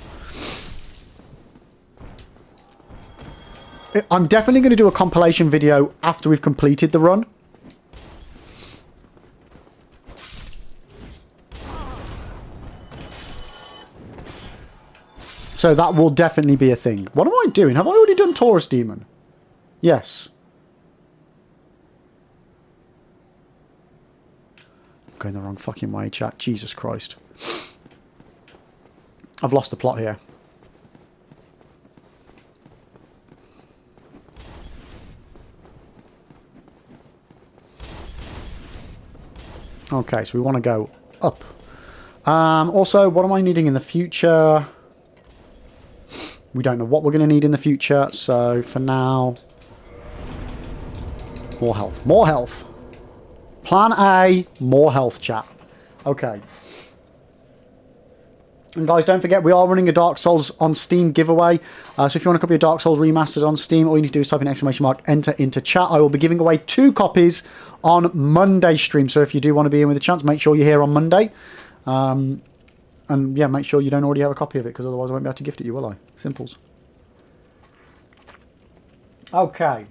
I'm definitely going to do a compilation video after we've completed the run. So that will definitely be a thing. What am I doing? Have I already done Taurus Demon? Yes. I'm going the wrong fucking way, chat. Jesus Christ. I've lost the plot here. Okay, so we want to go up. Also, what am I needing in the future? We don't know what we're going to need in the future, so for now... More health. More health! Plan A, more health, chat. Okay. And guys, don't forget, we are running a Dark Souls on Steam giveaway. So if you want a copy of Dark Souls Remastered on Steam, all you need to do is type in _, enter into chat. I will be giving away 2 copies on Monday stream. So if you do want to be in with a chance, make sure you're here on Monday. And yeah, make sure you don't already have a copy of it, because otherwise I won't be able to gift it you, will I? Simples. Okay.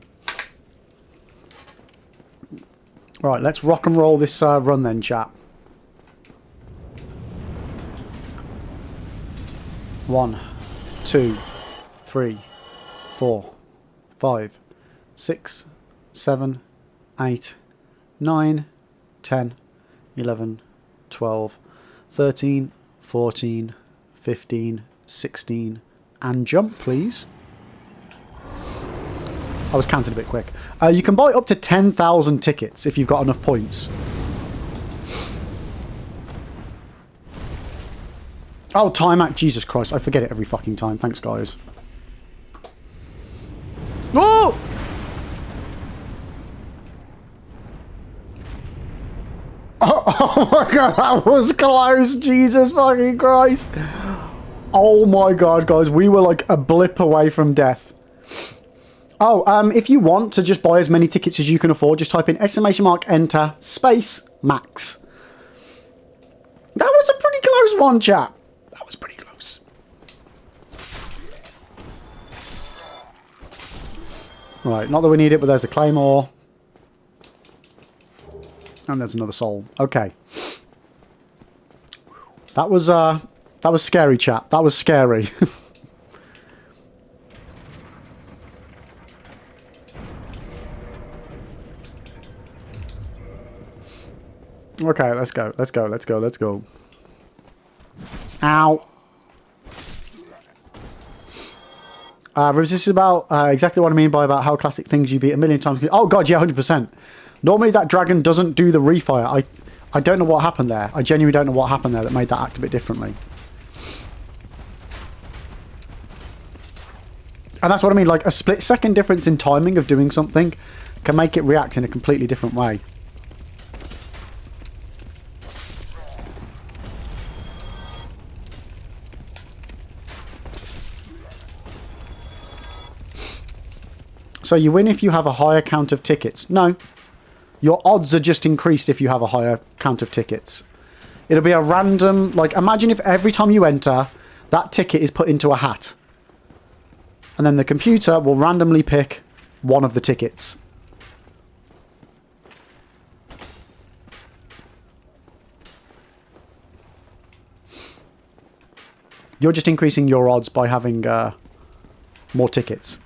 Right, let's rock and roll this run then, chat. 1, 2, 3, 4, 5, 6, 7, 8, 9, 10, 11, 12, 13, 14, 15, 16, and jump, please. I was counting a bit quick. You can buy up to 10,000 tickets if you've got enough points. Oh, time out. Jesus Christ, I forget it every fucking time. Thanks, guys. Oh! Oh my god, that was close. Jesus fucking Christ. Oh my god, guys. We were like a blip away from death. Oh, if you want to just buy as many tickets as you can afford, just type in ! enter space max. That was a pretty close one, chat. That was pretty close. Right, not that we need it, but there's the claymore. And there's another soul. Okay. That was scary, chat. That was scary. Okay, let's go. Let's go. Let's go. Let's go. Ow. This is about exactly what I mean by about how classic things you beat a million times. Oh god, yeah, 100%. Normally that dragon doesn't do the refire. I don't know what happened there. I genuinely don't know what happened there that made that act a bit differently. And that's what I mean, like a split-second difference in timing of doing something can make it react in a completely different way. So you win if you have a higher count of tickets. No. Your odds are just increased if you have a higher count of tickets. It'll be a random... Like, imagine if every time you enter, that ticket is put into a hat. And then the computer will randomly pick one of the tickets. You're just increasing your odds by having more tickets.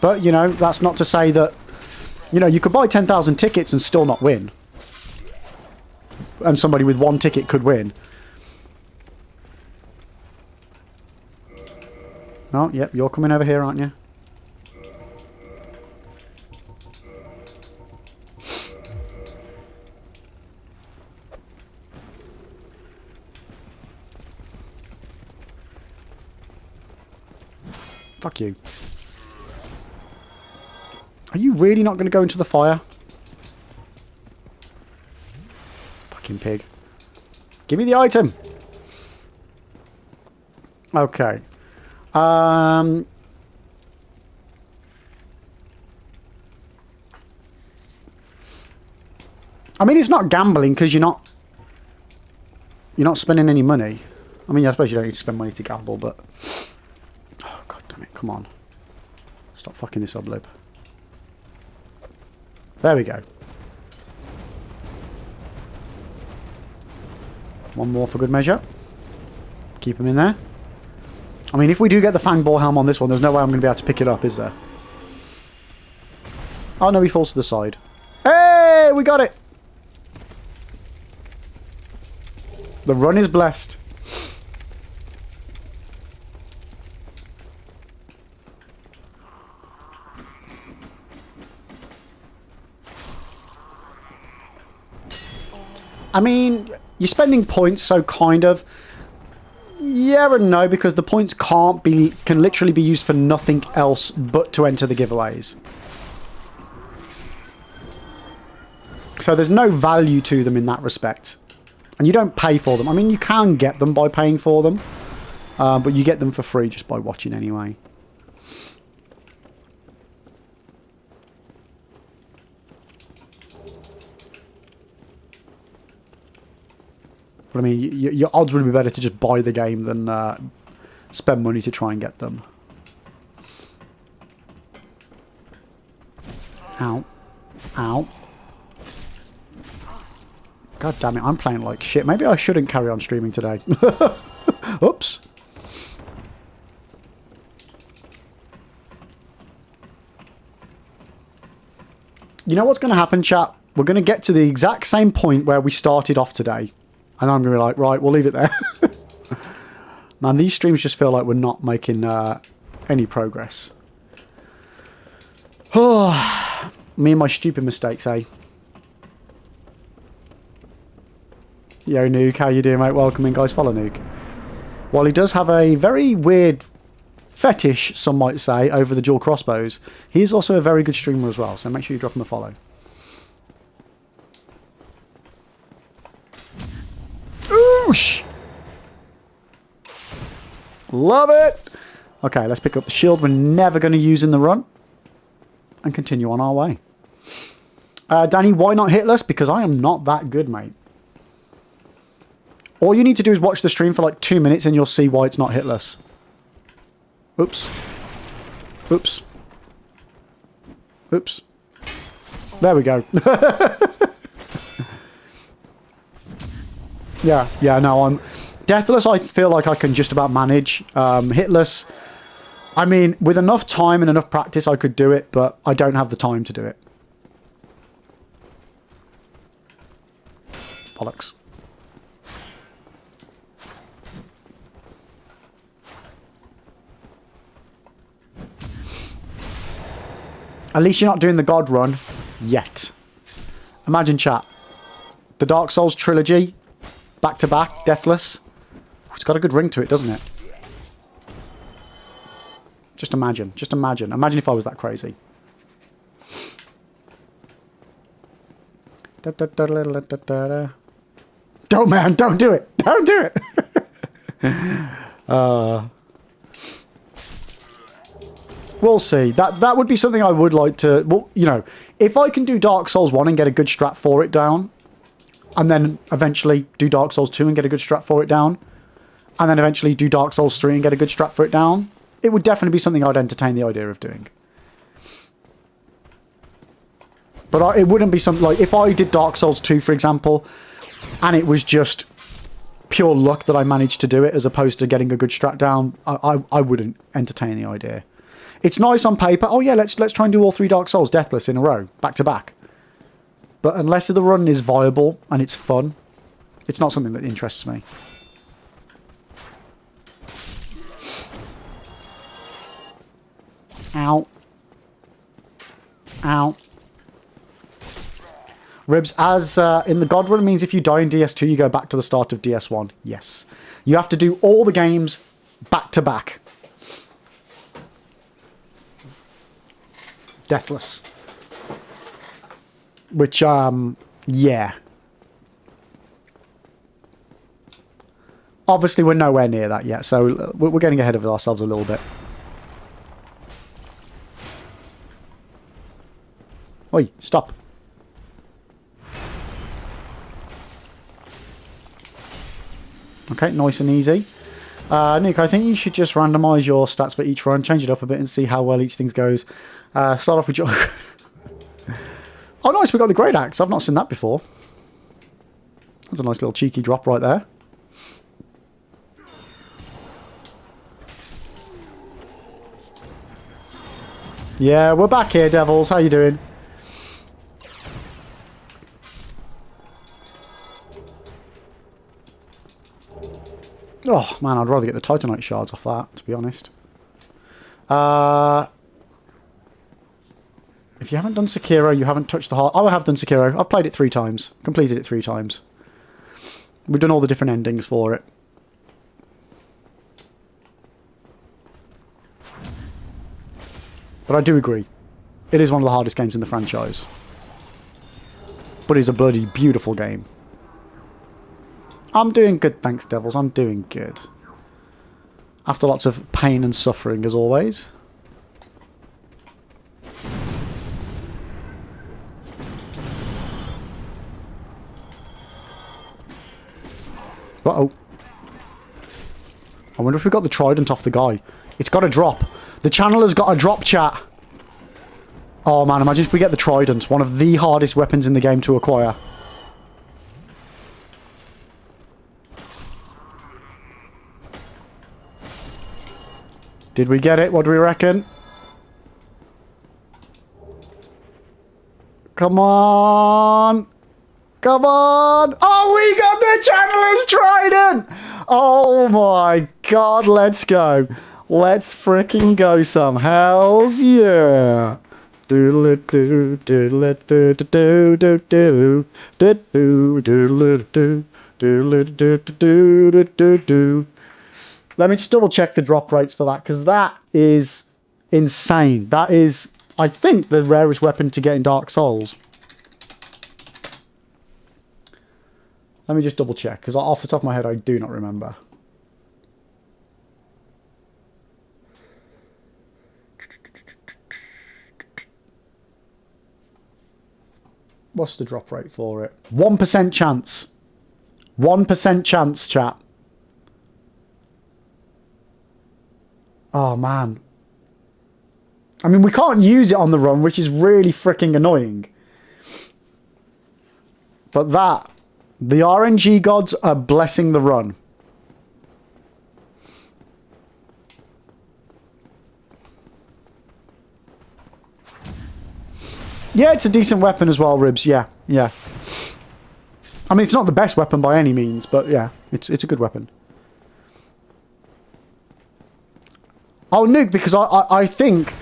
But, you know, that's not to say that, you know, you could buy 10,000 tickets and still not win. And somebody with one ticket could win. Oh, yep, you're coming over here, aren't you? Fuck you. Are you really not going to go into the fire? Fucking pig. Give me the item. Okay. I mean, it's not gambling because you're not spending any money. I mean, I suppose you don't need to spend money to gamble, but... Oh, god damn it. Come on. Stop fucking this up, Lib. There we go. One more for good measure. Keep him in there. I mean, if we do get the Fangball helm on this one, there's no way I'm going to be able to pick it up, is there? Oh, no, he falls to the side. Hey, we got it! The run is blessed. I mean, you're spending points, so kind of. Yeah and no, because the points can literally be used for nothing else but to enter the giveaways. So there's no value to them in that respect. And you don't pay for them. I mean, you can get them by paying for them. But you get them for free just by watching anyway. But I mean, your odds would be better to just buy the game than spend money to try and get them. Ow. Ow. God damn it, I'm playing like shit. Maybe I shouldn't carry on streaming today. Oops. You know what's going to happen, chat? We're going to get to the exact same point where we started off today. And I'm going to be like, right, we'll leave it there. Man, these streams just feel like we're not making any progress. Oh, me and my stupid mistakes, eh? Yo, Nuke, how you doing, mate? Welcome in, guys. Follow Nuke. While he does have a very weird fetish, some might say, over the dual crossbows, he is also a very good streamer as well, so make sure you drop him a follow. Oosh! Love it! Okay, let's pick up the shield we're never going to use in the run. And continue on our way. Danny, why not hitless? Because I am not that good, mate. All you need to do is watch the stream for like 2 minutes and you'll see why it's not hitless. Oops. Oops. Oops. There we go. Yeah, no, I'm... Deathless, I feel like I can just about manage. Hitless, I mean, with enough time and enough practice, I could do it, but I don't have the time to do it. Bollocks. At least you're not doing the God run yet. Imagine, chat. The Dark Souls trilogy, back to back, Deathless. It's got a good ring to it, doesn't it? Just imagine. Just imagine. Imagine if I was that crazy. Don't, man. Don't do it. Don't do it. We'll see. That would be something I would like to... Well, you know, if I can do Dark Souls 1 and get a good strat for it down, and then eventually do Dark Souls 2 and get a good strat for it down, and then eventually do Dark Souls 3 and get a good strat for it down, it would definitely be something I'd entertain the idea of doing. But it wouldn't be something like... If I did Dark Souls 2, for example, and it was just pure luck that I managed to do it as opposed to getting a good strat down, I wouldn't entertain the idea. It's nice on paper. Oh yeah, let's try and do all 3 Dark Souls Deathless in a row, back to back. But unless the run is viable and it's fun, it's not something that interests me. Ow. Ow. Ribs, as in the God run means if you die in DS2, you go back to the start of DS1. Yes. You have to do all the games back to back. Deathless. Which, yeah. Obviously, we're nowhere near that yet, so we're getting ahead of ourselves a little bit. Oi, stop. Okay, nice and easy. Nick, I think you should just randomise your stats for each run, change it up a bit and see how well each thing goes. Start off with your... Oh, nice, we got the Great Axe. I've not seen that before. That's a nice little cheeky drop right there. Yeah, we're back here, Devils. How you doing? Oh, man, I'd rather get the Titanite shards off that, to be honest. If you haven't done Sekiro, you haven't touched the heart. Oh, I have done Sekiro. I've played it 3 times. Completed it 3 times. We've done all the different endings for it. But I do agree. It is one of the hardest games in the franchise. But it's a bloody beautiful game. I'm doing good, thanks, Devils. I'm doing good. After lots of pain and suffering, as always. Uh-oh. I wonder if we got the trident off the guy. It's got a drop. The channel has got a drop, chat. Oh, man, imagine if we get the trident. One of the hardest weapons in the game to acquire. Did we get it? What do we reckon? Come on. Come on. Oh, we got the Channeler's Trident. Oh, my God. Let's go. Let's freaking go some. Hells yeah. Doodle-doo, doodle-doo, doodle-doo, doodle-doo, doodle-doo, doodle-doo, doodle-doo. Let me just double check the drop rates for that, because that is insane. That is, I think, the rarest weapon to get in Dark Souls. Let me just double check, because off the top of my head, I do not remember. What's the drop rate for it? 1% chance. 1% chance, chat. Oh, man. I mean, we can't use it on the run, which is really freaking annoying. But that... The RNG gods are blessing the run. Yeah, it's a decent weapon as well, Ribs. Yeah, yeah. I mean, it's not the best weapon by any means, but yeah, it's a good weapon. Oh, Nuke, because I think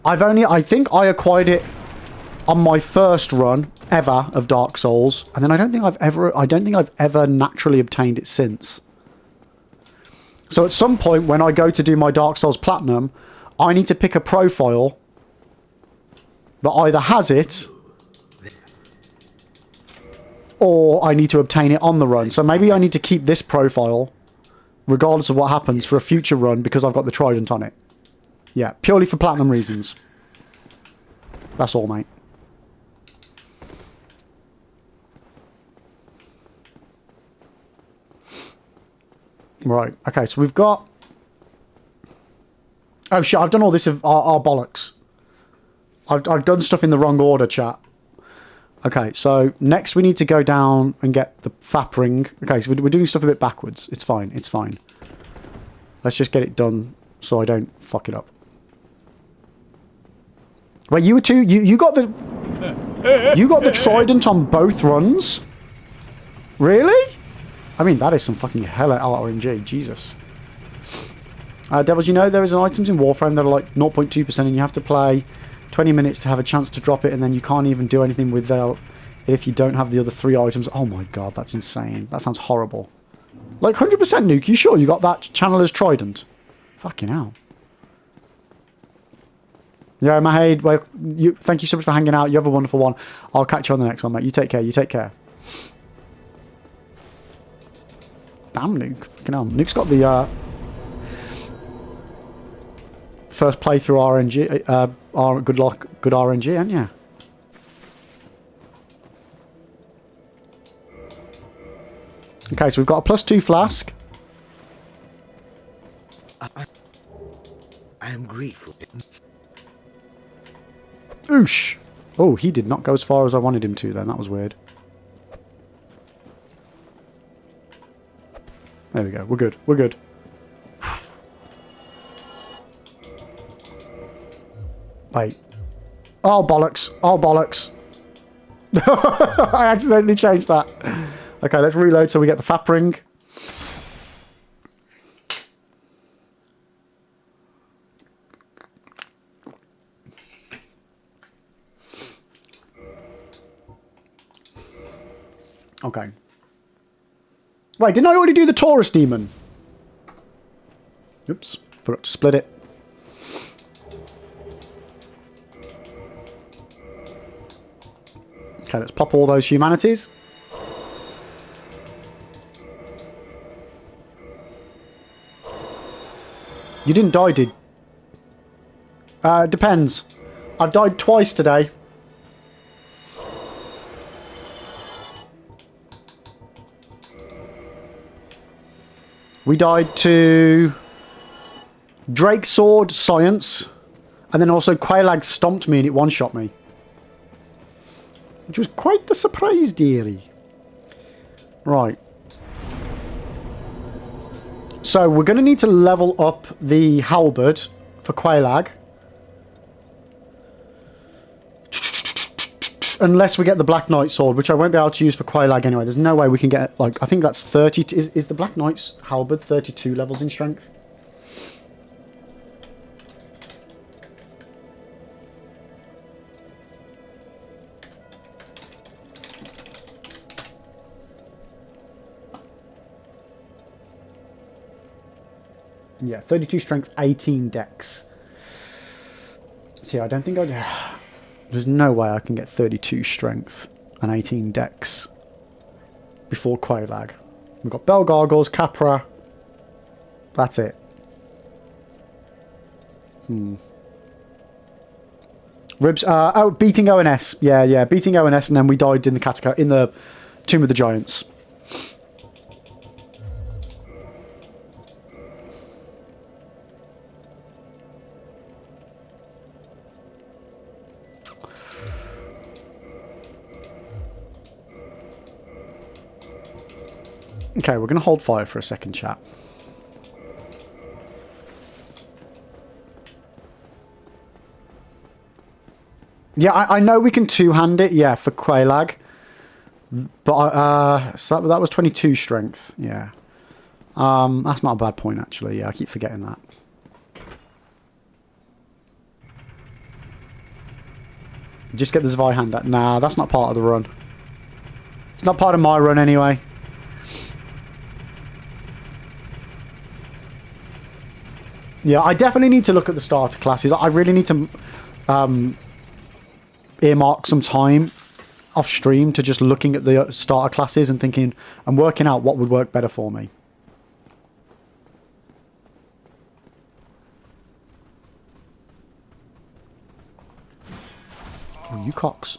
I think I acquired it on my first run ever of Dark Souls, and then I don't think I've ever naturally obtained it since. So at some point when I go to do my Dark Souls Platinum, I need to pick a profile that either has it or I need to obtain it on the run. So maybe I need to keep this profile regardless of what happens for a future run because I've got the trident on it. Yeah, purely for Platinum reasons. That's all, mate. Right, okay, so we've got... Oh shit, I've done all this of our bollocks. I've done stuff in the wrong order, chat. Okay, so next we need to go down and get the FAP ring. Okay, so we're doing stuff a bit backwards. It's fine, it's fine. Let's just get it done so I don't fuck it up. Wait, you were too... You got the... You got the trident on both runs? Really? I mean, that is some fucking hella RNG. Jesus. Devils, you know there is an items in Warframe that are like 0.2% and you have to play 20 minutes to have a chance to drop it, and then you can't even do anything without it if you don't have the other 3 items. Oh my god, that's insane. That sounds horrible. Like 100% Nuke, you sure you got that Channeler's Trident? Fucking hell. Yeah, Mahade, well, thank you so much for hanging out. You have a wonderful one. I'll catch you on the next one, mate. You take care. You take care. Damn, Nuke. Fucking hell. Nuke's got the first playthrough RNG. Good luck, good RNG, ain't ya? Okay, so we've got a +2 flask. I am grateful. Oosh. Oh, he did not go as far as I wanted him to then. That was weird. There we go. We're good. We're good. Wait. Oh, bollocks. Oh, bollocks. I accidentally changed that. Okay, let's reload so we get the FAP ring. Okay. Wait, didn't I already do the Taurus demon? Oops, forgot to split it. Okay, let's pop all those humanities. You didn't die, did? Depends. I've died twice today. We died to Drake Sword Science, and then also Quailag stomped me and it one-shot me. Which was quite the surprise, dearie. Right. So we're going to need to level up the halberd for Quailag. Unless we get the Black Knight sword, which I won't be able to use for Quailag anyway. There's no way we can get, like, I think that's 30... Is the Black Knight's halberd 32 levels in strength? Yeah, 32 strength, 18 dex. See, I don't think I'd... There's no way I can get 32 strength and 18 dex before Quailag. We've got Bell Gargoyles, Capra. That's it. Ribs. Oh, beating ONS. Yeah, beating ONS, and then we died in the in the Tomb of the Giants. Okay, we're going to hold fire for a second, chat. Yeah, I know we can two-hand it, yeah, for Quailag. But, so that was 22 strength, yeah. That's not a bad point, actually. Yeah, I keep forgetting that. Just get the Zweihander out. Nah, that's not part of the run. It's not part of my run, anyway. Yeah, I definitely need to look at the starter classes. I really need to earmark some time off stream to just looking at the starter classes and thinking and working out what would work better for me. Oh, you cocks.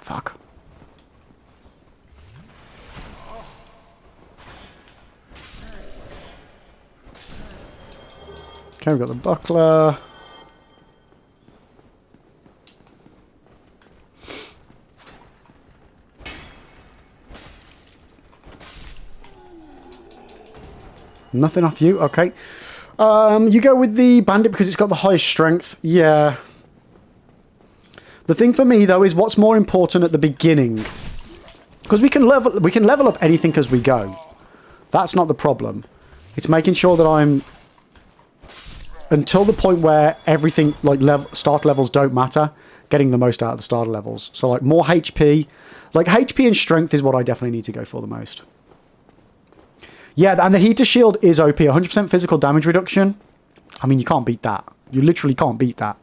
Fuck. Okay, we've got the buckler. Nothing off you, okay. You go with the bandit because it's got the highest strength. Yeah. The thing for me, though, is what's more important at the beginning. Because we can level up anything as we go. That's not the problem. It's making sure that I'm... Until the point where everything, like, start levels don't matter, getting the most out of the starter levels. So, like, more HP. Like, HP and strength is what I definitely need to go for the most. Yeah, and the heater shield is OP. 100% physical damage reduction. I mean, you can't beat that. You literally can't beat that.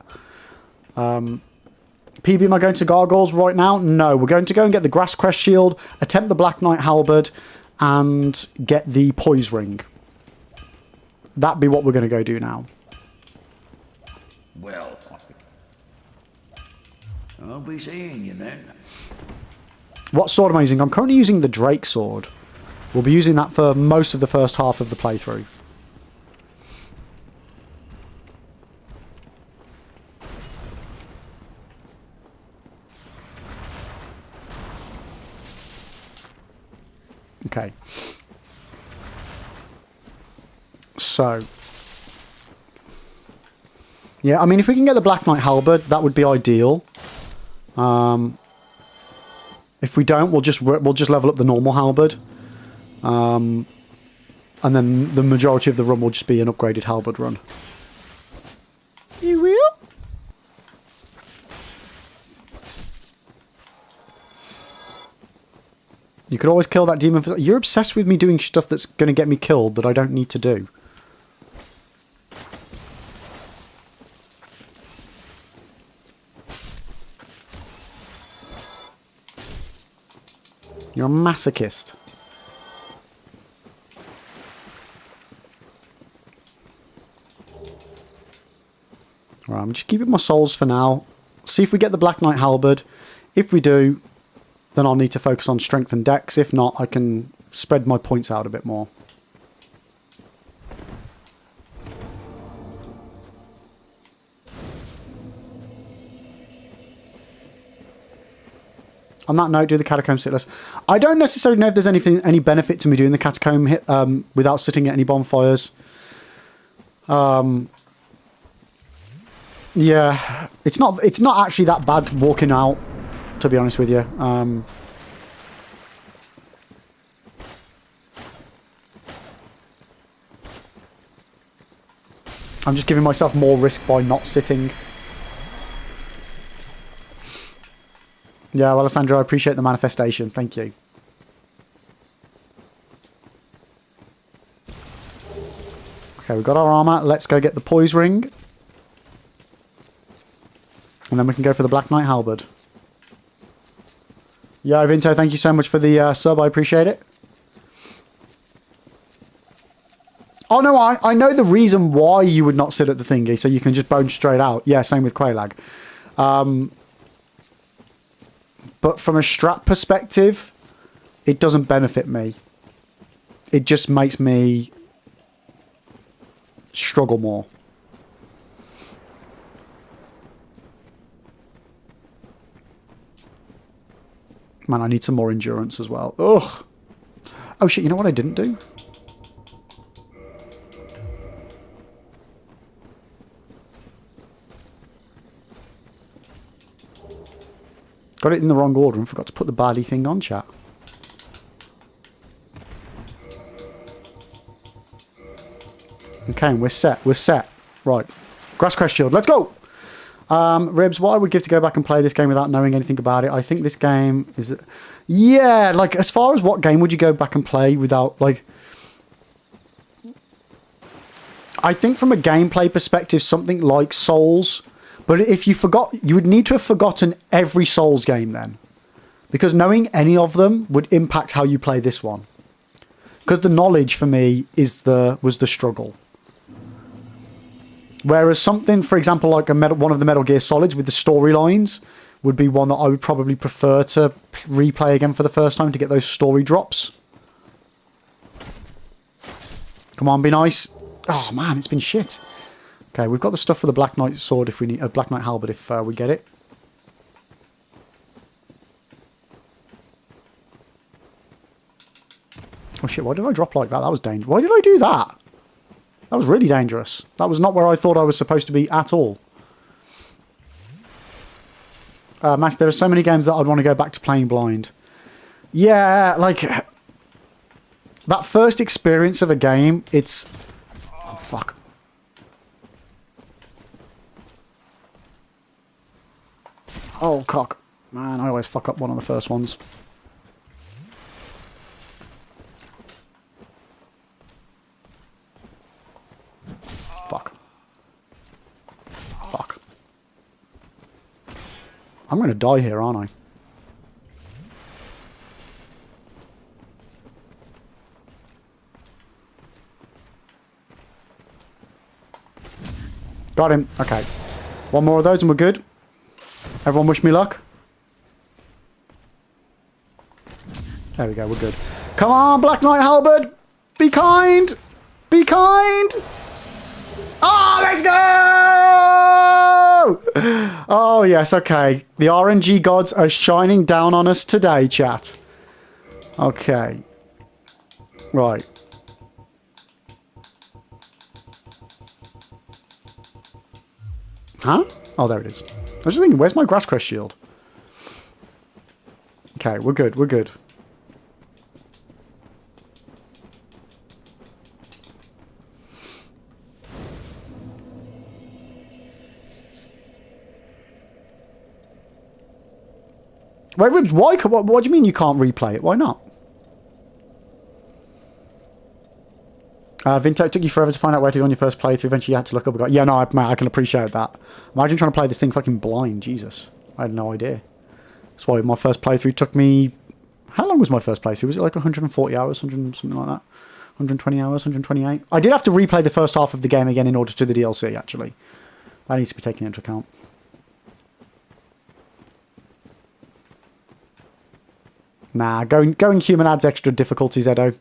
PB, am I going to Gargoyles right now? No, we're going to go and get the Grass Crest Shield, attempt the Black Knight Halberd, and get the Poise Ring. That'd be what we're going to go do now. Well, I'll be seeing you then. What sword am I using? I'm currently using the Drake Sword. We'll be using that for most of the first half of the playthrough. Okay. So. Yeah, I mean, if we can get the Black Knight Halberd, that would be ideal. If we don't, we'll just level up the normal Halberd. And then the majority of the run will just be an upgraded Halberd run. You will? You could always kill that demon. You're obsessed with me doing stuff that's going to get me killed that I don't need to do. You're a masochist. Right, I'm just keeping my souls for now. See if we get the Black Knight Halberd. If we do, then I'll need to focus on strength and dex. If not, I can spread my points out a bit more. On that note, do the catacomb sitless. I don't necessarily know if there's any benefit to me doing the catacomb hit without sitting at any bonfires. Yeah, it's not actually that bad walking out, to be honest with you. I'm just giving myself more risk by not sitting. Yeah, well, Alessandro, I appreciate the manifestation. Thank you. Okay, we've got our armor. Let's go get the poise ring. And then we can go for the Black Knight Halberd. Yeah, Vinto, thank you so much for the sub. I appreciate it. Oh, no, I know the reason why you would not sit at the thingy, so you can just bone straight out. Yeah, same with Qualag. But from a strat perspective, it doesn't benefit me. It just makes me struggle more. Man, I need some more endurance as well. Ugh. Oh shit, you know what I didn't do? Got it in the wrong order and forgot to put the barley thing on, chat. Okay, and we're set. We're set. Right. Grasscrest Shield. Let's go! Ribs, what I would give to go back and play this game without knowing anything about it. I think this game is... Yeah, like, as far as what game would you go back and play without, like... I think from a gameplay perspective, something like Souls... But if you forgot... You would need to have forgotten every Souls game then. Because knowing any of them would impact how you play this one. Because the knowledge, for me, was the struggle. Whereas something, for example, like one of the Metal Gear Solids with the storylines would be one that I would probably prefer to replay again for the first time to get those story drops. Come on, be nice. Oh, man, it's been shit. Okay, we've got the stuff for the Black Knight sword if we need... Black Knight Halberd if we get it. Oh, shit, why did I drop like that? That was dangerous. Why did I do that? That was really dangerous. That was not where I thought I was supposed to be at all. Max, there are so many games that I'd want to go back to playing blind. Yeah, like... That first experience of a game, it's... Oh, fuck. Oh, cock. Man, I always fuck up one of the first ones. Fuck. Fuck. I'm going to die here, aren't I? Got him. Okay. One more of those and we're good. Everyone wish me luck. There we go, we're good. Come on, Black Knight Halberd! Be kind! Be kind! Oh, let's go! Oh, yes, okay. The RNG gods are shining down on us today, chat. Okay. Right. Huh? Oh, there it is. I was just thinking, where's my Grasscrest shield? Okay, we're good, we're good. Wait, Ribs, why? What do you mean you can't replay it? Why not? Vinto, it took you forever to find out where to go on your first playthrough. Eventually you had to look up a guide. Yeah, no, mate, I can appreciate that. Imagine trying to play this thing fucking blind. Jesus. I had no idea. That's why my first playthrough took me... How long was my first playthrough? Was it like 140 hours? 100, something like that? 120 hours? 128? I did have to replay the first half of the game again in order to do the DLC, actually. That needs to be taken into account. Nah, going human adds extra difficulties, Edo.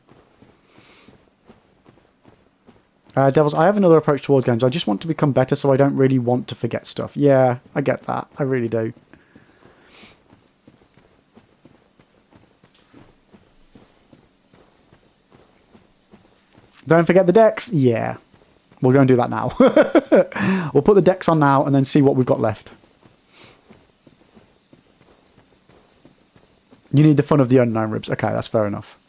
Devils, I have another approach towards games. I just want to become better so I don't really want to forget stuff. Yeah, I get that. I really do. Don't forget the decks. Yeah. We'll go and do that now. We'll put the decks on now and then see what we've got left. You need the fun of the unknown, Ribs. Okay, that's fair enough.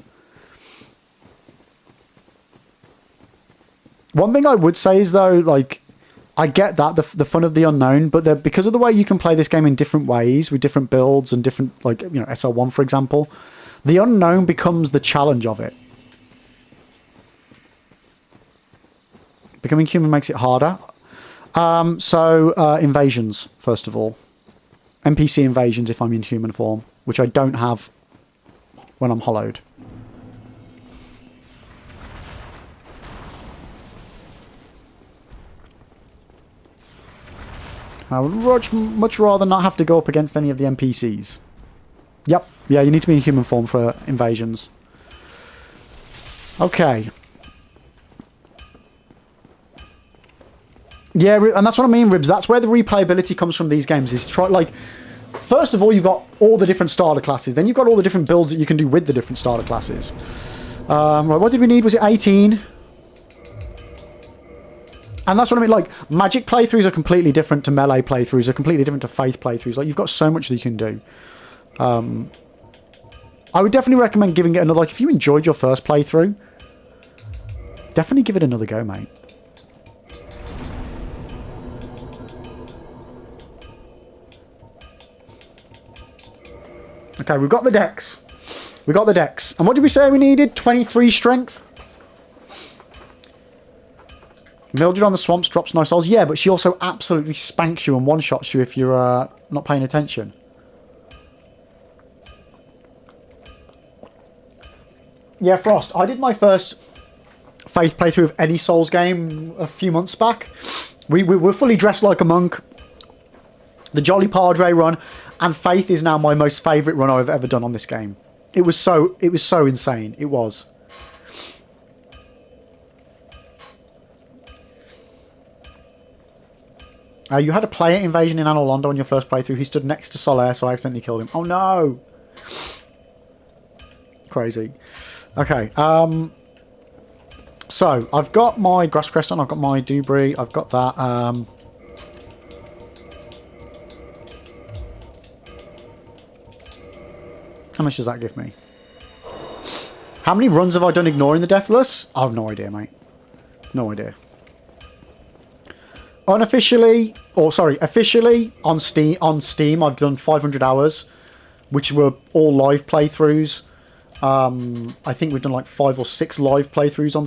One thing I would say is, though, like, I get that, the fun of the unknown, but because of the way you can play this game in different ways, with different builds and different, like, you know, SL1, for example, the unknown becomes the challenge of it. Becoming human makes it harder. Invasions, first of all. NPC invasions if I'm in human form, which I don't have when I'm hollowed. I would much rather not have to go up against any of the NPCs. Yep. Yeah, you need to be in human form for invasions. Okay. Yeah, and that's what I mean, Ribs. That's where the replayability comes from these games. Is first of all, you've got all the different starter classes. Then you've got all the different builds that you can do with the different starter classes. Right, what did we need? Was it 18? And that's what I mean. Like, magic playthroughs are completely different to melee playthroughs. Are completely different to faith playthroughs. Like, you've got so much that you can do. I would definitely recommend giving it another... Like, if you enjoyed your first playthrough, definitely give it another go, mate. Okay, we've got the decks. We got the decks. And what did we say we needed? 23 strength? Mildred on the swamps drops no souls. Yeah, but she also absolutely spanks you and one-shots you if you're not paying attention. Yeah, Frost. I did my first Faith playthrough of any Souls game a few months back. We were fully dressed like a monk. The Jolly Padre run, and Faith is now my most favourite run I've ever done on this game. It was so insane. It was. You had a player invasion in Anor Londo on your first playthrough. He stood next to Solaire, so I accidentally killed him. Oh no! Crazy. Okay. So I've got my Grass Crest on. I've got my Dubri. I've got that. How much does that give me? How many runs have I done ignoring the Deathless? I have no idea, mate. No idea. Unofficially, or sorry, officially on Steam, I've done 500 hours, which were all live playthroughs. I think we've done like 5 or 6 live playthroughs on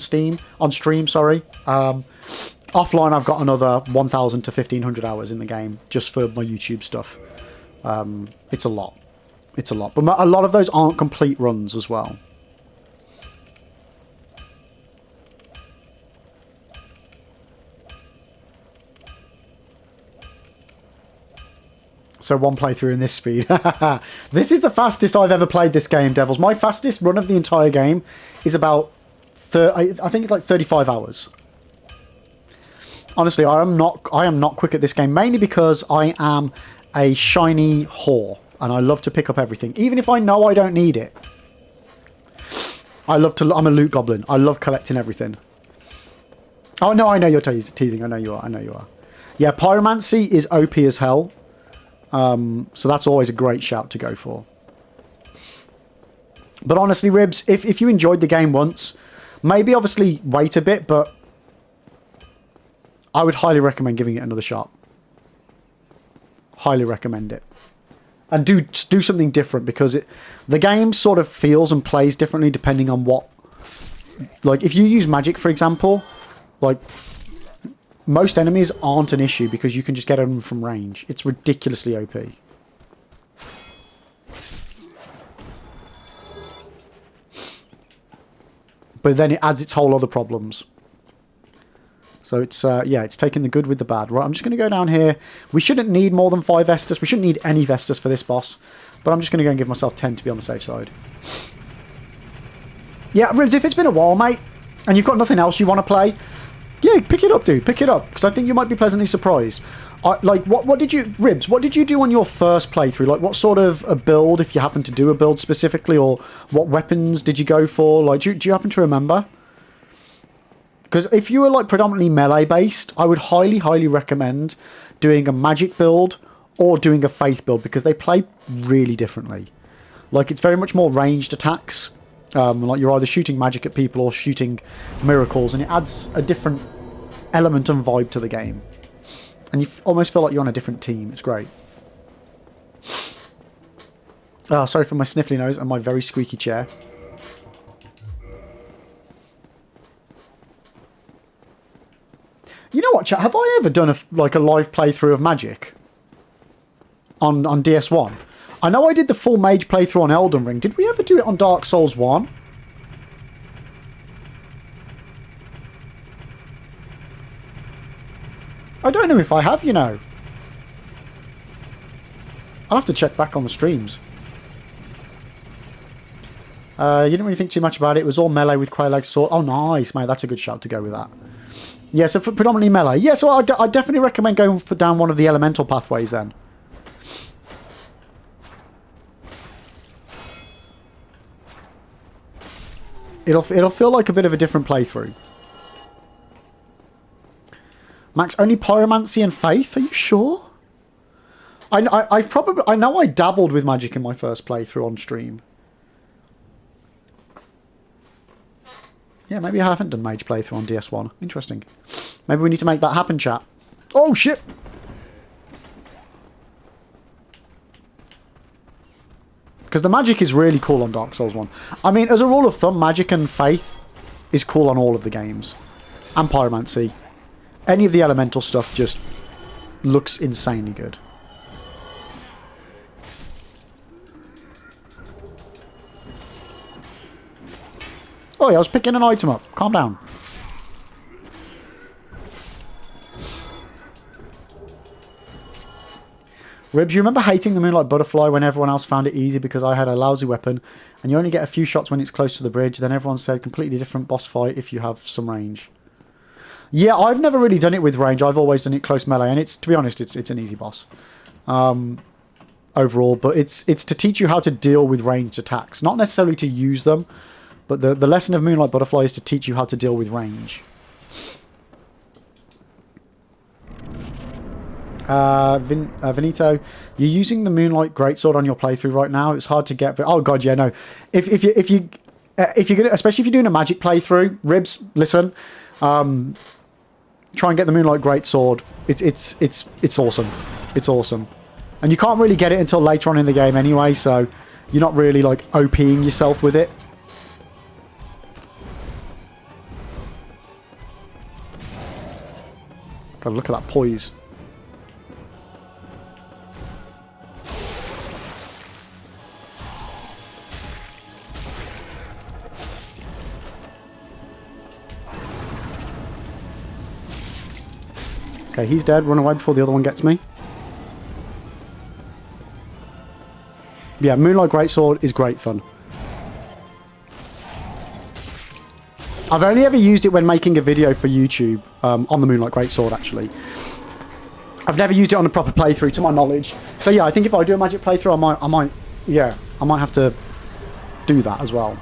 stream, sorry. Offline, I've got another 1,000 to 1,500 hours in the game just for my YouTube stuff. It's a lot. It's a lot. But a lot of those aren't complete runs as well. So one playthrough in this speed. This is the fastest I've ever played this game, Devils. My fastest run of the entire game is about... I think it's like 35 hours. Honestly, I am not quick at this game, mainly because I am a shiny whore. And I love to pick up everything, even if I know I don't need it. I'm a loot goblin. I love collecting everything. Oh no, I know you're teasing. I know you are. Yeah, pyromancy is OP as hell. So that's always a great shout to go for. But honestly, Ribs, if you enjoyed the game once, maybe obviously wait a bit, but I would highly recommend giving it another shot. Highly recommend it. And do something different, because the game sort of feels and plays differently depending on what like, if you use magic, for example, like, most enemies aren't an issue because you can just get them from range. It's ridiculously OP. But then it adds its whole other problems. So it's, yeah, it's taking the good with the bad. Right, I'm just going to go down here. We shouldn't need more than 5 Vestus. We shouldn't need any Vestus for this boss. But I'm just going to go and give myself 10 to be on the safe side. Yeah, Ribs, if it's been a while, mate, and you've got nothing else you want to play, yeah, pick it up, dude. Pick it up. Because I think you might be pleasantly surprised. Like, what did you... Ribs, what did you do on your first playthrough? Like, what sort of a build, if you happen to do a build specifically, or what weapons did you go for? Like, do you happen to remember? Because if you were, like, predominantly melee-based, I would highly, highly recommend doing a magic build or doing a faith build, because they play really differently. Like, it's very much more ranged attacks. Like, you're either shooting magic at people or shooting miracles, and it adds a different element and vibe to the game. And you almost feel like you're on a different team. It's great. Oh, sorry for my sniffly nose and my very squeaky chair. You know what, chat? Have I ever done a live playthrough of Magic on DS1? I know I did the full mage playthrough on Elden Ring. Did we ever do it on Dark Souls 1? I don't know if I have, you know. I'll have to check back on the streams. You didn't really think too much about it. It was all melee with Quelaag sword. Oh, nice, mate. That's a good shout to go with that. Yeah, so for predominantly melee. Yeah, so I definitely recommend going down one of the elemental pathways then. It'll feel like a bit of a different playthrough. Max, only pyromancy and faith? Are you sure? I know I dabbled with magic in my first playthrough on stream. Yeah, maybe I haven't done mage playthrough on DS1. Interesting. Maybe we need to make that happen, chat. Oh, shit! Because the magic is really cool on Dark Souls 1. I mean, as a rule of thumb, magic and faith is cool on all of the games. And pyromancy. Any of the elemental stuff just looks insanely good. Oh, yeah, I was picking an item up. Calm down. Ribs, you remember hating the Moonlight Butterfly when everyone else found it easy because I had a lousy weapon, and you only get a few shots when it's close to the bridge, then everyone said completely different boss fight if you have some range. Yeah, I've never really done it with range. I've always done it close melee, and to be honest, it's an easy boss. Overall, but it's to teach you how to deal with ranged attacks. Not necessarily to use them, but the lesson of Moonlight Butterfly is to teach you how to deal with range. Venito, you're using the Moonlight Greatsword on your playthrough right now. It's hard to get, but oh god, yeah, no. If you're gonna, especially if you're doing a magic playthrough, Ribs, listen, try and get the Moonlight Greatsword. It's awesome. It's awesome, and you can't really get it until later on in the game anyway. So you're not really like OPing yourself with it. God, look at that poise. Okay, he's dead. Run away before the other one gets me. Yeah, Moonlight Greatsword is great fun. I've only ever used it when making a video for YouTube on the Moonlight Greatsword, actually. I've never used it on a proper playthrough, to my knowledge. So yeah, I think if I do a magic playthrough, I might have to do that as well.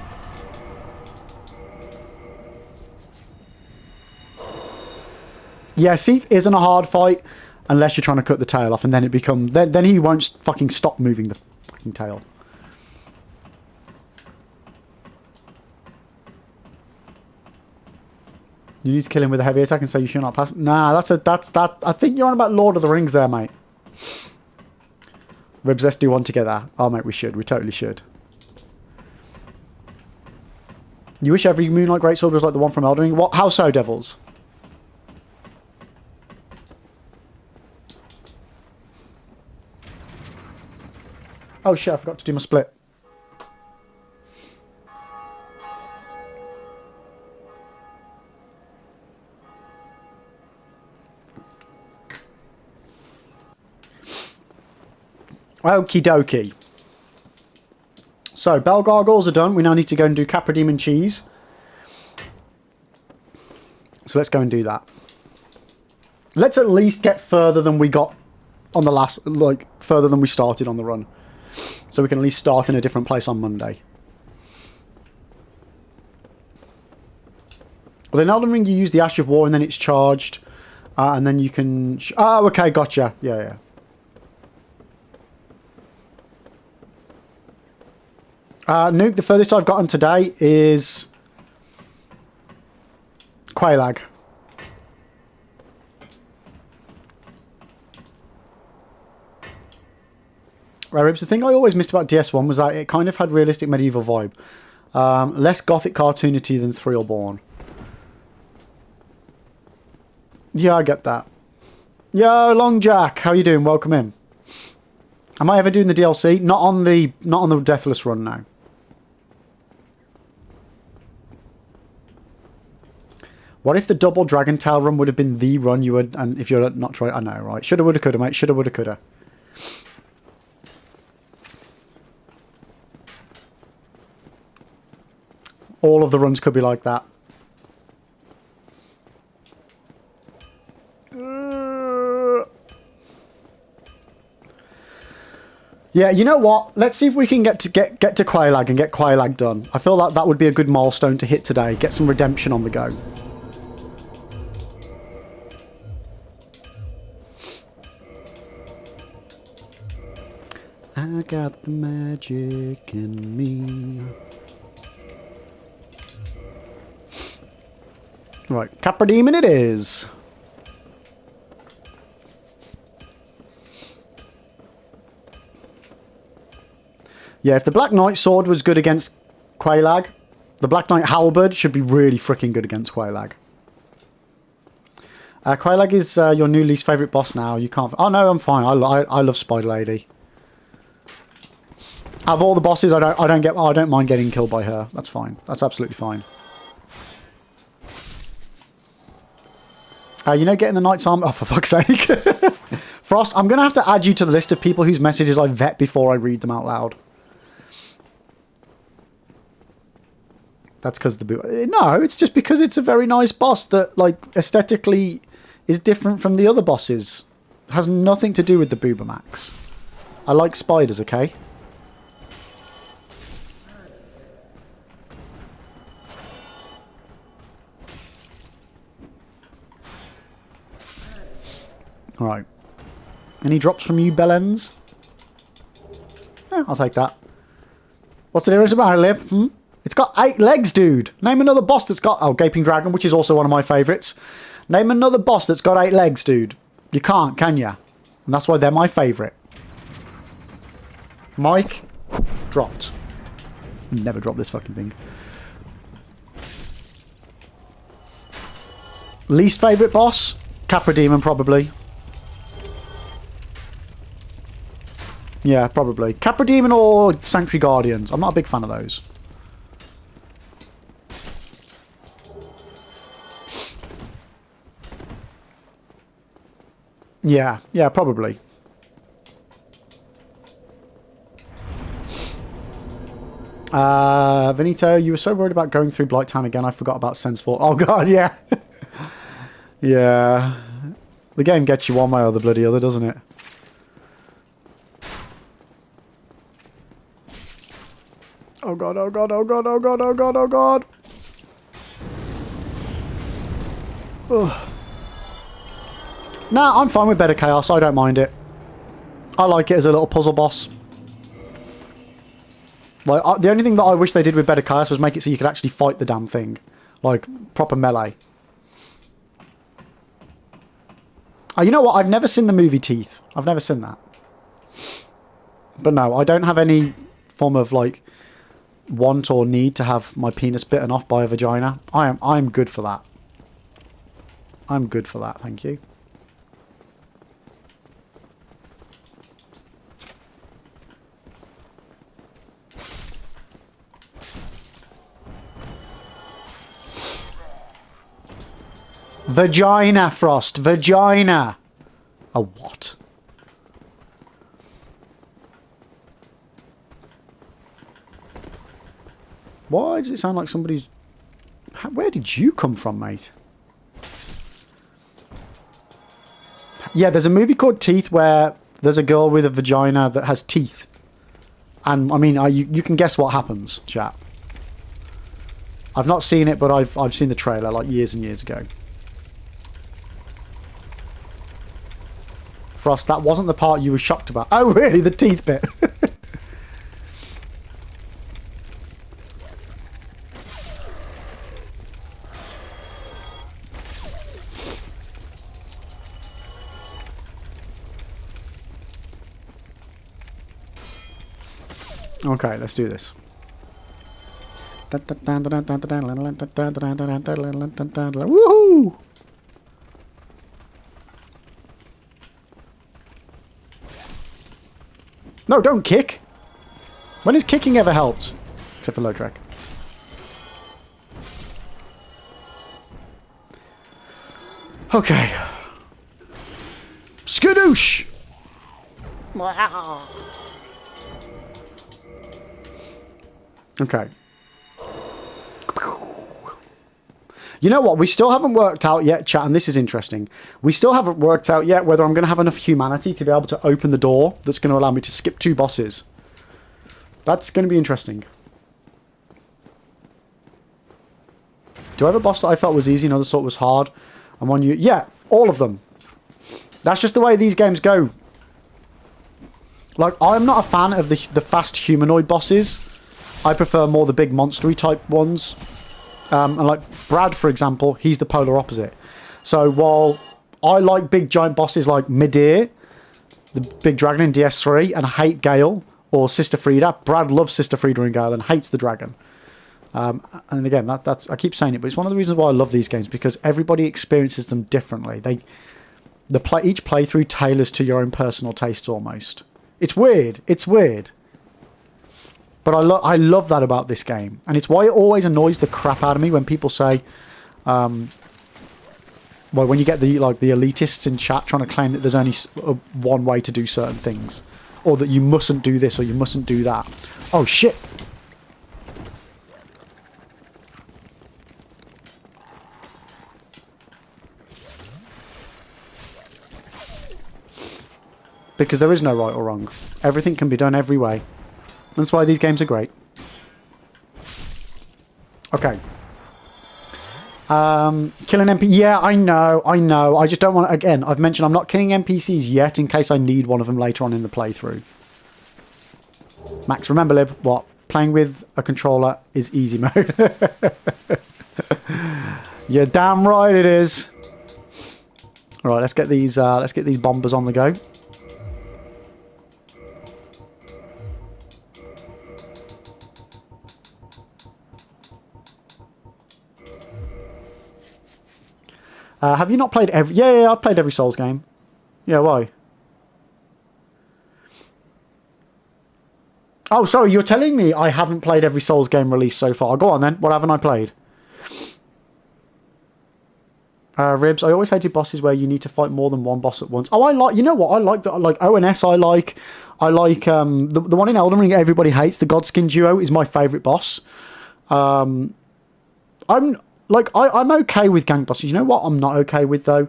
Yeah, Seath isn't a hard fight unless you're trying to cut the tail off, and then it becomes then he won't fucking stop moving the fucking tail. You need to kill him with a heavy attack and say you should not pass. Nah, that's that. I think you're on about Lord of the Rings there, mate. Ribs, let's do one together. Oh, mate, we should. We totally should. You wish every Moonlight Greatsword was like the one from Elden Ring? What? How so, Devils? Oh shit, I forgot to do my split. Okie dokie. So, bell gargoyles are done. We now need to go and do Capra Demon Cheese. So let's go and do that. Let's at least get further than we got on the last, like, further than we started on the run. So we can at least start in a different place on Monday. Well, in Elden Ring you use the Ash of War and then it's charged. And then you can... oh, okay, gotcha. Yeah, yeah. Nuke, the furthest I've gotten today is Quelaag. Right, Ribs, the thing I always missed about DS1 was that it kind of had realistic medieval vibe. Less gothic cartoonity than Thrillborn. Yeah, I get that. Yo, Long Jack, how you doing? Welcome in. Am I ever doing the DLC? Not on the Deathless run now. What if the double Dragon Tail run would have been the run you would, and if you're not trying, I know, right? Shoulda, woulda, coulda, mate. Shoulda, woulda, coulda. All of the runs could be like that. Yeah, you know what? Let's see if we can get to Quelaag and get Quelaag done. I feel like that would be a good milestone to hit today. Get some redemption on the go. I got the magic in me. Right, Capra Demon it is. Yeah, if the Black Knight sword was good against Quelaag, the Black Knight halberd should be really freaking good against Quelaag. Quelaag is your new least favourite boss now. You can't... oh no, I'm fine. I love Spider Lady. Out of all the bosses, I don't mind getting killed by her. That's fine. That's absolutely fine. You know, getting the Knight's Armor... oh, for fuck's sake. Frost, I'm going to have to add you to the list of people whose messages I vet before I read them out loud. That's because the... no, it's just because it's a very nice boss that, like, aesthetically is different from the other bosses. Has nothing to do with the Boobamax. I like spiders, okay? Alright. Any drops from you, Bellens? Yeah, I'll take that. What's the difference about it, Lib? Hmm? It's got 8 legs, dude. Name another boss that's got... oh, Gaping Dragon, which is also one of my favourites. Name another boss that's got 8 legs, dude. You can't, can ya? And that's why they're my favourite. Mike. Dropped. Never drop this fucking thing. Least favourite boss? Capra Demon, probably. Yeah, probably. Capra Demon or Sanctuary Guardians. I'm not a big fan of those. Yeah, yeah, probably. Benito, you were so worried about going through Blighttown again, I forgot about Sensefort. Oh god, yeah. Yeah. The game gets you one way or the bloody other, doesn't it? Oh god, oh god, oh god, oh god, oh god, oh god. Ugh. Nah, I'm fine with Better Chaos. I don't mind it. I like it as a little puzzle boss. Like, the only thing that I wish they did with Better Chaos was make it so you could actually fight the damn thing. Like, proper melee. You know what? I've never seen the movie Teeth. I've never seen that. But no, I don't have any form of, like, want or need to have my penis bitten off by a vagina. I'm good for that. I'm good for that, thank you. Vagina, Frost. Vagina. A what? Why does it sound like somebody's... Where did you come from, mate? Yeah, there's a movie called Teeth where there's a girl with a vagina that has teeth. And, I mean, you can guess what happens, chat. I've not seen it, but I've seen the trailer, like, years and years ago. Frost, that wasn't the part you were shocked about. Oh, really? The teeth bit? Okay, let's do this. Woohoo! No, don't kick! When has kicking ever helped? Except for Lordran. Okay. Skadoosh! Okay. You know what? We still haven't worked out yet, chat, and this is interesting. We still haven't worked out yet whether I'm going to have enough humanity to be able to open the door that's going to allow me to skip 2 bosses. That's going to be interesting. Do I have a boss that I felt was easy, another sort was hard, and one you... Yeah, all of them. That's just the way these games go. Like, I'm not a fan of the fast humanoid bosses. I prefer more the big monstery type ones. And like Brad, for example, he's the polar opposite. So while I like big giant bosses like Midir, the big dragon in DS3, and I hate Gale or Sister Frida, Brad loves Sister Frida and Gale and hates the dragon. And again, that's I keep saying it, but it's one of the reasons why I love these games, because everybody experiences them differently. Each playthrough tailors to your own personal tastes almost. It's weird. It's weird. But I love that about this game. And it's why it always annoys the crap out of me when people say... well, when you get the elitists in chat trying to claim that there's only one way to do certain things. Or that you mustn't do this or you mustn't do that. Oh, shit! Because there is no right or wrong. Everything can be done every way. That's why these games are great. Okay. Killing NPCs. Yeah, I know. I just don't want to... Again, I've mentioned I'm not killing NPCs yet in case I need one of them later on in the playthrough. Max, remember, Lib, what? Playing with a controller is easy mode. You're damn right it is. All right, let's get these bombers on the go. Have you not played every... Yeah, I've played every Souls game. Yeah, why? Oh, sorry, you're telling me I haven't played every Souls game released so far. Go on then, what haven't I played? Ribs, I always hated bosses where you need to fight more than one boss at once. Oh, I like... You know what? I like that. Like ONS, I like the one in Elden Ring everybody hates, the Godskin duo, is my favourite boss. I'm okay with gang bosses. You know what I'm not okay with, though?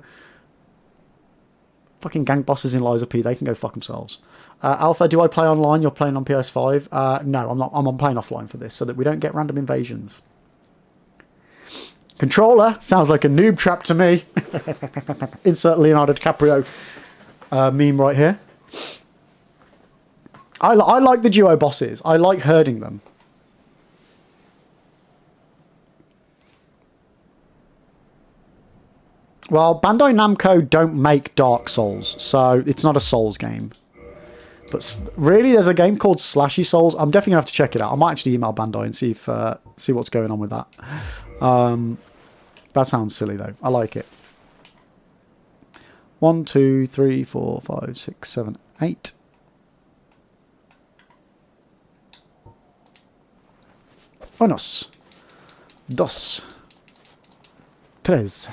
Fucking gang bosses in Lies of P. They can go fuck themselves. Alpha, do I play online? You're playing on PS5? No, I'm not. I'm playing offline for this so that we don't get random invasions. Controller sounds like a noob trap to me. Insert Leonardo DiCaprio meme right here. I like the duo bosses. I like herding them. Well, Bandai Namco don't make Dark Souls, so it's not a Souls game. But really, there's a game called Slashy Souls. I'm definitely going to have to check it out. I might actually email Bandai and see if see what's going on with that. That sounds silly, though. I like it. 1, 2, 3, 4, 5, 6, 7, 8. Unos. Dos. Tres.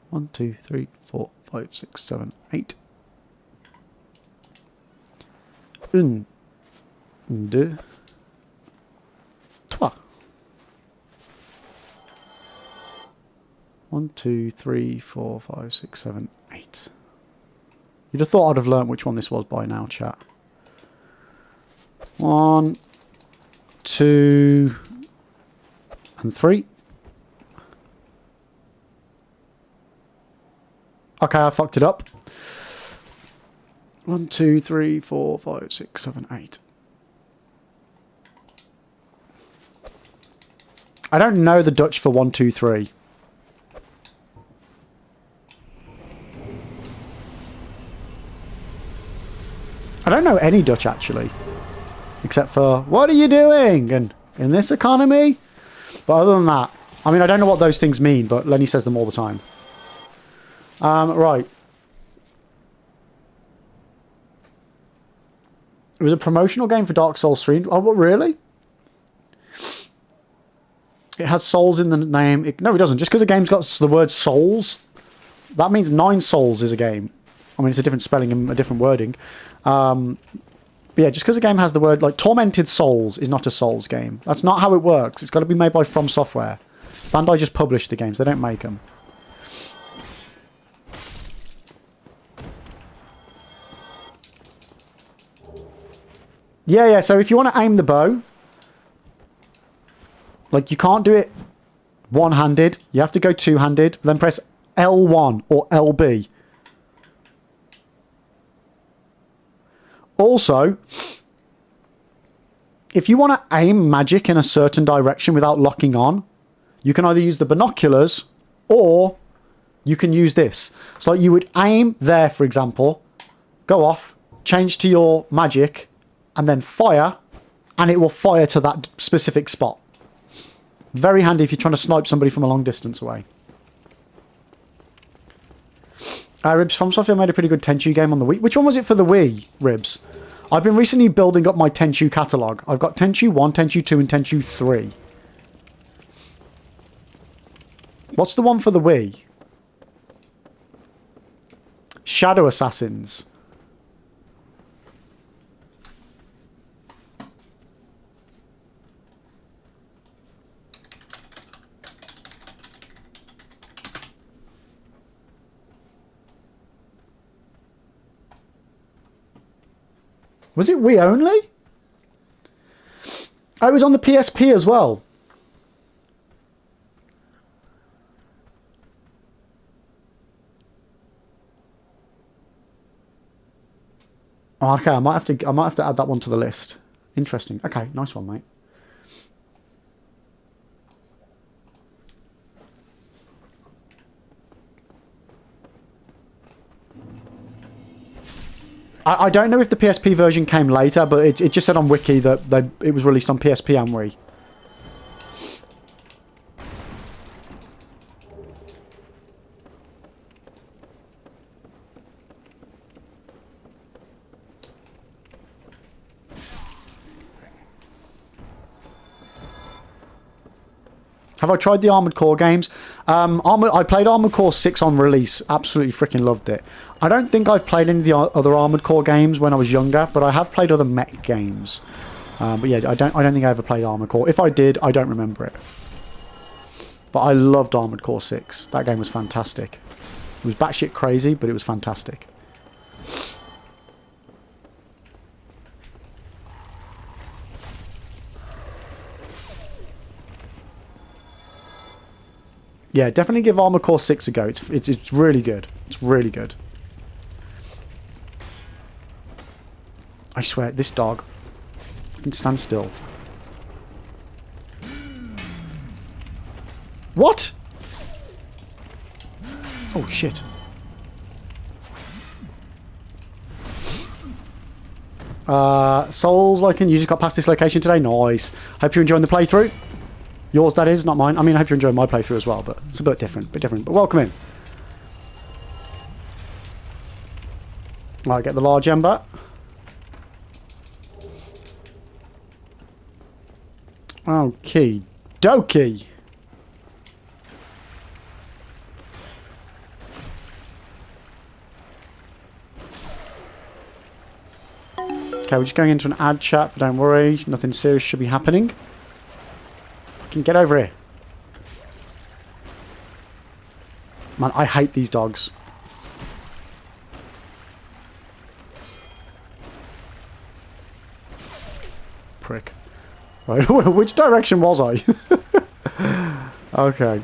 1, 2, 3, 4, 5, 6, 7, 8. Un. Deux. Trois. 1, 2, 3, 4, 5, 6, 7, 8. You'd have thought I'd have learnt which one this was by now, chat. 1, 2, and 3. Okay, I fucked it up. 1, 2, 3, 4, 5, 6, 7, 8. I don't know the Dutch for 1, 2, 3. I don't know any Dutch, actually. Except for, what are you doing? And in this economy? But other than that, I mean, I don't know what those things mean, but Lenny says them all the time. Right. It was a promotional game for Dark Souls 3. Oh, what, really? It has souls in the name. No, it doesn't. Just because a game's got the word souls, that means 9 souls is a game. I mean, it's a different spelling and a different wording. But yeah, just because a game has the word, like, Tormented Souls is not a Souls game. That's not how it works. It's got to be made by FromSoftware. Bandai just publish the games. They don't make them. Yeah, so if you want to aim the bow, like, you can't do it one-handed. You have to go two-handed. Then press L1 or LB. Also, if you want to aim magic in a certain direction without locking on, you can either use the binoculars or you can use this. So you would aim there, for example, go off, change to your magic, and then fire, and it will fire to that specific spot. Very handy if you're trying to snipe somebody from a long distance away. Ribs, FromSoftware made a pretty good Tenchu game on the Wii. Which one was it for the Wii, Ribs? I've been recently building up my Tenchu catalogue. I've got Tenchu 1, Tenchu 2, and Tenchu 3. What's the one for the Wii? Shadow Assassins. Was it Wii only? Oh, it was on the PSP as well. Oh, okay, I might have to add that one to the list. Interesting. Okay, nice one, mate. I don't know if the PSP version came later, but it just said on Wiki that it was released on PSP and Wii. Have I tried the Armored Core games? I played Armored Core 6 on release. Absolutely freaking loved it. I don't think I've played any of the other Armored Core games when I was younger, but I have played other mech games. But yeah, I don't think I ever played Armored Core. If I did, I don't remember it. But I loved Armored Core 6. That game was fantastic. It was batshit crazy, but it was fantastic. Yeah, definitely give Armored Core 6 a go. It's really good. It's really good. I swear, this dog can stand still. What? Oh, shit. Souls, like, you just got past this location today. Nice. Hope you're enjoying the playthrough. Yours, that is, not mine. I mean, I hope you're enjoying my playthrough as well, but it's a bit different. But welcome in. Right, get the large ember. Okie dokie. Okay, we're just going into an ad chat, but don't worry. Nothing serious should be happening. Fucking get over here. Man, I hate these dogs. Prick. Right, which direction was I? Okay.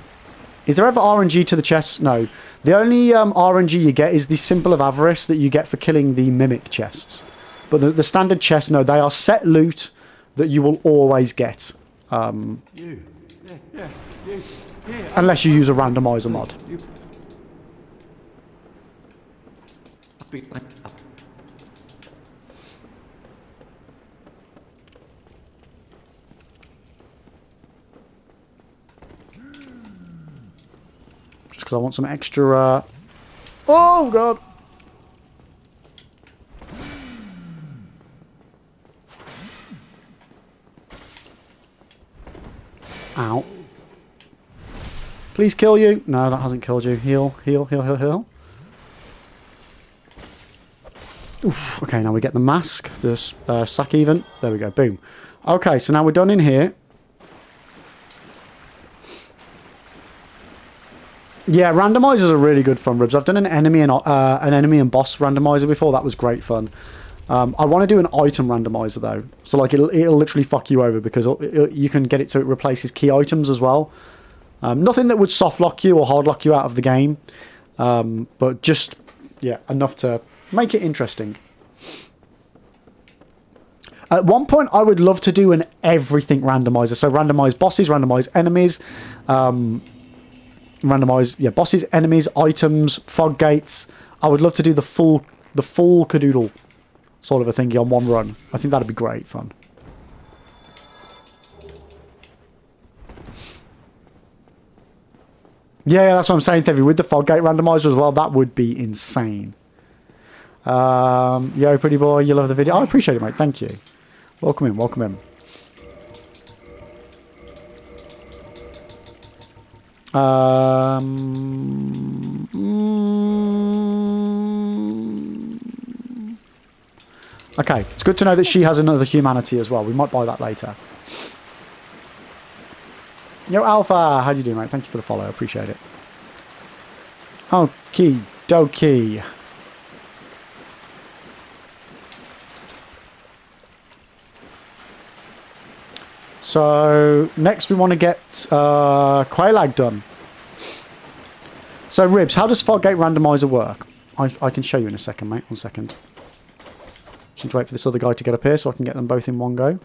Is there ever RNG to the chests? No. The only RNG you get is the symbol of avarice that you get for killing the mimic chests. But the standard chests, no, they are set loot that you will always get. Unless you use a randomizer mod. Just because I want some extra... Oh, God! Ow. Please kill you. No, that hasn't killed you. Heal, heal, heal, heal, heal. Oof. Okay, now we get the mask. The sack even. There we go. Boom. Okay, so now we're done in here. Yeah, randomizers are really good fun, Ribs. I've done an enemy and boss randomizer before. That was great fun. I want to do an item randomizer though, so like it'll literally fuck you over because you can get it so it replaces key items as well. Nothing that would soft lock you or hard lock you out of the game, but just enough to make it interesting. At one point, I would love to do an everything randomizer, so randomize bosses, randomize enemies, randomize bosses, enemies, items, fog gates. I would love to do the full cadoodle sort of a thingy on one run. I think that'd be great fun. Yeah, that's what I'm saying, Tevi. With the fog gate randomizer as well, that would be insane. Yo, pretty boy, you love the video. I appreciate it, mate. Thank you. Welcome in, welcome in. Okay, it's good to know that she has another humanity as well. We might buy that later. Yo, Alpha, how do you do, mate? Thank you for the follow. I appreciate it. Okie dokie. So, next we want to get Quailag done. So, Ribs, how does Foggate Randomizer work? I can show you in a second, mate. 1 second. Just need to wait for this other guy to get up here so I can get them both in one go.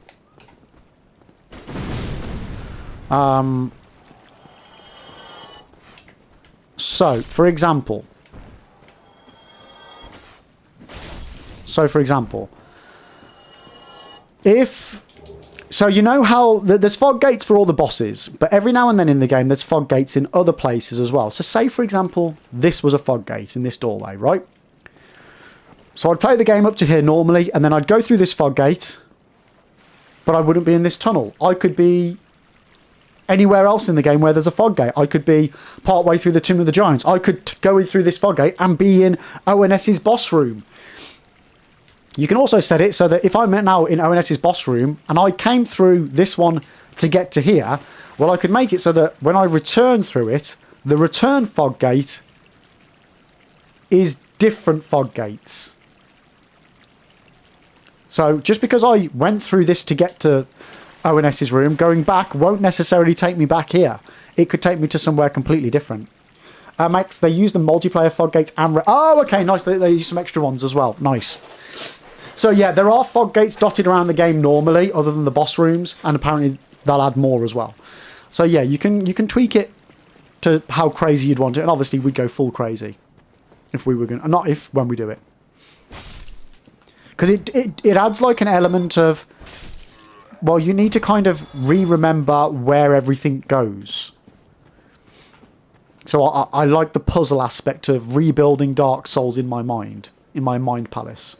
So, for example, if... So you know how there's fog gates for all the bosses, but every now and then in the game there's fog gates in other places as well. So say, for example, this was a fog gate in this doorway, right? So I'd play the game up to here normally, and then I'd go through this fog gate, but I wouldn't be in this tunnel. I could be anywhere else in the game where there's a fog gate. I could be partway through the Tomb of the Giants. I could go in through this fog gate and be in ONS's boss room. You can also set it so that if I'm now in ONS's boss room and I came through this one to get to here, well, I could make it so that when I return through it, the return fog gate is different fog gates. So just because I went through this to get to ONS's room, going back won't necessarily take me back here. It could take me to somewhere completely different. Max, they use the multiplayer fog gates and... Oh, okay, nice. They use some extra ones as well. Nice. So yeah, there are fog gates dotted around the game normally, other than the boss rooms, and apparently they'll add more as well. So yeah, you can tweak it to how crazy you'd want it, and obviously we'd go full crazy if we were going to... Not if, when we do it. Because it adds like an element of, well, you need to kind of remember where everything goes. So I like the puzzle aspect of rebuilding Dark Souls in my mind palace.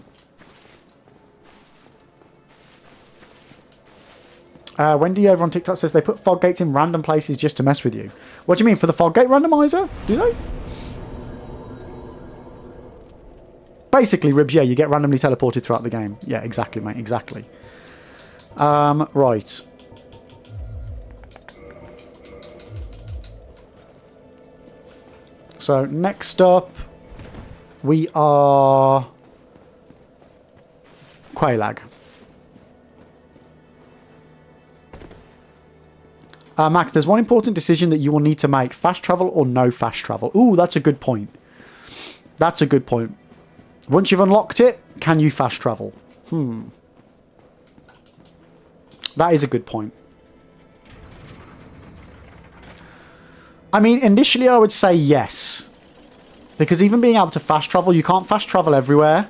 Wendy over on TikTok says they put fog gates in random places just to mess with you. What do you mean, for the fog gate randomizer? Do they? Basically, Ribs, yeah, you get randomly teleported throughout the game. Yeah, exactly, mate, exactly. Right. So, next up, we are Quelaag. Max, there's one important decision that you will need to make. Fast travel or no fast travel? Ooh, that's a good point. That's a good point. Once you've unlocked it, can you fast travel? That is a good point. I mean, initially I would say yes. Because even being able to fast travel, you can't fast travel everywhere.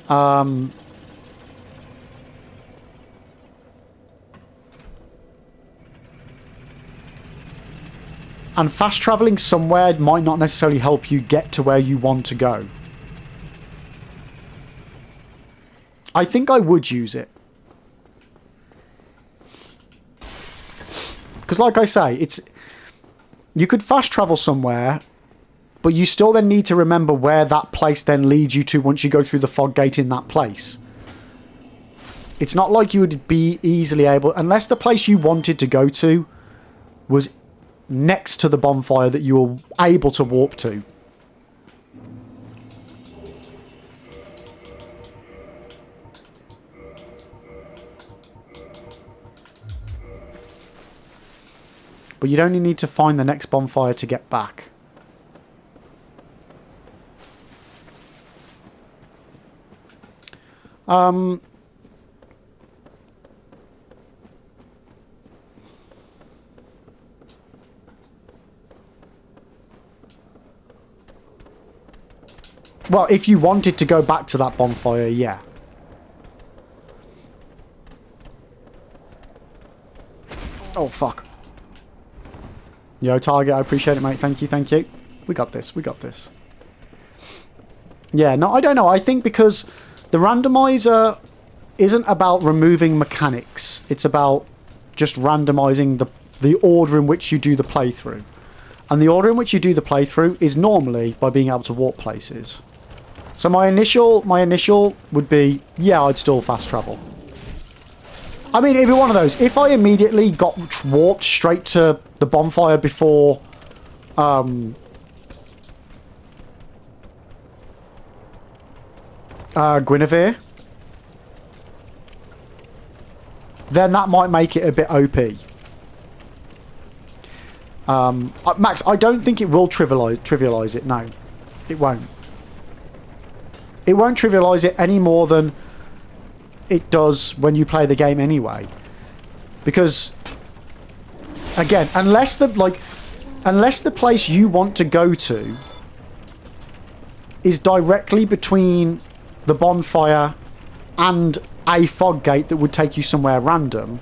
And fast traveling somewhere might not necessarily help you get to where you want to go. I think I would use it. Because like I say, you could fast travel somewhere, but you still then need to remember where that place then leads you to once you go through the fog gate in that place. It's not like you would be easily able, unless the place you wanted to go to was next to the bonfire that you were able to warp to. But you'd only need to find the next bonfire to get back. Well, if you wanted to go back to that bonfire, yeah. Oh, fuck. Yo, Target, I appreciate it, mate. Thank you, thank you. We got this, we got this. Yeah, no, I don't know. I think because the randomizer isn't about removing mechanics. It's about just randomizing the order in which you do the playthrough. And the order in which you do the playthrough is normally by being able to warp places. So my initial would be, yeah, I'd still fast travel. I mean, it'd be one of those. If I immediately got warped straight to the bonfire before Guinevere, then that might make it a bit OP. Max, I don't think it will trivialize it. No, it won't. It won't trivialize it any more than it does when you play the game anyway. Because, again, unless the place you want to go to is directly between the bonfire and a fog gate that would take you somewhere random.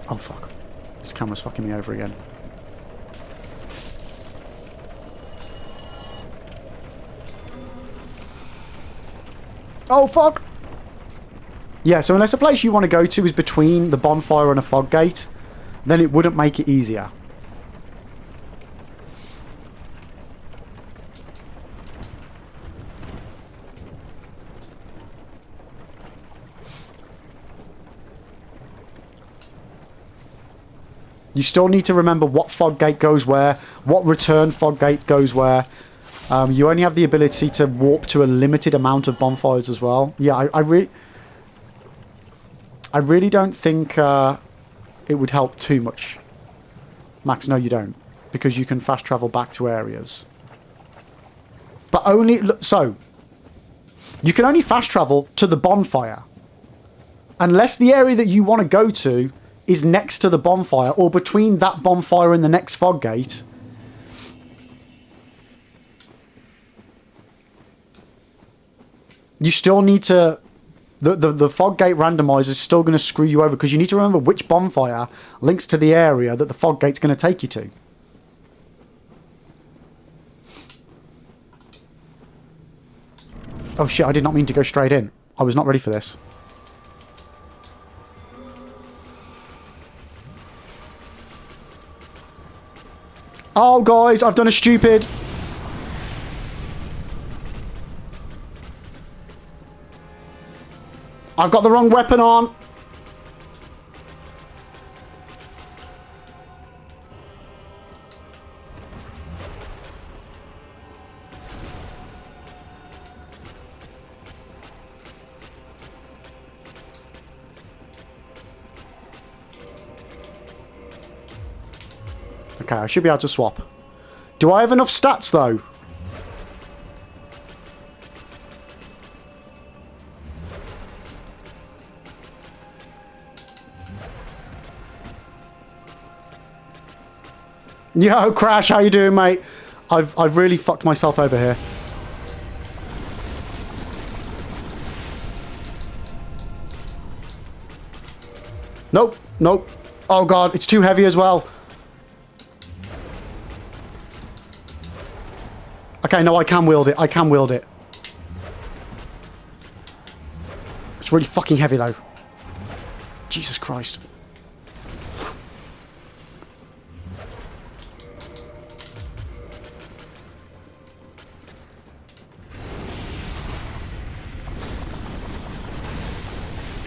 Oh, fuck. This camera's fucking me over again. Oh, fuck! Yeah, so unless a place you want to go to is between the bonfire and a fog gate, then it wouldn't make it easier. You still need to remember what fog gate goes where, what return fog gate goes where. You only have the ability to warp to a limited amount of bonfires as well. Yeah, I really don't think it would help too much. Max, no you don't. Because you can fast travel back to areas. But only... So, you can only fast travel to the bonfire. Unless the area that you want to go to is next to the bonfire or between that bonfire and the next fog gate. you still need to... The fog gate randomizer is still going to screw you over because you need to remember which bonfire links to the area that the fog gate's going to take you to. Oh shit, I did not mean to go straight in. I was not ready for this. Oh guys, I've done a stupid... I've got the wrong weapon on. Okay, I should be able to swap. Do I have enough stats though? Yo, Crash, how you doing, mate? I've really fucked myself over here. Nope, nope. Oh god, it's too heavy as well. Okay, no, I can wield it. I can wield it. It's really fucking heavy though. Jesus Christ.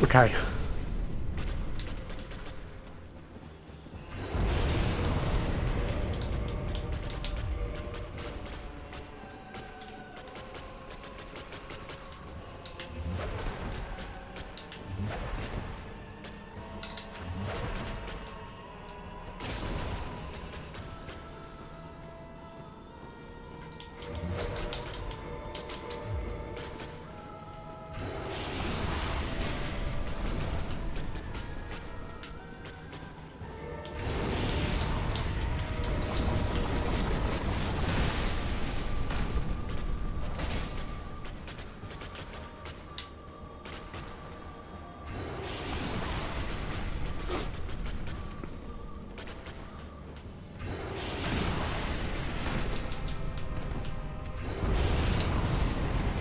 Okay.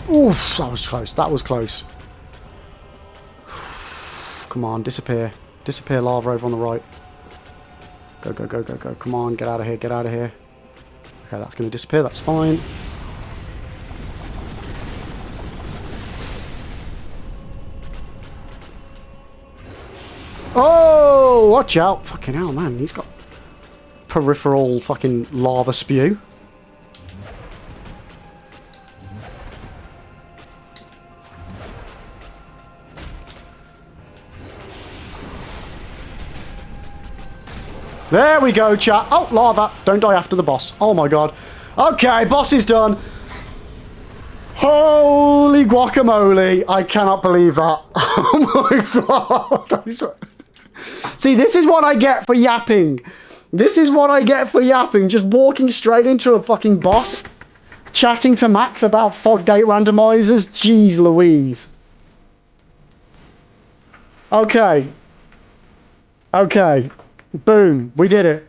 Oof, that was close. That was close. Come on, disappear. Disappear, lava over on the right. Go, go, go, go, go. Come on, get out of here, get out of here. Okay, that's going to disappear. That's fine. Oh, watch out. Fucking hell, man. He's got peripheral fucking lava spew. There we go, chat. Oh, lava. Don't die after the boss. Oh my god. Okay, boss is done. Holy guacamole. I cannot believe that. Oh my god. See, this is what I get for yapping. This is what I get for yapping. Just walking straight into a fucking boss. Chatting to Max about fog gate randomizers. Jeez Louise. Okay. Okay. Boom. We did it.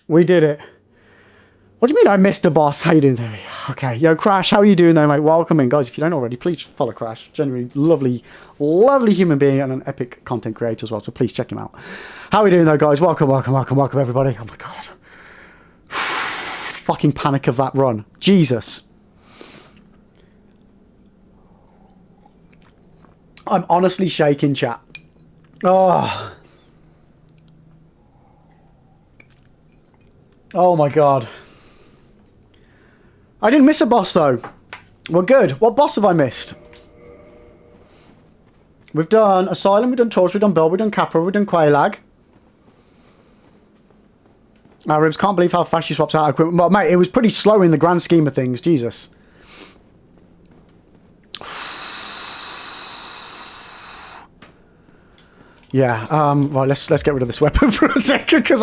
We did it. What do you mean I missed a boss? How you doing there? Okay. Yo, Crash, how are you doing there, mate? Welcome in. Guys, if you don't already, please follow Crash. Genuinely lovely, lovely human being and an epic content creator as well, so please check him out. How are we doing though, guys? Welcome, welcome, welcome, welcome, everybody. Oh my god. Fucking panic of that run. Jesus. I'm honestly shaking, chat. Oh. Oh my god. I didn't miss a boss though. Well, good. What boss have I missed? We've done Asylum, we've done Torch, we've done Bell, we've done Capra, we've done Qualag. Ribs, can't believe how fast she swaps out equipment. Well, mate, it was pretty slow in the grand scheme of things. Jesus. Yeah, right, let's get rid of this weapon for a second, because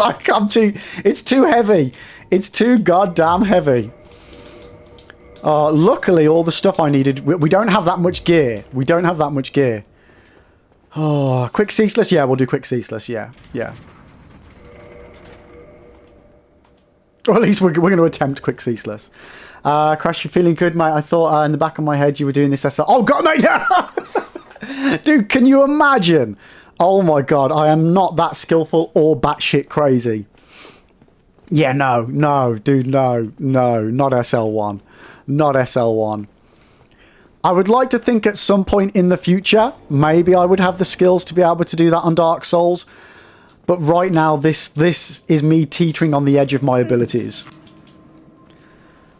it's too heavy. It's too goddamn heavy. Luckily, all the stuff I needed... We don't have that much gear. We don't have that much gear. Oh, quick ceaseless? Yeah, we'll do quick ceaseless. Yeah, yeah. Or at least we're going to attempt quick ceaseless. Crash, you feeling good, mate? I thought in the back of my head you were doing this SL... Oh, God, mate! Dude, can you imagine? Oh, my God. I am not that skillful or batshit crazy. Yeah, no, dude, no, not SL1. Not SL1. I would like to think at some point in the future, maybe I would have the skills to be able to do that on Dark Souls. But right now, this is me teetering on the edge of my abilities.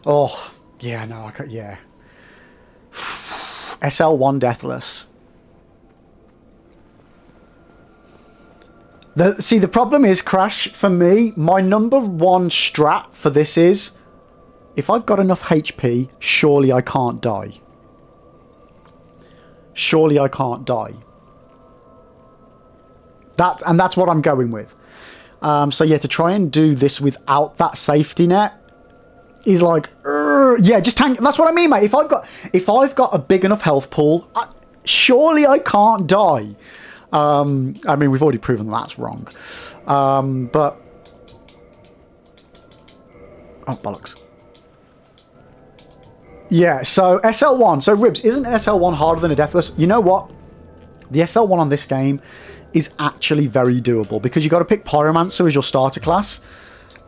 Oh, yeah, no, I can't, yeah. SL1 Deathless. See, the problem is, Crash, for me, my number one strat for this is, if I've got enough HP, surely I can't die. Surely I can't die. And that's what I'm going with. So yeah, to try and do this without that safety net is like, yeah, just tank. That's what I mean, mate. If I've got a big enough health pool, surely I can't die. I mean, we've already proven that's wrong. But oh, bollocks. Yeah, so SL1. So, Ribs, isn't SL1 harder than a Deathless? You know what? The SL1 on this game is actually very doable because you got to pick Pyromancer as your starter class.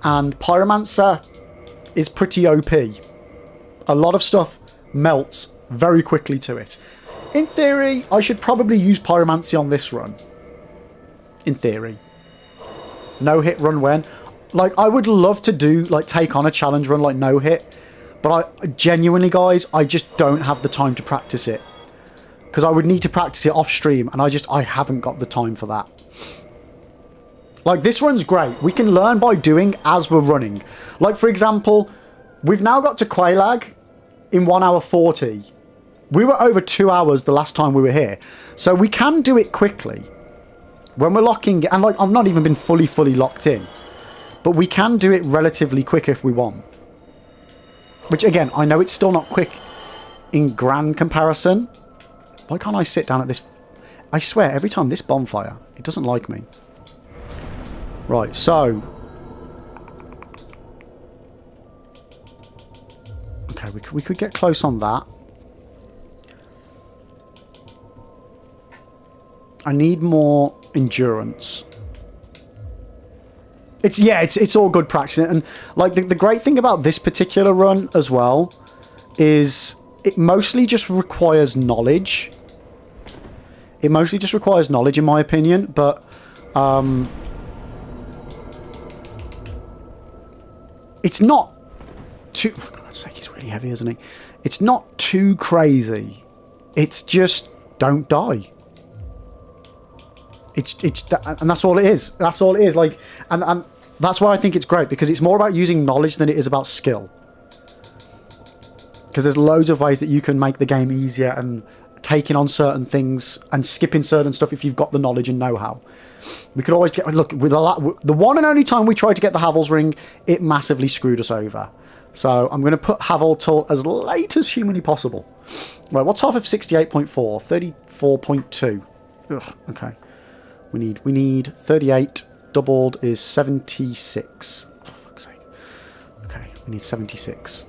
And Pyromancer is pretty OP. A lot of stuff melts very quickly to it. In theory, I should probably use Pyromancy on this run. In theory. No hit run when. Like, I would love to do, like, take on a challenge run like no hit. But I genuinely, guys, I just don't have the time to practice it. Because I would need to practice it off stream, and I haven't got the time for that. Like, this run's great. We can learn by doing as we're running. Like, for example, we've now got to Quailag in 1 hour 40. We were over 2 hours the last time we were here. So we can do it quickly. When we're locking... And, like, I've not even been fully locked in. But we can do it relatively quick if we want. Which, again, I know it's still not quick in grand comparison. Why can't I sit down at this... I swear, every time this bonfire, it doesn't like me. Right, so... Okay, we could get close on that. I need more endurance. It's all good practice. And like the great thing about this particular run as well is it mostly just requires knowledge. It mostly just requires knowledge, in my opinion, but it's not too... For God's sake, he's really heavy, isn't he? It's not too crazy. It's just don't die. And that's all it is. That's all it is. Like, and that's why I think it's great, because it's more about using knowledge than it is about skill. Because there's loads of ways that you can make the game easier and taking on certain things and skipping certain stuff if you've got the knowledge and know-how. We could always get... Look, with the one and only time we tried to get the Havel's Ring, it massively screwed us over. So I'm going to put Havel till as late as humanly possible. Right, what's half of 68.4? 34.2. Ugh, okay. We need 38. Doubled is 76. For fuck's sake. Okay, we need 76.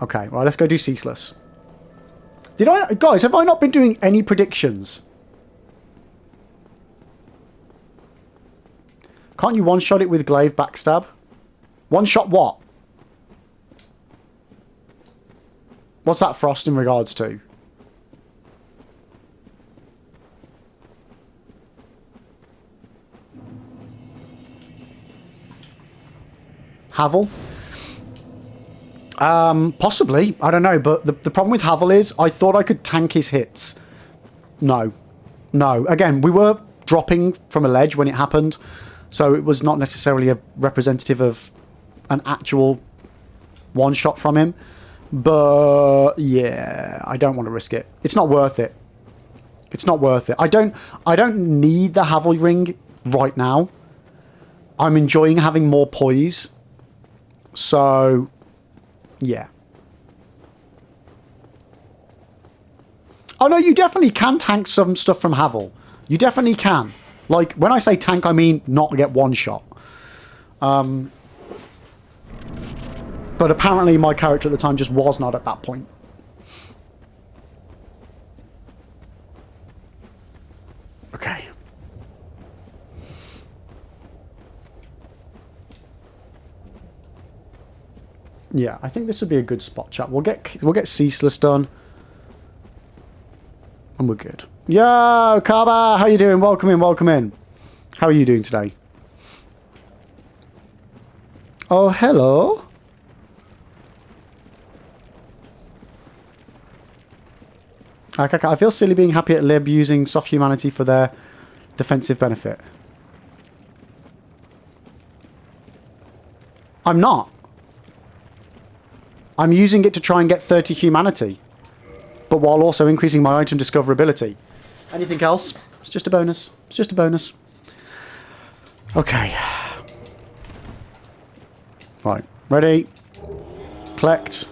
Okay, right, let's go do Ceaseless. Guys, have I not been doing any predictions? Can't you one-shot it with Glaive Backstab? One-shot what? What's that Frost in regards to? Havel? Possibly. I don't know, but the problem with Havel is I thought I could tank his hits. No. No. Again, we were dropping from a ledge when it happened, so it was not necessarily a representative of an actual one-shot from him. But yeah, I don't want to risk it. It's not worth it. It's not worth it. I don't need the Havel Ring right now. I'm enjoying having more poise. So, yeah. Oh no, you definitely can tank some stuff from Havel. You definitely can. Like, when I say tank, I mean not get one shot. But apparently my character at the time just was not at that point. Okay. Yeah, I think this would be a good spot, chat. We'll get Ceaseless done. And we're good. Yo, Kaba, how you doing? Welcome in, welcome in. How are you doing today? Oh, hello. I feel silly being happy at Lib using soft humanity for their defensive benefit. I'm not. I'm using it to try and get 30 humanity, but while also increasing my item discoverability. Anything else? It's just a bonus. It's just a bonus. Okay. Right. Ready. Collect.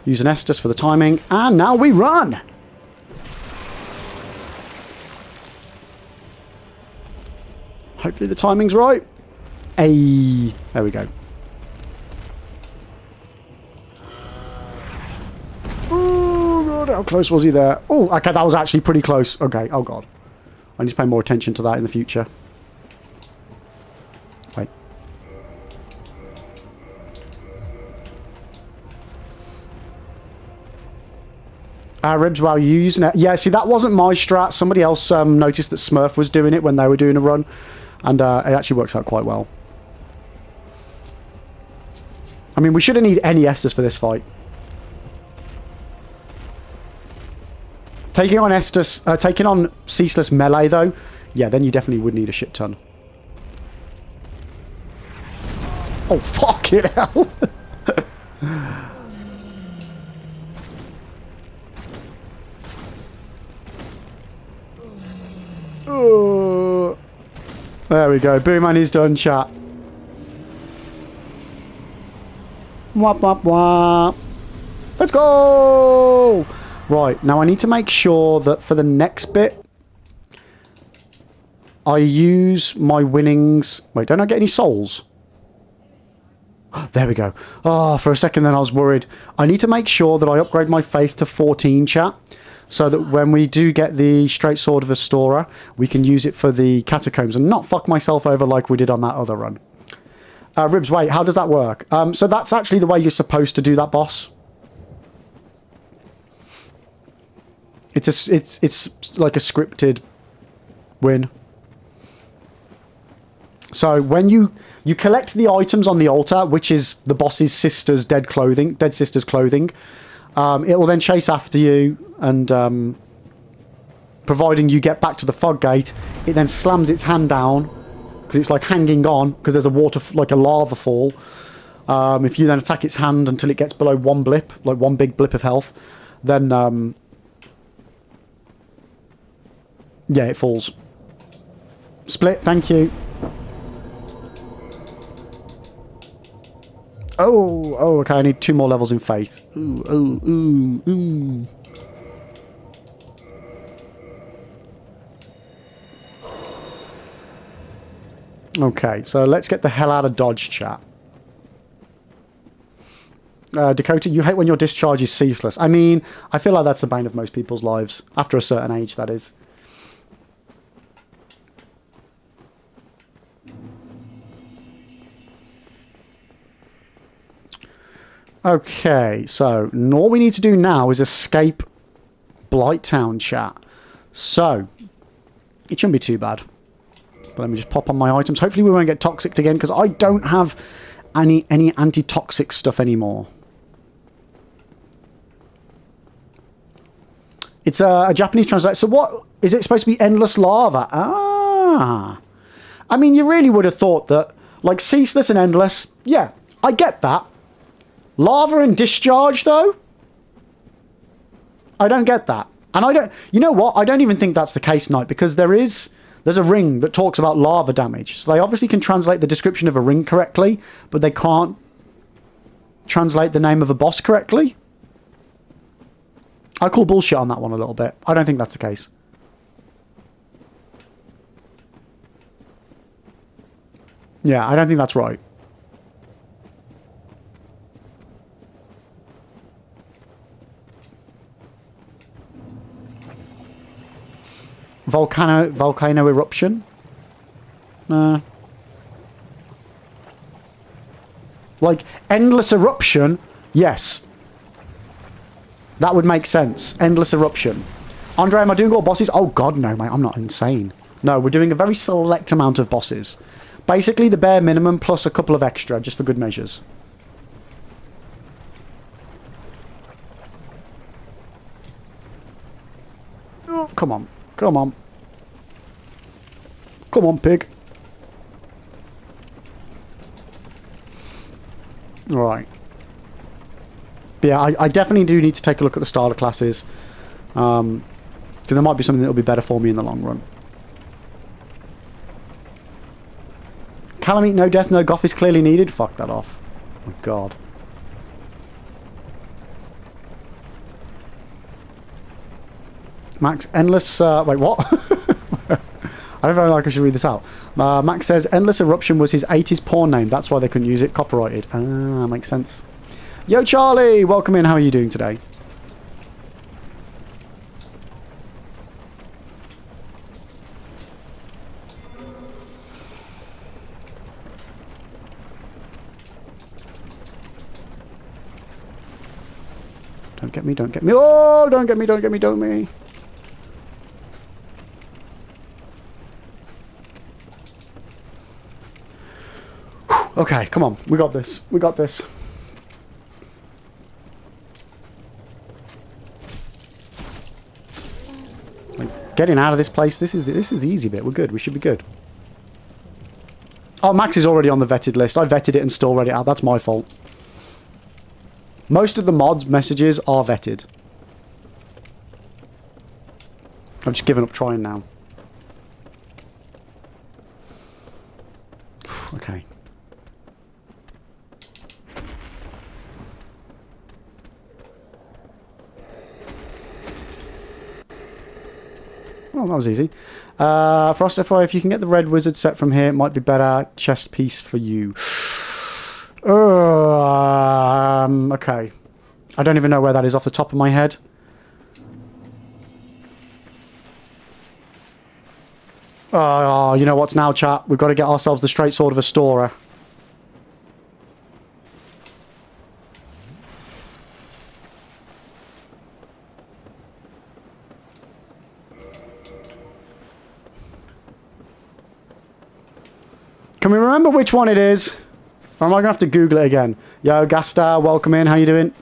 Use an Estus for the timing. And now we run! Hopefully the timing's right. Hey. There we go. Oh, God. How close was he there? Oh, okay. That was actually pretty close. Okay. Oh, God. I need to pay more attention to that in the future. Wait. Ribs, while you using it. Yeah, see, that wasn't my strat. Somebody else noticed that Smurf was doing it when they were doing a run. And it actually works out quite well. I mean, we shouldn't need any Estus for this fight. Taking on Estus, taking on Ceaseless melee, though, yeah, then you definitely would need a shit ton. Oh, fucking hell. Oh. There we go. Booman is done, chat. Wap, wap, wap. Let's go! Right, now I need to make sure that for the next bit, I use my winnings... Wait, don't I get any souls? There we go. Oh, for a second then I was worried. I need to make sure that I upgrade my faith to 14, chat. So that when we do get the Straight Sword of Astora, we can use it for the catacombs and not fuck myself over like we did on that other run. Ribs, wait, how does that work? So that's actually the way you're supposed to do that boss. It's like a scripted win. So when you collect the items on the altar, which is the boss's sister's dead sister's clothing, it will then chase after you, and providing you get back to the fog gate, it then slams its hand down because it's like hanging on because there's a like a lava fall. If you then attack its hand until it gets below one blip, like one big blip of health, then yeah, it falls. Split, thank you. Oh, okay, I need 2 more levels in faith. Ooh. Okay, so let's get the hell out of Dodge, chat. Dakota, you hate when your discharge is ceaseless. I mean, I feel like that's the bane of most people's lives. After a certain age, that is. Okay, so all we need to do now is escape Blighttown, chat. So, it shouldn't be too bad. But let me just pop on my items. Hopefully we won't get toxic again, because I don't have any anti-toxic stuff anymore. It's a Japanese translation. So what, is it supposed to be endless lava? Ah. I mean, you really would have thought that, like, ceaseless and endless, yeah, I get that. Lava and discharge, though? I don't get that. And I don't... You know what? I don't even think that's the case, Knight, because there's There's a ring that talks about lava damage. So they obviously can translate the description of a ring correctly, but they can't translate the name of a boss correctly. I call bullshit on that one a little bit. I don't think that's the case. Yeah, I don't think that's right. Volcano eruption? Nah. Like, endless eruption? Yes. That would make sense. Endless eruption. Andre, am I doing all bosses? Oh god, no, mate. I'm not insane. No, we're doing a very select amount of bosses. Basically, the bare minimum plus a couple of extra, just for good measures. Oh, come on. Come on. Come on, pig. Alright. Yeah, I definitely do need to take a look at the starter classes. Because there might be something that will be better for me in the long run. Calamite, no death, no goth is clearly needed. Fuck that off. Oh, God. Max, endless... wait, what? I don't feel like I should read this out. Max says, Endless Eruption was his 80s porn name. That's why they couldn't use it. Copyrighted. Ah, makes sense. Yo, Charlie! Welcome in. How are you doing today? Don't get me, don't get me. Oh, don't get me, don't get me, don't me. Okay, come on. We got this. We got this. Like, getting out of this place. This is the easy bit. We're good. We should be good. Oh, Max is already on the vetted list. I vetted it and still read it out. That's my fault. Most of the mods messages are vetted. I've just given up trying now. Okay. Well, that was easy. Frost FY, if you can get the red wizard set from here, it might be better chest piece for you. Okay. I don't even know where that is off the top of my head. Oh, you know what's now, chat? We've got to get ourselves the straight sword of Astora. Can we remember which one it is? Or am I going to have to Google it again? Yo, Gastar, welcome in. How you doing?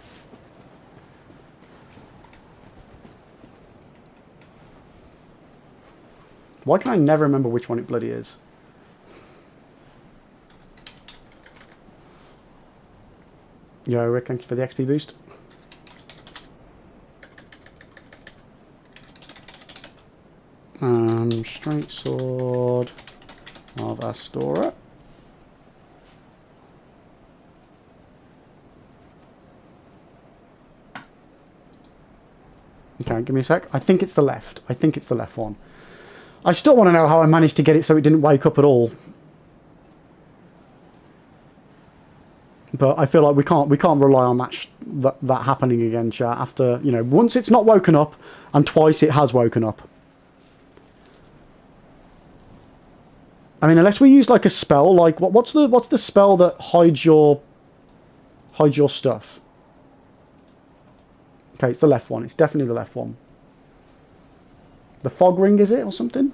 Why can I never remember which one it bloody is? Yo, Rick, thank you for the XP boost. Straight sword of Astora. Okay, give me a sec. I think it's the left. I think it's the left one. I still want to know how I managed to get it so it didn't wake up at all. But I feel like we can't rely on that happening again, chat. After, you know, once it's not woken up and twice it has woken up. I mean, unless we use like a spell, like what's the spell that hides your stuff? Okay, it's the left one. It's definitely the left one. The fog ring, is it, or something?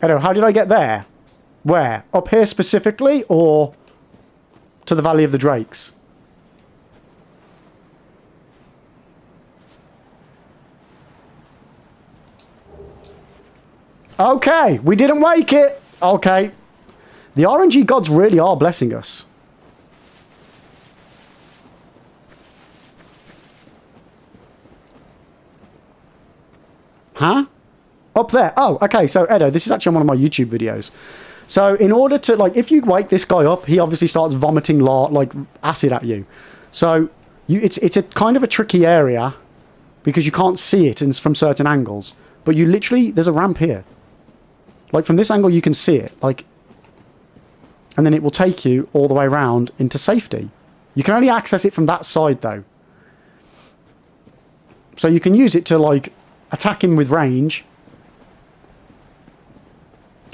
Edo, how did I get there? Where? Up here specifically, or to the Valley of the Drakes? Okay, we didn't wake it. Okay. The RNG gods really are blessing us. Huh? Up there. Oh, okay. So, Edo, this is actually on one of my YouTube videos. So, in order to, like, if you wake this guy up, he obviously starts vomiting, like, acid at you. So, it's a kind of a tricky area because you can't see it from certain angles. But you literally, there's a ramp here. Like, from this angle, you can see it. Like, and then it will take you all the way around into safety. You can only access it from that side, though. So you can use it to, like, attack him with range.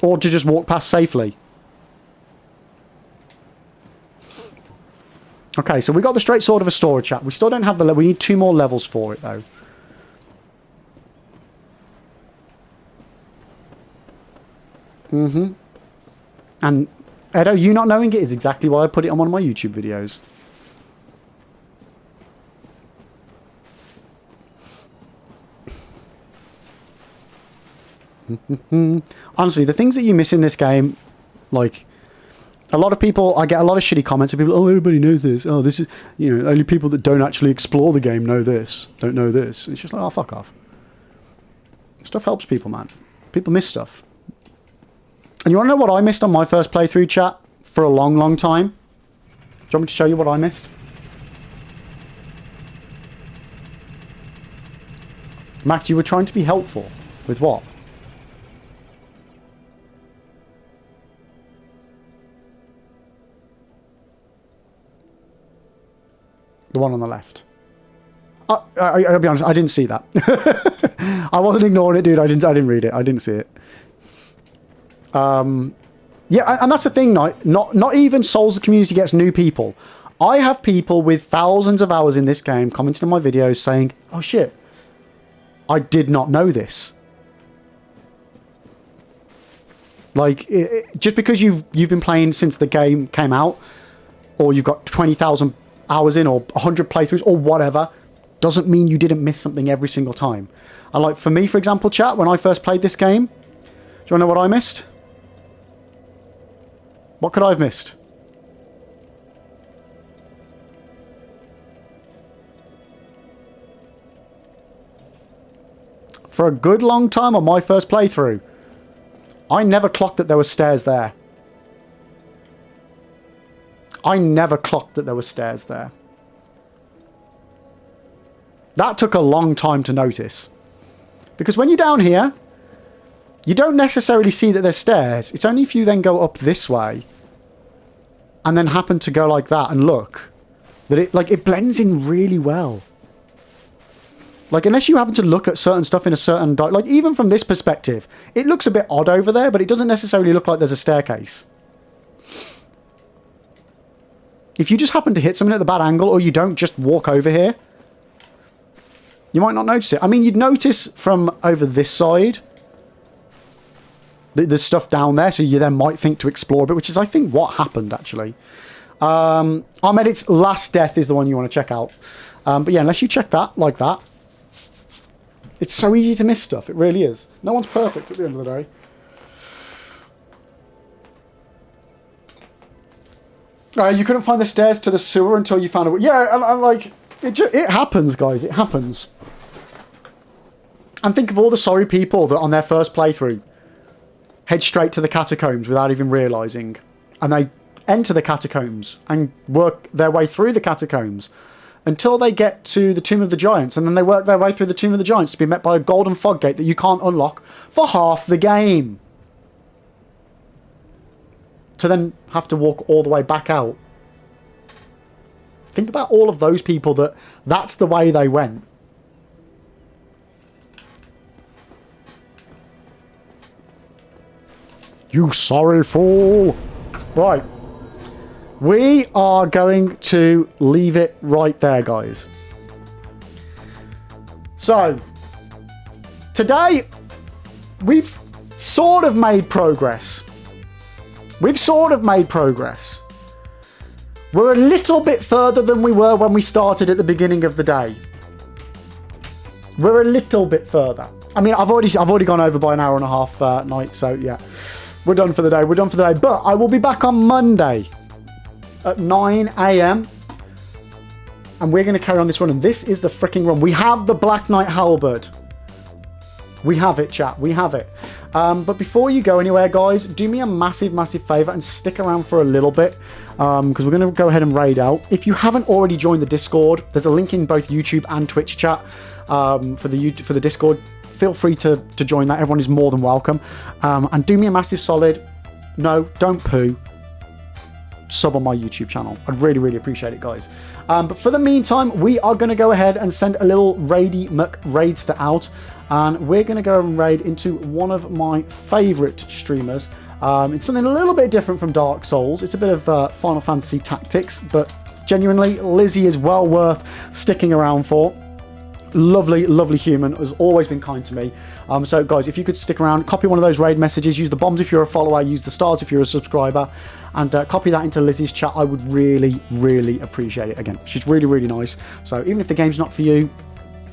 Or to just walk past safely. Okay, so we got the straight sword of a storage chat. We still don't have the level. We need 2 more levels for it, though. And Edo, you not knowing it is exactly why I put it on one of my YouTube videos. Honestly, the things that you miss in this game, like, a lot of people, I get a lot of shitty comments of people, oh, everybody knows this. Oh, this is, you know, only people that don't actually explore the game know this, don't know this. It's just like, oh, fuck off. Stuff helps people, man. People miss stuff. And you want to know what I missed on my first playthrough, chat? For a long, long time? Do you want me to show you what I missed? Max, you were trying to be helpful. With what? The one on the left. I'll be honest, I didn't see that. I wasn't ignoring it, dude. I didn't read it. I didn't see it. Yeah, and that's the thing, not even Souls the community gets new people. I have people with thousands of hours in this game commenting on my videos saying, oh shit, I did not know this. Like, just because you've been playing since the game came out, or you've got 20,000 hours in, or 100 playthroughs, or whatever, doesn't mean you didn't miss something every single time. And like, for me, for example, chat, when I first played this game, do you want to know what I missed? What could I have missed? For a good long time on my first playthrough, I never clocked that there were stairs there. I never clocked that there were stairs there. That took a long time to notice. Because when you're down here, you don't necessarily see that there's stairs. It's only if you then go up this way and then happen to go like that and look that it blends in really well. Like, unless you happen to look at certain stuff in a certain... like, even from this perspective, it looks a bit odd over there, but it doesn't necessarily look like there's a staircase. If you just happen to hit something at the bad angle, or you don't just walk over here, you might not notice it. I mean, you'd notice from over this side, there's stuff down there, so you then might think to explore a bit, which is, I think, what happened, actually. Ahmed's Last Death is the one you want to check out. But yeah, unless you check that, like that, it's so easy to miss stuff. It really is. No one's perfect at the end of the day. You couldn't find the stairs to the sewer until you found a... Yeah, and like, it happens, guys. It happens. And think of all the sorry people that on their first playthrough head straight to the catacombs without even realising. And they enter the catacombs and work their way through the catacombs until they get to the Tomb of the Giants, and then they work their way through the Tomb of the Giants to be met by a golden fog gate that you can't unlock for half the game. To then have to walk all the way back out. Think about all of those people that's the way they went. You sorry fool. Right. We are going to leave it right there, guys. So, today, we've sort of made progress. We've sort of made progress. We're a little bit further than we were when we started at the beginning of the day. We're a little bit further. I mean, I've already gone over by an hour and a half night, so yeah. We're done for the day. We're done for the day. But I will be back on Monday at 9 AM. And we're going to carry on this run. And this is the freaking run. We have the Black Knight Halberd. We have it, chat. We have it. But before you go anywhere, guys, do me a massive, massive favour and stick around for a little bit, because we're going to go ahead and raid out. If you haven't already joined the Discord, there's a link in both YouTube and Twitch chat for the Discord. Feel free to join that. Everyone is more than welcome. And do me a massive solid. No, don't poo. Sub on my YouTube channel. I'd really, really appreciate it, guys. But for the meantime, we are going to go ahead and send a little Raidy McRaidster out. And we're going to go and raid into one of my favourite streamers. It's something a little bit different from Dark Souls. It's a bit of Final Fantasy Tactics, but genuinely, Lizzie is well worth sticking around for. Lovely, lovely human, has always been kind to me. So guys, if you could stick around, copy one of those raid messages, use the bombs if you're a follower, use the stars if you're a subscriber, and copy that into Lizzie's chat. I would really, really appreciate it. Again, she's really, really nice. So even if the game's not for you,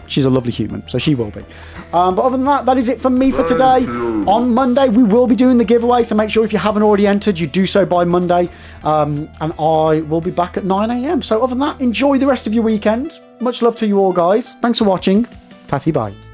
she's a lovely human, so she will be. But other than that, that is it from me for today. On Monday, we will be doing the giveaway, so make sure if you haven't already entered, you do so by Monday. And I will be back at 9 AM. So other than that, enjoy the rest of your weekend. Much love to you all, guys. Thanks for watching. Tatty bye.